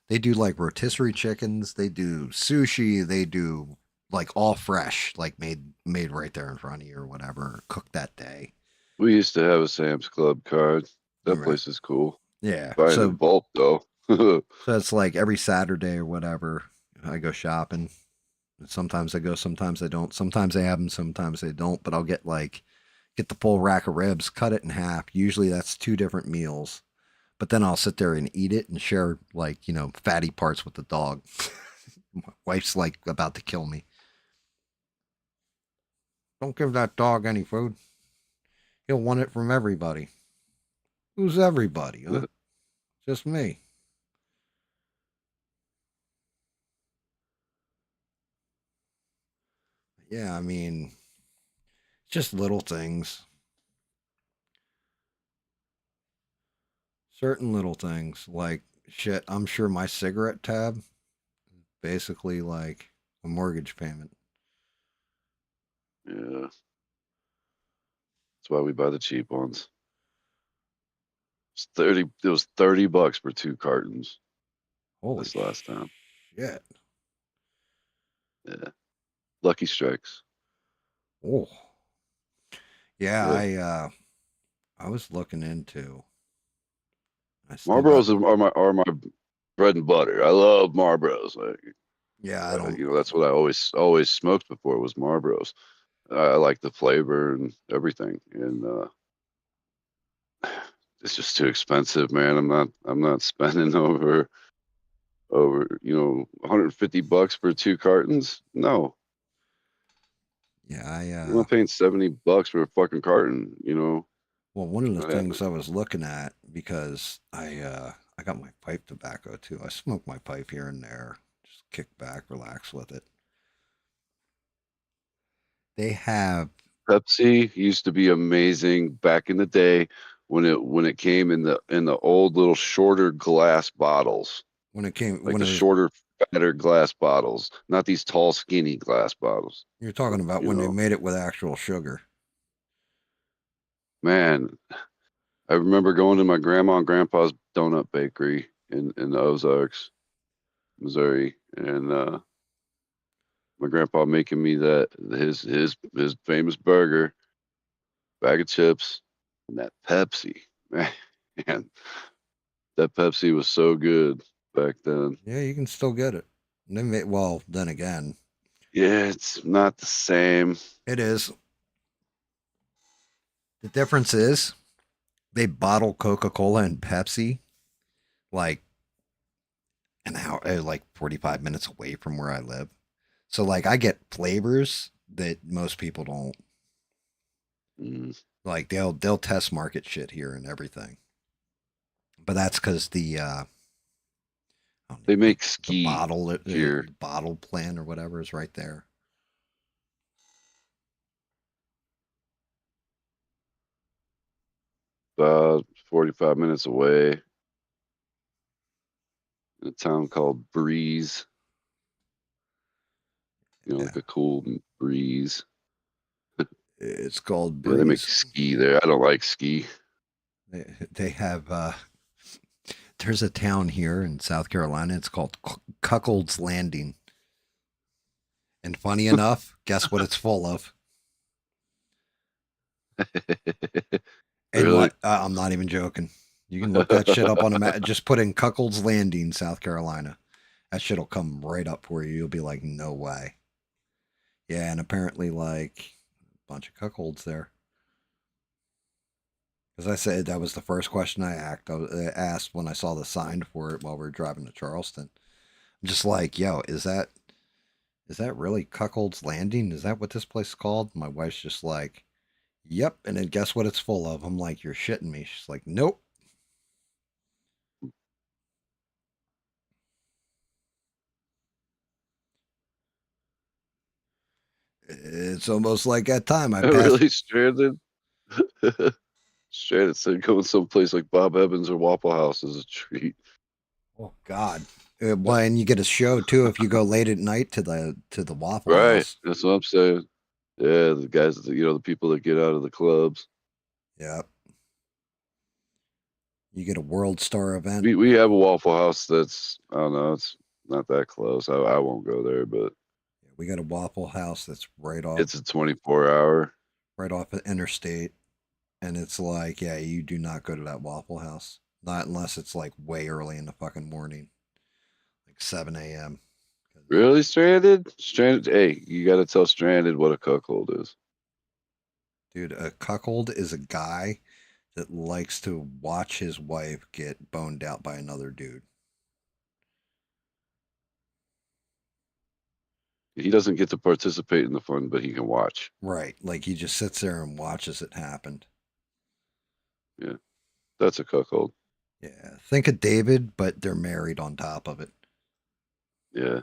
A: They do like rotisserie chickens. They do sushi. They do like all fresh, like made right there in front of you or whatever, cooked that day.
I: We used to have a Sam's Club card. That
A: Right.
I: place is cool.
A: Yeah.
I: Buy it
A: So
I: in bulk though.
A: So it's like every Saturday or whatever, I go shopping. Sometimes I go, sometimes I don't. Sometimes they have them, sometimes they don't. But I'll get the full rack of ribs, cut it in half. Usually that's 2 different meals. But then I'll sit there and eat it and share fatty parts with the dog. My wife's like about to kill me. Don't give that dog any food. He'll want it from everybody. Who's everybody? Huh? Just me. Yeah, I mean, just little things. Certain little things. Like, shit, I'm sure my cigarette tab is basically like a mortgage payment.
I: Yeah. That's why we buy the cheap ones. It was $30 for 2 cartons
A: Holy
I: this last time.
A: shit.
I: Yeah. Lucky Strikes.
A: Oh. Yeah,
I: Yeah.
A: I was looking into. I still got.
I: Marlboros are my bread and butter. I love Marlboros. Like,
A: Yeah, I don't.
I: that's what I always smoked before was Marlboros. I like the flavor and everything, and it's just too expensive, man. I'm not spending over $150 for 2 cartons. No,
A: Yeah,
I: I'm not paying $70 for a fucking carton.
A: well, one of the
I: Not
A: things I
I: happening.
A: was looking at because I got my pipe tobacco too. I smoke my pipe here and there. Just kick back, relax with it. They have
I: Pepsi used to be amazing back in the day when it came in the old little shorter glass bottles,
A: when it came
I: like
A: when
I: the
A: it was
I: shorter, fatter glass bottles, not these tall, skinny glass bottles.
A: you're talking about
I: You
A: when they
I: know,
A: made it with actual sugar.
I: man, I remember going to my grandma and grandpa's donut bakery in the Ozarks, Missouri, and my grandpa making me his famous burger, bag of chips, and that Pepsi. Man, that Pepsi was so good back then.
A: Yeah, you can still get it. They made, well, then again,
I: Yeah, it's not the same.
A: it is. The difference is they bottle Coca-Cola and Pepsi like an hour, like 45 minutes away from where I live. So like I get flavors that most people don't.
I: Mm.
A: Like they'll test market shit here and everything. But that's because I don't
I: They
A: know,
I: make
A: the
I: ski here.
A: bottle plant or whatever is right there.
I: About 45 minutes away in a town called Breeze.
A: Yeah.
I: Like a cool Breeze.
A: It's called
I: Yeah, they make
A: Breeze.
I: ski there. I don't like ski.
A: They have there's a town here in South Carolina. It's called Cuckold's Landing. And funny enough, guess what it's full of? And
I: Really?
A: I'm not even joking. You can look that shit up on a map. Just put in Cuckold's Landing, South Carolina. That shit'll come right up for you. You'll be like, no way. Yeah, and apparently, like, a bunch of cuckolds there. As I said, that was the first question I asked when I saw the sign for it while we were driving to Charleston. I'm just like, yo, is that really Cuckold's Landing? Is that what this place is called? My wife's just like, yep. And then guess what it's full of? I'm like, you're shitting me. She's like, nope. It's almost like that time I passed.
I: Really stranded? Stranded said going someplace like Bob Evans or Waffle House is a treat.
A: Oh God. Well, and you get a show too if you go late at night to the Waffle
I: Right.
A: House.
I: That's what I'm saying. Yeah, the guys, the people that get out of the clubs.
A: Yep. You get a World Star event.
I: We have a Waffle House that's, I don't know, it's not that close. I won't go there, but
A: We got a Waffle House that's right off
I: it's a 24-hour.
A: right off the interstate, and it's like, yeah, you do not go to that Waffle House, not unless it's like way early in the fucking morning, like 7 a.m.
I: Really, Stranded? Stranded. Hey, you got to tell Stranded what a cuckold is.
A: Dude, a cuckold is a guy that likes to watch his wife get boned out by another dude.
I: He doesn't get to participate in the fun, but he can watch.
A: Right. Like he just sits there and watches it happen.
I: Yeah. That's a cuckold.
A: Yeah. Think of David, but they're married on top of it.
I: Yeah.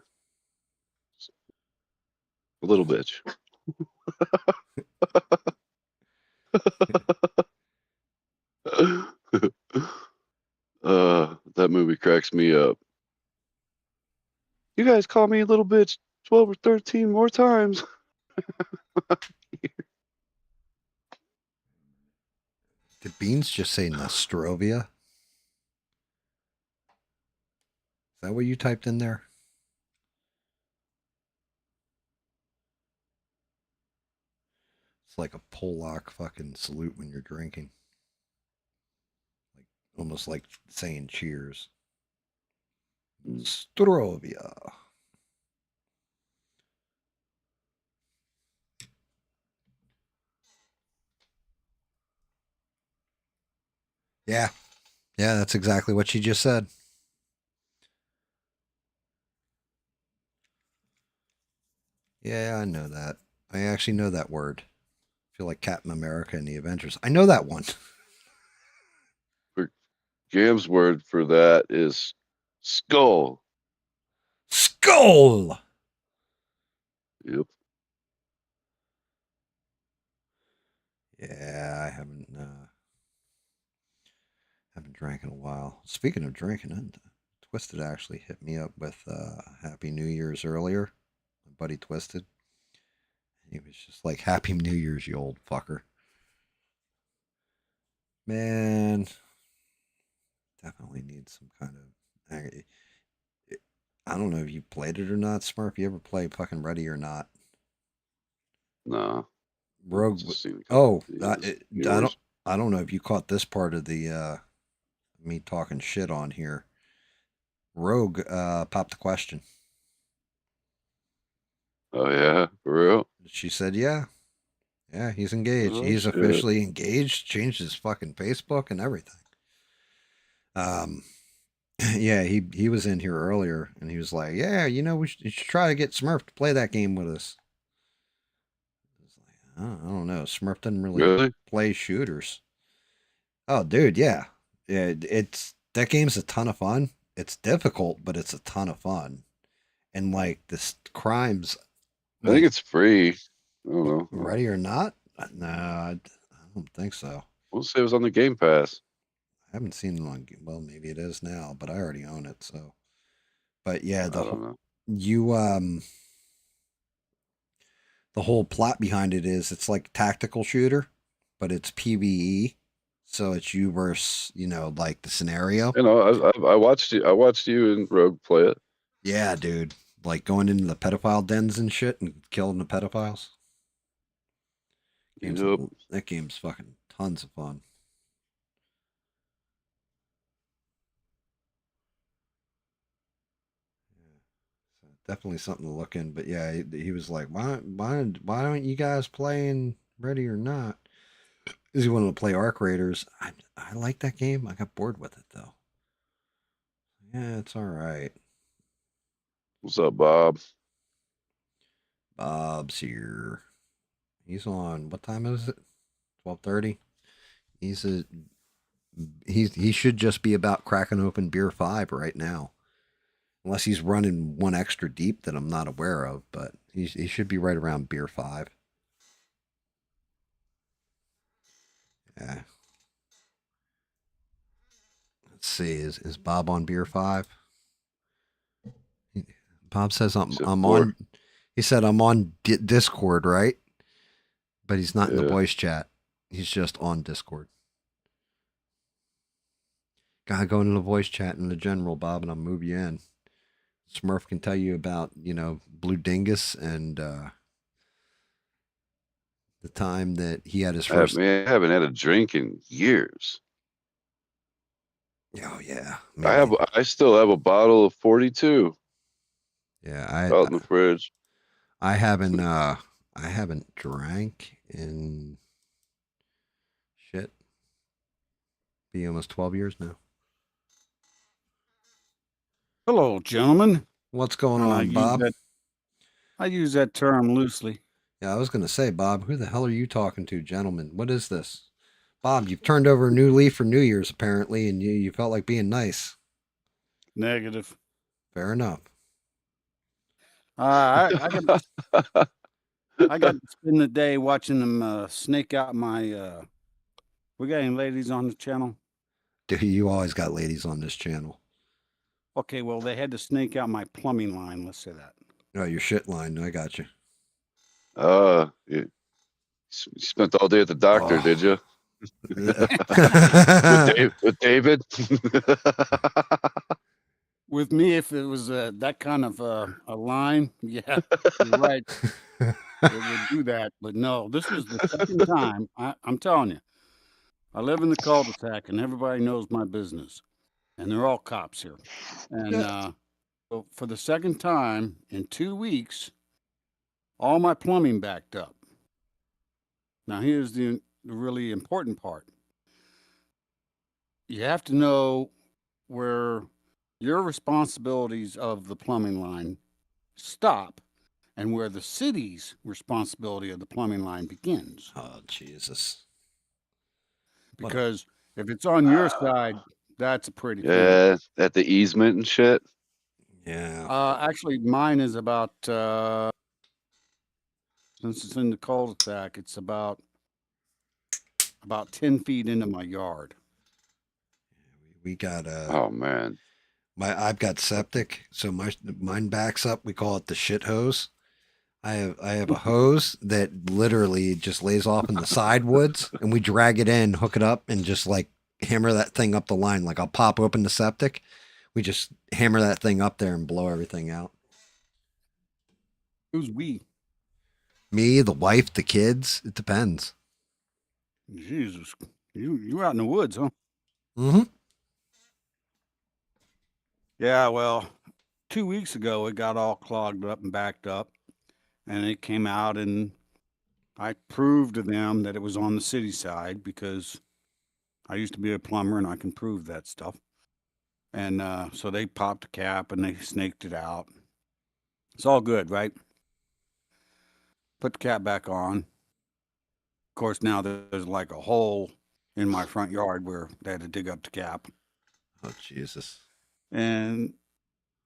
I: A little bitch. That movie cracks me up. You guys call me a little bitch 12 or 13 more times.
A: Did Beans just say Nostrovia? Is that what you typed in there? It's like a Polak fucking salute when you're drinking. Like almost like saying cheers. Nostrovia. Yeah. Yeah, that's exactly what she just said. Yeah, I know that. I actually know that word. I feel like Captain America and the Avengers. I know that one.
I: GAM's word for that is skull.
A: Skull!
I: Yep.
A: Yeah, I haven't drank in a while. Speaking of drinking, Twisted actually hit me up with Happy New Year's earlier. My buddy Twisted. He was just like, Happy New Year's, you old fucker. Man, definitely need some kind of. I don't know if you played it or not, Smurf. You ever play fucking Ready or Not?
I: No.
A: Rogue.
I: Just seen a
A: Oh,
I: couple of
A: I
I: yours.
A: don't know if you caught this part of the me talking shit on here. Rogue popped the question.
I: Oh yeah, for real?
A: She said, "Yeah, yeah, he's engaged.
I: Oh,
A: He's
I: shit.
A: officially engaged. Changed his fucking Facebook and everything." Yeah, he was in here earlier, and he was like, "Yeah, you should try to get Smurf to play that game with us." I was like, I don't know. Smurf doesn't really play shooters. Oh, dude, yeah, it's that game's a ton of fun. It's difficult, but it's a ton of fun. And like this crimes,
I: I think it's free. I don't know.
A: Ready or Not? No, I don't think so.
I: We'll say it was on the Game Pass.
A: I haven't seen it on. Well, maybe it is now, but I already own it. So, but yeah,
I: I don't know.
A: you the whole plot behind it is it's like a tactical shooter, but it's PvE. So it's you versus, like the scenario.
I: You know, I watched you. I watched you and Rogue play it.
A: Yeah, dude. Like going into the pedophile dens and shit and killing the pedophiles.
I: Yep.
A: That game's fucking tons of fun. So definitely something to look in. But yeah, he was like, why don't you guys play in Ready or Not? Because he wanted to play Arc Raiders. I like that game. I got bored with it though. Yeah, it's all right.
I: What's up, Bob?
A: Bob's here. He's on. What time is it? 12:30. He should just be about cracking open beer 5 right now, unless he's running one extra deep that I'm not aware of. But he should be right around beer 5. Yeah. Let's see. Is Bob on beer 5? Bob says I'm on. He said I'm on Discord, right? But he's not in the voice chat. He's just on Discord. Gotta go into the voice chat in the general, Bob, and I'll move you in. Smurf can tell you about, Blue Dingus and the time that he had his first.
I: I haven't had a drink in years.
A: Oh yeah,
I: I still have a bottle of 42.
A: Yeah,
I: out in the fridge.
A: I haven't drank in shit. Be almost 12 years now.
J: Hello, gentlemen.
A: What's going on, Bob?
J: I use that term loosely.
A: Yeah, I was going to say, Bob, who the hell are you talking to, gentlemen? What is this? Bob, you've turned over a new leaf for New Year's, apparently, and you felt like being nice.
J: Negative.
A: Fair enough.
J: I got to spend the day watching them snake out my... We got any ladies on the channel?
A: Dude, you always got ladies on this channel.
J: Okay, well, they had to snake out my plumbing line, let's say that.
A: Oh, your shit line. I got you.
I: You spent all day at the doctor, did you? with David?
J: With me, if it was that kind of a line, yeah, you're right. It would do that. But no, this is the second time. I'm telling you, I live in the cul-de-sac, and everybody knows my business. And they're all cops here. And so for the second time in 2 weeks, all my plumbing backed up. Now, here's the really important part. You have to know where your responsibilities of the plumbing line stop and where the city's responsibility of the plumbing line begins.
A: Oh, Jesus.
J: Because if it's on your side, that's a pretty
I: thing. At the easement and shit.
A: Yeah.
J: Actually, mine is about, since it's in the cul-de-sac, it's about 10 feet into my yard.
A: We got
I: oh man.
A: I've got septic, so mine backs up. We call it the shit hose. I have a hose that literally just lays off in the side woods, and we drag it in, hook it up, and just like hammer that thing up the line. Like I'll pop open the septic, we just hammer that thing up there and blow everything out.
J: Who's we?
A: Me, the wife, the kids. It depends.
J: Jesus, you out in the woods, huh?
A: Mm-hmm.
J: Yeah, well, 2 weeks ago, it got all clogged up and backed up, and it came out, and I proved to them that it was on the city side because I used to be a plumber, and I can prove that stuff. And so they popped the cap, and they snaked it out. It's all good, right? Put the cap back on. Of course, now there's like a hole in my front yard where they had to dig up the cap.
A: Oh, Jesus.
J: And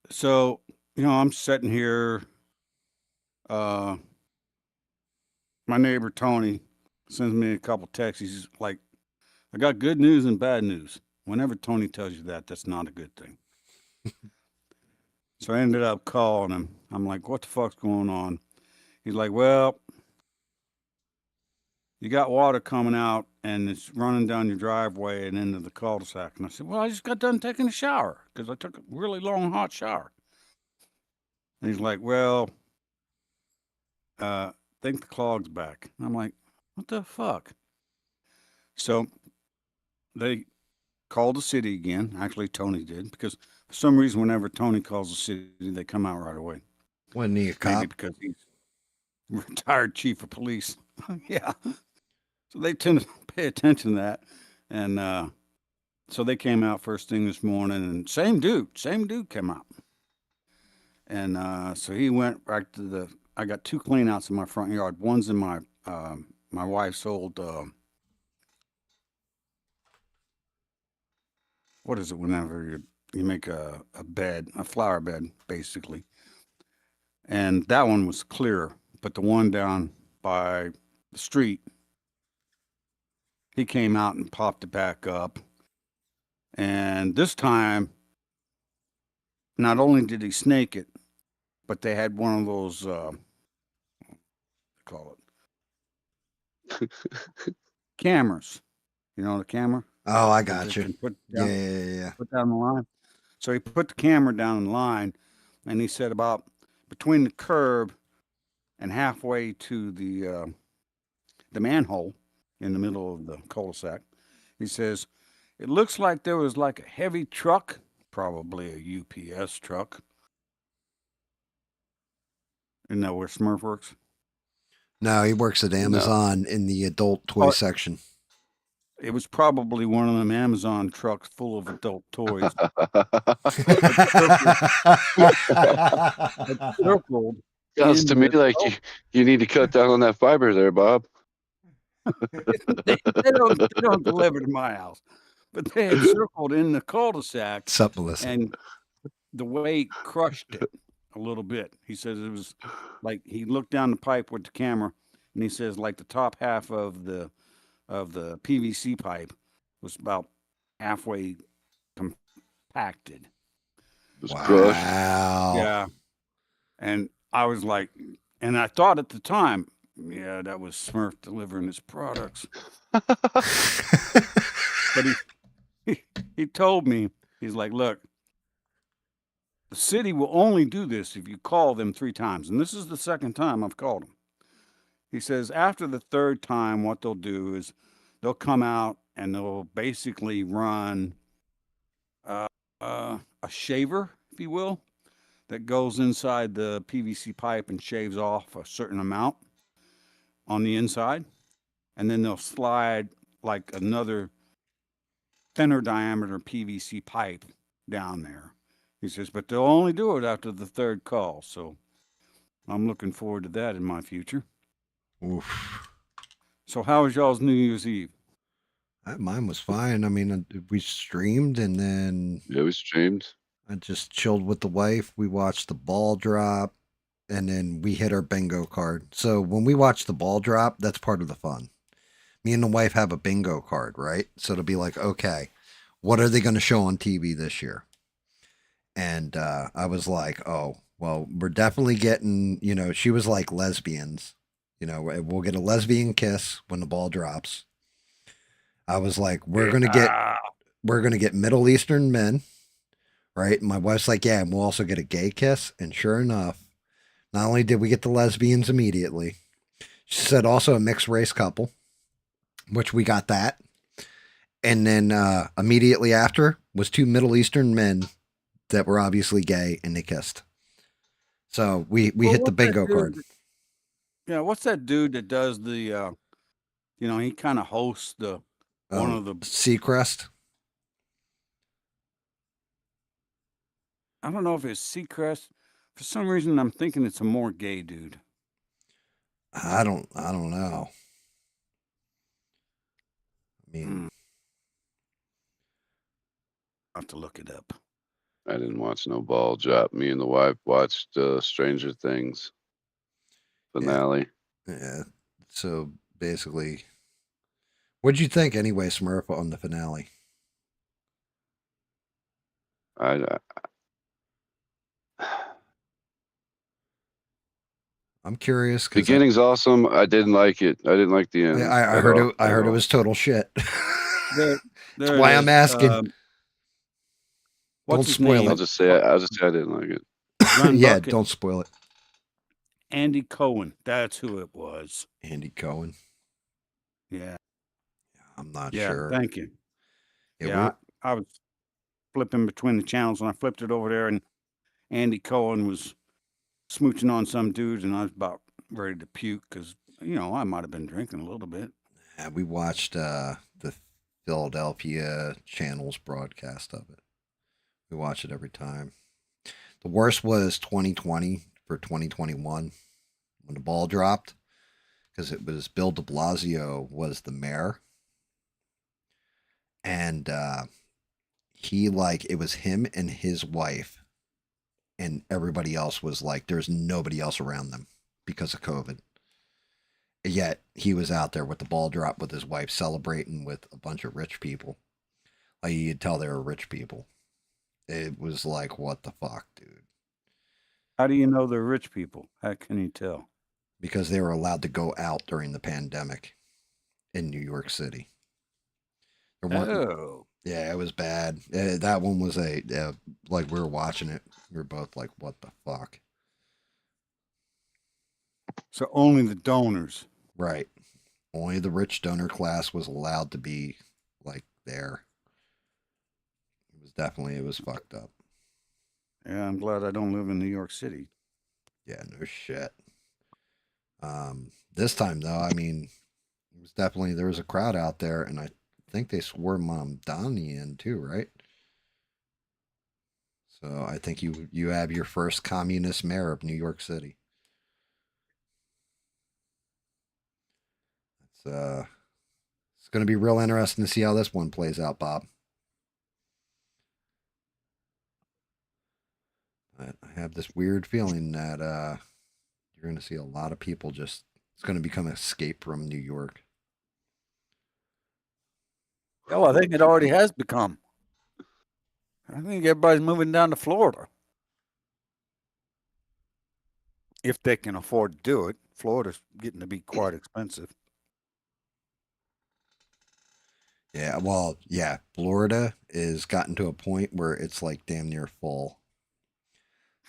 J: so, I'm sitting here. My neighbor, Tony, sends me a couple texts. He's like, I got good news and bad news. Whenever Tony tells you that, that's not a good thing. So I ended up calling him. I'm like, what the fuck's going on? He's like, well, you got water coming out and it's running down your driveway and into the cul-de-sac. And I said, well, I just got done taking a shower because I took a really long, hot shower. And he's like, well, think the clog's back. And I'm like, what the fuck? So they called the city again. Actually, Tony did, because for some reason, whenever Tony calls the city, they come out right away.
A: Wasn't he a
J: Maybe
A: cop?
J: because he's retired chief of police. Yeah. So they tend to pay attention to that. And so they came out first thing this morning, and same dude came out. And so he went right to I got 2 cleanouts in my front yard. One's in my my wife's old what is it whenever you make a bed, a flower bed, basically. And that one was clear, but the one down by the street, he came out and popped it back up. And this time, not only did he snake it, but they had one of those, call it cameras. You know the camera?
A: Oh, I
J: That
A: got
J: they
A: you.
J: can put
A: Yeah,
J: down,
A: yeah, yeah.
J: put down the line. So he put the camera down the line, and he said about between the curb and halfway to the manhole in the middle of the cul-de-sac, he says, it looks like there was like a heavy truck, probably a UPS truck. Isn't that where Smurf works?
A: No, he works at Amazon in the adult toy section.
J: It was probably one of them Amazon trucks full of adult toys. Circled
I: Sounds to
J: in
I: me
J: the
I: like you need to cut down on that fiber there, Bob.
J: they don't deliver to my house, but they had circled in the cul-de-sac,
A: Sup, Melissa?
J: and the weight crushed it a little bit. He says it was like he looked down the pipe with the camera, and he says like the top half of the PVC pipe was about halfway compacted.
I: It was crushed.
A: Wow.
J: Yeah, and I was like, and I thought at the time, yeah, that was Smurf delivering his products. But he told me, he's like, look, the city will only do this if you call them 3 times. And this is the second time I've called them. He says after the 3rd time, what they'll do is they'll come out and they'll basically run a shaver, if you will, that goes inside the PVC pipe and shaves off a certain amount on the inside. And then they'll slide like another thinner diameter PVC pipe down there. He says, but they'll only do it after the 3rd call. So I'm looking forward to that in my future.
A: Oof.
J: So how was y'all's New Year's Eve?
A: Mine was fine. I mean, we streamed and then
I: Yeah, we streamed.
A: I just chilled with the wife. We watched the ball drop and then we hit our bingo card. So when we watch the ball drop, that's part of the fun. Me and the wife have a bingo card, right? So it'll be like, okay, what are they going to show on TV this year? And I was like, oh, well, we're definitely getting, she was like lesbians. We'll get a lesbian kiss when the ball drops. I was like, we're gonna get Middle Eastern men, right? And my wife's like, yeah, and we'll also get a gay kiss. And sure enough, not only did we get the lesbians immediately, she said also a mixed race couple, which we got that. And then immediately after was 2 Middle Eastern men that were obviously gay, and they kissed. So we hit the bingo card.
J: Yeah, what's that dude that does the he kind of hosts the one of the
A: Seacrest.
J: I don't know if it's Seacrest. For some reason I'm thinking it's a more gay dude.
A: I don't know. I mean,
J: I'll have to look it up.
I: I didn't watch no ball drop. Me and the wife watched Stranger Things finale.
A: Yeah. So basically, what'd you think anyway, Smurf, on the finale? I'm curious because
I: Beginning's awesome. I didn't like it. I didn't like the end.
A: I heard it. I heard it was total shit.
J: There
A: That's
J: it
A: why I'm
J: is.
A: asking.
J: What's
A: Don't
J: his
A: spoil
J: name?
I: I'll just say I didn't like it.
J: Glenn
A: Yeah,
J: Bucket.
A: don't spoil it.
J: Andy Cohen. That's who it was.
A: Andy Cohen.
J: Yeah.
A: I'm not
J: Yeah.
A: sure.
J: Thank you.
A: Yeah,
J: Yeah. I was flipping between the channels and I flipped it over there and Andy Cohen was smooching on some dude and I was about ready to puke because, I might have been drinking a little bit.
A: we watched the Philadelphia channel's broadcast of it. We watch it every time. The worst was 2020 for 2021 when the ball dropped because it was Bill de Blasio was the mayor. And it was him and his wife and everybody else was like, there's nobody else around them because of COVID. Yet he was out there with the ball drop with his wife celebrating with a bunch of rich people. Like you could tell they were rich people. It was like, what the fuck, dude?
J: How do you know they're rich people? How can you tell?
A: Because they were allowed to go out during the pandemic in New York City.
J: Oh.
A: Yeah, it was bad. That one was like we were watching it. We were both like, what the fuck?
J: So only the donors.
A: Right. Only the rich donor class was allowed to be like there. It was fucked up.
J: Yeah, I'm glad I don't live in New York City.
A: Yeah, no shit. This time though, I mean, it was definitely there was a crowd out there, and I think they swore Mom Donnie in too, right? So I think you have your first communist mayor of New York City. It's going to be real interesting to see how this one plays out, Bob. I have this weird feeling that you're going to see a lot of people it's going to become an escape from New York.
K: Oh, I think it already has become. I think everybody's moving down to Florida. If they can afford to do it. Florida's getting to be quite expensive.
A: Yeah, well, yeah, Florida is gotten to a point where it's like damn near full.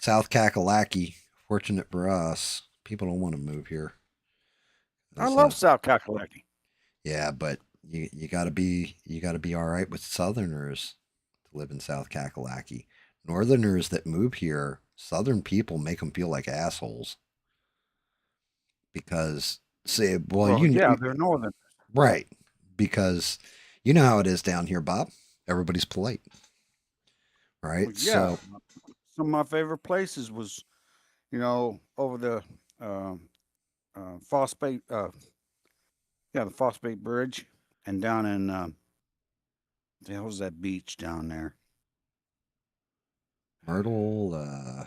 A: South Kakalaki, fortunate for us, people don't want to move here.
K: I love South Kakalaki.
A: Yeah, but you gotta be all right with Southerners to live in South Kakalaki. Northerners that move here, Southern people make them feel like assholes because they're
K: Northern,
A: right? Because you know how it is down here, Bob. Everybody's polite, right?
K: Well, yeah. So some of my favorite places was, over the Phosphate, the Phosphate Bridge, and down in the hell was that beach down there?
A: Myrtle.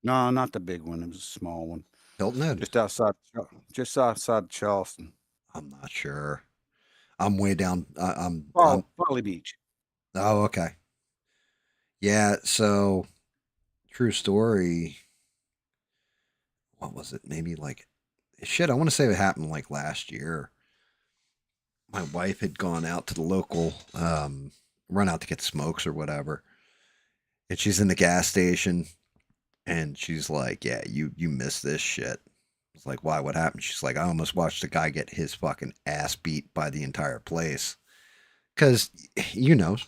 K: No, not the big one. It was a small one.
A: Hilton Head.
K: Just outside Charleston.
A: I'm not sure. I'm way down. I'm
K: Folly Beach.
A: Oh, okay. Yeah. So, true story. What was it? Maybe like shit. I want to say it happened like last year. My wife had gone out to the local, run out to get smokes or whatever, and she's in the gas station, and she's like, "Yeah, you missed this shit." I was like, "Why? What happened?" She's like, "I almost watched a guy get his fucking ass beat by the entire place." Because,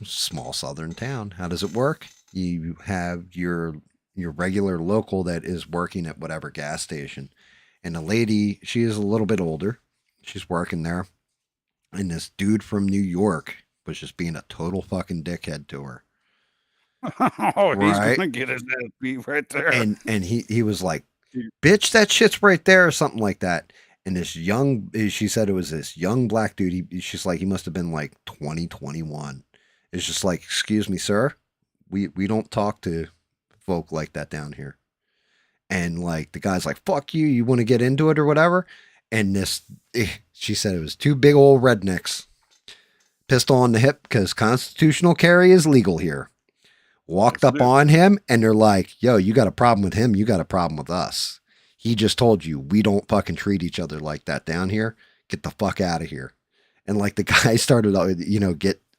A: small southern town. How does it work? You have your regular local that is working at whatever gas station. And the lady, she is a little bit older. She's working there. And this dude from New York was just being a total fucking dickhead to her.
K: Oh, he's going to get his ass beat right there.
A: And he was like, "Bitch, that shit's right there," or something like that. And she said it was this young black dude. She's like, he must have been like 20, 21. It's just like, "Excuse me, sir. We don't talk to folk like that down here." And like, the guy's like, "Fuck you. You want to get into it or whatever?" And she said it was two big old rednecks. Pistol on the hip because constitutional carry is legal here. Walked up on him and they're like, "Yo, you got a problem with him. You got a problem with us. He just told you we don't fucking treat each other like that down here. Get the fuck out of here. And like the guy started,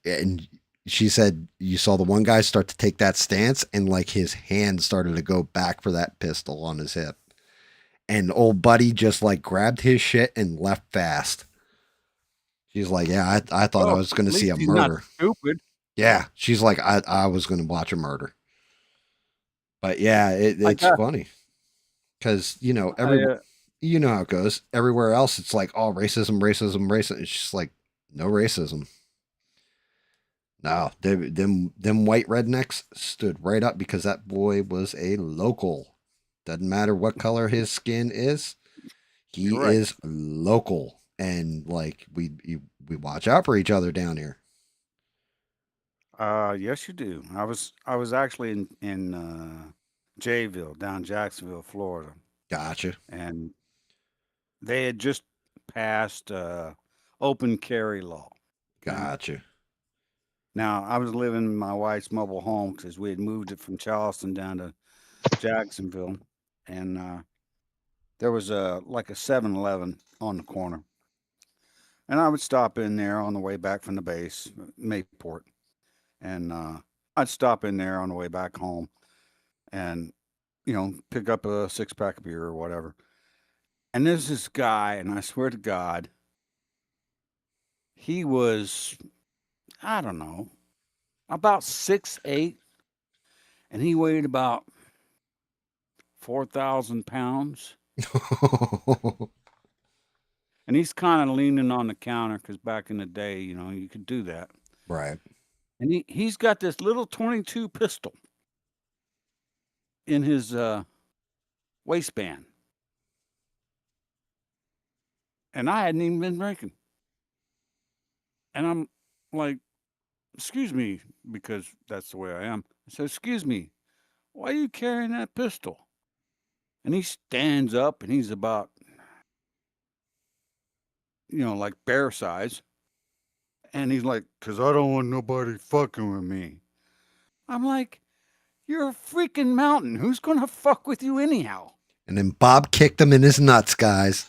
A: and she said you saw the one guy start to take that stance, and like his hand started to go back for that pistol on his hip. And old buddy just like grabbed his shit and left fast. She's like, yeah, I thought I was going to see a murder.
J: Stupid.
A: Yeah, she's like, I was going to watch a murder. But yeah, it's funny because you know you know how it goes. Everywhere else, it's like, oh, racism. It's just like no racism. No, them white rednecks stood right up because that boy was a local. Doesn't matter what color his skin is, he is local, and like we watch out for each other down here.
J: Yes, you do. I was actually in Jayville, down Jacksonville, Florida.
A: Gotcha.
J: And they had just passed open carry law.
A: Gotcha.
J: Now, I was living in my wife's mobile home because we had moved it from Charleston down to Jacksonville, and there was like a 7-Eleven on the corner, and I would stop in there on the way back from the base, Mayport, and I'd stop in there on the way back home, and pick up a 6-pack of beer or whatever. And there's this guy, and I swear to God, he was, I don't know, about 6'8", and he weighed about 4,000 pounds. And he's kind of leaning on the counter because back in the day, you could do that.
A: Right.
J: And he's got this little .22 pistol in his waistband. And I hadn't even been drinking. And I'm like, excuse me, because that's the way I am. I said, excuse me, why are you carrying that pistol? And he stands up, and he's about, like bear size. And he's like, because I don't want nobody fucking with me. I'm like, you're a freaking mountain. Who's going to fuck with you anyhow?
A: And then Bob kicked him in his nuts, guys.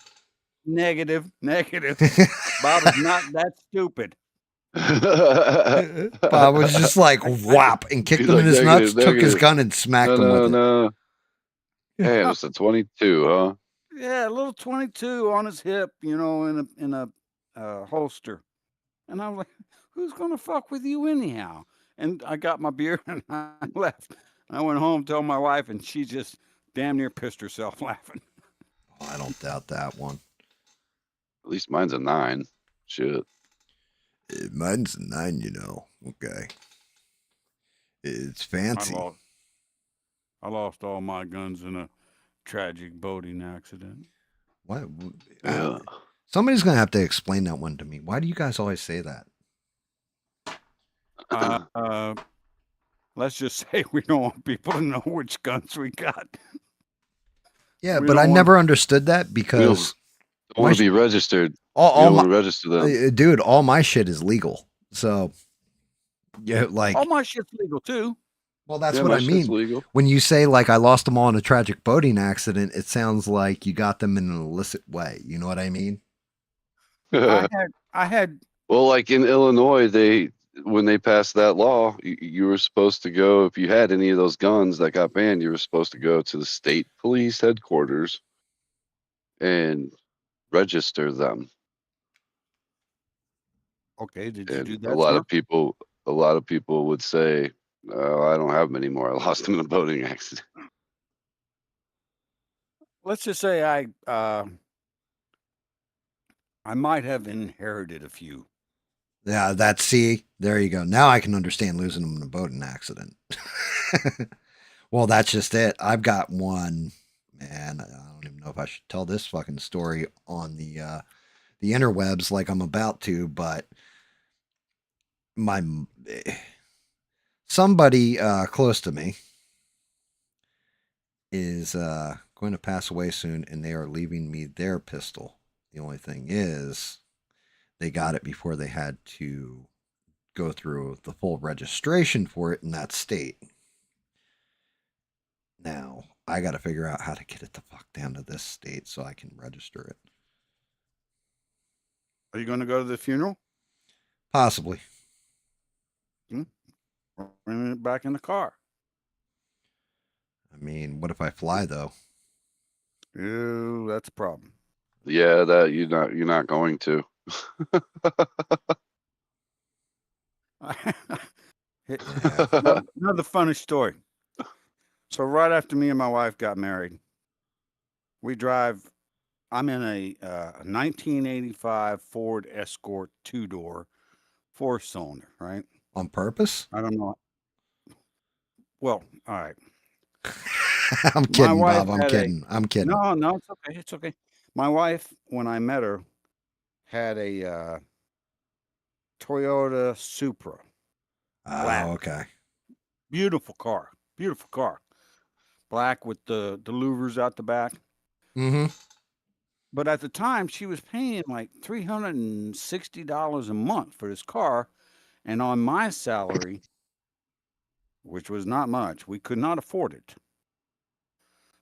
J: Negative. Bob is not that stupid.
A: Bob was just like whop and kicked him in his nuts, took his gun and smacked him with it.
I: Hey, it was a 22, huh?
J: Yeah, a little 22 on his hip, in a holster. And I'm like, who's going to fuck with you anyhow? And I got my beer and I left. I went home, told my wife, and she just damn near pissed herself laughing.
A: Oh, I don't doubt that one.
I: At least mine's a 9. Shit.
A: Mine's a 9, Okay. It's fancy.
J: I lost all my guns in a tragic boating accident.
A: What?
I: Yeah.
A: Somebody's going to have to explain that one to me. Why do you guys always say that?
J: Let's just say we don't want people to know which guns we got.
A: Yeah, but I never understood that because
I: I want to be registered.
A: All
I: want to register them.
A: Dude, all my shit is legal. So, yeah, like
J: all my shit's legal too.
A: Well, that's what I mean.
I: Legal.
A: When you say like I lost them all in a tragic boating accident, it sounds like you got them in an illicit way. You know what I mean?
J: I had.
I: Well, like in Illinois, when they passed that law, you were supposed to go, if you had any of those guns that got banned, you were supposed to go to the state police headquarters and register them.
J: Okay, did you do that?
I: A lot of people would say, "Oh, I don't have them anymore. I lost them in a boating accident."
J: Let's just say I might have inherited a few.
A: Yeah, there you go. Now I can understand losing them in a boating accident. Well, that's just it. I've got one, man. I don't even know if I should tell this fucking story on the interwebs like I'm about to, but somebody close to me is going to pass away soon, and they are leaving me their pistol. The only thing is, they got it before they had to go through the full registration for it in that state. Now, I got to figure out how to get it the fuck down to this state so I can register it.
K: Are you going to go to the funeral?
A: Possibly.
K: Or bring it back in the car?
A: I mean, what if I fly though?
K: Ew, that's a problem.
I: Yeah, that you're not going to.
A: Yeah.
K: Another funny story. So right after me and my wife got married, we drive. I'm in a 1985 Ford Escort 2-door, 4-cylinder, right?
A: On purpose?
K: I don't know. Well, all right.
A: I'm
K: My
A: kidding,
K: wife
A: Bob. I'm
K: had
A: kidding. I'm kidding.
K: No, it's okay. It's okay. My wife, when I met her, had a Toyota Supra.
A: Oh,
K: black.
A: okay.
K: Beautiful car. Beautiful car. Black with the louvers out the back.
A: Mm-hmm.
K: But at the time, she was paying like $360 a month for this car. And on my salary, which was not much, we could not afford it.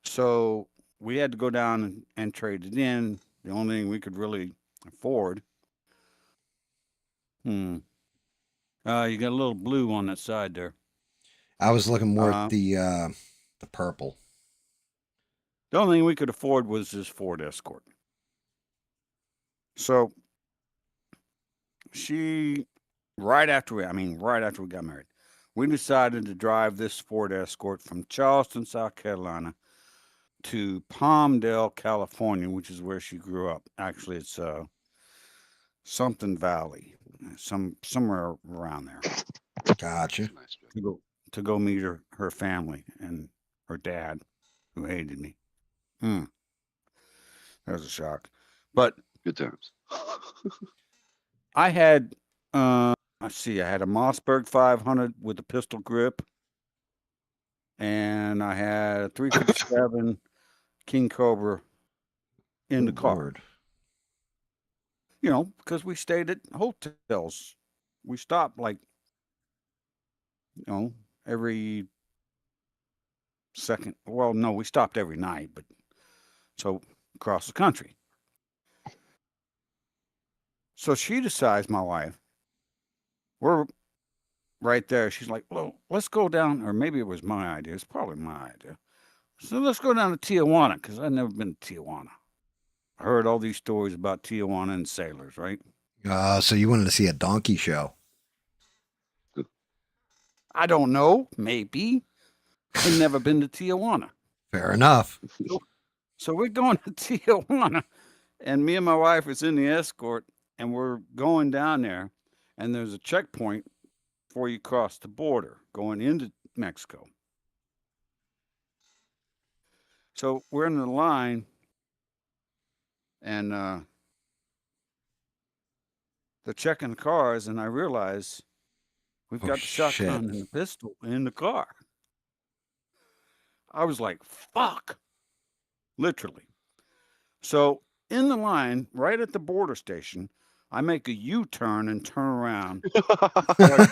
K: So we had to go down and trade it in. The only thing we could really afford. You got a little blue on that side there.
A: I was looking more at the purple.
K: The only thing we could afford was this Ford Escort. So right after we got married, we decided to drive this Ford Escort from Charleston, South Carolina to Palmdale, California, which is where she grew up. Actually, it's something Valley, somewhere around there.
A: Gotcha.
K: To go meet her family and her dad, who hated me. That was a shock. But
I: good times.
K: I had I had a Mossberg 500 with a pistol grip, and I had a 357 King Cobra in the car.
A: Lord.
K: You know, because we stayed at hotels. We stopped every second. Well, no, we stopped every night, but so across the country. So she decides, my wife, we're right there. She's like, well, let's go down, or maybe it was my idea. It's probably my idea. So let's go down to Tijuana, because I've never been to Tijuana. I heard all these stories about Tijuana and sailors, right?
A: So you wanted to see a donkey show?
K: I don't know. Maybe. I've never been to Tijuana.
A: Fair enough.
K: So we're going to Tijuana, and me and my wife is in the Escort, and we're going down there, and there's a checkpoint before you cross the border going into Mexico. So we're in the line, and they're checking the cars, and I realize we've got the shotgun and the pistol in the car. I was like, fuck. Literally. So in the line, right at the border station, I make a U-turn and turn around. Start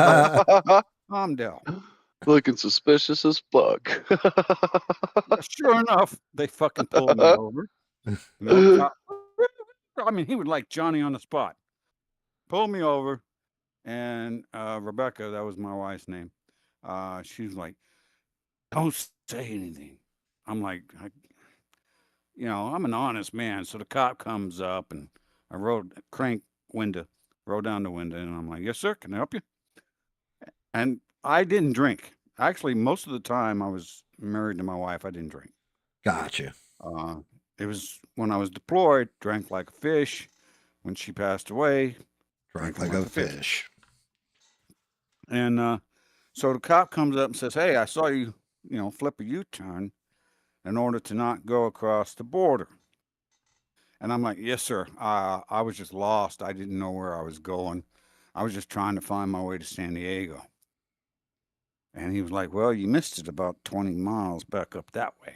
K: driving Palmdale.
I: Looking suspicious as fuck.
K: Sure enough, they fucking pulled me over. I mean, he was like Johnny on the spot. Pulled me over, and Rebecca, that was my wife's name, she was like, don't say anything. I'm like, I'm an honest man. So the cop comes up, and I rolled down the window, and I'm like, yes, sir, can I help you? And I didn't drink. Actually, most of the time I was married to my wife, I didn't drink.
A: Gotcha.
K: It was when I was deployed, drank like a fish. When she passed away,
A: drank like a fish.
K: And so the cop comes up and says, hey, I saw you, flip a U-turn in order to not go across the border. And I'm like, yes, sir. I was just lost. I didn't know where I was going. I was just trying to find my way to San Diego. And he was like, well, you missed it about 20 miles back up that way.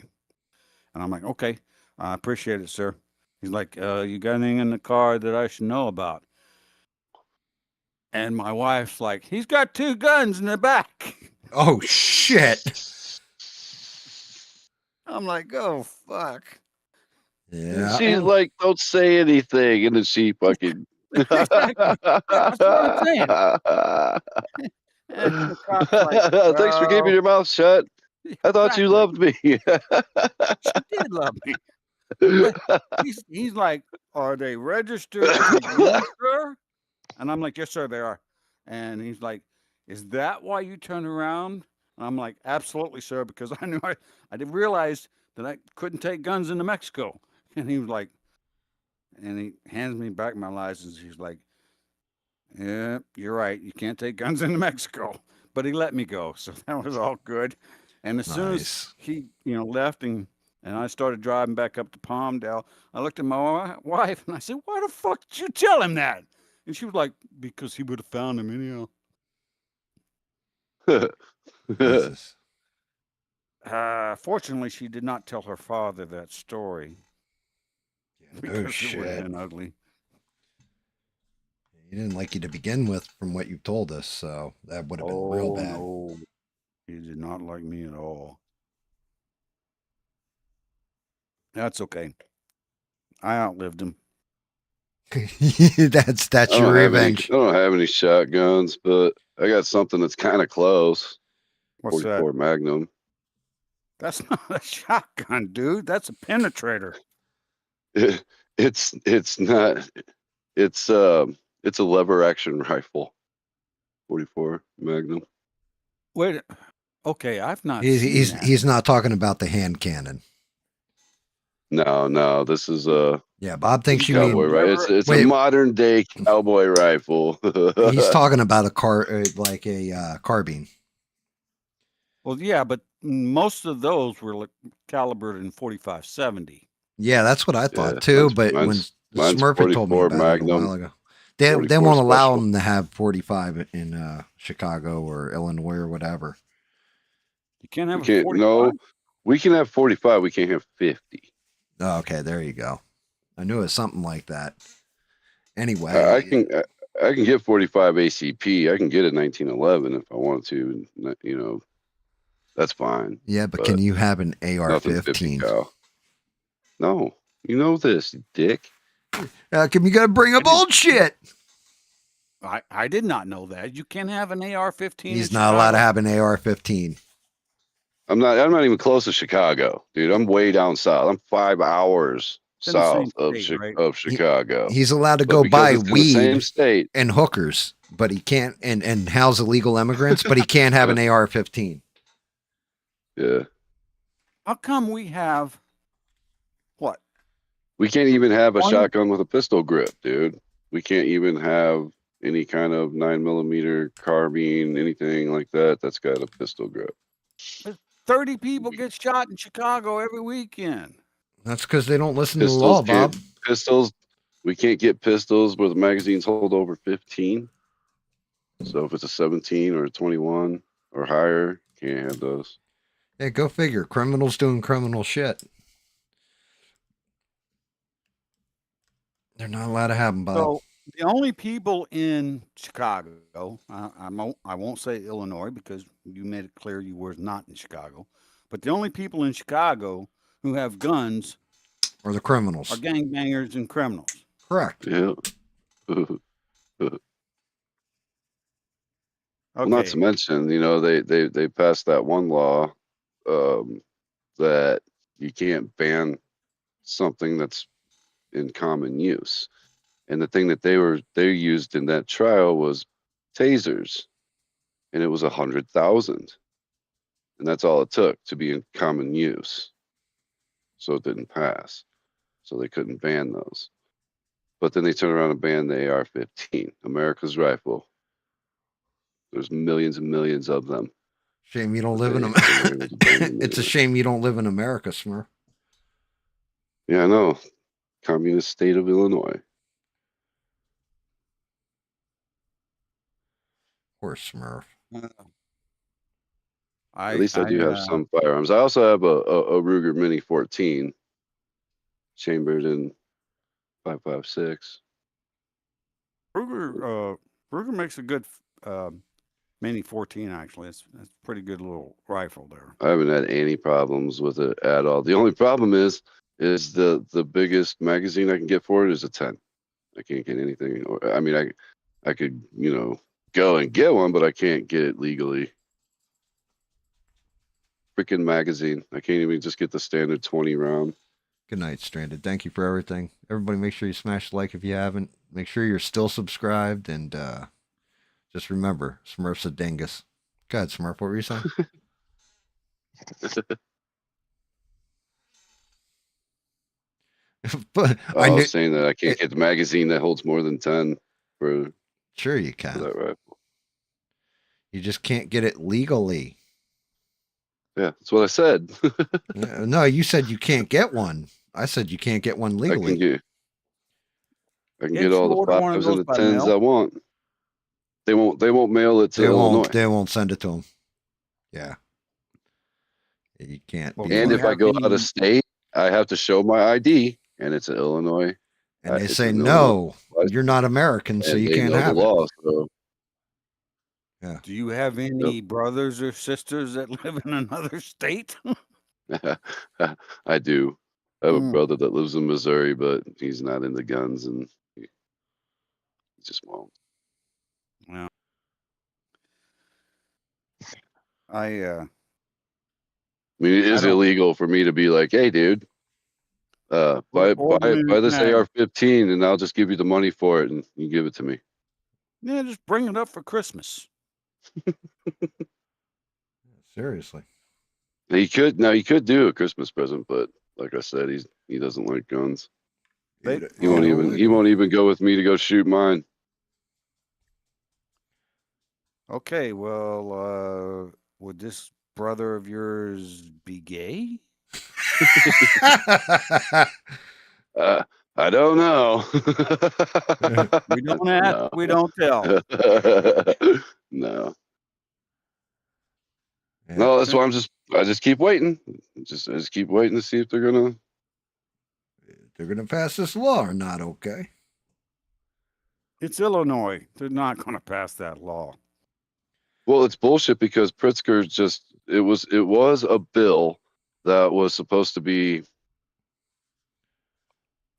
K: And I'm like, okay, I appreciate it, sir. He's like, you got anything in the car that I should know about? And my wife's like, he's got 2 guns in the back.
A: Oh, shit.
K: I'm like, oh fuck.
A: Yeah.
I: She's like, don't say anything, and then she fucking.
K: Exactly. That's what I'm saying. And the cop's like,
I: Thanks for keeping
K: well,
I: your mouth shut. I thought you
K: exactly.
I: loved me.
K: She did love me. But he's like, are they registered to you, sir? And I'm like, yes, sir, they are. And he's like, is that why you turn around? And I'm like, absolutely, sir, because I knew I didn't realize that I couldn't take guns into Mexico. And he was like, and he hands me back my license. He's like, yeah, you're right. You can't take guns into Mexico. But he let me go. So that was all good. And as soon as
A: Nice.
K: he, left and I started driving back up to Palmdale, I looked at my wife and I said, why the fuck did you tell him that? And she was like, because he would have found him anyhow.
A: Jesus.
K: Fortunately, she did not tell her father that story
A: Oh
K: because it would have
A: shit.
K: been ugly.
A: He didn't like you to begin with, from what you told us, so that would have been real bad.
K: No, he did not like me at all. That's okay. I outlived him.
A: that's
I: I
A: your
I: don't have any.
A: revenge.
I: I don't have any shotguns, but I got something that's kind of close.
K: What's
I: 44
K: that?
I: Magnum.
K: That's not a shotgun, dude. That's a penetrator.
I: It's not. It's a lever action rifle. 44 Magnum.
K: Wait. Okay, I've not seen that.
A: He's not talking about the hand cannon.
I: No, this is
A: Yeah, Bob thinks you
I: cowboy
A: mean.
I: rifle. It's
A: Wait.
I: a modern day cowboy rifle.
A: He's talking about a like a carbine.
K: Well, yeah, but most of those were calibered in 45-70.
A: Yeah, that's what I thought
I: Yeah,
A: too. But
I: mine's
A: when Smurf had told me
I: 44
A: about it a
I: Magnum.
A: while ago, they
I: 44
A: won't allow
I: special.
A: them to have 45 in Chicago or Illinois or whatever.
K: You can't have
I: We
K: a
I: can't.
K: 45?
I: No, we can have 45. We can't have 50.
A: Oh, okay, there you go. I knew it was something like that. Anyway,
I: I can get 45 ACP. I can get a 1911 if I want to. You know, that's fine.
A: Yeah, but can you have an
I: Nothing 50
A: AR-15?
I: cal. No, you know this, you dick.
A: Can you gotta bring up old shit?
K: I did not know that. You can't have an AR-15.
A: He's not allowed to have an AR-15.
I: I'm not even close to Chicago, dude. I'm way down south. I'm 5 hours
K: in the
I: south
K: same state, right?
I: of Chicago.
A: He's allowed to
I: But
A: go
I: because
A: buy
I: it's in the
A: weed
I: same state.
A: and hookers, but he can't and house illegal immigrants, but he can't have an AR-15.
I: Yeah.
K: How come we have what?
I: We can't even have a
K: 20?
I: shotgun with a pistol grip, dude. We can't even have any kind of 9mm carbine, anything like that that's got a pistol grip.
K: 30 people get shot in Chicago every weekend.
A: That's because they don't listen to the law, Bob.
I: Pistols, we can't get pistols where the magazines hold over 15. So if it's a 17 or a 21 or higher, can't have those.
A: Yeah, go figure. Criminals doing criminal shit. They're not allowed to have them, Bob.
K: So the only people in Chicago, I won't say Illinois because you made it clear you were not in Chicago, but the only people in Chicago who have guns
A: are the criminals.
K: Are gangbangers and criminals.
A: Correct.
I: Yeah. Well, not to mention, you know, they passed that one law that you can't ban something that's in common use. And the thing that they used in that trial was tasers, and it was 100,000, and that's all it took to be in common use. So it didn't pass. So they couldn't ban those. But then they turned around and banned the AR-15, America's rifle. There's millions and millions of them.
A: Shame you don't live in America. It's a shame you don't live in America, Smurf.
I: Yeah, I know. Communist state of Illinois.
A: Poor Smurf.
I: At least I do have some firearms. I also have a Ruger Mini 14, chambered in 5.56.
K: Ruger makes a good Mini 14 actually. That's a pretty good little rifle there.
I: I haven't had any problems with it at all. The only problem is the biggest magazine I can get for it is a 10. I can't get anything. Or I mean, I could go and get one, but I can't get it legally. Freaking magazine! I can't even just get the standard 20 round.
A: Good night, Stranded. Thank you for everything. Everybody, make sure you smash the like if you haven't. Make sure you're still subscribed, and just remember, Smurf's a dingus. Go ahead, Smurf. What were you saying? But
I: I was saying that I can't get the magazine that holds more than 10 for.
A: Sure, you can.
I: For that rifle.
A: You just can't get it legally.
I: Yeah, that's what I said.
A: No, you said you can't get one. I said you can't get one legally.
I: I can get all the 5s and the 10s I want. They won't mail it to Illinois.
A: They won't send it to them. Yeah. You can't.
I: And if I go out of state, I have to show my ID, and it's in Illinois.
A: And they say, no, you're not American, so you can't have
I: law,
A: it.
I: So.
K: Yeah. Do you have any brothers or sisters that live in another state?
I: I do. I have a brother that lives in Missouri, but he's not into guns, and he just won't.
K: Well, I
I: mean, it is illegal for me to be like, hey, dude, buy this AR-15, and I'll just give you the money for it, and you give it to me.
K: Yeah, just bring it up for Christmas.
A: Seriously.
I: He could do a Christmas present, but like I said, he doesn't like guns. He won't even go with me to go shoot mine.
K: Okay, well, would this brother of yours be gay?
I: I don't know.
K: We don't ask, no. We don't tell.
I: No. Yeah. No, that's why I just keep waiting. I just keep waiting to see if they're gonna
A: pass this law or not. Okay.
K: It's Illinois. They're not gonna pass that law.
I: Well, it's bullshit because Pritzker it was a bill that was supposed to be.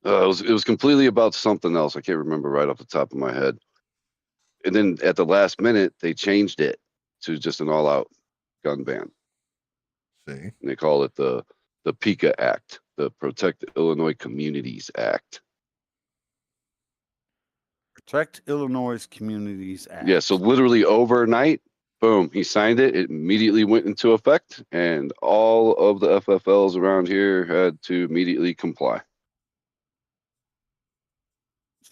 I: It was completely about something else. I can't remember right off the top of my head. And then at the last minute, they changed it to just an all-out gun ban.
A: See,
I: and they call it the PICA Act, the Protect Illinois Communities Act.
K: Protect Illinois Communities Act.
I: Yeah, so literally overnight, boom, he signed it. It immediately went into effect, and all of the FFLs around here had to immediately comply.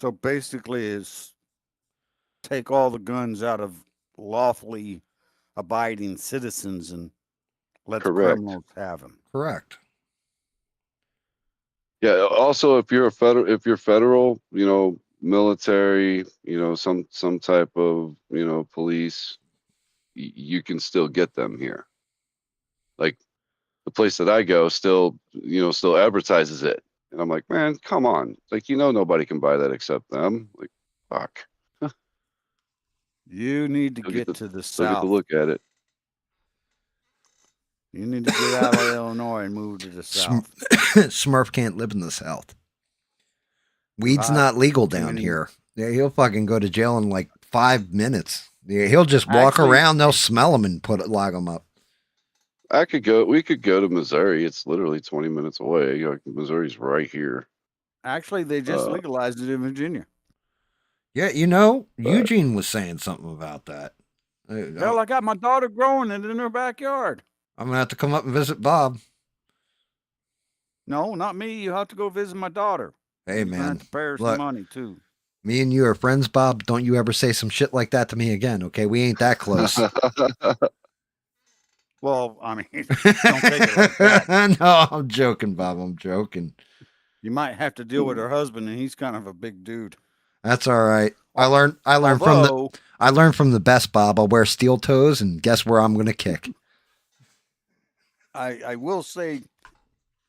K: So basically, is take all the guns out of lawfully abiding citizens and let the criminals have them.
A: Correct.
I: Yeah. Also, if you're federal, military, some type of, police, you can still get them here. Like the place that I go still advertises it. And I'm like, man, come on. Like, nobody can buy that except them. Like, fuck.
K: You need to get to the south.
I: Get to look at it.
K: You need to get out of Illinois and move to the south.
A: Smurf can't live in the south. Weed's not legal down here. Yeah, he'll fucking go to jail in like 5 minutes. Yeah, he'll just walk around. They'll smell him and log him up.
I: We could go to Missouri. It's literally 20 minutes away. Missouri's right here.
K: Actually, they just legalized it in Virginia.
A: Yeah, Eugene was saying something about that.
K: Hell, I got my daughter growing it in her backyard.
A: I'm going to have to come up and visit Bob.
K: No, not me. You have to go visit my daughter.
A: Hey, man.
K: Have to pay her some money, too.
A: Me and you are friends, Bob. Don't you ever say some shit like that to me again, okay? We ain't that close.
K: Well, I mean, don't take it like that.
A: No, I'm joking, Bob. I'm joking.
K: You might have to deal with her husband, and he's kind of a big dude. That's
A: all right. I learned from the best, Bob. I'll wear steel toes, and guess where I'm going to kick?
K: I will say,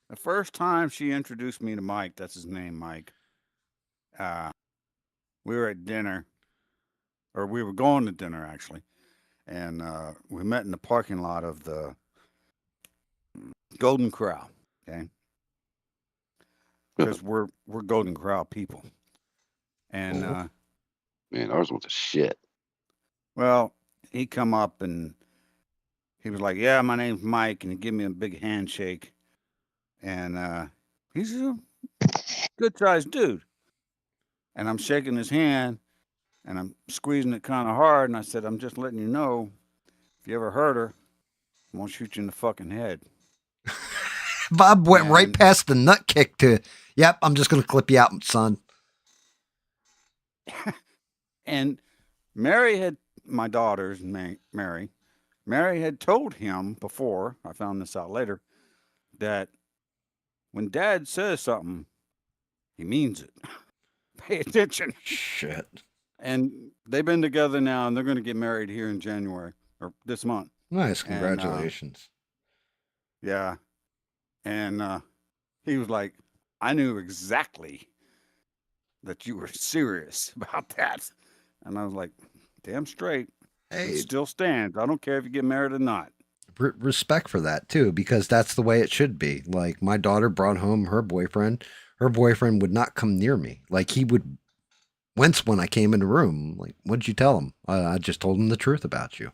K: the first time she introduced me to Mike, that's his name, Mike. We were at dinner, or we were going to dinner actually, and we met in the parking lot of the Golden Corral. Okay, because we're Golden Corral people, and
I: Man, ours went to shit.
K: well, he come up and he was like, "Yeah, my name's Mike," and he gave me a big handshake, and he's a good-sized dude, and I'm shaking his hand, and I'm squeezing it kind of hard, and I said, "I'm just letting you know, if you ever hurt her, I'm gonna shoot you in the fucking head."
A: Bob went right
K: And-
A: past the nut kick to, yep, I'm just going to clip you out, son.
K: And Mary had, my daughter's Mary had told him before, I found this out later, that when Dad says something, he means it. Pay attention.
A: Shit.
K: And they've been together now, and they're going to get married here in January or this month.
A: Nice.
K: And,
A: Congratulations.
K: Yeah. And he was like, I knew exactly that you were serious about that. And I was like, damn straight.
A: Hey,
K: It still stands. I don't care if you get married or not.
A: respect for that too, because that's the way it should be. Like, my daughter brought home her boyfriend. Her boyfriend would not come near me. Like, he would wince when I came in the room. Like, what'd you tell him? I just told him the truth about you.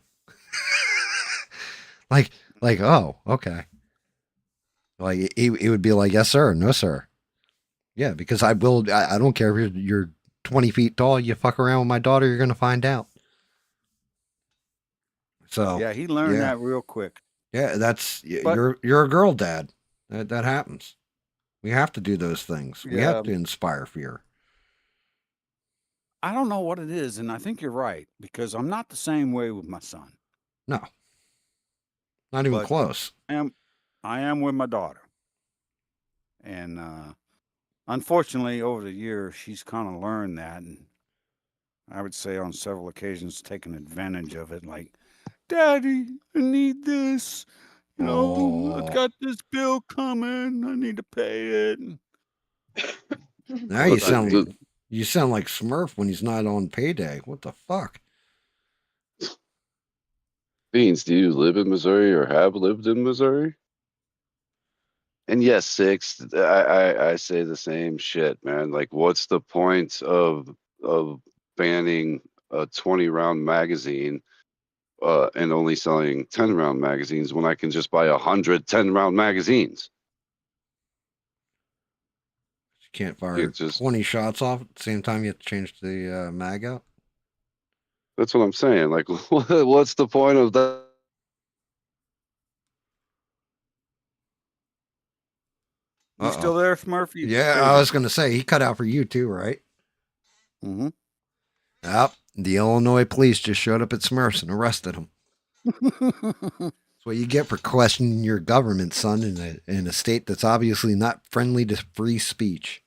A: like, oh, okay. Like, he would be like, yes, sir. No, sir. Yeah, because I don't care if you're 20 feet tall. You fuck around with my daughter, you're going to find out. So
K: Yeah, he learned that real quick.
A: Yeah, that's
K: But-
A: you're a girl dad. That happens. We have to do those things. We
K: Yeah.
A: have to inspire fear.
K: I don't know what it is, and I think you're right, because I'm not the same way with my son.
A: No. Not even
K: But-
A: close.
K: I am with my daughter. And unfortunately, over the years, she's kind of learned that. And I would say on several occasions, taken advantage of it. Like, Daddy, I need this. You know,
A: Oh.
K: I've got this bill coming. I need to pay it.
A: Now you sound like Smurf when he's not on payday. What the fuck?
I: Beans, do you live in Missouri or have lived in Missouri? And yes, Six, I say the same shit, man. Like, what's the point of banning a 20-round magazine and only selling 10-round magazines when I can just buy 100 10-round magazines?
A: You can't fire
I: You just-
A: 20 shots off at the same time you have to change the mag out.
I: That's what I'm saying. Like, what's the point of that?
K: You still there, Smurf? You
A: Yeah,
K: faded.
A: I was going to say, he cut out for you too, right?
K: Mm-hmm.
A: Yep. The Illinois police just showed up at Smurf's and arrested him. That's what you get for questioning your government, son, in a state that's obviously not friendly to free speech.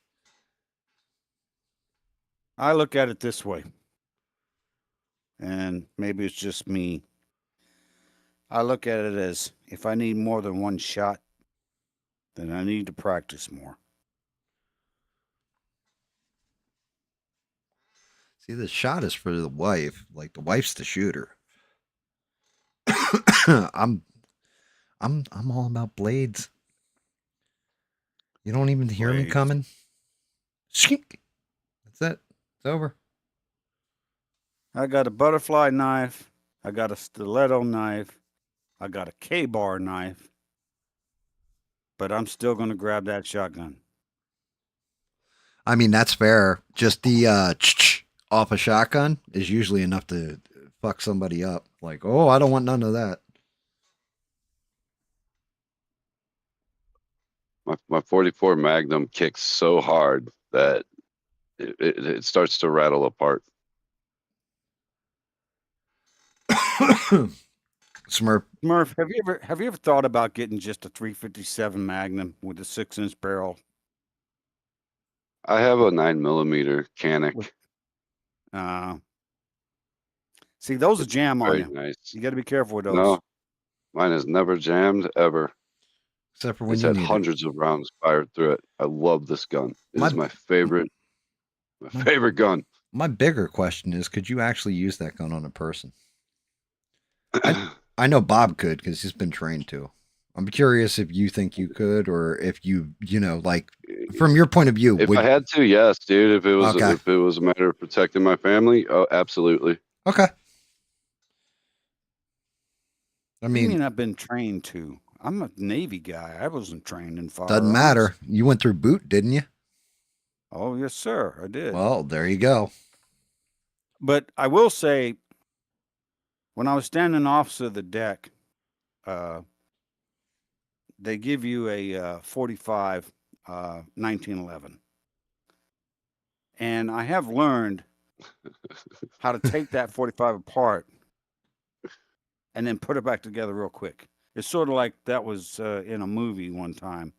K: I look at it this way, and maybe it's just me. I look at it as if I need more than one shot, then I need to practice more.
A: See, the shot is for the wife. Like, the wife's the shooter. I'm all about blades. You don't even hear me
K: Blades.
A: coming. Shink. That's it. It's over.
K: I got a butterfly knife. I got a stiletto knife. I got a K-bar knife. But I'm still going to grab that shotgun.
A: I mean, that's fair. Just the off a shotgun is usually enough to fuck somebody up. Like, oh, I don't want none of that.
I: My 44 Magnum kicks so hard that it starts to rattle apart.
A: Smurf.
K: Murph, have you ever thought about getting just a 357 Magnum with a 6-inch barrel?
I: I have a 9mm Canic.
K: See, those are jam on
I: Very
K: you.
I: nice.
K: You got to be careful with those.
I: No, mine has never jammed ever.
A: Except for when
I: It's
A: you
I: had
A: need it.
I: hundreds of rounds fired through it. I love this gun. It is
A: My-
I: my favorite gun.
A: My bigger question is, could you actually use that gun on a person? I know Bob could because he's been trained to. I'm curious if you think you could, or if like from your point of view,
I: If I had to, yes, dude. If it was
A: Okay.
I: if it was a matter of protecting my family, oh, absolutely.
A: Okay. I
J: What do you
A: mean,
J: mean I've been trained to? I'm a Navy guy. I wasn't trained in firearms.
A: doesn't matter. You went through boot, didn't you?
J: Oh, yes, sir. I did.
A: Well, there you go.
J: But I will say, when I was standing opposite of the deck, they give you a 45 1911. And I have learned how to take that 45 apart and then put it back together real quick. It's sort of like that was in a movie one time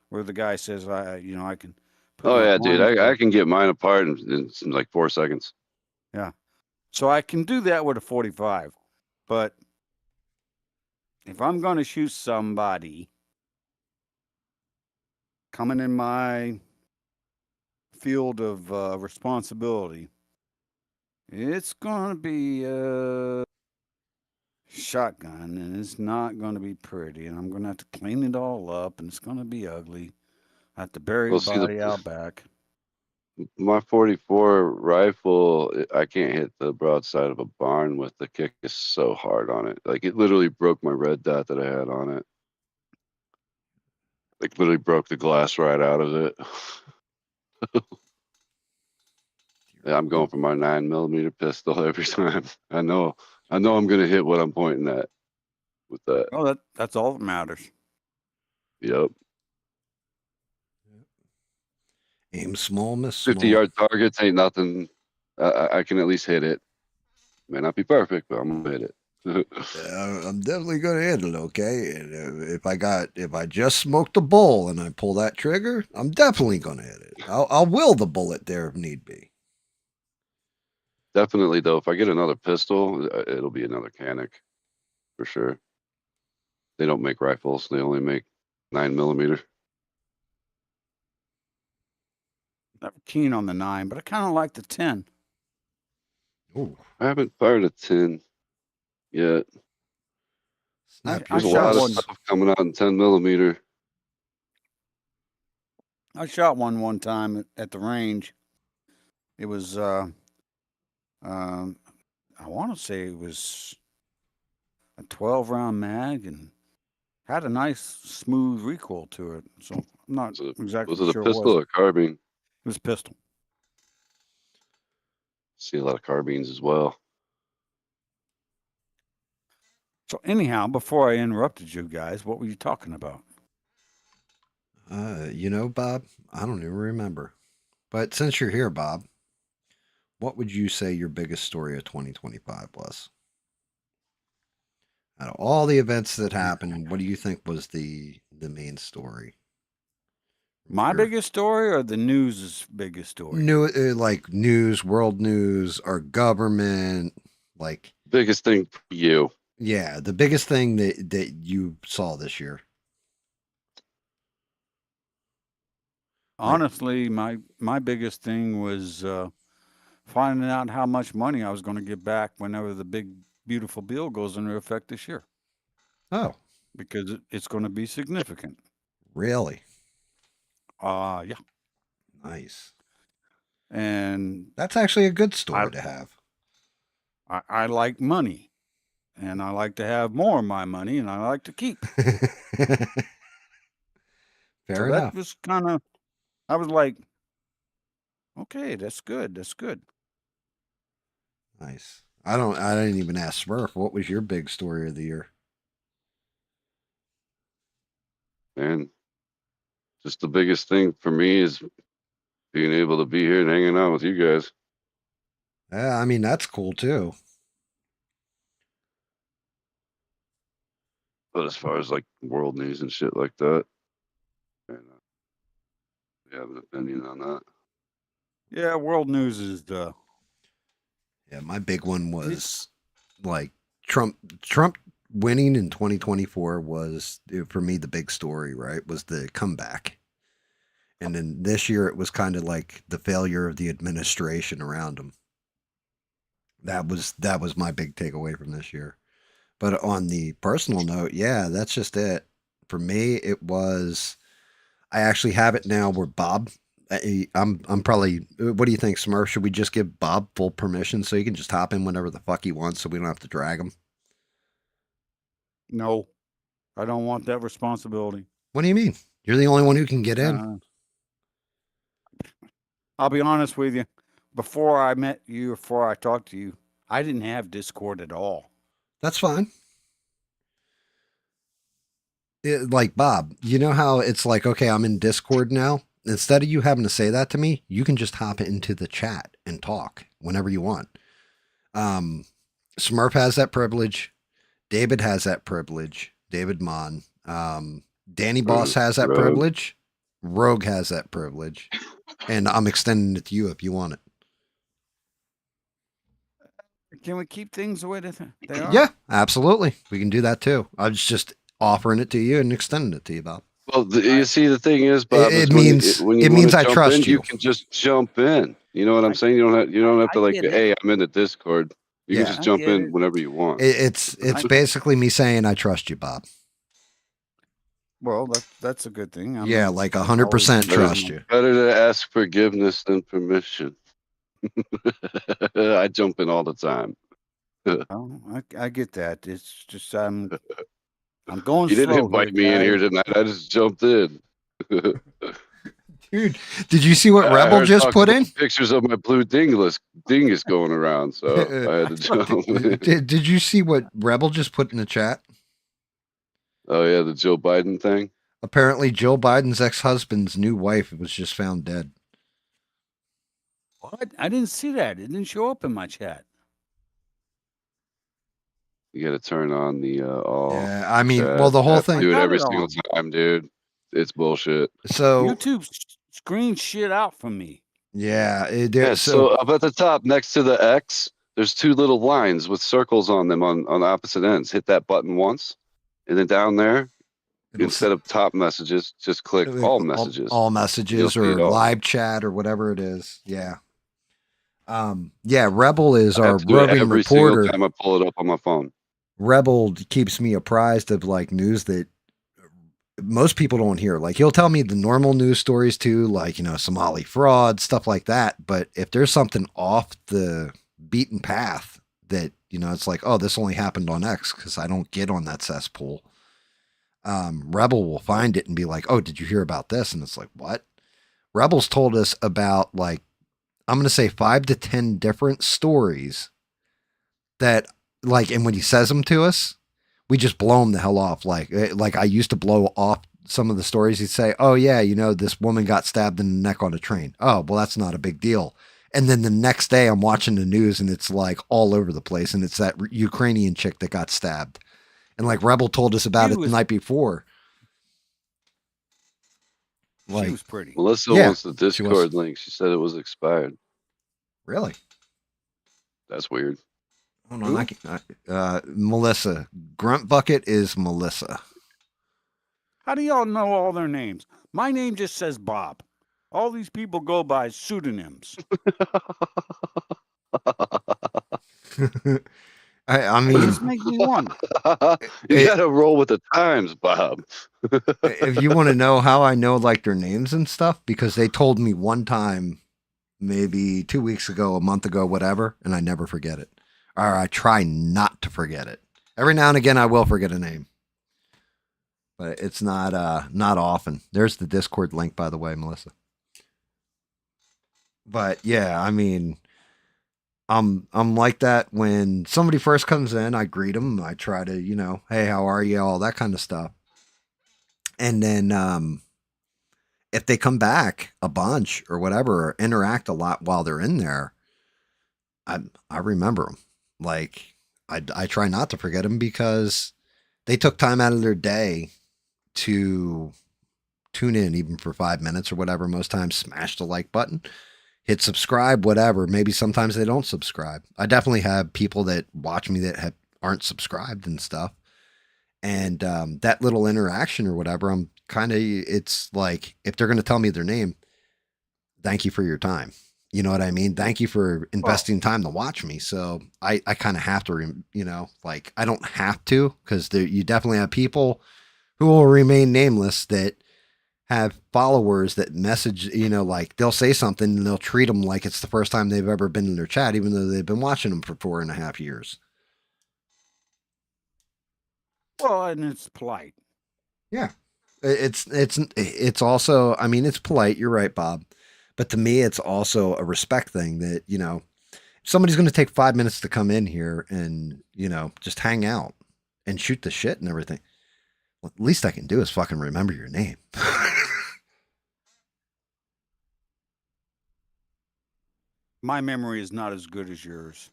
J: where the guy says, I can put
I: Oh
J: my
I: yeah, dude.
J: arms
I: I
J: up.
I: can get mine apart in like 4 seconds.
J: Yeah. So I can do that with a 45. But if I'm going to shoot somebody coming in my field of responsibility, it's going to be a shotgun, and it's not going to be pretty, and I'm going to have to clean it all up, and it's going to be ugly. I have to bury
I: Well,
J: the
I: see,
J: body out back.
I: my 44 rifle, I can't hit the broadside of a barn with the kick is so hard on it. Like it literally broke my red dot that I had on it. Like literally broke the glass right out of it. Yeah, I'm going for my 9mm pistol every time. I know I'm gonna hit what I'm pointing at with that.
J: Oh, that's all that matters.
I: Yep.
A: Aim small, miss small.
I: 50-yard targets ain't nothing. I can at least hit it. May not be perfect, but I'm gonna hit it.
A: I'm definitely gonna hit it, okay? And if I just smoked a bull and I pull that trigger, I'm definitely gonna hit it. I'll will the bullet there if need be.
I: Definitely though, if I get another pistol, it'll be another Canic for sure. They don't make rifles; they only make 9mm.
J: I'm keen on the 9, but I kind of like the 10.
A: Ooh,
I: I haven't fired a 10 yet.
A: snap
J: I
I: There's a
J: shot
I: lot of
J: one.
I: stuff coming out in 10mm.
J: I shot one time at the range. It was I want to say it was a 12-round mag and had a nice smooth recoil to it. So I'm not exactly
I: Was it a
J: sure
I: pistol or a carbine?
J: It was a pistol.
I: See a lot of carbines as well.
J: So anyhow, before I interrupted you guys, what were you talking about?
A: Bob, I don't even remember. But since you're here, Bob, what would you say your biggest story of 2025 was? Out of all the events that happened, what do you think was the main story?
J: My biggest story or the news's biggest story?
A: Like news, world news, our government, like
I: biggest thing for you.
A: Yeah, the biggest thing that you saw this year.
J: Honestly, my biggest thing was finding out how much money I was going to get back whenever the big beautiful bill goes into effect this year.
A: Oh,
J: because it's going to be significant.
A: Really?
J: Yeah.
A: Nice.
J: And
A: that's actually a good story to have.
J: I like money, and I like to have more of my money, and I like to keep.
A: Fair enough.
J: That was kind of, I was like, okay, that's good. That's good.
A: Nice. I didn't even ask Smurf. What was your big story of the year?
I: And just the biggest thing for me is being able to be here and hanging out with you guys.
A: Yeah, I mean, that's cool too.
I: But as far as like world news and shit like that, and, you have an opinion on that?
J: Yeah, world news is the.
A: Yeah, my big one was like Trump winning in 2024 was for me the big story, right? Was the comeback. And then this year it was kind of like the failure of the administration around him. That was my big takeaway from this year. But on the personal note, yeah, that's just it. For me, it was. I actually have it now where Bob. I'm probably. What do you think, Smurf? Should we just give Bob full permission so he can just hop in whenever the fuck he wants, so we don't have to drag him?
K: No, I don't want that responsibility.
A: What do you mean? You're the only one who can get in.
K: I'll be honest with you. Before I met you, before I talked to you, I didn't have Discord at all.
A: That's fine. Like Bob, you know how it's like, okay, I'm in Discord now. Instead of you having to say that to me, you can just hop into the chat and talk whenever you want. Smurf has that privilege. David has that privilege. David Mon. Danny Boss has that
I: Rogue.
A: privilege. Rogue has that privilege. And I'm extending it to you if you want it.
K: Can we keep things the way they are?
A: Yeah, absolutely. We can do that too. I was just offering it to you and extending it to you, Bob.
I: Well, you see, the thing is, Bob,
A: It
I: is
A: means-
I: when
A: it
I: wanna
A: means I
I: jump
A: trust
I: in,
A: you.
I: You can just jump in. You know what I'm saying? You don't have to
K: I
I: like,
K: get it.
I: hey, I'm in the Discord. You
A: Yeah.
I: can just
K: I
I: jump
K: get
I: in
K: it.
I: whenever you want.
A: It's basically me saying I trust you, Bob.
K: Well, that's a good thing.
A: Yeah, like 100%
I: Better-
A: trust you.
I: Better to ask forgiveness than permission. I jump in all the time.
K: Oh, I get that. It's just I'm going
I: You didn't
K: slow
I: invite me in
K: guys.
I: here tonight. I just jumped in.
A: Dude, did you see what
I: I
A: Rebel
I: heard
A: just
I: talk
A: put
I: about
A: in?
I: pictures of my blue dingus going around, so I had to jump in.
A: Did you see what Rebel just put in the chat?
I: Oh yeah, the Joe Biden thing.
A: Apparently, Joe Biden's ex-husband's new wife was just found dead.
K: What? I didn't see that. It didn't show up in my chat.
I: You got to turn on the all.
A: Yeah, I mean,
I: chat.
A: well, the whole
I: I have to
A: thing.
I: do it
K: got
I: every
K: it
I: single
K: on.
I: time, dude. It's bullshit.
A: So
K: YouTube screen shit out for me.
A: yeah,
I: Yeah, so up at the top next to the X, there's two little lines with circles on them on opposite ends. Hit that button once, and then down there, instead of top messages, just click all messages.
A: all
I: You'll
A: messages
I: see
A: or
I: it all.
A: live chat or whatever it is. Yeah. Yeah, Rebel is
I: I
A: our
I: have to do it
A: roving
I: every single
A: reporter.
I: time I pull it up on my phone.
A: Rebel keeps me apprised of like news that most people don't hear. Like he'll tell me the normal news stories too, like, you know, Somali fraud, stuff like that. But if there's something off the beaten path that, you know, it's like, oh, this only happened on X because I don't get on that cesspool. Rebel will find it and be like, oh, did you hear about this? And it's like, what? Rebel's told us about like, I'm going to say 5 to 10 different stories that like, and when he says them to us, we just blow him the hell off. Like I used to blow off some of the stories. He'd say, oh yeah, you know, this woman got stabbed in the neck on a train. Oh, well, that's not a big deal. And then the next day I'm watching the news and it's like all over the place. And it's that Ukrainian chick that got stabbed. And like Rebel told us about it the night before.
K: She was pretty.
I: Melissa
A: Yeah,
I: wants the Discord link. She said it was expired.
A: Really?
I: That's weird.
A: Hold on, Melissa. Grunt Bucket is Melissa.
K: How do y'all know all their names? My name just says Bob. All these people go by pseudonyms.
A: I
K: It
A: mean,
K: just makes me wonder.
I: You gotta roll with the times, Bob.
A: if you want to know how I know like their names and stuff, because they told me one time, maybe 2 weeks ago, a month ago, whatever, and I never forget it. Or I try not to forget it. Every now and again, I will forget a name, but it's not often. There's the Discord link, by the way, Melissa. But yeah, I mean, I'm like that when somebody first comes in. I greet them. I try to, you know, hey, how are you? All that kind of stuff. And then if they come back a bunch or whatever, or interact a lot while they're in there, I remember them. Like I try not to forget them because they took time out of their day to tune in, even for 5 minutes or whatever. Most times, smash the like button, hit subscribe, whatever. Maybe sometimes they don't subscribe. I definitely have people that watch me that aren't subscribed and stuff. And that little interaction or whatever, I'm kind of, it's like, if they're going to tell me their name, thank you for your time. You know what I mean? Thank you for investing time to watch me. So I kind of have to, like I don't have to, because you definitely have people who will remain nameless that have followers that message, like they'll say something and they'll treat them like it's the first time they've ever been in their chat, even though they've been watching them for 4.5 years.
J: Well, and it's polite.
A: Yeah. It's also, I mean, it's polite. You're right, Bob. But to me, it's also a respect thing that, if somebody's going to take 5 minutes to come in here and, just hang out and shoot the shit and everything, well, the least I can do is fucking remember your name.
J: My memory is not as good as yours.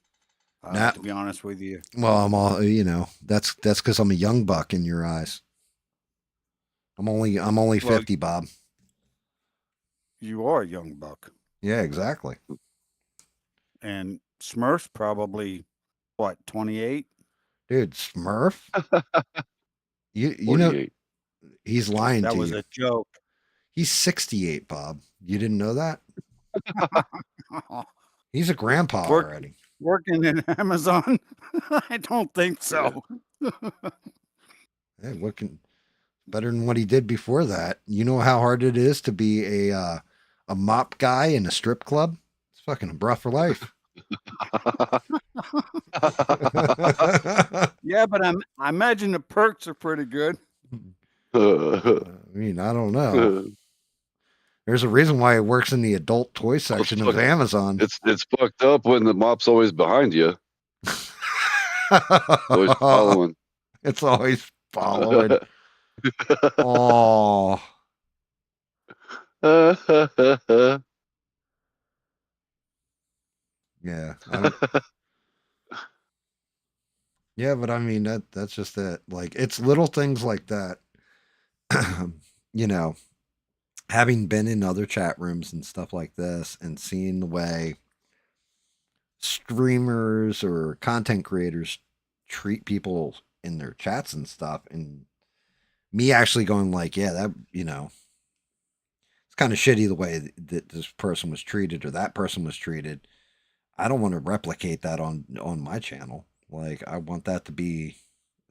A: Nah.
J: To be honest with you.
A: Well, I'm all, that's because I'm a young buck in your eyes. I'm only 50, Bob.
J: You are a young buck.
A: Yeah, exactly.
J: And Smurf's probably what, 28?
A: Dude, Smurf? you
I: 48.
A: know, he's lying to you.
J: That was a joke.
A: He's 68, Bob. You didn't know that? He's a grandpa already.
J: Working in Amazon? I don't think so.
A: Hey, better than what he did before that. You know how hard it is to be a mop guy in a strip club? It's fucking a breath for life.
J: Yeah, but I imagine the perks are pretty good.
A: I mean, I don't know. There's a reason why it works in the adult toy section of Amazon.
I: It's fucked up when the mop's always behind you. Always following.
A: It's always following. Oh. Yeah. Yeah, but I mean that's just it. Like it's little things like that. Having been in other chat rooms and stuff like this and seeing the way streamers or content creators treat people in their chats and stuff, and me actually going like, yeah, that, it's kind of shitty the way that this person was treated or that person was treated. I don't want to replicate that on my channel. Like I want that to be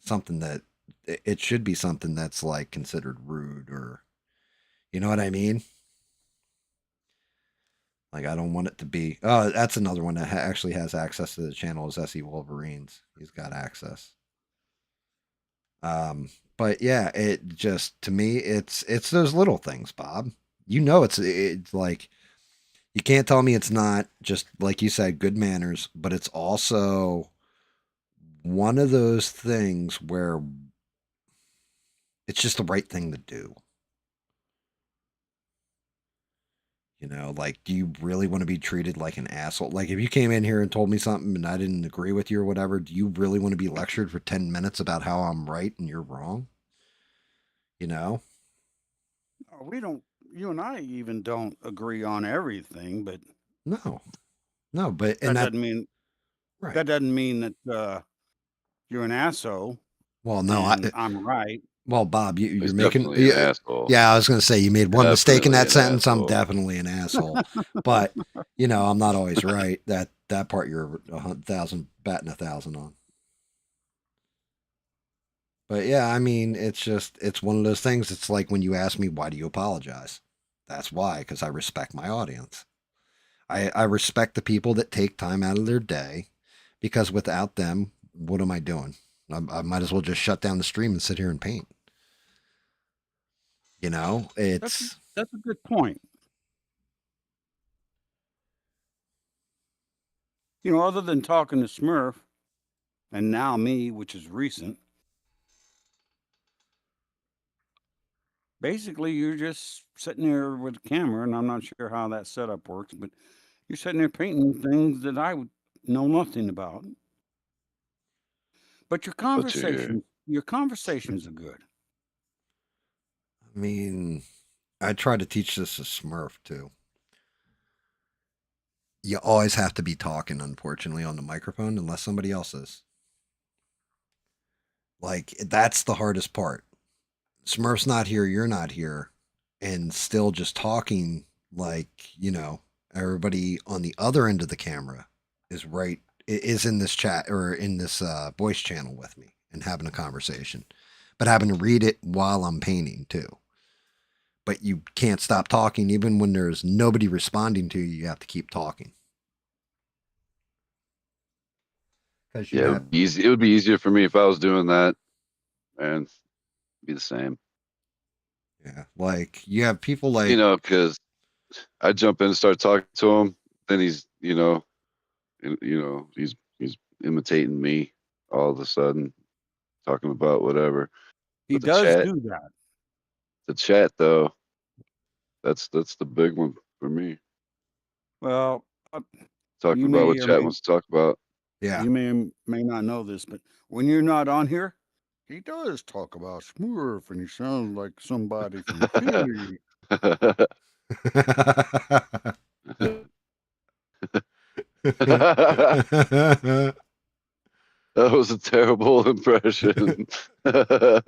A: something that it should be something that's like considered rude, or you know what I mean? Like I don't want it to be. Oh, that's another one that actually has access to the channel is SE Wolverines. He's got access. But yeah, it just to me it's those little things, Bob. It's like you can't tell me it's not just like you said, good manners, but it's also one of those things where it's just the right thing to do. Like, do you really want to be treated like an asshole? Like, if you came in here and told me something and I didn't agree with you or whatever, do you really want to be lectured for 10 minutes about how I'm right and you're wrong?
J: You and I even don't agree on everything, but
A: no, but
J: that doesn't mean
A: right.
J: That doesn't mean that you're an asshole.
A: Well, no,
J: I'm right.
A: Well, Bob, you're
I: making
A: an
I: asshole.
A: Yeah, I was going to say you made one mistake in that sentence. Asshole. I'm definitely an asshole, but I'm not always right. That part you're 1,000 batting 1,000 on. But yeah, I mean, it's one of those things. It's like when you ask me, why do you apologize? That's why, because I respect my audience. I respect the people that take time out of their day, because without them, what am I doing? I might as well just shut down the stream and sit here and paint. It's
J: that's a good point. Other than talking to Smurf and now me, which is recent, basically you're just sitting there with a camera, and I'm not sure how that setup works, but you're sitting there painting things that I would know nothing about. But your conversations are good.
A: I mean, I try to teach this to Smurf too. You always have to be talking, unfortunately, on the microphone unless somebody else is. Like, that's the hardest part. Smurf's not here, you're not here, and still just talking like, Everybody on the other end of the camera is in this chat or in this voice channel with me and having a conversation, but having to read it while I'm painting too. But you can't stop talking even when there's nobody responding to you. You have to keep talking.
I: Yeah, it would be easier for me if I was doing that, and be the same.
A: Yeah, like you have people like
I: because I jump in and start talking to him, then he's he's imitating me all of a sudden, talking about whatever.
K: He
I: But
K: does do that.
I: The chat though, that's the big one for me.
K: Well,
I: Talking about what chat wants to talk about.
A: Yeah.
K: You may not know this, but when you're not on here, he does talk about Smurf, and he sounds like somebody from Philly.
I: That was a terrible impression.
K: I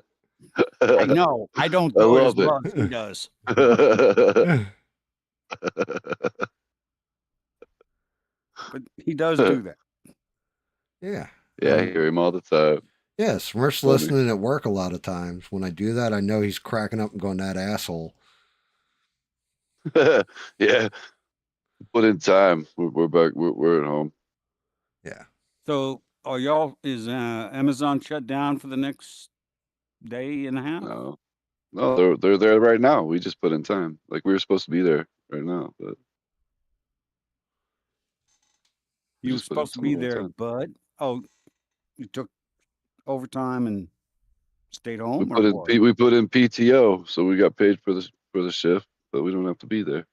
K: know. I don't do it as well as he does. But he does do that.
A: Yeah.
I: Yeah, I hear him all the time.
A: Yeah, Smurf's listening at work a lot of times. When I do that, I know he's cracking up and going, that asshole.
I: Yeah. Put in time. We're back. We're at home.
A: Yeah.
K: So, is Amazon shut down for the next day and a half?
I: No, they're there right now. We just put in time. Like we were supposed to be there right now, but
K: you were supposed to be there, but you took overtime and stayed home,
I: we put in PTO, so we got paid for the shift, but we don't have to be there.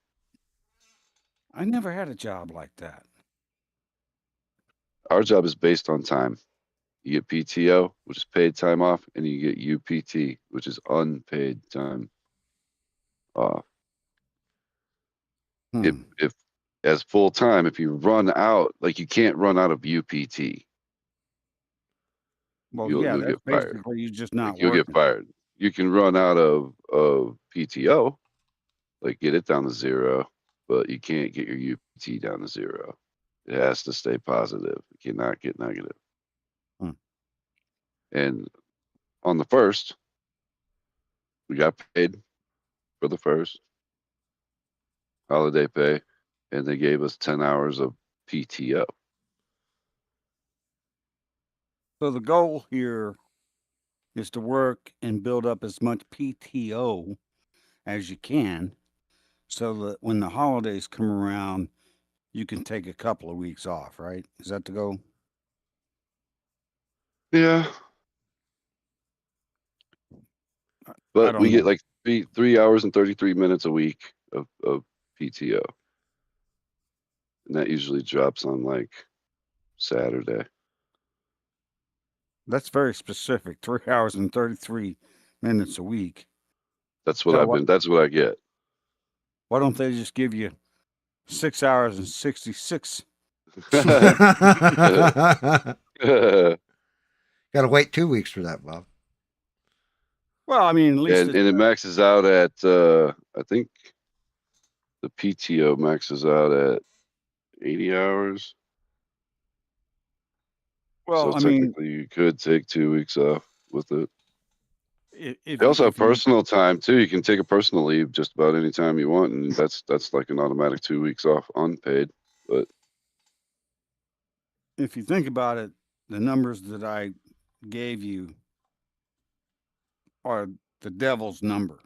K: I never had a job like that.
I: Our job is based on time. You get PTO, which is paid time off, and you get UPT, which is unpaid time off. If as full time, if you run out, like you can't run out of UPT.
K: Well,
I: you'll
K: that's
I: get fired.
K: basically you're just not
I: You'll
K: working.
I: get fired. You can run out of PTO, like get it down to 0, but you can't get your UPT down to 0. It has to stay positive. It cannot get negative. And on the 1st, we got paid for the 1st holiday pay, and they gave us 10 hours of PTO.
K: So the goal here is to work and build up as much PTO as you can, so that when the holidays come around, you can take a couple of weeks off, right? Is that the goal?
I: Yeah. But we get like 3 hours and 33 minutes a week of PTO. And that usually drops on like Saturday.
K: That's very specific. 3 hours and 33 minutes a week.
I: That's what that's what I get.
K: Why don't they just give you 6 hours and 66?
A: Got to wait 2 weeks for that, Bob.
K: Well, I mean, at least
I: and it maxes out at I think the PTO maxes out at 80 hours.
K: Well,
I: so technically you could take 2 weeks off with it. They also have personal time too. You can take a personal leave just about any time you want, and that's like an automatic 2 weeks off unpaid. But
K: if you think about it, the numbers that I gave you are the devil's number.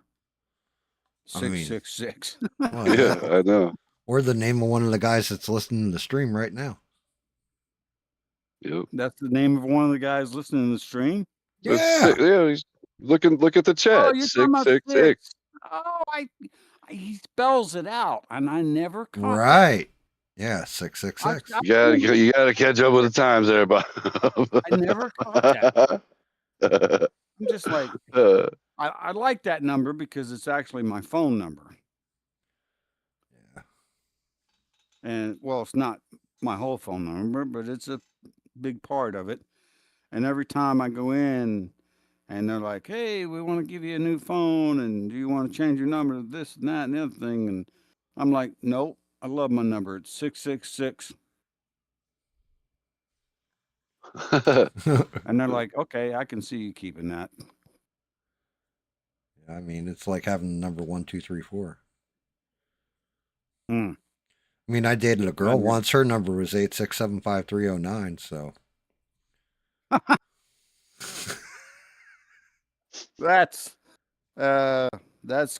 K: 666.
I: Yeah, I know.
A: Or the name of one of the guys that's listening to the stream right now.
I: Yep.
K: That's the name of one of the guys listening to the stream?
I: Yeah. Look at the chat.
K: Oh, you're talking about
I: 666.
K: Oh, he spells it out, and I never caught
A: Right. Yeah, 666.
I: You gotta catch up with the times there, Bob.
K: I never caught that. I'm just like, I like that number because it's actually my phone number.
A: Yeah.
K: And well, it's not my whole phone number, but it's a big part of it. And every time I go in and they're like, hey, we want to give you a new phone, and do you want to change your number to this and that and the other thing? And I'm like, nope, I love my number. It's 666. And they're like, okay, I can see you keeping that.
A: I mean, it's like having the number 1, 2, 3, 4.
K: Hmm.
A: I mean, I dated a girl
K: I know.
A: once. Her number was 8675309. So
K: That's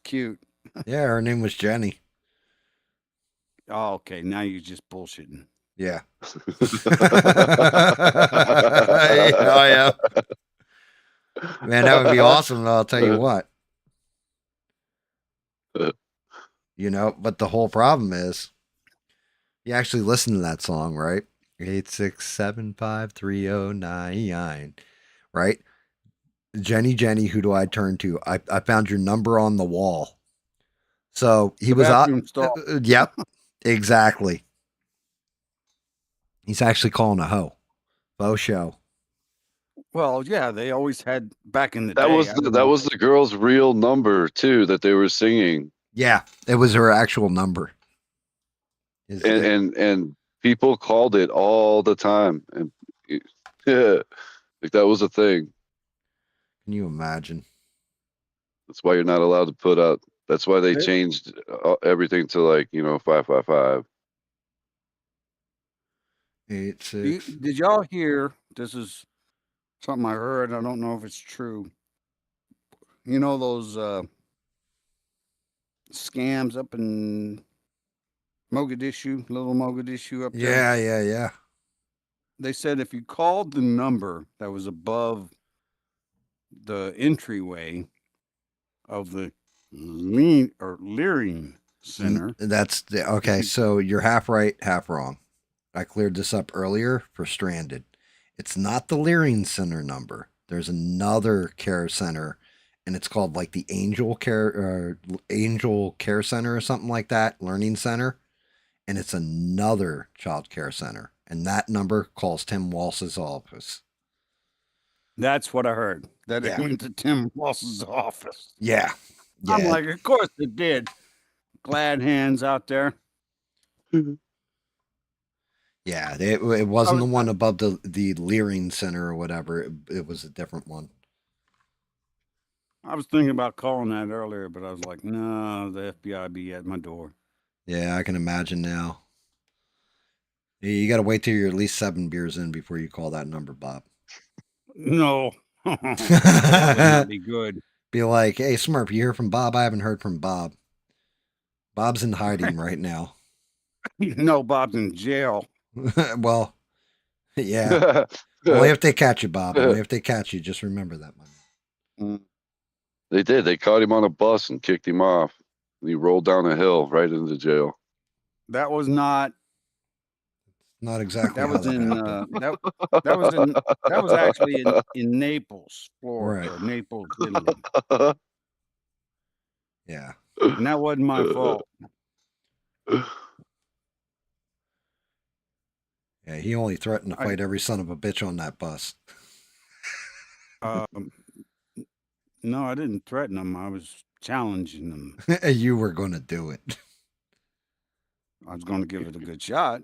K: cute.
A: yeah, her name was Jenny.
K: Oh, okay. Now you're just bullshitting.
A: Yeah. Oh yeah. Man, that would be awesome. I'll tell you what. You know, but the whole problem is, you actually listen to that song, right? 8675309, right? Jenny, Jenny, who do I turn to? I found your number on the wall. So he
K: The
A: was out.
K: bathroom stall.
A: Yep, exactly. He's actually calling a hoe. Faux show.
K: Well, yeah, they always had back in the
I: That
K: day.
I: was that was the girl's real number too that they were singing.
A: Yeah, it was her actual number.
I: And people called it all the time, and yeah, like that was a thing.
A: Can you imagine?
I: That's why you're not allowed to put out. That's why they changed everything to 555.
A: 8, 6.
K: Did y'all hear? This is something I heard. I don't know if it's true. You know those scams up in Mogadishu, little Mogadishu up there?
A: Yeah.
K: They said if you called the number that was above the entryway of the Leering Center.
A: That's okay. So you're half right, half wrong. I cleared this up earlier for Stranded. It's not the Leering Center number. There's another care center, and it's called like the Angel Care Center or something like that, Learning Center, and it's another child care center, and that number calls Tim Walsh's office.
K: That's what I heard. That it went to Tim Walsh's office.
A: Yeah.
K: I'm like, of course it did. Glad hands out there.
A: Yeah, it wasn't the one above the Leering Center or whatever. It was a different one.
K: I was thinking about calling that earlier, but I was like, no, the FBI be at my door.
A: Yeah, I can imagine now. You got to wait till you're at least 7 beers in before you call that number, Bob.
K: No. That would not be good.
A: Be like, hey, Smurf, you hear from Bob? I haven't heard from Bob. Bob's in hiding right now.
K: No, Bob's in jail.
A: Well, yeah. Only if they catch you, Bob. Only if they catch you. Just remember that, man.
I: They did. They caught him on a bus and kicked him off. And he rolled down a hill right into jail.
K: That was not.
A: Not exactly.
K: That was in. That was actually in Naples, Florida, or Naples, Italy.
A: Yeah.
K: And that wasn't my fault.
A: Yeah, he only threatened to fight every son of a bitch on that bus.
K: No, I didn't threaten them. I was challenging them.
A: You were going to do it.
K: I was going to give it a good shot.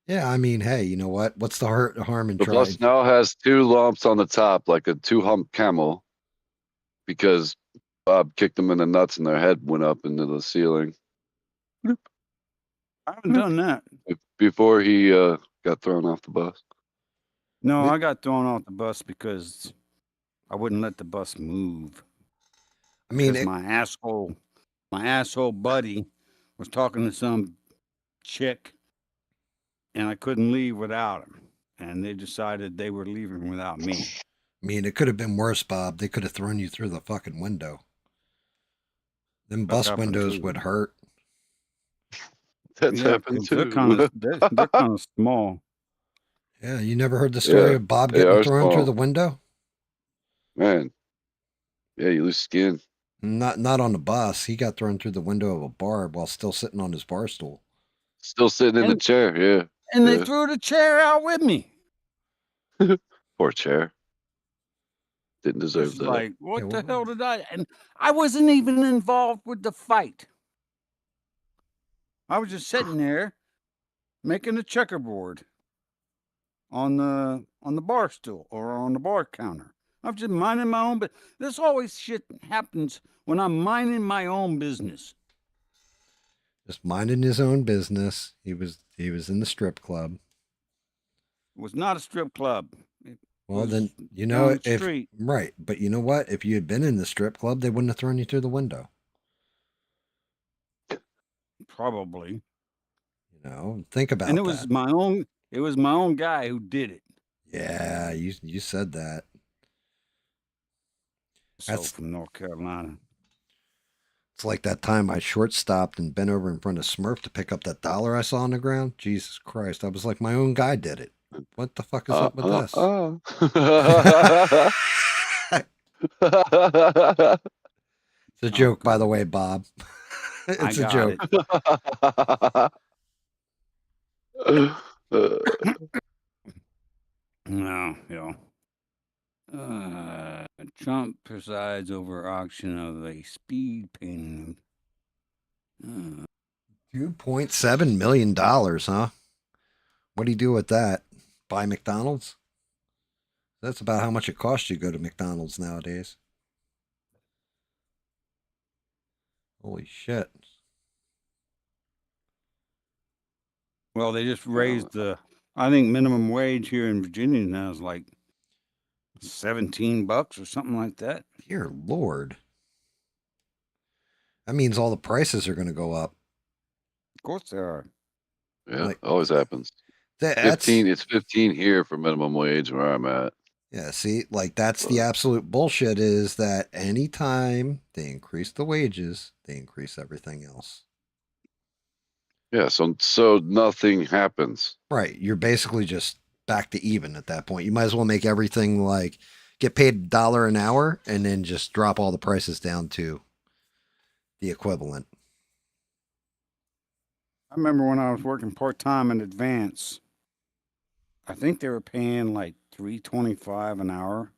A: Yeah, I mean, hey, you know what? What's the harm in
I: The
A: trying?
I: bus now has 2 lumps on the top, like a 2-hump camel, because Bob kicked them in the nuts and their head went up into the ceiling.
K: I haven't done that.
I: Before he got thrown off the bus.
K: No, I got thrown off the bus because I wouldn't let the bus move.
A: I mean,
K: my asshole buddy was talking to some chick, and I couldn't leave without him. And they decided they were leaving without me.
A: I mean, it could have been worse, Bob. They could have thrown you through the fucking window. Them bus windows would hurt.
I: That's happened too.
K: They're kind of small.
A: Yeah, you never heard the story of Bob getting thrown through the window?
I: Man. Yeah, you lose skin.
A: Not on the bus. He got thrown through the window of a bar while still sitting on his bar stool.
I: Still sitting in the chair, yeah.
K: And they threw the chair out with me.
I: Poor chair. Didn't deserve that.
K: Like, what the hell did I? And I wasn't even involved with the fight. I was just sitting there making a checkerboard on the bar stool or on the bar counter. I'm just minding my own, but this always shit happens when I'm minding my own business.
A: Just minding his own business. He was in the strip club.
K: It was not a strip club. It
A: Well,
K: was
A: then you
K: down
A: know
K: the
A: if
K: street.
A: right, but you know what? If you had been in the strip club, they wouldn't have thrown you through the window.
K: Probably.
A: You know, think about
K: And
A: that.
K: It was my own guy who did it.
A: Yeah, you said that.
K: So from North Carolina.
A: It's like that time I short stopped and bent over in front of Smurf to pick up that dollar I saw on the ground. Jesus Christ. I was like, my own guy did it. What the fuck is up with this? It's a joke, by the way, Bob. It's a joke.
K: No, Trump presides over auction of a speed painting.
A: $2.7 million, huh? What do you do with that? Buy McDonald's? That's about how much it costs you to go to McDonald's nowadays. Holy shit.
K: Well, they just raised I think minimum wage here in Virginia now is like $17 or something like that.
A: Dear Lord. That means all the prices are going to go up.
K: Of course they are.
I: Yeah, always happens. 15. It's 15 here for minimum wage where I'm at.
A: Yeah, see, like that's the absolute bullshit is that anytime they increase the wages, they increase everything else.
I: Yeah, so nothing happens.
A: Right. You're basically just back to even at that point. You might as well make everything like get paid $1 an hour and then just drop all the prices down to the equivalent.
K: I remember when I was working part-time in advance, I think they were paying like $3.25 an hour.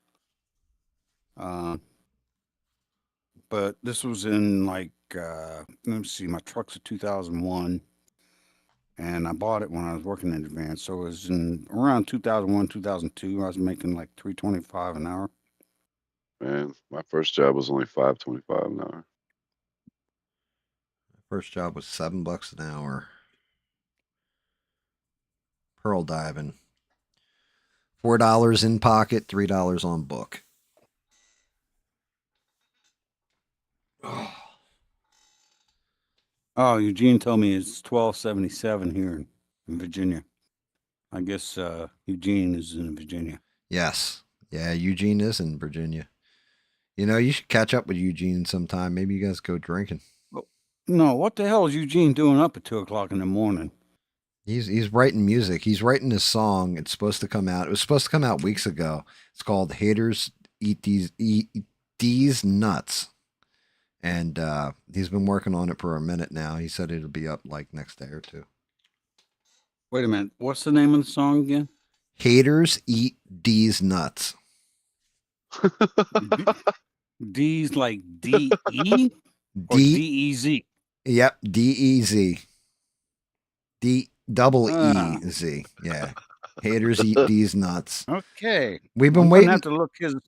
K: But this was in like, let me see, my truck's a 2001. And I bought it when I was working in advance. So it was in around 2001, 2002. I was making like $3.25 an hour.
I: Man, my first job was only $5.25 an hour.
A: First job was $7 an hour. Pearl diving. $4 in pocket, $3 on book.
K: Oh, Eugene told me it's $12.77 here in Virginia. I guess Eugene is in Virginia.
A: Yes. Yeah, Eugene is in Virginia. You know, you should catch up with Eugene sometime. Maybe you guys go drinking.
K: No, what the hell is Eugene doing up at 2:00 in the morning?
A: He's writing music. He's writing his song. It's supposed to come out. It was supposed to come out weeks ago. It's called "Haters Eat These Nuts," and he's been working on it for a minute now. He said it'll be up like next day or two.
K: Wait a minute. What's the name of the song again?
A: Haters Eat These Nuts.
K: D's like D-E or D-E-Z?
A: Yep, D-E-Z. D-double-E-Z. Yeah. Haters Eat These Nuts.
K: Okay.
A: We've been
K: I'm
A: waiting.
K: gonna have to look I'm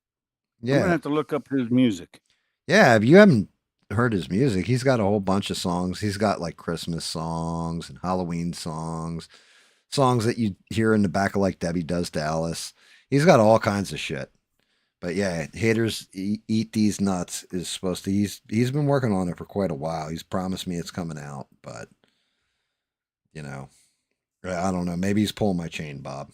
K: gonna have to look up his music.
A: Yeah, if you haven't heard his music, he's got a whole bunch of songs. He's got like Christmas songs and Halloween songs, songs that you hear in the back of like Debbie Does Dallas. He's got all kinds of shit. But yeah, Haters Eat These Nuts is supposed to. He's been working on it for quite a while. He's promised me it's coming out, but you know, I don't know. Maybe he's pulling my chain, Bob.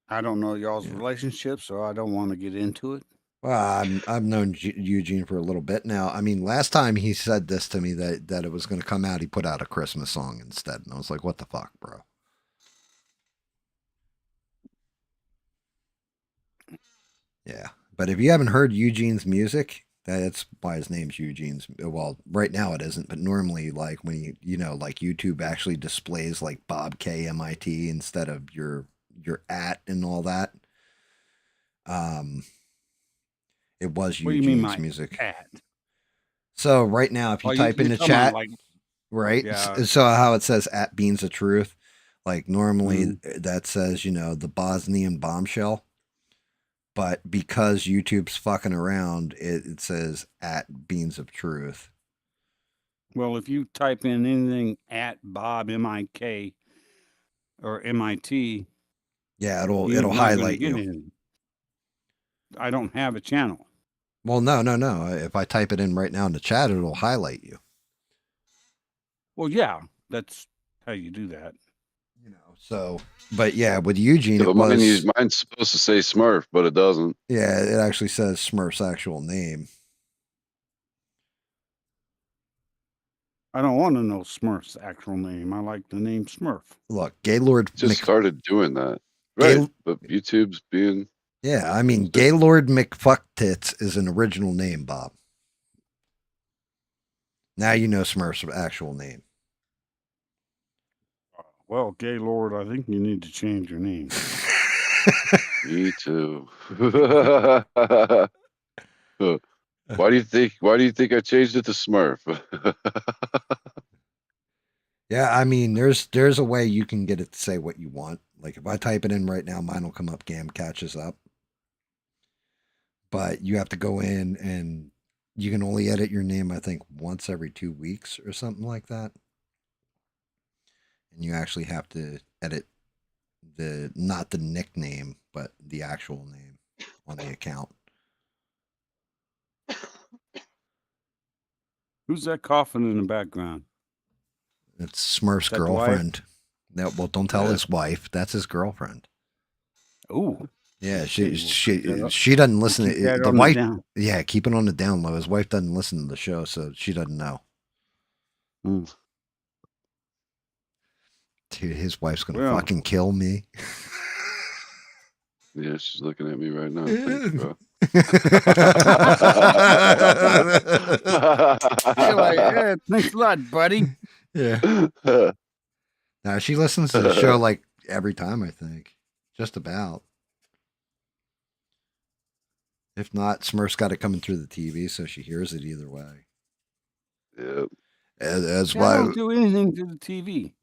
K: I don't know y'all's relationship, so I don't want to get into it.
A: Well, I've known Eugene for a little bit now. I mean, last time he said this to me that it was going to come out, he put out a Christmas song instead, and I was like, "What the fuck, bro?" Yeah, but if you haven't heard Eugene's music, that's why his name's Eugene's. Well, right now it isn't, but normally, like when you know, like YouTube actually displays like Bob K MIT instead of your at and all that. It was
J: What do you mean
A: Eugene's
J: my
A: music.
J: at?
A: So right now, if you type in
J: you're
A: the
J: talking about,
A: chat,
J: like,
A: right?
J: yeah.
A: So how it says at Beans of Truth, like normally
J: Mhm.
A: that says, the Bosnian bombshell. But because YouTube's fucking around, it says at Beans of Truth.
J: Well, if you type in anything at Bob MIK or MIT,
A: Yeah, it'll
J: you're not gonna
A: highlight
J: get
A: you.
J: anything. I don't have a channel.
A: Well, no. If I type it in right now in the chat, it'll highlight you.
J: Well, yeah, that's how you do that.
A: So, but yeah, with Eugene,
I: Yeah,
A: it
I: but
A: was.
I: mine's supposed to say Smurf, but it doesn't.
A: Yeah, it actually says Smurf's actual name.
J: I don't want to know Smurf's actual name. I like the name Smurf.
A: Look, Gaylord
I: Just started doing that, right? But YouTube's being.
A: Yeah, I mean, Gaylord McFucktits is an original name, Bob. Now you know Smurf's actual name.
J: Well, Gaylord, I think you need to change your name.
I: Me too. Why do you think I changed it to Smurf?
A: Yeah, I mean, there's a way you can get it to say what you want. Like if I type it in right now, mine will come up. GAM catches up, but you have to go in and you can only edit your name, I think, once every 2 weeks or something like that. And you actually have to edit not the nickname, but the actual name on the account.
J: Who's that coughing in the background?
A: It's Smurf's
J: that the wife?
A: girlfriend. No, well, don't tell
I: Yeah.
A: his wife. That's his girlfriend.
J: Ooh.
A: Yeah,
J: Okay,
A: she
J: we'll
A: doesn't listen
J: keep
A: to
J: that
A: it. The
J: on the
A: wife.
J: down.
A: Yeah, keep it on the down low. His wife doesn't listen to the show, so she doesn't know.
J: Mm.
A: Dude, his wife's gonna
J: Well.
A: fucking kill me.
I: Yeah, she's looking at me right now. Thanks, bro.
J: You're like, yeah, thanks a lot, buddy.
A: Yeah. Now she listens to the show like every time, I think. Just about. If not, Smurf's got it coming through the TV, so she hears it either way.
I: Yep.
A: That's
J: I
A: why.
J: don't do anything to the TV.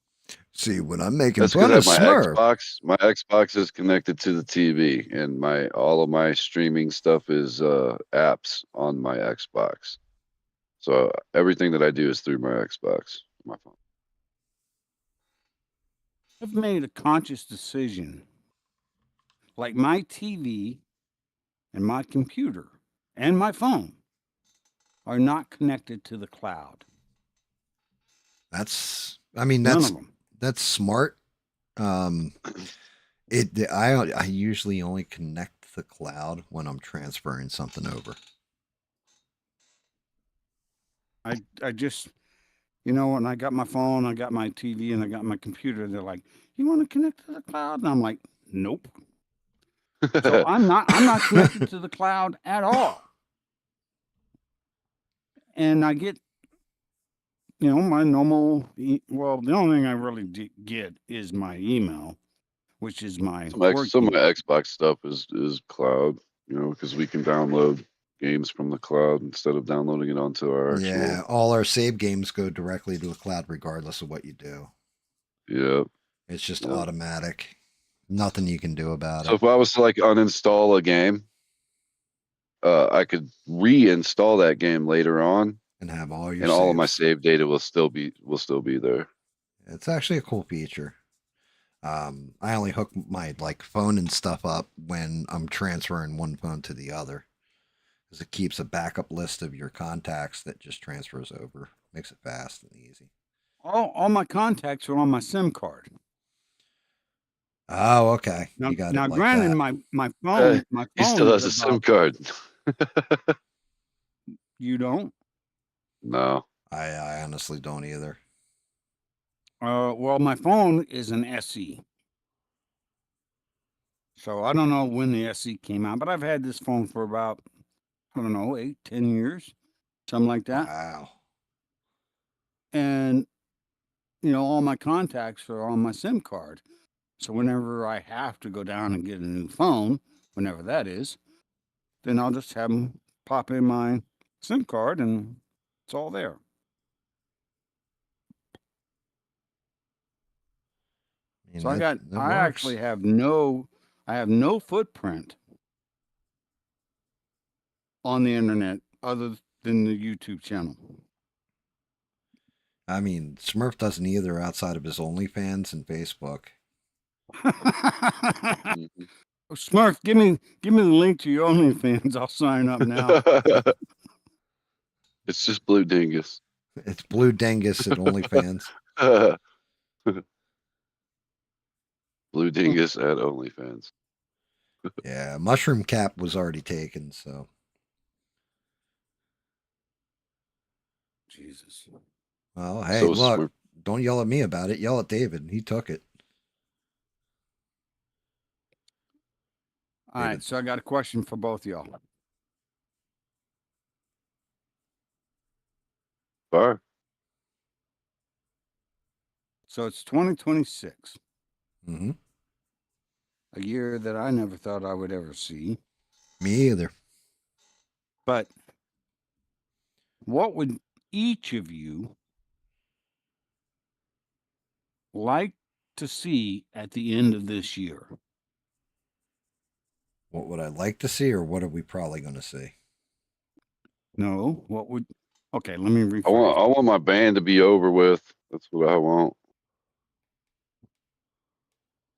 A: See, when I'm making
I: That's
A: fun
I: because
A: of
I: my
A: Smurf,
I: Xbox is connected to the TV, and all of my streaming stuff is apps on my Xbox. So everything that I do is through my Xbox, my phone.
J: I've made a conscious decision. Like my TV and my computer and my phone are not connected to the cloud.
A: that's
J: None of them.
A: that's smart. I usually only connect the cloud when I'm transferring something over.
J: I just, when I got my phone, I got my TV, and I got my computer, they're like, "You want to connect to the cloud?" And I'm like, "Nope." So I'm not connected to the cloud at all. And I get, my normal. Well, the only thing I really get is my email, which is my work
I: Some of
J: email.
I: my Xbox stuff is cloud, because we can download games from the cloud instead of downloading it onto our actual.
A: Yeah, all our save games go directly to the cloud regardless of what you do.
I: Yep.
A: It's just automatic. Nothing you can do about
I: So
A: it.
I: if I was to like uninstall a game, I could reinstall that game later on
A: And have all your
I: and all of my
A: saves.
I: save data will still be there.
A: It's actually a cool feature. I only hook my phone and stuff up when I'm transferring one phone to the other, because it keeps a backup list of your contacts that just transfers over. Makes it fast and easy.
J: All my contacts are on my SIM card.
A: Oh, okay.
J: Now,
A: You got it like
J: granted,
A: that.
J: my phone,
I: He still has a SIM card.
J: You don't?
I: No.
A: I honestly don't either.
J: Well, my phone is an SE. So I don't know when the SE came out, but I've had this phone for about, 8, 10 years, something like that.
A: Wow.
J: And, all my contacts are on my SIM card. So whenever I have to go down and get a new phone, whenever that is, then I'll just have them
K: pop in my SIM card and it's all there. So I actually have no footprint on the internet other than the YouTube channel.
A: I mean, Smurf doesn't either outside of his OnlyFans and Facebook.
K: Smurf, give me the link to your OnlyFans. I'll sign up now.
I: It's just Blue Dingus.
A: It's Blue Dingus at OnlyFans.
I: Blue Dingus at OnlyFans.
A: Yeah, Mushroom Cap was already taken, so.
K: Jesus.
A: Well, hey,
I: So
A: look, don't yell at me about it. Yell at David. He took it.
K: All right, so I got a question for both of y'all.
I: Fire.
K: So it's 2026.
A: Mm-hmm.
K: A year that I never thought I would ever see.
A: Me either.
K: But what would each of you like to see at the end of this year?
A: What would I like to see, or what are we probably going to see?
K: No, what would... Okay, let me rephrase.
I: I want my band to be over with. That's what I want.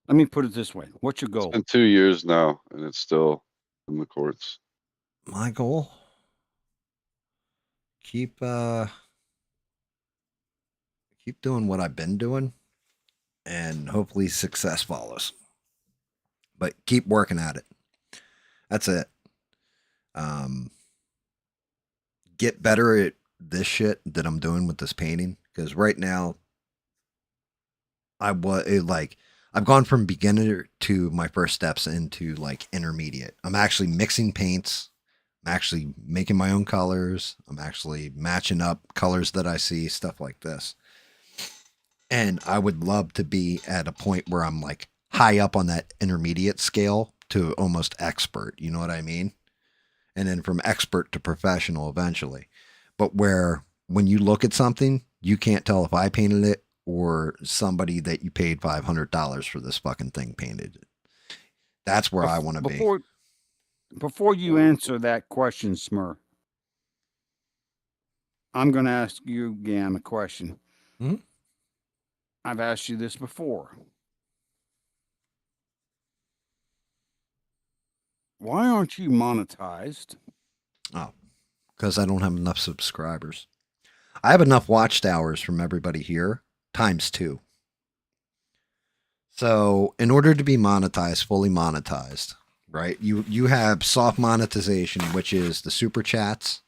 K: Let me put it this way. What's your goal?
I: It's been 2 years now, and it's still in the courts.
A: My goal? Keep doing what I've been doing, and hopefully success follows. But keep working at it. That's it. Get better at this shit that I'm doing with this painting, because right now I've gone from beginner to my first steps into like intermediate. I'm actually mixing paints. I'm actually making my own colors. I'm actually matching up colors that I see, stuff like this. And I would love to be at a point where I'm like high up on that intermediate scale to almost expert. You know what I mean? And then from expert to professional eventually. But where when you look at something, you can't tell if I painted it or somebody that you paid $500 for this fucking thing painted it. That's where I want to be.
K: Before you answer that question, Smurf, I'm going to ask you, GAM, a question.
A: Hmm?
K: I've asked you this before. Why aren't you monetized?
A: Oh, because I don't have enough subscribers. I have enough watched hours from everybody here times 2. So in order to be monetized, fully monetized, right? You have soft monetization, which is the super chats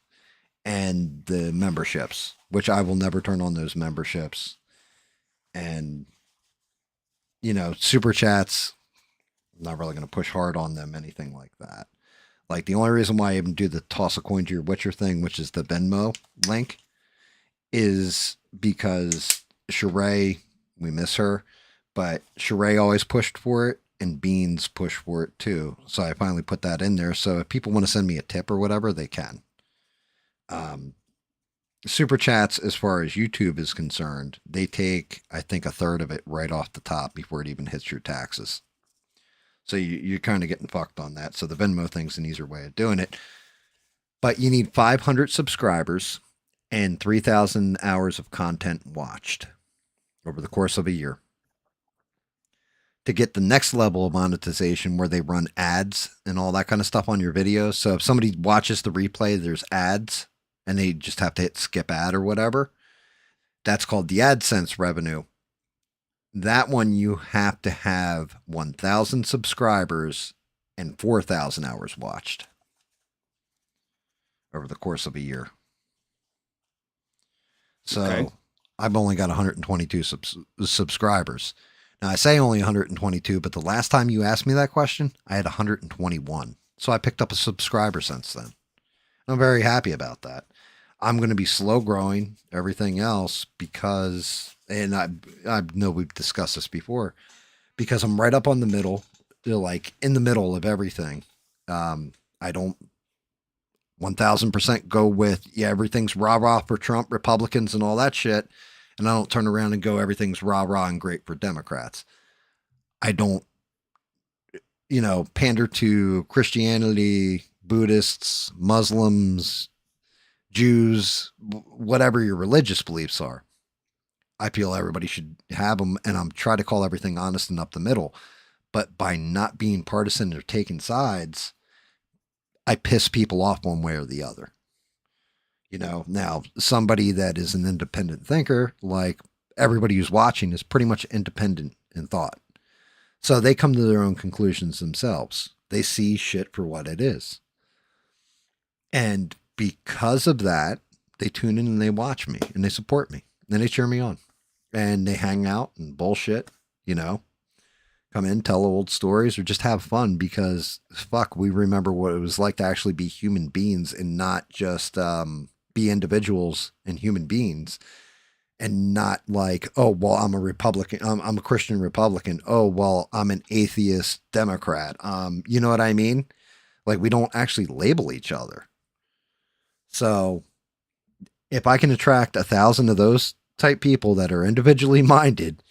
A: and the memberships, which I will never turn on those memberships. And, you know, super chats, I'm not really going to push hard on them, anything like that. Like the only reason why I even do the toss a coin to your Witcher thing, which is the Venmo link, is because Sheree, we miss her, but Sheree always pushed for it and Beans pushed for it too. So I finally put that in there. So if people want to send me a tip or whatever, they can. Super chats, as far as YouTube is concerned, they take, I think, 1/3 of it right off the top before it even hits your taxes. So you're kind of getting fucked on that. So the Venmo thing's an easier way of doing it. But you need 500 subscribers and 3,000 hours of content watched over the course of a year to get the next level of monetization, where they run ads and all that kind of stuff on your videos. So if somebody watches the replay, there's ads and they just have to hit skip ad or whatever. That's called the AdSense revenue. That one, you have to have 1,000 subscribers and 4,000 hours watched over the course of a year. So okay. I've only got 122 subscribers. Now I say only 122, but the last time you asked me that question, I had 121. So I picked up a subscriber since then. I'm very happy about that. I'm going to be slow growing everything else because, and I know we've discussed this before, because I'm right up on the middle, like in the middle of everything. I don't 1000% go with, yeah, everything's rah rah for Trump, Republicans, and all that shit. And I don't turn around and go, everything's rah rah and great for Democrats. I don't, pander to Christianity, Buddhists, Muslims, Jews, whatever your religious beliefs are. I feel everybody should have them, and I'm trying to call everything honest and up the middle. But by not being partisan or taking sides, I piss people off one way or the other. Now somebody that is an independent thinker, like everybody who's watching, is pretty much independent in thought. So they come to their own conclusions themselves. They see shit for what it is. And because of that, they tune in and they watch me and they support me and they cheer me on and they hang out and bullshit, come in, tell old stories or just have fun because fuck, we remember what it was like to actually be human beings and not just be individuals and human beings and not like, oh, well, I'm a Republican. I'm a Christian Republican. Oh, well, I'm an atheist Democrat. You know what I mean? Like we don't actually label each other. So if I can attract 1,000 of those type people that are individually minded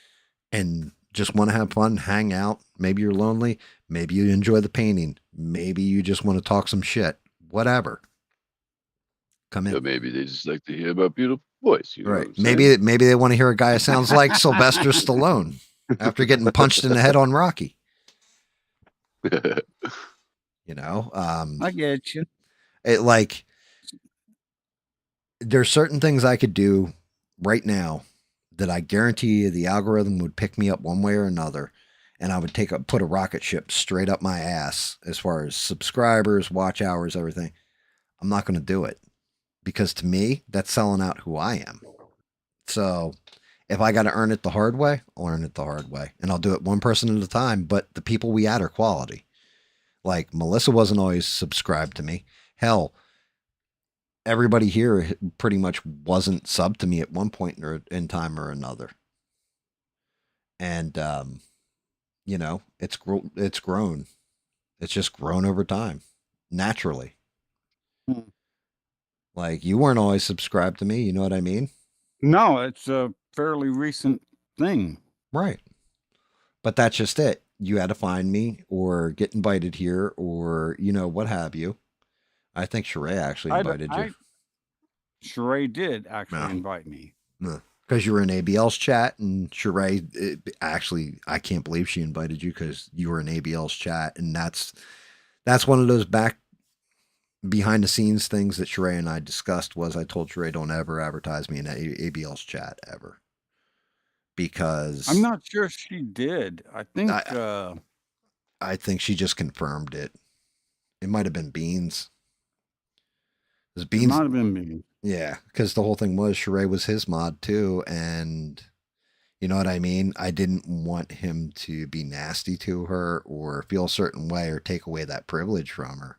A: and just want to have fun, hang out, maybe you're lonely, maybe you enjoy the painting, maybe you just want to talk some shit, whatever. Come in.
I: Yeah, maybe they just like to hear about beautiful voice.
A: Right. Maybe they want to hear a guy who sounds like Sylvester Stallone after getting punched in the head on Rocky.
J: I get you.
A: There's certain things I could do right now that I guarantee you the algorithm would pick me up one way or another, and I would put a rocket ship straight up my ass as far as subscribers, watch hours, everything. I'm not going to do it because to me, that's selling out who I am. So if I got to earn it the hard way, I'll earn it the hard way, and I'll do it one person at a time. But the people we add are quality. Like Melissa wasn't always subscribed to me. Hell, everybody here pretty much wasn't subbed to me at one point in time or another. And, it's grown. It's just grown over time, naturally. Like you weren't always subscribed to me. You know what I mean?
J: No, it's a fairly recent thing.
A: Right. But that's just it. You had to find me or get invited here or, what have you. I think Sheree actually invited you.
J: Sheree did actually invite me.
A: Because you were in ABL's chat and Sheree, actually, I can't believe she invited you because you were in ABL's chat. And that's one of those behind the scenes things that Sheree and I discussed was I told Sheree don't ever advertise me in ABL's chat ever. Because
J: I'm not sure she did. I
A: think she just confirmed it. It might have been Beans. It
J: might have been Beans.
A: Yeah, because the whole thing was Sheree was his mod too, and you know what I mean? I didn't want him to be nasty to her or feel a certain way or take away that privilege from her.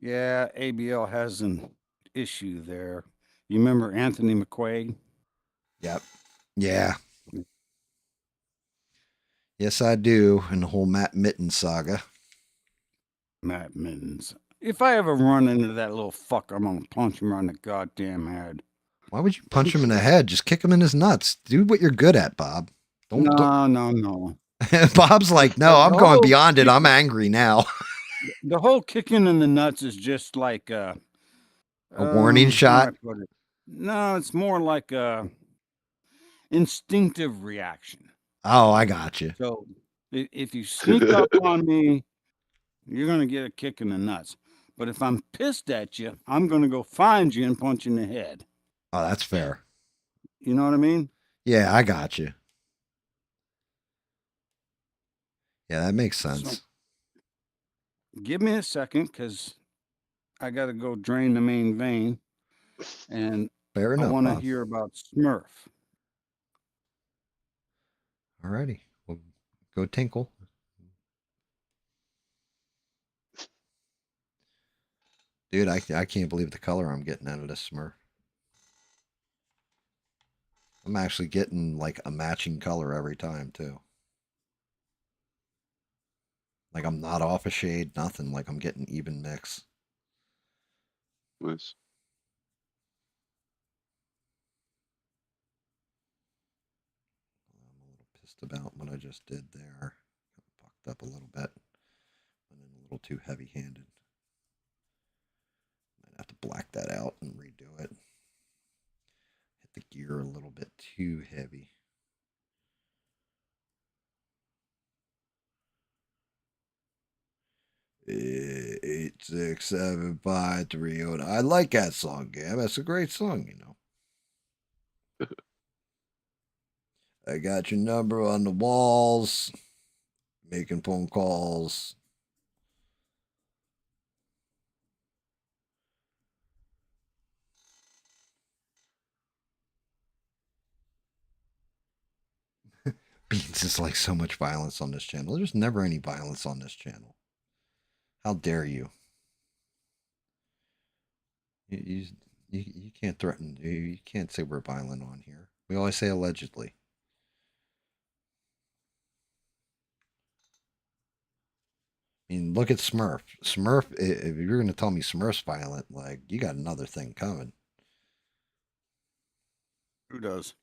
J: Yeah, ABL has an issue there. You remember Anthony McQuaid?
A: Yep. Yeah. Yes, I do. And the whole Matt Mittens saga.
J: Matt Mittens. If I ever run into that little fucker, I'm going to punch him on the goddamn head.
A: Why would you punch him in the head? Just kick him in his nuts. Do what you're good at, Bob.
J: No.
A: Bob's like, no, I'm going beyond it. I'm angry now.
J: The whole kicking in the nuts is just like a
A: warning shot.
J: No, it's more like a instinctive reaction.
A: Oh, I got you.
J: So if you sneak up on me, you're going to get a kick in the nuts. But if I'm pissed at you, I'm going to go find you and punch you in the head.
A: Oh, that's fair.
J: You know what I mean?
A: Yeah, I got you. Yeah, that makes sense.
J: So, give me a second because I got to go drain the main vein. And
A: fair enough.
J: I want to hear about Smurf.
A: Alrighty. We'll go tinkle. Dude, I can't believe the color I'm getting out of this Smurf. I'm actually getting like a matching color every time too. Like I'm not off a shade, nothing. Like I'm getting even mix.
I: Nice.
A: I'm a little pissed about what I just did there. Fucked up a little bit. Went in a little too heavy-handed. Might have to black that out and redo it. Hit the gear a little bit too heavy. 86753. I like that song, Gab. That's a great song, you know. I got your number on the walls, making phone calls. Beans is like so much violence on this channel. There's never any violence on this channel. How dare you? You can't threaten. You can't say we're violent on here. We always say allegedly. I mean, look at Smurf. Smurf, if you're going to tell me Smurf's violent, like, you got another thing coming.
J: Who does?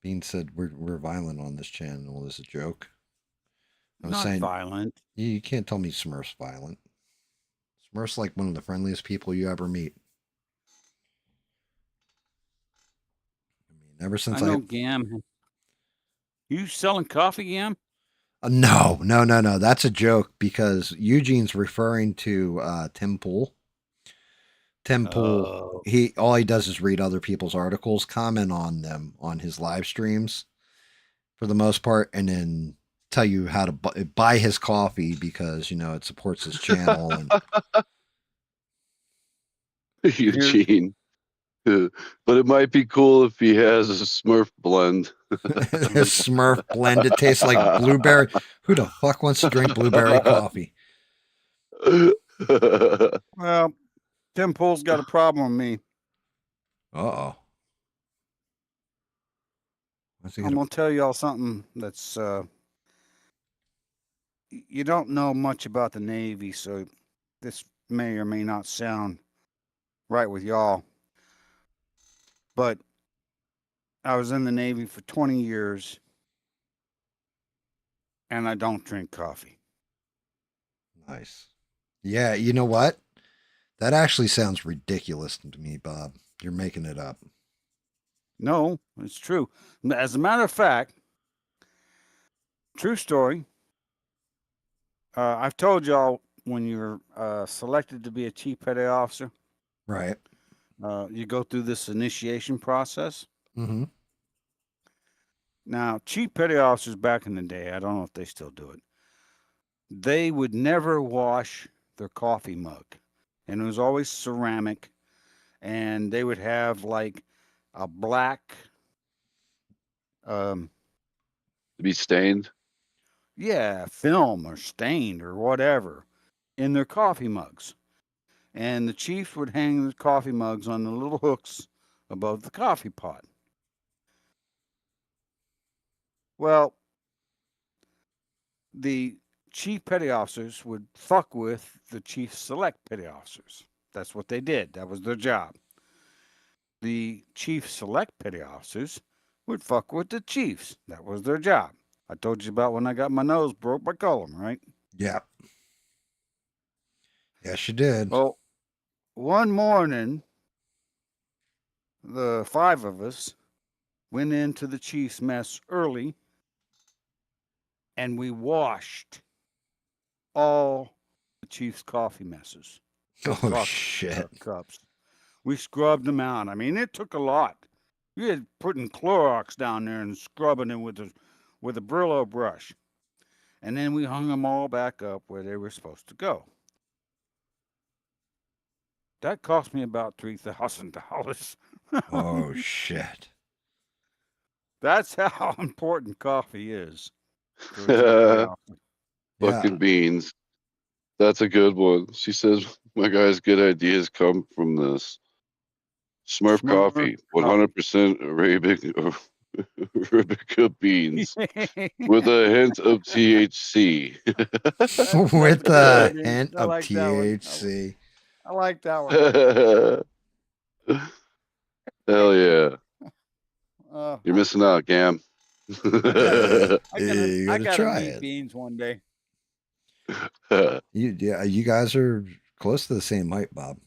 A: Bean said we're violent on this channel. Is a joke. I was
J: Not
A: saying
J: violent.
A: you can't tell me Smurf's violent. Smurf's like one of the friendliest people you ever meet. I mean, ever since
J: I know GAM. You selling coffee, GAM?
A: No. That's a joke because Eugene's referring to Tim Pool. Tim Pool, all he does is read other people's articles, comment on them on his live streams for the most part, and then tell you how to buy his coffee because, you know, it supports his channel. And
I: Eugene. But it might be cool if he has a Smurf blend.
A: His Smurf blend, it tastes like blueberry. Who the fuck wants to drink blueberry coffee?
J: Well, Tim Pool's got a problem with me.
A: Uh-oh.
J: I'm going to tell y'all something that's... you don't know much about the Navy, so this may or may not sound right with y'all. But I was in the Navy for 20 years, and I don't drink coffee.
A: Nice. Yeah, you know what? That actually sounds ridiculous to me, Bob. You're making it up.
J: No, it's true. As a matter of fact, true story. I've told y'all when you're selected to be a chief petty officer,
A: right?
J: You go through this initiation process.
A: Mm-hmm.
J: Now, chief petty officers back in the day, I don't know if they still do it, they would never wash their coffee mug. And it was always ceramic. And they would have like a black...
I: to be stained?
J: Yeah, film or stained or whatever in their coffee mugs. And the chief would hang the coffee mugs on the little hooks above the coffee pot. Well, the chief petty officers would fuck with the chief select petty officers. That's what they did. That was their job. The chief select petty officers would fuck with the chiefs. That was their job. I told you about when I got my nose broke by Cullum, right?
A: Yeah. Yes, you did.
J: Well, one morning, the 5 of us went into the chief's mess early, and we washed all the chief's coffee messes.
A: Oh, shit.
J: Cups. We scrubbed them out. I mean, it took a lot. We had putting Clorox down there and scrubbing it with a Brillo brush. And then we hung them all back up where they were supposed to go. That cost me about $3,000.
A: Oh, shit.
J: That's how important coffee is.
I: Fucking beans. That's a good one. She says, my guy's good ideas come from this. Smurf coffee, 100% Arabic Rebecca beans with a hint of THC.
A: With
K: pretty
A: a
K: good, Ian.
A: hint
K: I
A: of
K: like that one.
A: THC.
K: I like that one.
I: Hell yeah. You're
K: I,
I: missing out, Gam.
A: You
K: I
A: gotta
K: gotta
A: try
K: meet
A: it.
K: Beans one day.
A: You guys are close to the same height, Bob.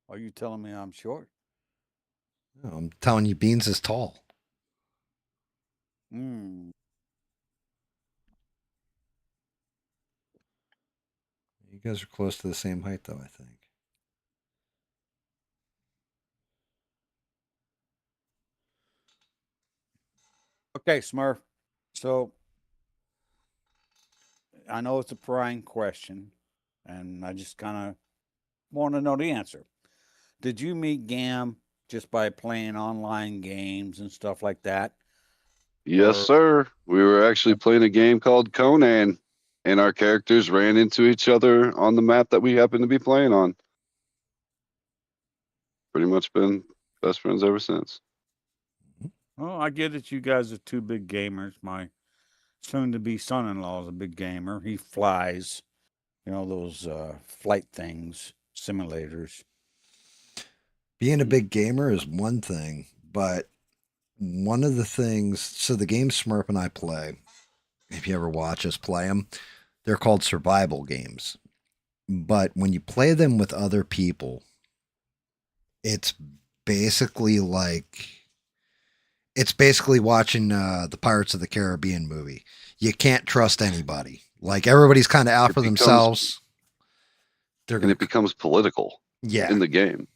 K: Are you telling me I'm short?
A: No, I'm telling you, Beans is tall.
K: Mm.
A: You guys are close to the same height, though, I think.
K: Okay, Smurf. So I know it's a prying question, and I just kind of want to know the answer. Did you meet Gam just by playing online games and stuff like that?
I: Yes,
K: Or
I: sir. We were actually playing a game called Conan, and our characters ran into each other on the map that we happened to be playing on. Pretty much been best friends ever since.
K: well, I get it. You guys are two big gamers. My soon-to-be son-in-law is a big gamer. He flies, those flight things, simulators.
A: Being a big gamer is one thing, but one of the things, so the game Smurf and I play, if you ever watch us play them, they're called survival games. But when you play them with other people, it's basically like it's basically watching the Pirates of the Caribbean movie. You can't trust anybody. Like everybody's kind of out for themselves.
I: And it becomes political
A: Yeah.
I: in the game.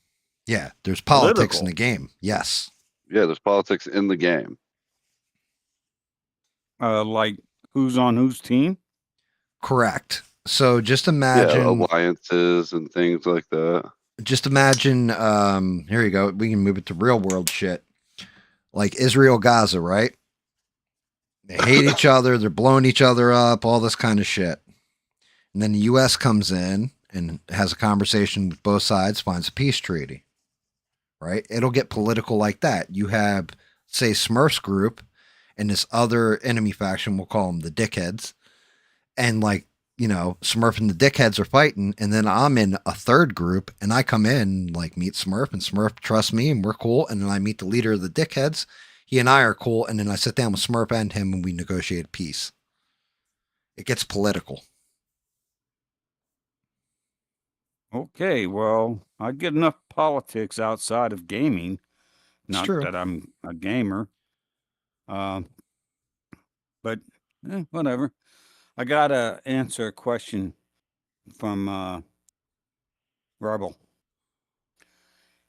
A: Yeah, there's politics in the game. Yes.
I: Yeah, there's politics in the game.
K: Like who's on whose team?
A: Correct. So just imagine
I: alliances and things like that.
A: Just imagine, here you go. We can move it to real world shit. Like Israel, Gaza, right? They hate each other. They're blowing each other up, all this kind of shit. And then the U.S. comes in and has a conversation with both sides, finds a peace treaty, right? It'll get political like that. You have, say, Smurfs group and this other enemy faction, we'll call them the dickheads. And like, Smurf and the dickheads are fighting, and then I'm in a third group, and I come in, like, meet Smurf, and Smurf trusts me, and we're cool, and then I meet the leader of the dickheads. He and I are cool, and then I sit down with Smurf and him, and we negotiate peace. It gets political.
K: Okay, well, I get enough politics outside of gaming. Not that I'm a gamer. But whatever. I got to answer a question from Rebel.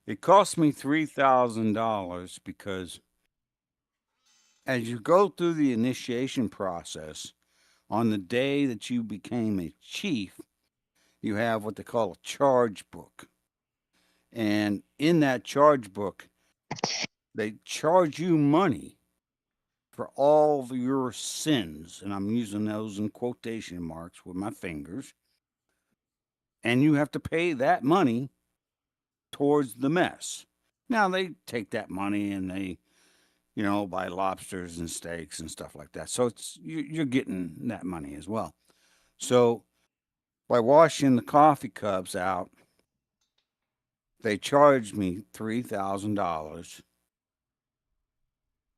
K: It cost me $3,000 because as you go through the initiation process, on the day that you became a chief, you have what they call a charge book. And in that charge book, they charge you money for all of your sins. And I'm using those in quotation marks with my fingers. And you have to pay that money towards the mess. Now they take that money and they, buy lobsters and steaks and stuff like that. So you're getting that money as well. So by washing the coffee cups out, they charged me $3,000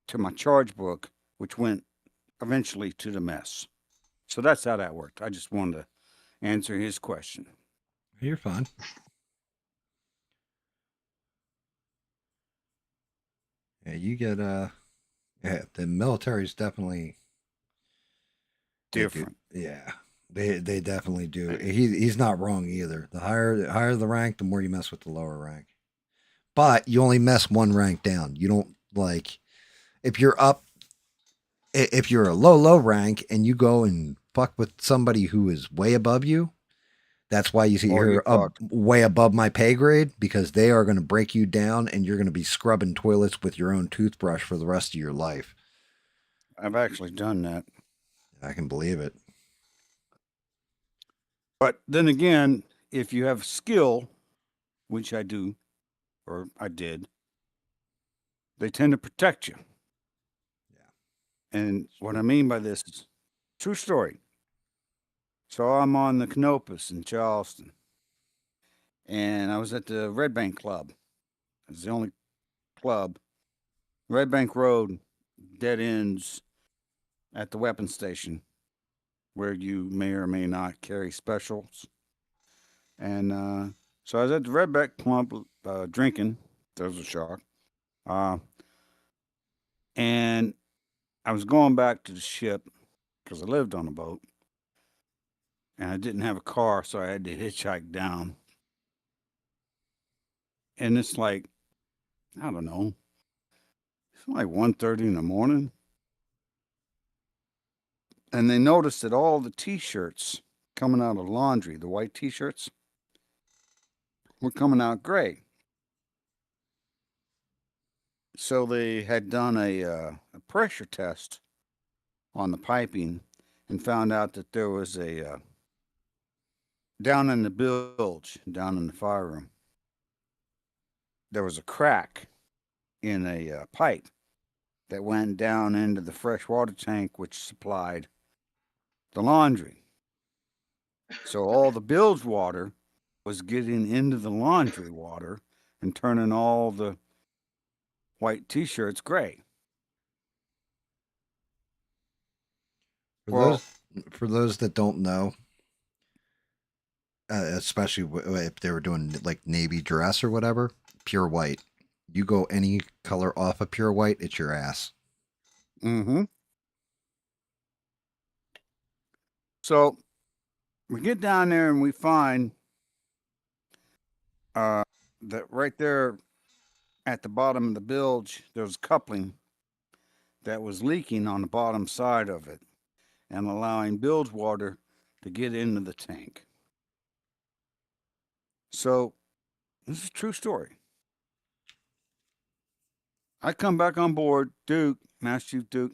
K: to my charge book, which went eventually to the mess. So that's how that worked. I just wanted to answer his question.
A: You're fine. Yeah, you get the military's definitely
K: different.
A: They definitely do. He's not wrong either. The higher the rank, the more you mess with the lower rank. But you only mess one rank down. You don't like if you're a low rank and you go and fuck with somebody who is way above you. That's why you see you're way above my pay grade, because they are going to break you down and you're going to be scrubbing toilets with your own toothbrush for the rest of your life.
K: I've actually done that.
A: I can believe it.
K: But then again, if you have skill, which I do, or I did,
J: they tend to protect you.
A: Yeah.
J: And what I mean by this is true story. So I'm on the Canopus in Charleston, and I was at the Red Bank Club. It's the only club. Red Bank Road dead ends at the weapon station, where you may or may not carry specials. And so I was at the Red Bank Club drinking. There was a shark. And I was going back to the ship because I lived on a boat. And I didn't have a car, so I had to hitchhike down. And it's like, I don't know, it's like 1:30 in the morning. And they noticed that all the T-shirts coming out of laundry, the white T-shirts, were coming out gray. So they had done a pressure test on the piping and found out that there was a down in the bilge, down in the fire room, there was a crack in a pipe that went down into the fresh water tank, which supplied the laundry. So all the bilge water was getting into the laundry water and turning all the white T-shirts gray.
A: For those that don't know, especially if they were doing like navy dress or whatever, pure white. You go any color off of pure white, it's your ass.
J: Mm-hmm. So we get down there and we find that right there at the bottom of the bilge, there's coupling that was leaking on the bottom side of it and allowing bilge water to get into the tank. So this is a true story. I come back on board, Duke, Master Chief Duke,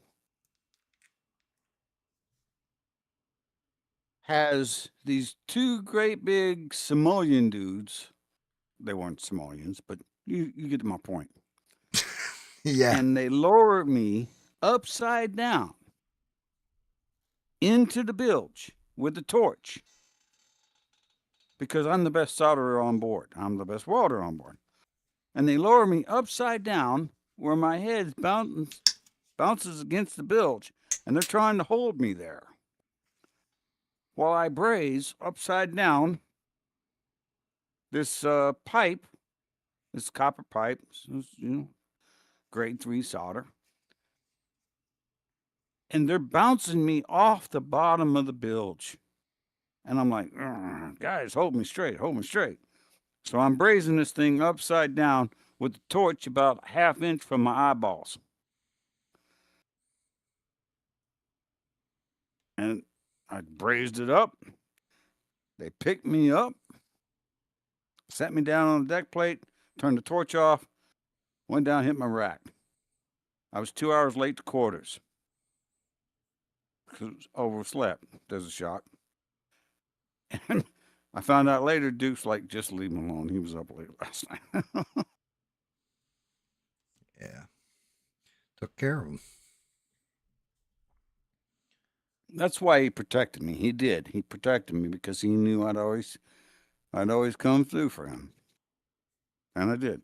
J: has these two great big Samoan dudes. They weren't Samoans, but you get my point.
A: Yeah.
J: And they lower me upside down into the bilge with the torch because I'm the best solderer on board. I'm the best welder on board. And they lower me upside down where my head bounces against the bilge, and they're trying to hold me there while I braze upside down this pipe, this copper pipe, grade 3 solder. And they're bouncing me off the bottom of the bilge. And I'm like, guys, hold me straight, hold me straight. So I'm brazing this thing upside down with the torch about a ½ inch from my eyeballs. And I brazed it up. They picked me up, set me down on the deck plate, turned the torch off, went down, hit my rack. I was 2 hours late to quarters. Overslept. There's a shock. And I found out later, Duke's like, just leave him alone. He was up late last night.
A: Yeah. Took care of him.
J: That's why he protected me. He did. He protected me because he knew I'd always come through for him. And I did.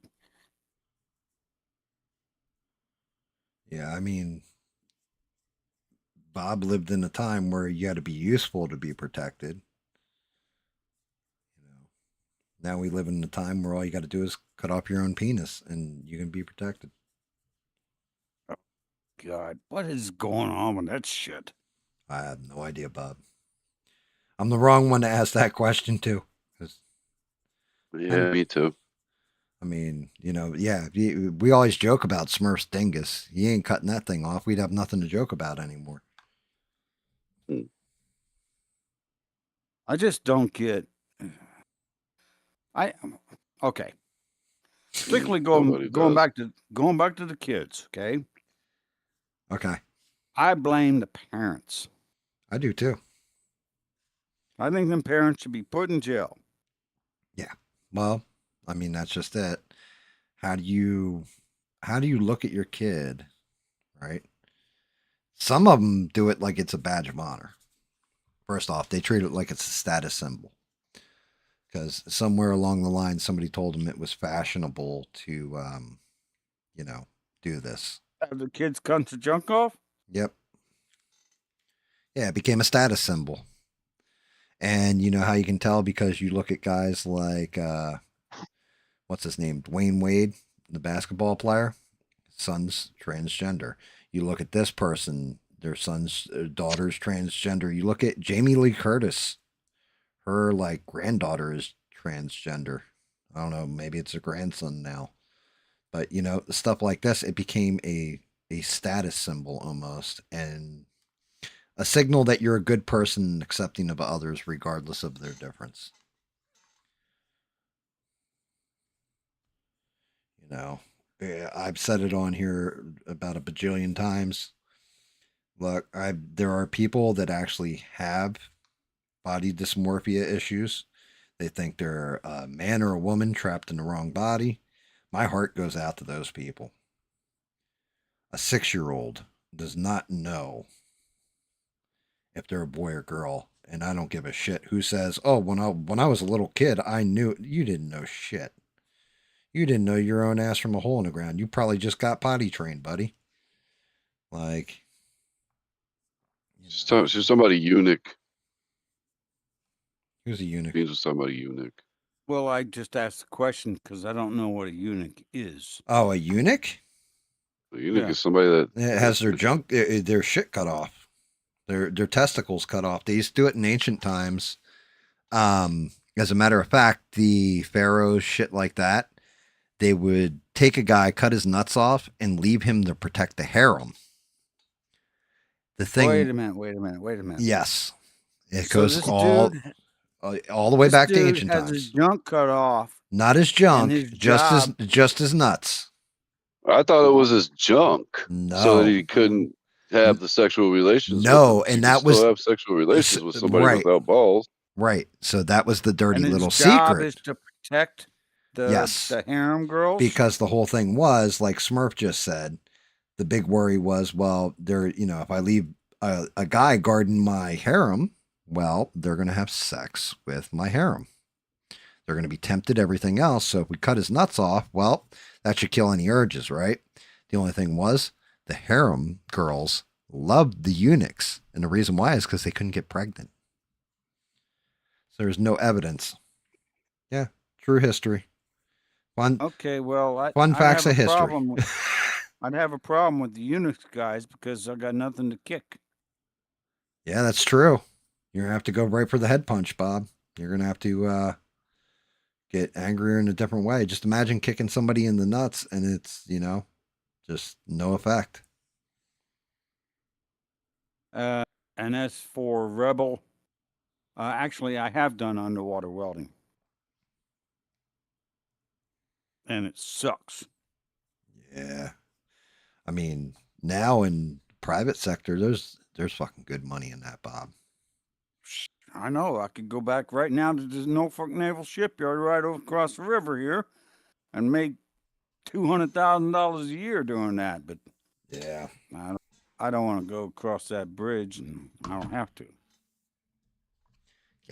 A: Yeah, I mean, Bob lived in a time where you had to be useful to be protected. Now we live in a time where all you got to do is cut off your own penis and you can be protected.
J: Oh, God, what is going on with that shit?
A: I have no idea, Bob. I'm the wrong one to ask that question to.
I: Yeah, me too.
A: I mean, yeah, we always joke about Smurf's dingus. He ain't cutting that thing off. We'd have nothing to joke about anymore.
J: I just don't get. Okay. Strictly going back to the kids. Okay.
A: Okay.
J: I blame the parents.
A: I do too.
J: I think them parents should be put in jail.
A: Yeah. Well, I mean, that's just it. How do you how do you look at your kid, right? Some of them do it like it's a badge of honor. First off, they treat it like it's a status symbol. Because somewhere along the line, somebody told them it was fashionable to, do this.
J: Have the kids cut the junk off?
A: Yep. Yeah, it became a status symbol. And you know how you can tell because you look at guys like, what's his name? Dwayne Wade, the basketball player. Son's transgender. You look at this person, their son's daughter's transgender. You look at Jamie Lee Curtis. Her like granddaughter is transgender. I don't know, maybe it's a grandson now. But stuff like this, it became a status symbol almost, and a signal that you're a good person and accepting of others regardless of their difference. I've said it on here about a bajillion times. Look, there are people that actually have body dysmorphia issues. They think they're a man or a woman trapped in the wrong body. My heart goes out to those people. A 6-year-old does not know if they're a boy or girl, and I don't give a shit who says, "Oh, when I was a little kid, I knew." You didn't know shit. You didn't know your own ass from a hole in the ground. You probably just got potty trained, buddy. Like,
I: She's talking about a eunuch.
A: Who's a eunuch?
I: He's just talking about a eunuch.
J: Well, I just asked the question because I don't know what a eunuch is.
A: Oh, a eunuch?
I: A eunuch is somebody that
A: it has their junk, their shit cut off, their testicles cut off. They used to do it in ancient times. As a matter of fact, the pharaohs, shit like that, they would take a guy, cut his nuts off, and leave him to protect the harem. The thing.
J: Wait a minute.
A: Yes, it
J: So
A: goes
J: this
A: all the way back to ancient
J: has
A: times.
J: his junk cut off.
A: Not his junk,
J: his
A: just his nuts.
I: I thought it was his junk,
A: No.
I: so that he couldn't have the sexual relations.
A: No,
I: with them.
A: and
I: He
A: that
I: could
A: was
I: still have sexual relations with somebody
A: right.
I: without balls.
A: Right. So that was the dirty
J: And his
A: little
J: job
A: secret.
J: is to protect the harem girls.
A: Because the whole thing was, like Smurf just said, the big worry was, well, if I leave a guy guarding my harem, well, they're going to have sex with my harem. They're going to be tempted everything else. So if we cut his nuts off, well, that should kill any urges, right? The only thing was the harem girls loved the eunuchs. And the reason why is because they couldn't get pregnant. So there's no evidence. Yeah, true history.
J: Okay, well,
A: fun facts of history.
J: I'd have a problem with the eunuchs guys because I got nothing to kick.
A: Yeah, that's true. You're going to have to go right for the head punch, Bob. You're going to have to get angrier in a different way. Just imagine kicking somebody in the nuts and it's, just no effect.
J: And as for Rebel, actually, I have done underwater welding. And it sucks.
A: Yeah. I mean, now in private sector, there's fucking good money in that, Bob.
J: I know. I could go back right now to the Norfolk Naval Shipyard right over across the river here and make $200,000 a year doing that. But
A: yeah,
J: I don't want to go across that bridge, and I don't have to.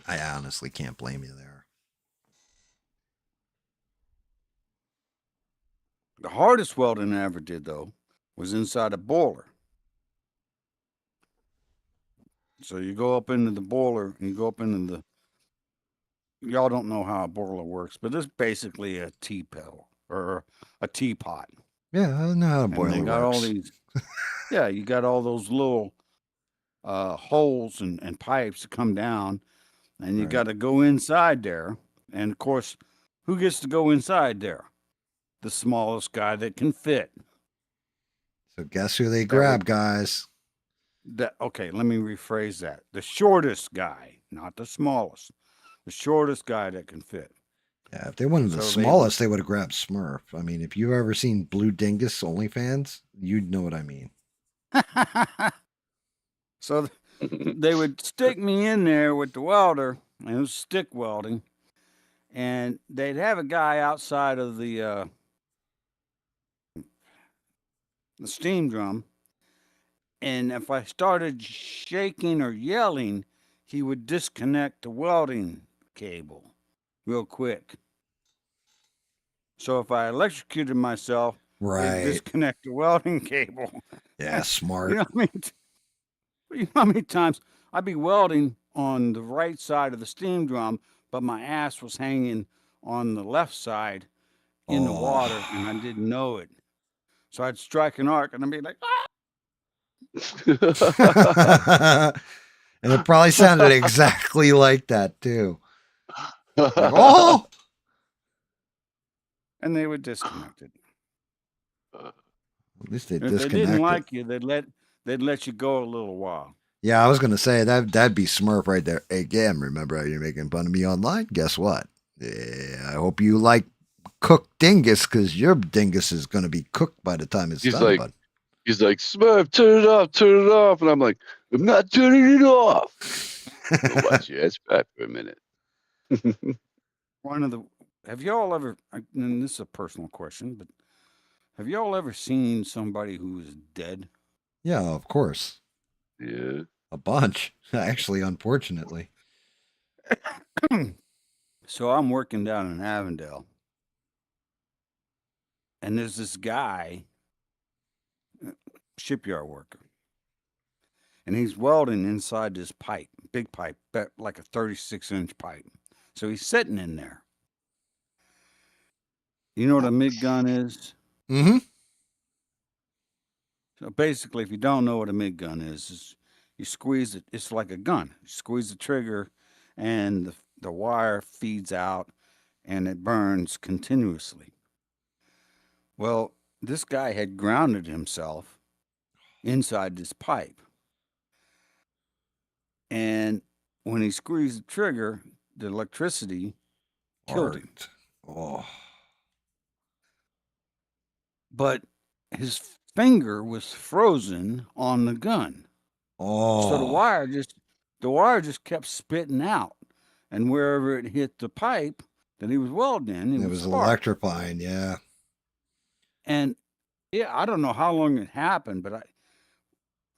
A: I honestly can't blame you there.
J: The hardest welding I ever did, though, was inside a boiler. So you go up into the boiler, and you go up into the... Y'all don't know how a boiler works, but it's basically a tea kettle or a teapot.
A: Yeah, I know how a boiler
J: got
A: works.
J: All these, yeah, you got all those little holes and pipes that come down, and you got to go inside there. And, of course, who gets to go inside there? The smallest guy that can fit.
A: So guess who they grab, guys?
J: Okay, let me rephrase that. The shortest guy, not the smallest. The shortest guy that can fit.
A: Yeah, if they wanted the smallest, they would have grabbed Smurf. I mean, if you've ever seen Blue Dingus OnlyFans, you'd know what I mean.
J: So they would stick me in there with the welder, and it was stick welding, and they'd have a guy outside of the
K: the steam drum. And if I started shaking or yelling, he would disconnect the welding cable real quick. So if I electrocuted myself, it'd
A: Right.
K: disconnect the welding cable.
A: Yeah,
K: You
A: smart.
K: know what I mean? You know how many times I'd be welding on the right side of the steam drum, but my ass was hanging on the left side in the water, and I didn't know it. So I'd strike an arc, and I'd be like,
A: And it probably sounded exactly like that too. Like, oh,
K: and they would disconnect it.
A: at least they
K: If they didn't
A: disconnected.
K: like you, they'd let you go a little while.
A: Yeah, I was gonna say that'd be Smurf right there. Hey, Gam, remember how you're making fun of me online? Guess what? Yeah, I hope you like cooked dingus because your dingus is gonna be cooked by the time it's
I: He's
A: done,
I: like,
A: bud.
I: he's like, Smurf, turn it off, and I'm like, I'm not turning it off. Go watch your ass back for a minute.
K: Have y'all ever? And this is a personal question, but have y'all ever seen somebody who is dead?
A: Yeah, of course.
I: Yeah.
A: A bunch, actually, unfortunately.
K: So I'm working down in Avondale, and there's this guy, shipyard worker, and he's welding inside this pipe, big pipe, like a 36-inch pipe. So he's sitting in there. You know what a MIG gun is?
A: Mm-hmm.
K: So basically, if you don't know what a MIG gun is you squeeze it. It's like a gun. You squeeze the trigger, and the wire feeds out, and it burns continuously. Well, this guy had grounded himself inside this pipe. And when he squeezed the trigger, the electricity killed him.
A: Oh.
K: But his finger was frozen on the gun.
A: Oh.
K: So the wire just kept spitting out. And wherever it hit the pipe that he was welding in,
A: It was electrifying, yeah.
K: And yeah, I don't know how long it happened, but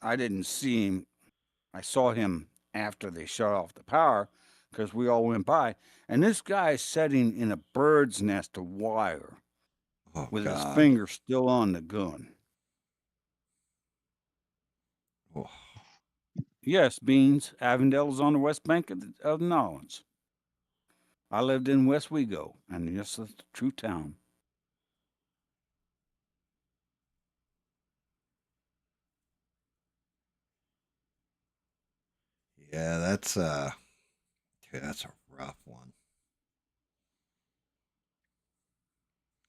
K: I didn't see him. I saw him after they shut off the power because we all went by. And this guy is sitting in a bird's nest of wire with his finger still on the gun.
A: Oh.
K: Yes, Beans. Avondale is on the west bank of Nolens. I lived in West Wego, and yes, that's the true town.
A: Yeah, that's a rough one.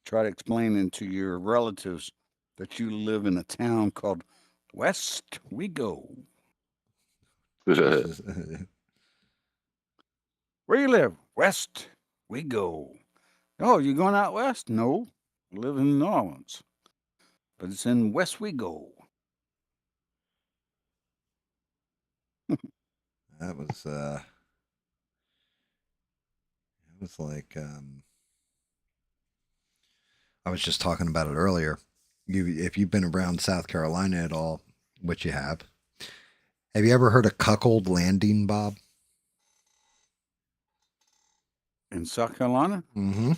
K: Try to explain to your relatives that you live in a town called West Wego. Where you live? West Wego. Oh, you going out west? No, I live in New Orleans, but it's in West Wego.
A: That was like I was just talking about it earlier. If you've been around South Carolina at all, which you have you ever heard of Cuckold Landing, Bob?
K: In South Carolina?
A: Mm-hmm.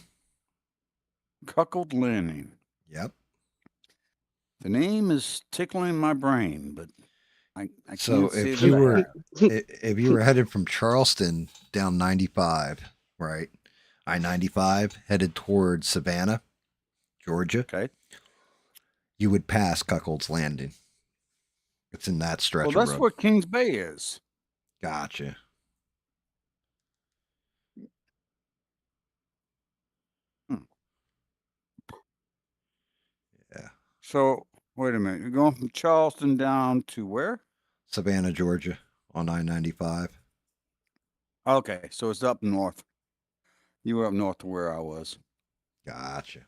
K: Cuckold Landing.
A: Yep.
K: The name is tickling my brain, but I
A: So
K: can't say
A: if
K: that
A: you
K: I
A: were
K: have.
A: if you were headed from Charleston down 95, right? I-95 headed towards Savannah, Georgia.
K: Okay.
A: You would pass Cuckold's Landing. It's in that stretch of
K: Well, that's
A: road.
K: where Kings Bay is.
A: Gotcha. Yeah.
K: So wait a minute. You're going from Charleston down to where?
A: Savannah, Georgia, on I-95.
K: Okay, so it's up north. You were up north to where I was.
A: Gotcha.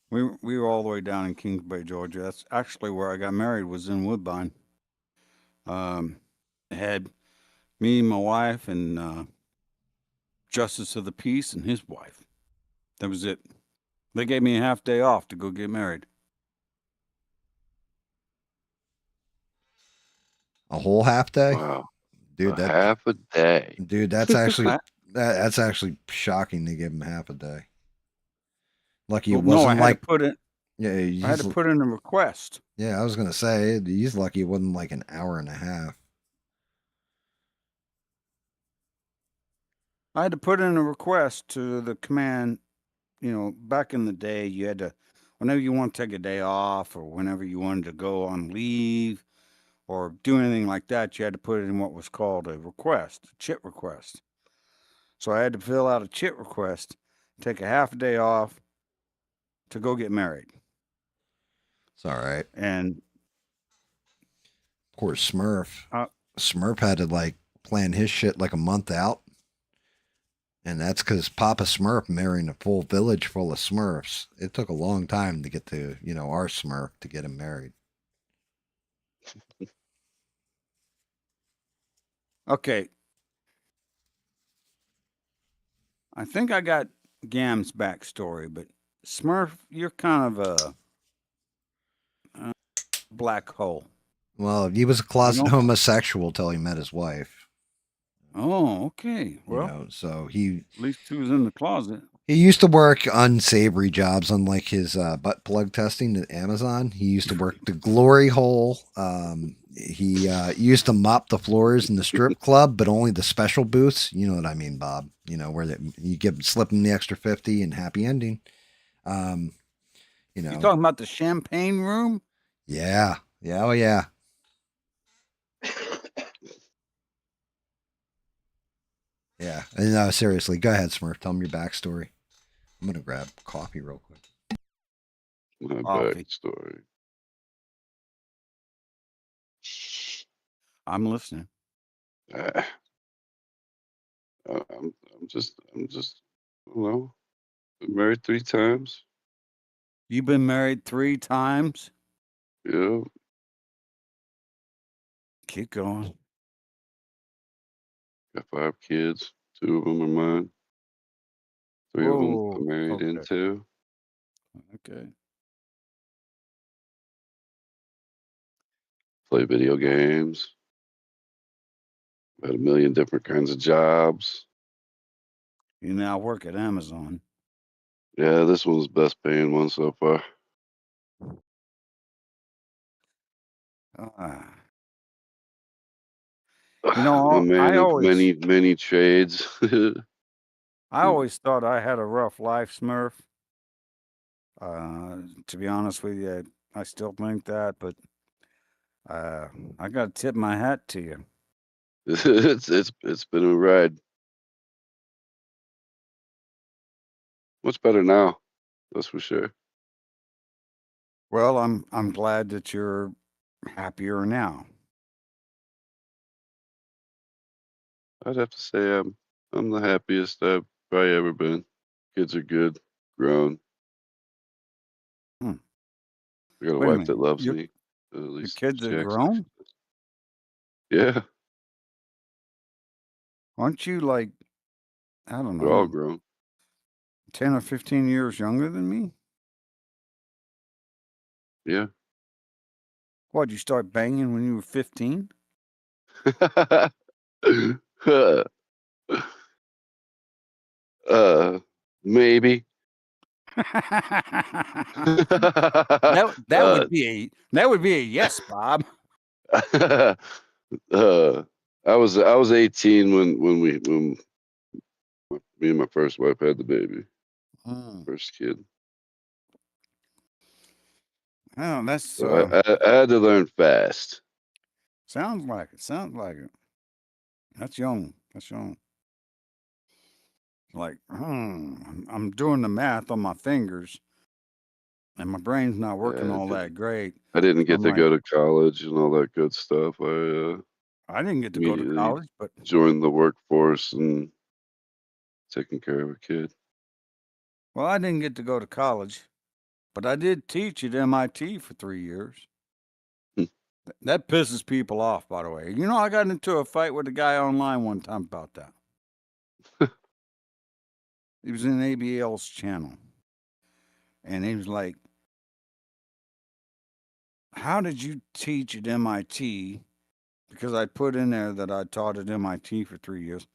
K: We were all the way down in Kings Bay, Georgia. That's actually where I got married. Was in Woodbine. Had me, my wife, and Justice of the Peace and his wife. That was it. They gave me a half day off to go get married.
A: A whole half day?
I: Wow.
A: Dude,
I: Half a day.
A: Dude, that's actually that's actually shocking to give him half a day. Lucky it
K: Well, no, I
A: wasn't
K: had to
A: like
K: put it.
A: yeah,
K: I had to put in a request.
A: yeah, I was gonna say he's lucky it wasn't like an hour and a half.
K: I had to put in a request to the command. You know, back in the day, you had to, whenever you want to take a day off or whenever you wanted to go on leave or do anything like that, you had to put it in what was called a request, a chit request. So I had to fill out a chit request, take a half a day off to go get married.
A: It's all right.
K: And
A: poor Smurf. Smurf had to like plan his shit like a month out. And that's because Papa Smurf marrying a full village full of Smurfs. It took a long time to get to, you know, our Smurf to get him married.
K: Okay. I think I got GAM's backstory, but Smurf, you're kind of a black hole.
A: Well, he was a closet homosexual till he met his wife.
K: Oh, okay. Well,
A: you know, so he
K: at least he was in the closet.
A: He used to work unsavory jobs, unlike his butt plug testing at Amazon. He used to work the glory hole. He used to mop the floors in the strip club, but only the special booths. You know what I mean, Bob? You know, where you slip him the extra 50 and happy ending. You know,
K: you talking about the champagne room?
A: Yeah. Yeah. Oh, yeah. Yeah. No, seriously. Go ahead, Smurf. Tell me your backstory. I'm going to grab coffee real quick.
I: My backstory.
K: I'm listening.
I: I'm just, I don't know. Been married 3 times.
K: You've been married 3 times?
I: Yeah.
K: Keep going.
I: Got 5 kids. 2 of them are mine. 3 of them I'm married into.
K: Okay.
I: Play video games. Had a million different kinds of jobs.
K: You now work at Amazon.
I: Yeah, this one's the best paying one so far.
K: You know,
I: I'm a man
K: I
I: of
K: always
I: many trades.
K: I always thought I had a rough life, Smurf. To be honest with you, I still think that, but I got to tip my hat to you.
I: It's been a ride. Much better now, that's for sure.
K: Well, I'm glad that you're happier now.
I: I'd have to say I'm the happiest I've probably ever been. Kids are good, grown.
K: Hmm.
I: I got a
K: Wait a
I: wife
K: minute.
I: that loves
K: Your,
I: me. At
K: your
I: least
K: kids
I: she
K: are
I: acts like
K: grown?
I: she does. Yeah,
K: Aren't you like, I don't
I: they're all
K: know,
I: grown.
K: 10 or 15 years younger than me?
I: Yeah.
K: What, you start banging when you were 15?
I: Maybe.
K: that would be a yes, Bob.
I: I was 18 when me and my first wife had the baby. First kid.
K: Oh, that's
I: So I had to learn fast.
K: Sounds like it. Sounds like it. That's young. That's young. Like, I'm doing the math on my fingers, and my brain's not working all that great.
I: I didn't get
K: I'm
I: to
K: like,
I: go to college and all that good stuff.
K: I didn't get to go to
I: immediately
K: college, but
I: joined the workforce and taking care of a kid.
K: well, I didn't get to go to college, but I did teach at MIT for 3 years. That pisses people off, by the way. You know, I got into a fight with a guy online one time about that. He was in ABL's channel. And he was like, how did you teach at MIT because I put in there that I taught at MIT for 3 years,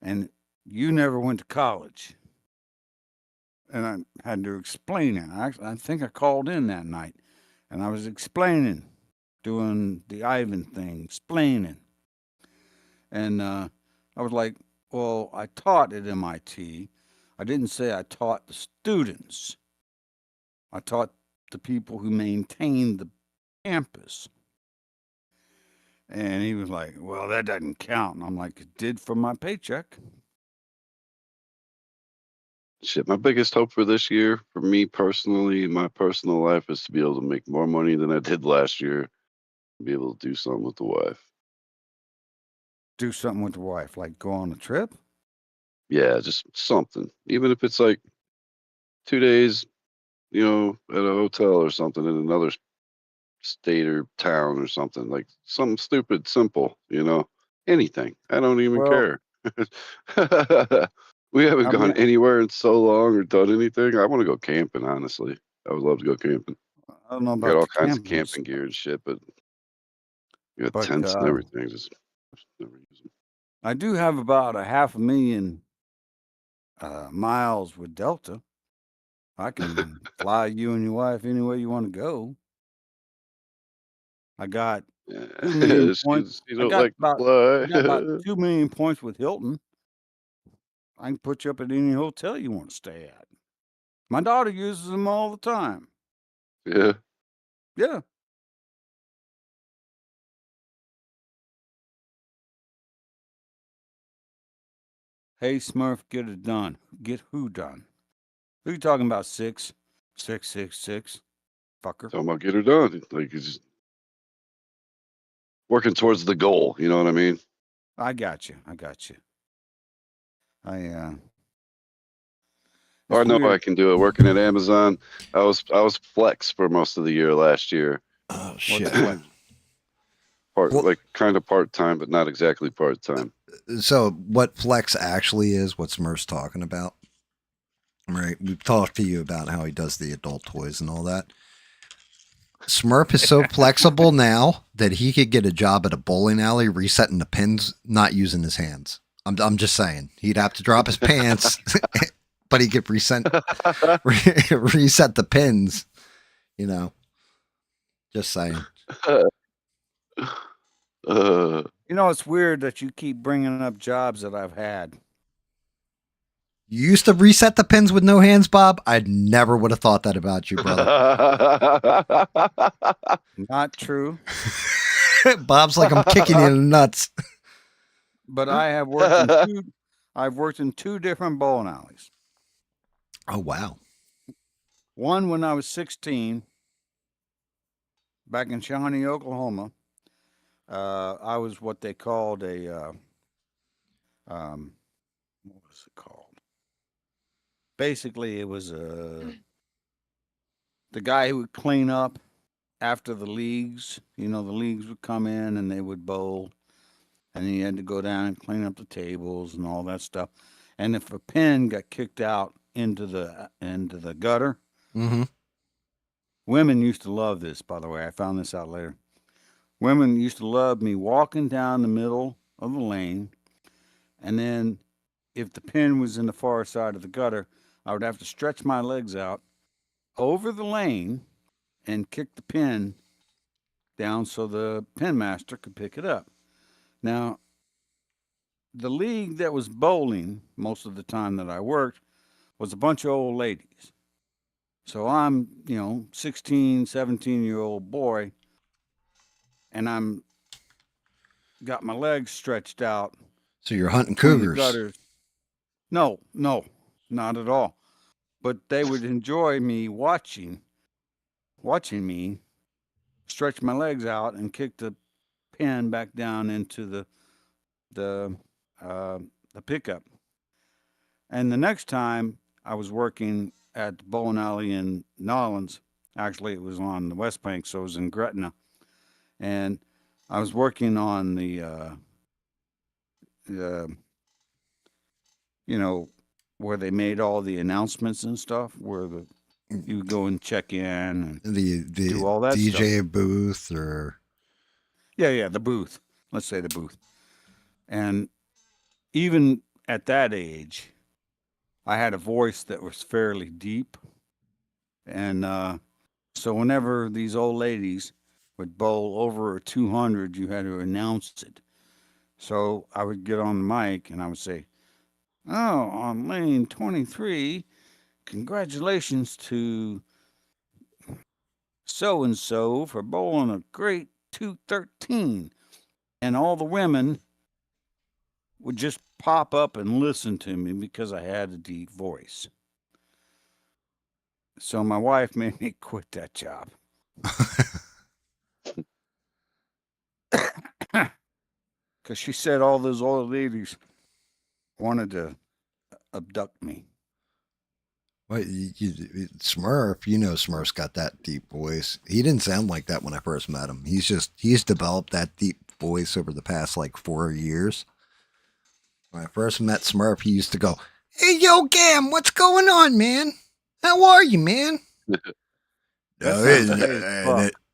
K: and you never went to college. And I had to explain it. I think I called in that night, and I was explaining, doing the Ivan thing, explaining. And I was like, well, I taught at MIT. I didn't say I taught the students. I taught the people who maintained the campus. And he was like, well, that doesn't count. And I'm like, it did for my paycheck.
I: Shit, my biggest hope for this year, for me personally, in my personal life, is to be able to make more money than I did last year. Be able to do something with the wife.
K: Do something with the wife, like go on a trip?
I: Yeah, just something. Even if it's like 2 days, you know, at a hotel or something in another state or town or something. Like something stupid, simple, you know. Anything. I don't even
K: Well,
I: care. We haven't
K: I'll
I: gone
K: be,
I: anywhere in so long or done anything. I want to go camping, honestly. I would love to go camping.
K: I don't know
I: I got
K: about
I: all
K: the
I: kinds of
K: camping,
I: camping gear and shit, but you got
K: but
I: tents and everything. Just never use them.
K: I do have about a 500,000 miles with Delta. I can fly you and your wife anywhere you want to go. I got 2 million points.
I: She don't like to
K: I got about
I: fly.
K: 2 million points with Hilton. I can put you up at any hotel you want to stay at. My daughter uses them all the time.
I: Yeah.
K: Yeah. Hey Smurf, get it done. Get who done? Who you talking about? 666, fucker.
I: Talking about get her done. Like it's just working towards the goal. You know what I mean?
K: I got you. I
I: I
K: it's
I: know I
K: weird.
I: can do it. Working at Amazon, I was flex for most of the year last year.
A: Oh
K: What's
A: shit.
K: flex?
A: Well-
I: Like kind of part time, but not exactly part time.
A: So what flex actually is, what Smurf's talking about, right? We've talked to you about how he does the adult toys and all that. Smurf is so flexible now that he could get a job at a bowling alley resetting the pins, not using his hands. I'm just saying. He'd have to drop his pants, but he could reset the pins, you know. Just saying.
K: You know, it's weird that you keep bringing up jobs that I've had.
A: You used to reset the pins with no hands, Bob? I never would have thought that about you, brother.
K: Not true.
A: Bob's like, I'm kicking you in the nuts.
K: But I have worked in two different bowling alleys.
A: Oh, wow.
K: One when I was 16, back in Shawnee, Oklahoma. I was what they called a, what was it called? Basically, it was the guy who would clean up after the leagues. You know, the leagues would come in and they would bowl, and he had to go down and clean up the tables and all that stuff. And if a pin got kicked out into the gutter,
A: Mm-hmm.
K: women used to love this. By the way, I found this out later. Women used to love me walking down the middle of the lane, and then if the pin was in the far side of the gutter, I would have to stretch my legs out over the lane and kick the pin down so the pin master could pick it up. Now, the league that was bowling most of the time that I worked was a bunch of old ladies. So I'm, 16, 17-year-old boy, and I'm got my legs stretched out.
A: So you're hunting
K: between the
A: cougars.
K: gutters. No, not at all. But they would enjoy me watching me stretch my legs out and kick the pin back down into the pickup. And the next time I was working at the bowling alley in Nolans, actually it was on the West Bank, so it was in Gretna, and I was working on the where they made all the announcements and stuff, where you would go and check in and
A: The
K: do all that
A: DJ
K: stuff.
A: booth or
K: Yeah, the booth. let's say the booth. And even at that age, I had a voice that was fairly deep. And so whenever these old ladies would bowl over a 200, you had to announce it. So I would get on the mic and I would say, "Oh, on lane 23, congratulations to so and so for bowling a great 213." And all the women would just pop up and listen to me because I had a deep voice. So my wife made me quit that job. Because she said all those old ladies wanted to abduct me.
A: Well, Smurf, you know, Smurf's got that deep voice. He didn't sound like that when I first met him. He's developed that deep voice over the past like 4 years. When I first met Smurf, he used to go, "Hey, yo, Gam, what's going on, man? How are you, man?"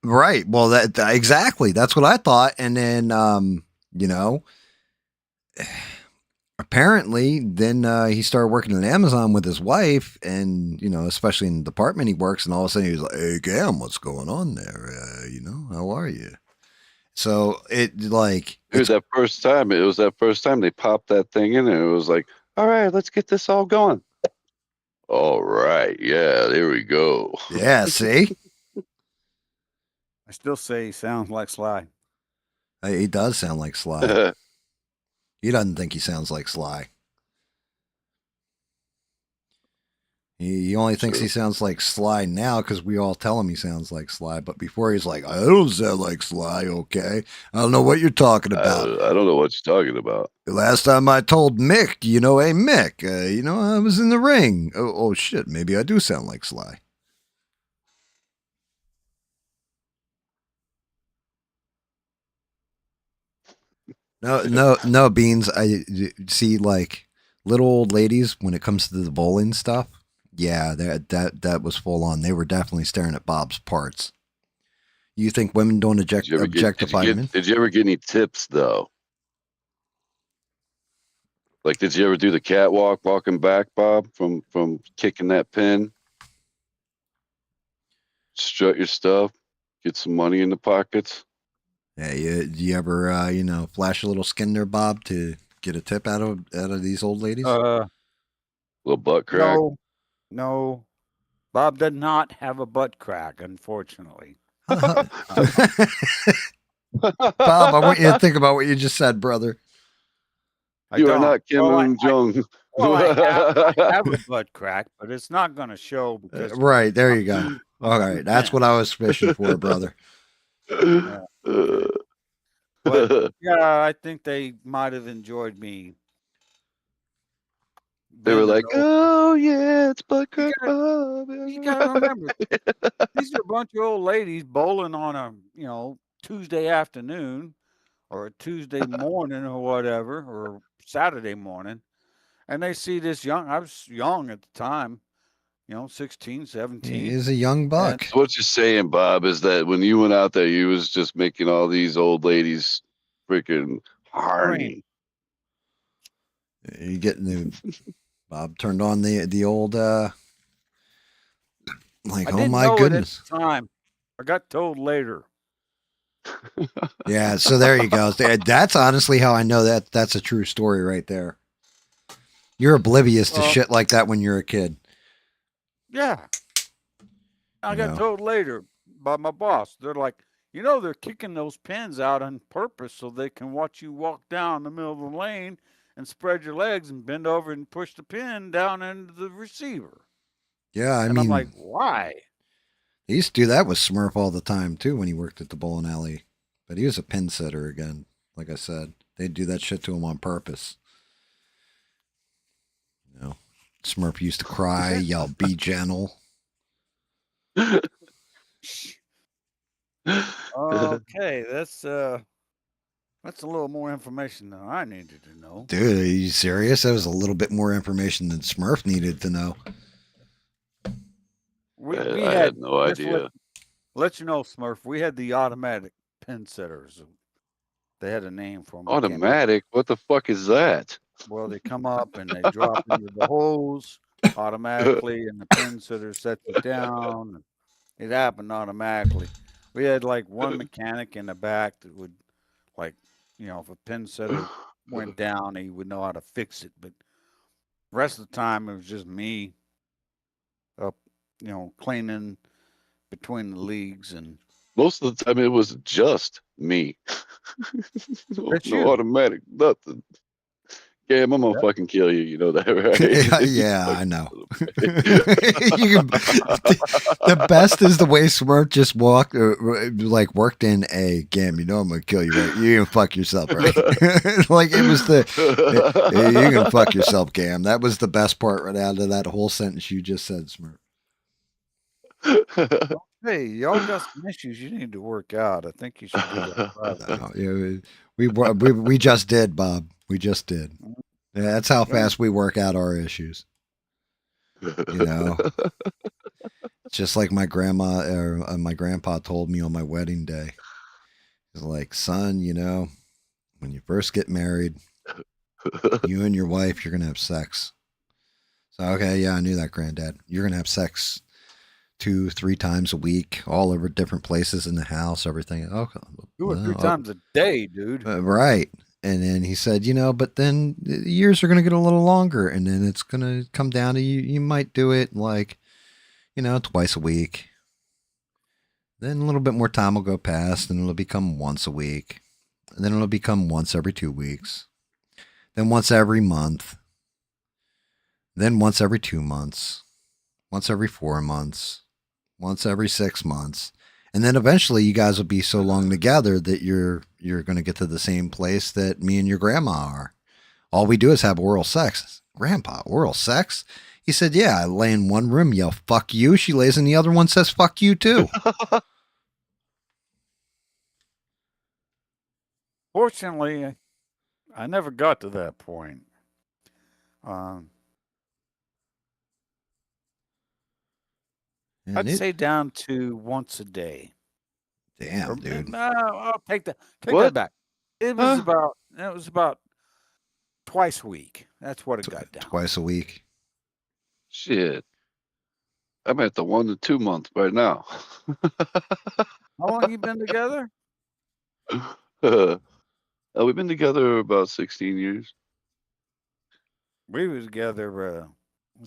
A: Right. Well, that exactly. That's what I thought. And then, you know, apparently, then he started working at Amazon with his wife, and you know, especially in the department he works, and all of a sudden he was like, "Hey, Gam, what's going on there? You know, how are you?" So it like
I: It was that first time. It was that first time they popped that thing in, and it was like, all right, let's get this all going. All right, yeah, there we go.
A: Yeah, see,
K: I still say he sounds like Sly.
A: he does sound like Sly. He doesn't think he sounds like Sly. He only thinks he sounds like Sly now because we all tell him he sounds like Sly. But before he's like, "I don't sound like Sly, okay? I don't know what you're talking about."
I: I don't know what you're talking about.
A: The last time I told Mick, you know, "Hey, Mick, you know, I was in the ring." Oh, shit, maybe I do sound like Sly. No, Beans. I see, like, little old ladies when it comes to the bowling stuff. Yeah, that was full on. They were definitely staring at Bob's parts. You think women don't objectify men?
I: Did you ever get any tips though? Like, did you ever do the catwalk walking back, Bob, from kicking that pin? Strut your stuff, get some money in the pockets.
A: Yeah, you ever you know, flash a little skin there, Bob, to get a tip out of these old ladies?
I: Little butt crack.
K: No. Bob did not have a butt crack, unfortunately.
A: Bob, I want you to think about what you just said, brother.
I: You are not Kim Jong.
K: I have a butt crack, but it's not going to show because
A: Right, there you go. All right, that's what I was fishing for, brother.
K: But yeah, I think they might have enjoyed me.
I: They were like, "Oh yeah, it's butt crack Bob."
K: You gotta remember, these are a bunch of old ladies bowling on a Tuesday afternoon or a Tuesday morning or whatever, or Saturday morning, and they see this young. I was young at the time, 16, 17.
A: He's a young buck.
I: So what you're saying, Bob, is that when you went out there, you was just making all these old ladies freaking horny.
A: You getting the Bob turned on the old like,
K: I
A: oh my goodness.
K: At the time. I got told later.
A: Yeah, so there you go. That's honestly how I know that's a true story right there. You're oblivious to shit like that when you're a kid.
K: Yeah. I got told later by my boss. They're like, they're kicking those pins out on purpose so they can watch you walk down the middle of the lane and spread your legs and bend over and push the pin down into the receiver.
A: Yeah, I
K: mean, I'm like, why?
A: He used to do that with Smurf all the time too when he worked at the bowling alley. But he was a pin setter again. Like I said, they'd do that shit to him on purpose. Smurf used to cry, yell, "Be gentle."
K: Okay, that's a little more information than I needed to know.
A: Dude, are you serious? That was a little bit more information than Smurf needed to know.
K: I
I: had no idea.
K: Let you know, Smurf, we had the automatic pin setters. They had a name for them.
I: Automatic? What the fuck is that?
K: Well, they come up and they drop into the hose automatically, and the pin sitter sets it down. It happened automatically. We had like one mechanic in the back that would, like, if a pin setter went down, he would know how to fix it. But the rest of the time, it was just me up, cleaning between the leagues. And
I: most of the time, it was just me. no automatic, nothing. Yeah, I'm gonna fucking kill you. You know that, right?
A: Yeah, I know. The best is the way Smurf just worked in a game. You know I'm gonna kill you, right? You can fuck yourself, right? Like it was you can fuck yourself, Gam. That was the best part right out of that whole sentence you just said, Smurf.
K: Hey, y'all got some issues you need to work out. I think you should do that.
A: We just did, Bob. We just did. Yeah, that's how fast we work out our issues. Just like my grandma or my grandpa told me on my wedding day. He's like, son, when you first get married, you and your wife, you're going to have sex. So, okay, yeah, I knew that, Granddad. You're going to have sex 2-3 times a week, all over different places in the house, everything. Okay.
K: 2 or 3 times a day, dude.
A: Right. And then he said, but then the years are going to get a little longer, and then it's going to come down to you might do it like, twice a week. Then a little bit more time will go past, and it'll become once a week. And then it'll become once every 2 weeks. Then once every month. Then once every 2 months. Once every 4 months. Once every 6 months. And then eventually you guys will be so long together that you're going to get to the same place that me and your grandma are. All we do is have oral sex. Grandpa, oral sex? He said, yeah, I lay in one room, yell, fuck you. She lays in the other one, says, fuck you too.
K: Fortunately, I never got to that point. I'd say down to once a day.
A: Damn, dude.
K: No, I'll take that. Take that back. It was about twice a week. That's what it got down.
A: Twice a week.
I: Shit. I'm at the 1 to 2 month right now.
K: How long you been together?
I: We've been together about 16 years.
K: We were together.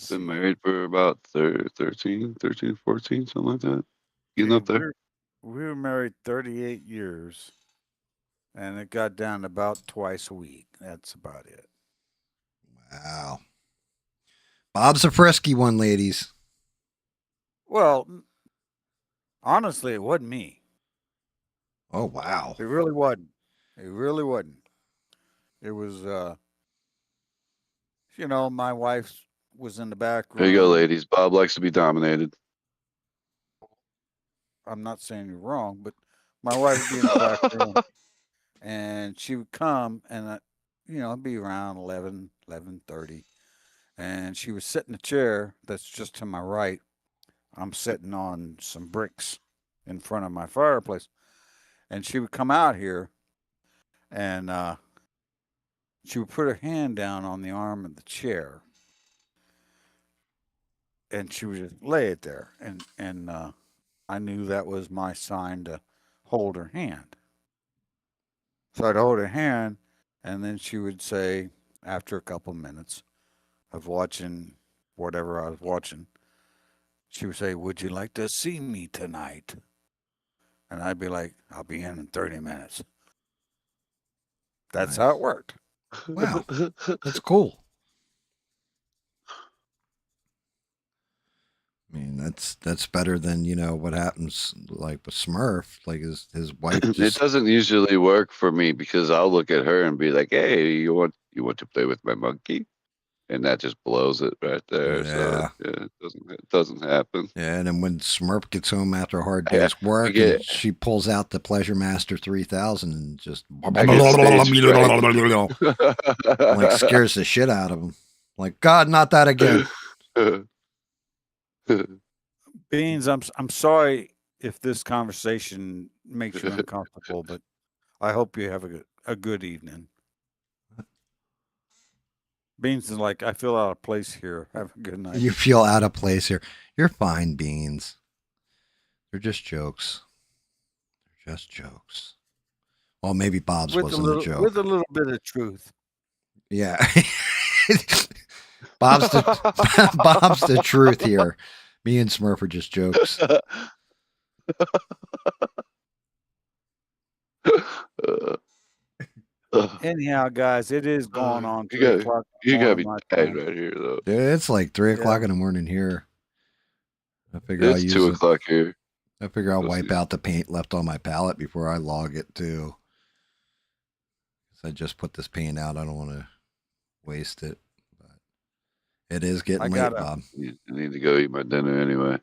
I: Been married for about 13, 14, something like that. Getting up there.
K: We were married 38 years, and it got down to about twice a week. That's about it.
A: Wow. Bob's a frisky one, ladies.
K: Well, honestly, it wasn't me.
A: Oh, wow.
K: It really wasn't. It really wasn't. It was, my wife was in the back room.
I: There you go, ladies. Bob likes to be dominated.
K: I'm not saying you're wrong, but my wife would be in the back room, and she would come, and it'd be around 11:30, and she would sit in a chair that's just to my right. I'm sitting on some bricks in front of my fireplace, and she would come out here, and she would put her hand down on the arm of the chair, and she would just lay it there, and I knew that was my sign to hold her hand. So I'd hold her hand, and then she would say, after a couple minutes of watching whatever I was watching, she would say, would you like to see me tonight? And I'd be like, I'll be in 30 minutes. That's how it worked.
A: Wow. That's cool. I mean, that's better than, what happens like with Smurf, like his wife.
I: It doesn't usually work for me because I'll look at her and be like, hey, you want to play with my monkey? And that just blows it right there.
A: Yeah.
I: So it doesn't happen.
A: Yeah, and then when Smurf gets home after a hard day's work, and she pulls out the Pleasure Master 3000 and just like scares the shit out of him. Like, God, not that again.
K: Beans, I'm sorry if this conversation makes you uncomfortable, but I hope you have a good evening. Beans is like, I feel out of place here. Have a good night.
A: You feel out of place here. You're fine, Beans. They're just jokes. They're just jokes. Well, maybe Bob's wasn't a joke.
K: With a little bit of truth.
A: Yeah. Bob's the truth here. Me and Smurf are just jokes.
K: Anyhow, guys, it is going on
I: You
K: 3
I: got
K: o'clock.
I: you gotta be
K: my
I: tired
K: time.
I: right here though.
A: Dude, it's like 3:00
K: Yeah.
A: in the morning here. I figure I'll
I: It's
A: use
I: 2:00 here.
A: I figure I'll
I: Let's
A: wipe
I: see.
A: out the paint left on my palette before I log it too. I just put this paint out. I don't want to waste it. But it is getting late, Bob.
I: I need to go eat my dinner anyway.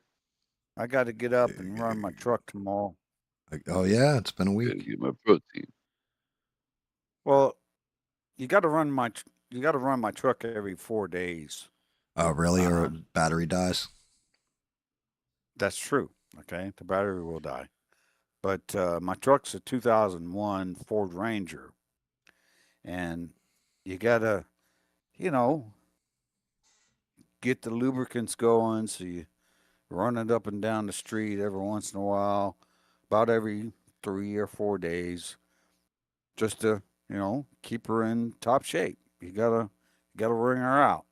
K: I got to get up and run my truck tomorrow.
A: Oh yeah, it's been a
I: Gotta
A: week.
I: get my protein.
K: Well, you got to run my truck every 4 days.
A: Oh really? Or battery dies?
K: That's true. Okay, the battery will die. But my truck's a 2001 Ford Ranger, and you gotta, get the lubricants going. So you run it up and down the street every once in a while, about every 3 or 4 days, just to keep her in top shape. You gotta wring her out.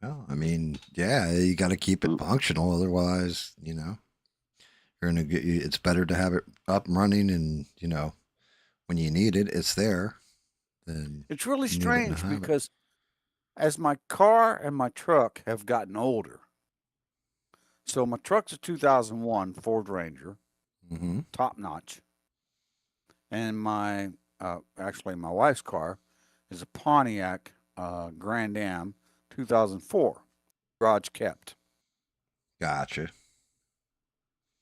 A: Well, I mean, yeah, you got to keep it functional. Otherwise, you're gonna get. It's better to have it up and running, and when you need it, it's there. Then
K: It's really
A: you need it to
K: strange
A: have it.
K: because as my car and my truck have gotten older, so my truck's a 2001 Ford Ranger, top notch, and my wife's car is a Pontiac Grand Am 2004, garage kept.
A: Gotcha.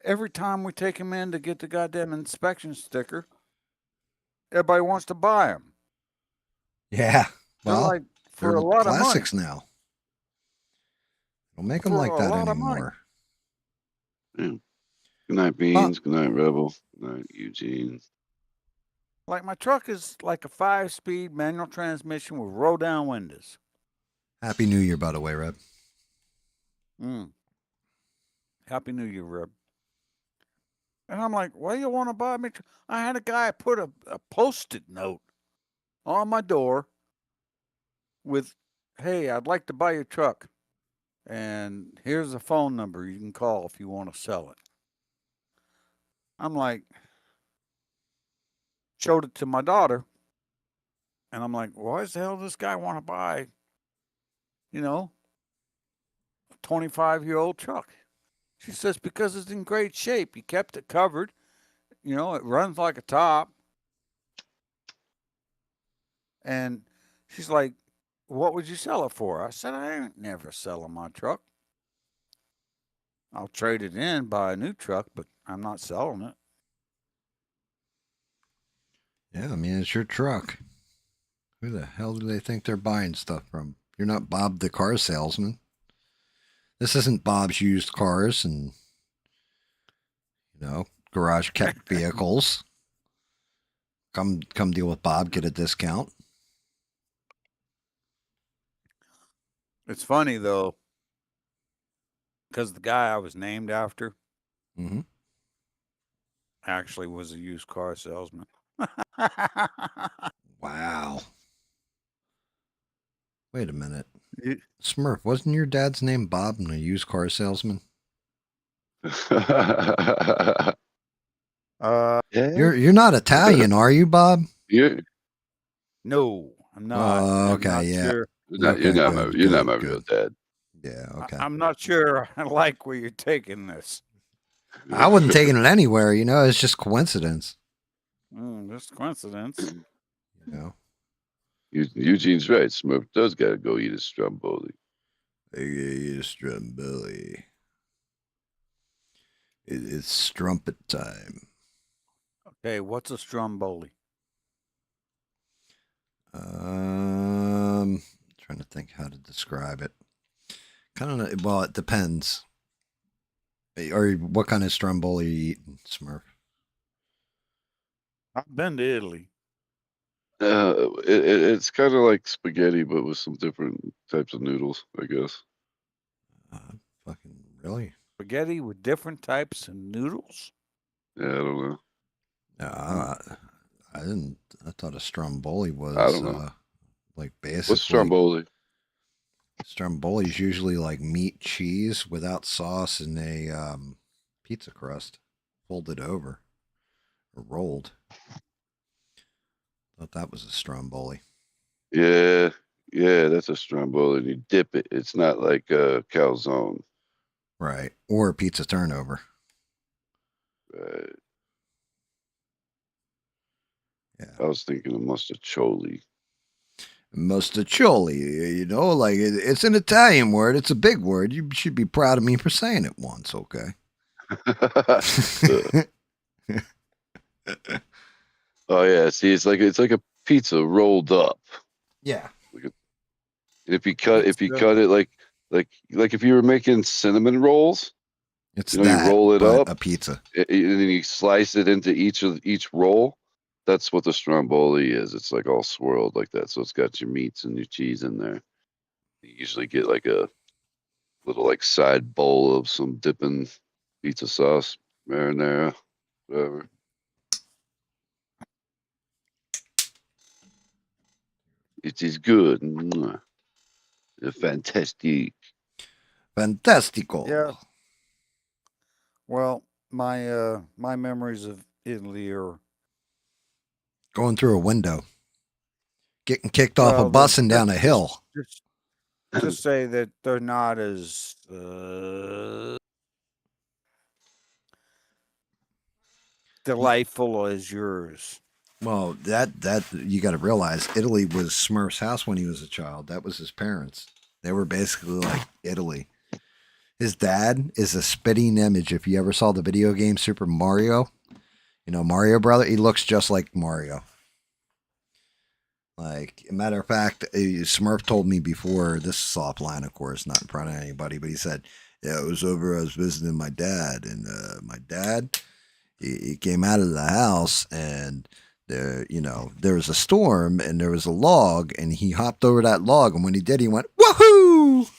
K: Every time we take them in to get the goddamn inspection sticker, everybody wants to buy them.
A: Yeah.
K: They're
A: Well,
K: like for
A: they're
K: a lot of money.
A: classics now. Don't make them
K: For
A: like
K: a
A: that
K: lot of money.
A: anymore.
I: Yeah. Good night, Beans. Good night, Rebel. Good night, Eugene.
K: Like my truck is like a 5-speed manual transmission with roll down windows.
A: Happy New Year, by the way, Reb.
K: Happy New Year, Reb. And I'm like, why do you want to buy me? I had a guy put a Post-it note on my door with, hey, I'd like to buy your truck. And here's a phone number you can call if you want to sell it. I'm like, showed it to my daughter. And I'm like, why the hell does this guy want to buy, a 25-year-old truck? She says, because it's in great shape. You kept it covered. It runs like a top. And she's like, what would you sell it for? I said, I ain't never selling my truck. I'll trade it in, buy a new truck, but I'm not selling it.
A: Yeah, I mean, it's your truck. Who the hell do they think they're buying stuff from? You're not Bob the car salesman. This isn't Bob's used cars and, garage kept vehicles. Come deal with Bob, get a discount.
K: It's funny, though, because the guy I was named after actually was a used car salesman.
A: Wow. Wait a minute. Smurf, wasn't your dad's name Bob and a used car salesman? You're not Italian, are you, Bob?
K: No, I'm not.
A: Oh, okay,
K: I'm not
A: yeah.
K: sure.
I: You're not my real dad.
A: Yeah, okay.
K: I'm not sure I like where you're taking this.
A: I wasn't taking it anywhere, it's just coincidence.
K: Just coincidence.
I: Eugene's right. Smurf does gotta go eat his stromboli.
A: Eat a stromboli. It is strumpet time.
K: Okay, what's a stromboli?
A: Trying to think how to describe it. Well, it depends. Or what kind of stromboli are you eating, Smurf?
K: I've been to Italy.
I: It's kind of like spaghetti, but with some different types of noodles, I guess.
A: Fucking really?
K: Spaghetti with different types of noodles?
I: Yeah, I don't know.
A: No, I didn't. I thought a stromboli
I: I
A: was
I: don't know.
A: like
I: What's
A: basically
I: stromboli?
A: Stromboli is usually like meat cheese without sauce and a pizza crust folded over or rolled. Thought that was a stromboli.
I: Yeah, yeah, that's a stromboli. And you dip it. It's not like a calzone.
A: Right. Or a pizza turnover.
I: Right.
A: Yeah.
I: I was thinking of mustacholi.
A: Mustacholi, you know, like it's an Italian word. It's a big word. You should be proud of me for saying it once, okay?
I: Oh yeah, see, it's like a pizza rolled up.
A: Yeah.
I: If you cut it like if you were making cinnamon rolls,
A: It's
I: you
A: that,
I: roll it
A: but
I: up,
A: a pizza.
I: and then you slice it into each roll. That's what the stromboli is. It's like all swirled like that. So it's got your meats and your cheese in there. You usually get like a little like side bowl of some dipping pizza sauce, marinara, whatever. It is good. Mwah. Fantastic.
A: Fantastico.
K: Yeah. Well, my memories of Italy are
A: Going through a window. Getting kicked off a bus and down a hill.
K: Just say that they're not as delightful as yours.
A: Well, that you got to realize Italy was Smurf's house when he was a child. That was his parents. They were basically like Italy. His dad is a spitting image. If you ever saw the video game Super Mario, you know Mario brother, he looks just like Mario. Like, a matter of fact, Smurf told me before, this is offline, of course, not in front of anybody, but he said, yeah, I was visiting my dad, and my dad, he came out of the house, and there was a storm, and there was a log, and he hopped over that log, and when he did, he went, woohoo!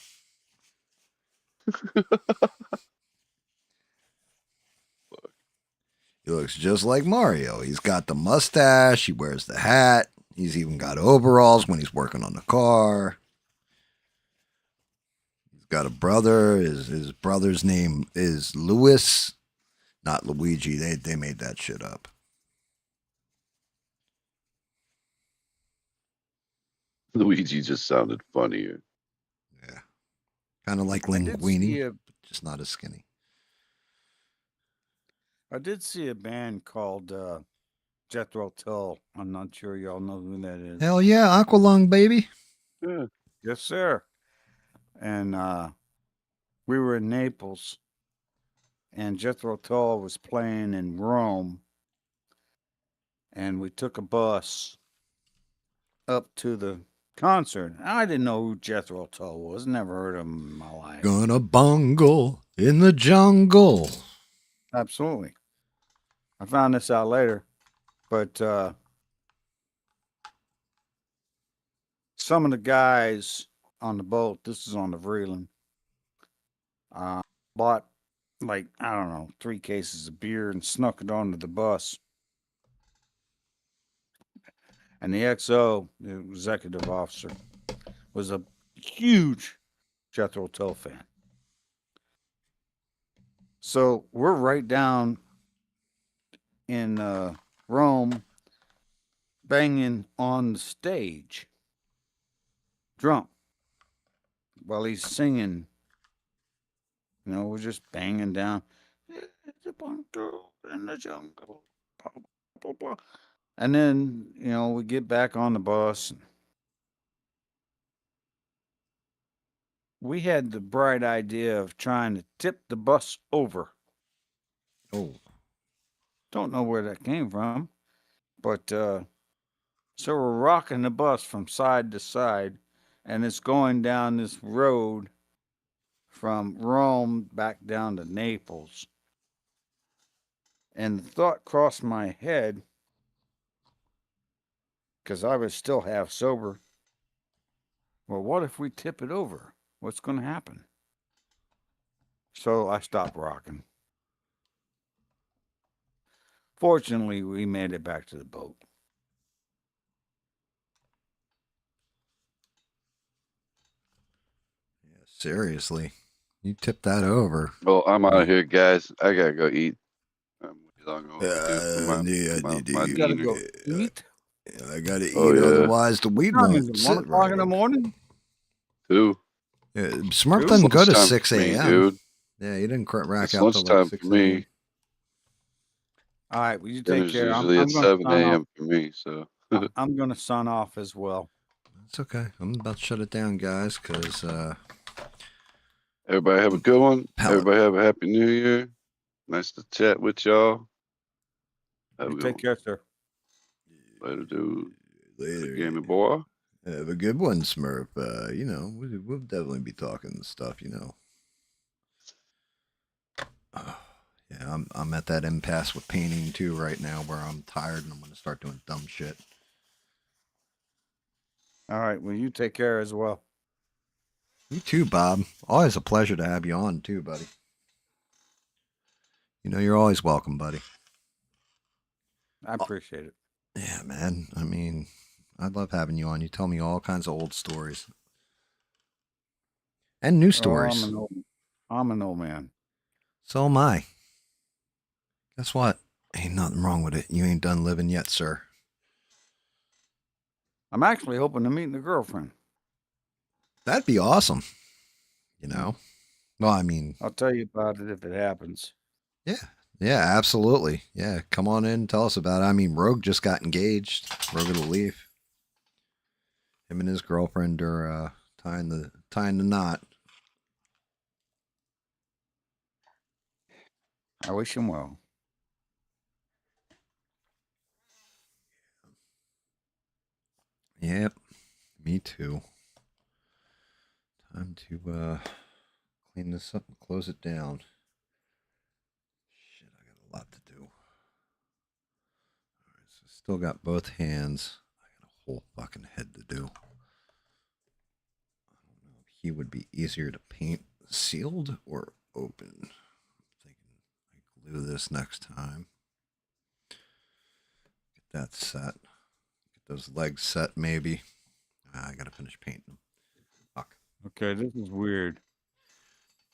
A: He looks just like Mario. He's got the mustache, he wears the hat, he's even got overalls when he's working on the car. He's got a brother. His brother's name is Louis, not Luigi. They made that shit up.
I: Luigi just sounded funnier.
A: Yeah. Kind of like Linguini, just not as skinny.
K: I did see a band called Jethro Tull. I'm not sure y'all know who that is.
A: Hell yeah, Aqualung, baby.
I: Yeah.
K: Yes, sir. And we were in Naples, and Jethro Tull was playing in Rome, and we took a bus up to the concert. I didn't know who Jethro Tull was. Never heard of him in my life.
A: Gonna bungle in the jungle.
K: Absolutely. I found this out later, but some of the guys on the boat, this is on the Vreeland, bought like, I don't know, 3 cases of beer and snuck it onto the bus. And the XO, the executive officer, was a huge Jethro Tull fan. So we're right down in Rome, banging on the stage, drunk, while he's singing. You know, we're just banging down. It's a bunker in the jungle. Blah, blah, blah. And then, we get back on the bus. And we had the bright idea of trying to tip the bus over.
A: Oh.
K: Don't know where that came from. But so we're rocking the bus from side to side, and it's going down this road from Rome back down to Naples. And the thought crossed my head, because I was still half sober. Well, what if we tip it over? What's going to happen? So I stopped rocking. Fortunately, we made it back to the boat.
A: Yeah, seriously. You tipped that over.
I: Well, I'm out of here, guys. I gotta go eat. I'm long overdue for my
K: You gotta go
I: dinner.
K: eat.
A: I gotta eat,
I: Oh, yeah.
A: otherwise the weed
K: What time is
A: won't
K: it? 1
A: sit
K: o'clock
A: right.
K: in the morning?
I: 2.
A: Yeah, Smurf
K: Two?
A: doesn't go to
I: Lunchtime
A: 6
I: for me,
A: a.m.
I: dude.
A: Yeah, he didn't rack
I: It's
A: out till like
I: lunchtime
A: 6
I: for me.
A: a.m.
K: All right, well, you take
I: Dinner's
K: care.
I: usually
K: I'm
I: at
K: going to
I: 7
K: sign off.
I: a.m. for me, so.
K: I'm going to sign off as well.
A: It's okay. I'm about to shut it down, guys, because
I: Everybody have a good one.
A: Pallet.
I: Everybody have a happy new year. Nice to chat with y'all. Have a
K: You
I: good
K: take
I: one.
K: care, sir.
I: Later, dude.
A: Later.
I: Gaming boy.
A: Have a good one, Smurf. You know, we'll definitely be talking stuff, you know. Yeah, I'm at that impasse with painting too right now where I'm tired and I'm gonna start doing dumb shit.
K: All right, well, you take care as well.
A: You too, Bob. Always a pleasure to have you on too, buddy. You know, you're always welcome, buddy.
K: I appreciate it.
A: Yeah, man. I mean, I love having you on. You tell me all kinds of old stories. And new stories.
K: I'm an old man.
A: So am I. Guess what? Ain't nothing wrong with it. You ain't done living yet, sir.
K: I'm actually hoping to meet the girlfriend.
A: That'd be awesome. You know? Well, I mean,
K: I'll tell you about it if it happens.
A: yeah. Yeah, absolutely. Yeah, come on in and tell us about it. I mean, Rogue just got engaged. Rogue of the Leaf. Him and his girlfriend are tying the knot.
K: I wish him well.
A: Yep, me too. Time to clean this up and close it down. Shit, I got a lot to do. Alright, so still got both hands. I got a whole fucking head to do. I don't know if he would be easier to paint sealed or open. I'm thinking I glue this next time. Get that set. Get those legs set maybe. I gotta finish painting them. Fuck.
K: Okay, this is weird.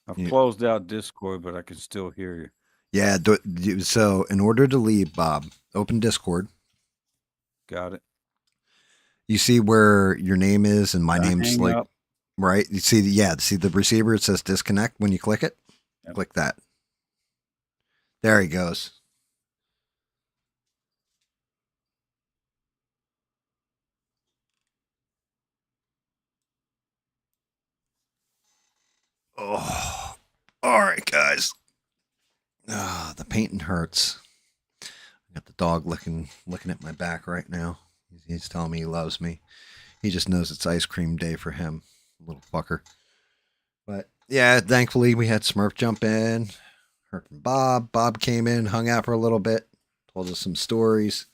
K: I've
A: Yeah.
K: closed out Discord, but I can still hear you.
A: Yeah, so in order to leave, Bob, open Discord.
K: Got it.
A: You see where your name is and my name's
K: hang
A: like,
K: up.
A: right? You see, see the receiver, it says disconnect when you click it?
K: Yep.
A: Click that. There he goes. Oh, all right, guys. Ah, the painting hurts. I got the dog looking at my back right now. He's telling me he loves me. He just knows it's ice cream day for him, little fucker. But yeah, thankfully we had Smurf jump in. Heard from Bob. Bob came in, hung out for a little bit, told us some stories,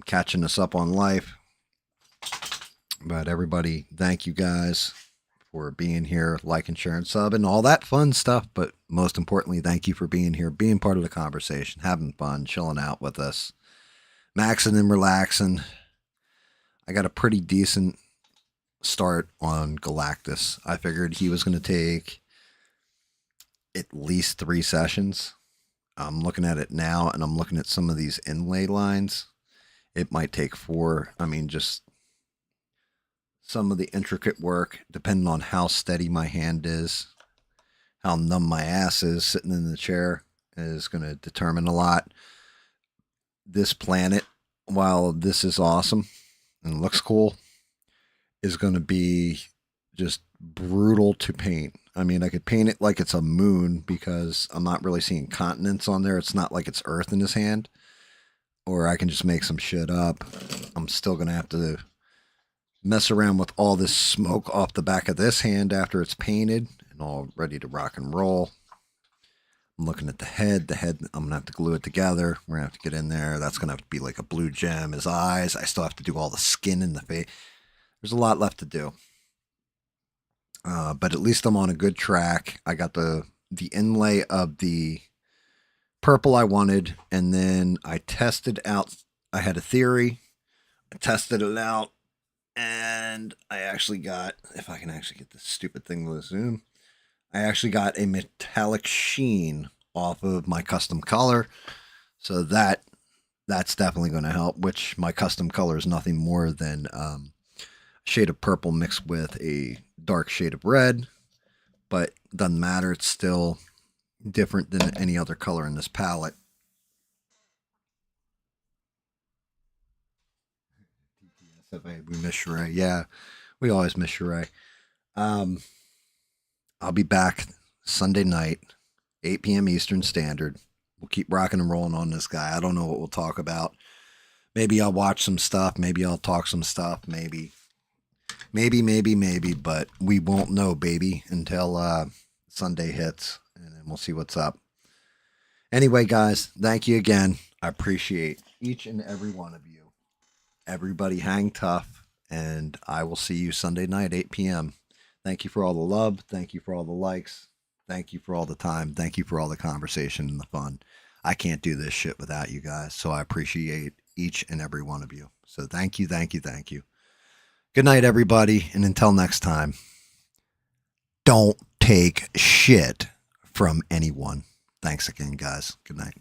A: catching us up on life. But everybody, thank you guys for being here, liking, sharing, subbing, all that fun stuff. But most importantly, thank you for being here, being part of the conversation, having fun, chilling out with us, maxing and relaxing. I got a pretty decent start on Galactus. I figured he was going to take at least 3 sessions. I'm looking at it now, and I'm looking at some of these inlay lines. It might take 4. I mean, just some of the intricate work, depending on how steady my hand is, how numb my ass is sitting in the chair, is going to determine a lot. This planet, while this is awesome and looks cool, is going to be just brutal to paint. I mean, I could paint it like it's a moon because I'm not really seeing continents on there. It's not like it's Earth in his hand. Or I can just make some shit up. I'm still going to have to mess around with all this smoke off the back of this hand after it's painted and all ready to rock and roll. I'm looking at the head. The head, I'm going to have to glue it together. We're going to have to get in there. That's going to have to be like a blue gem. His eyes. I still have to do all the skin in the face. There's a lot left to do. But at least I'm on a good track. I got the inlay of the purple I wanted, and then I tested out. I had a theory. I tested it out, and I actually got, if I can actually get this stupid thing to zoom, I actually got a metallic sheen off of my custom color. So that's definitely going to help, which my custom color is nothing more than a shade of purple mixed with a dark shade of red, but doesn't matter. It's still different than any other color in this palette. We miss Sheree. Yeah, we always miss Sheree. I'll be back Sunday night, 8 p.m. Eastern Standard. We'll keep rocking and rolling on this guy. I don't know what we'll talk about. Maybe I'll watch some stuff. Maybe I'll talk some stuff. Maybe, but we won't know, baby, until Sunday hits, and then we'll see what's up. Anyway, guys, thank you again. I appreciate each and every one of you. Everybody hang tough, and I will see you Sunday night, 8 p.m. Thank you for all the love. Thank you for all the likes. Thank you for all the time. Thank you for all the conversation and the fun. I can't do this shit without you guys, so I appreciate each and every one of you. So thank you, thank you, thank you. Good night, everybody, and until next time, don't take shit from anyone. Thanks again, guys. Good night.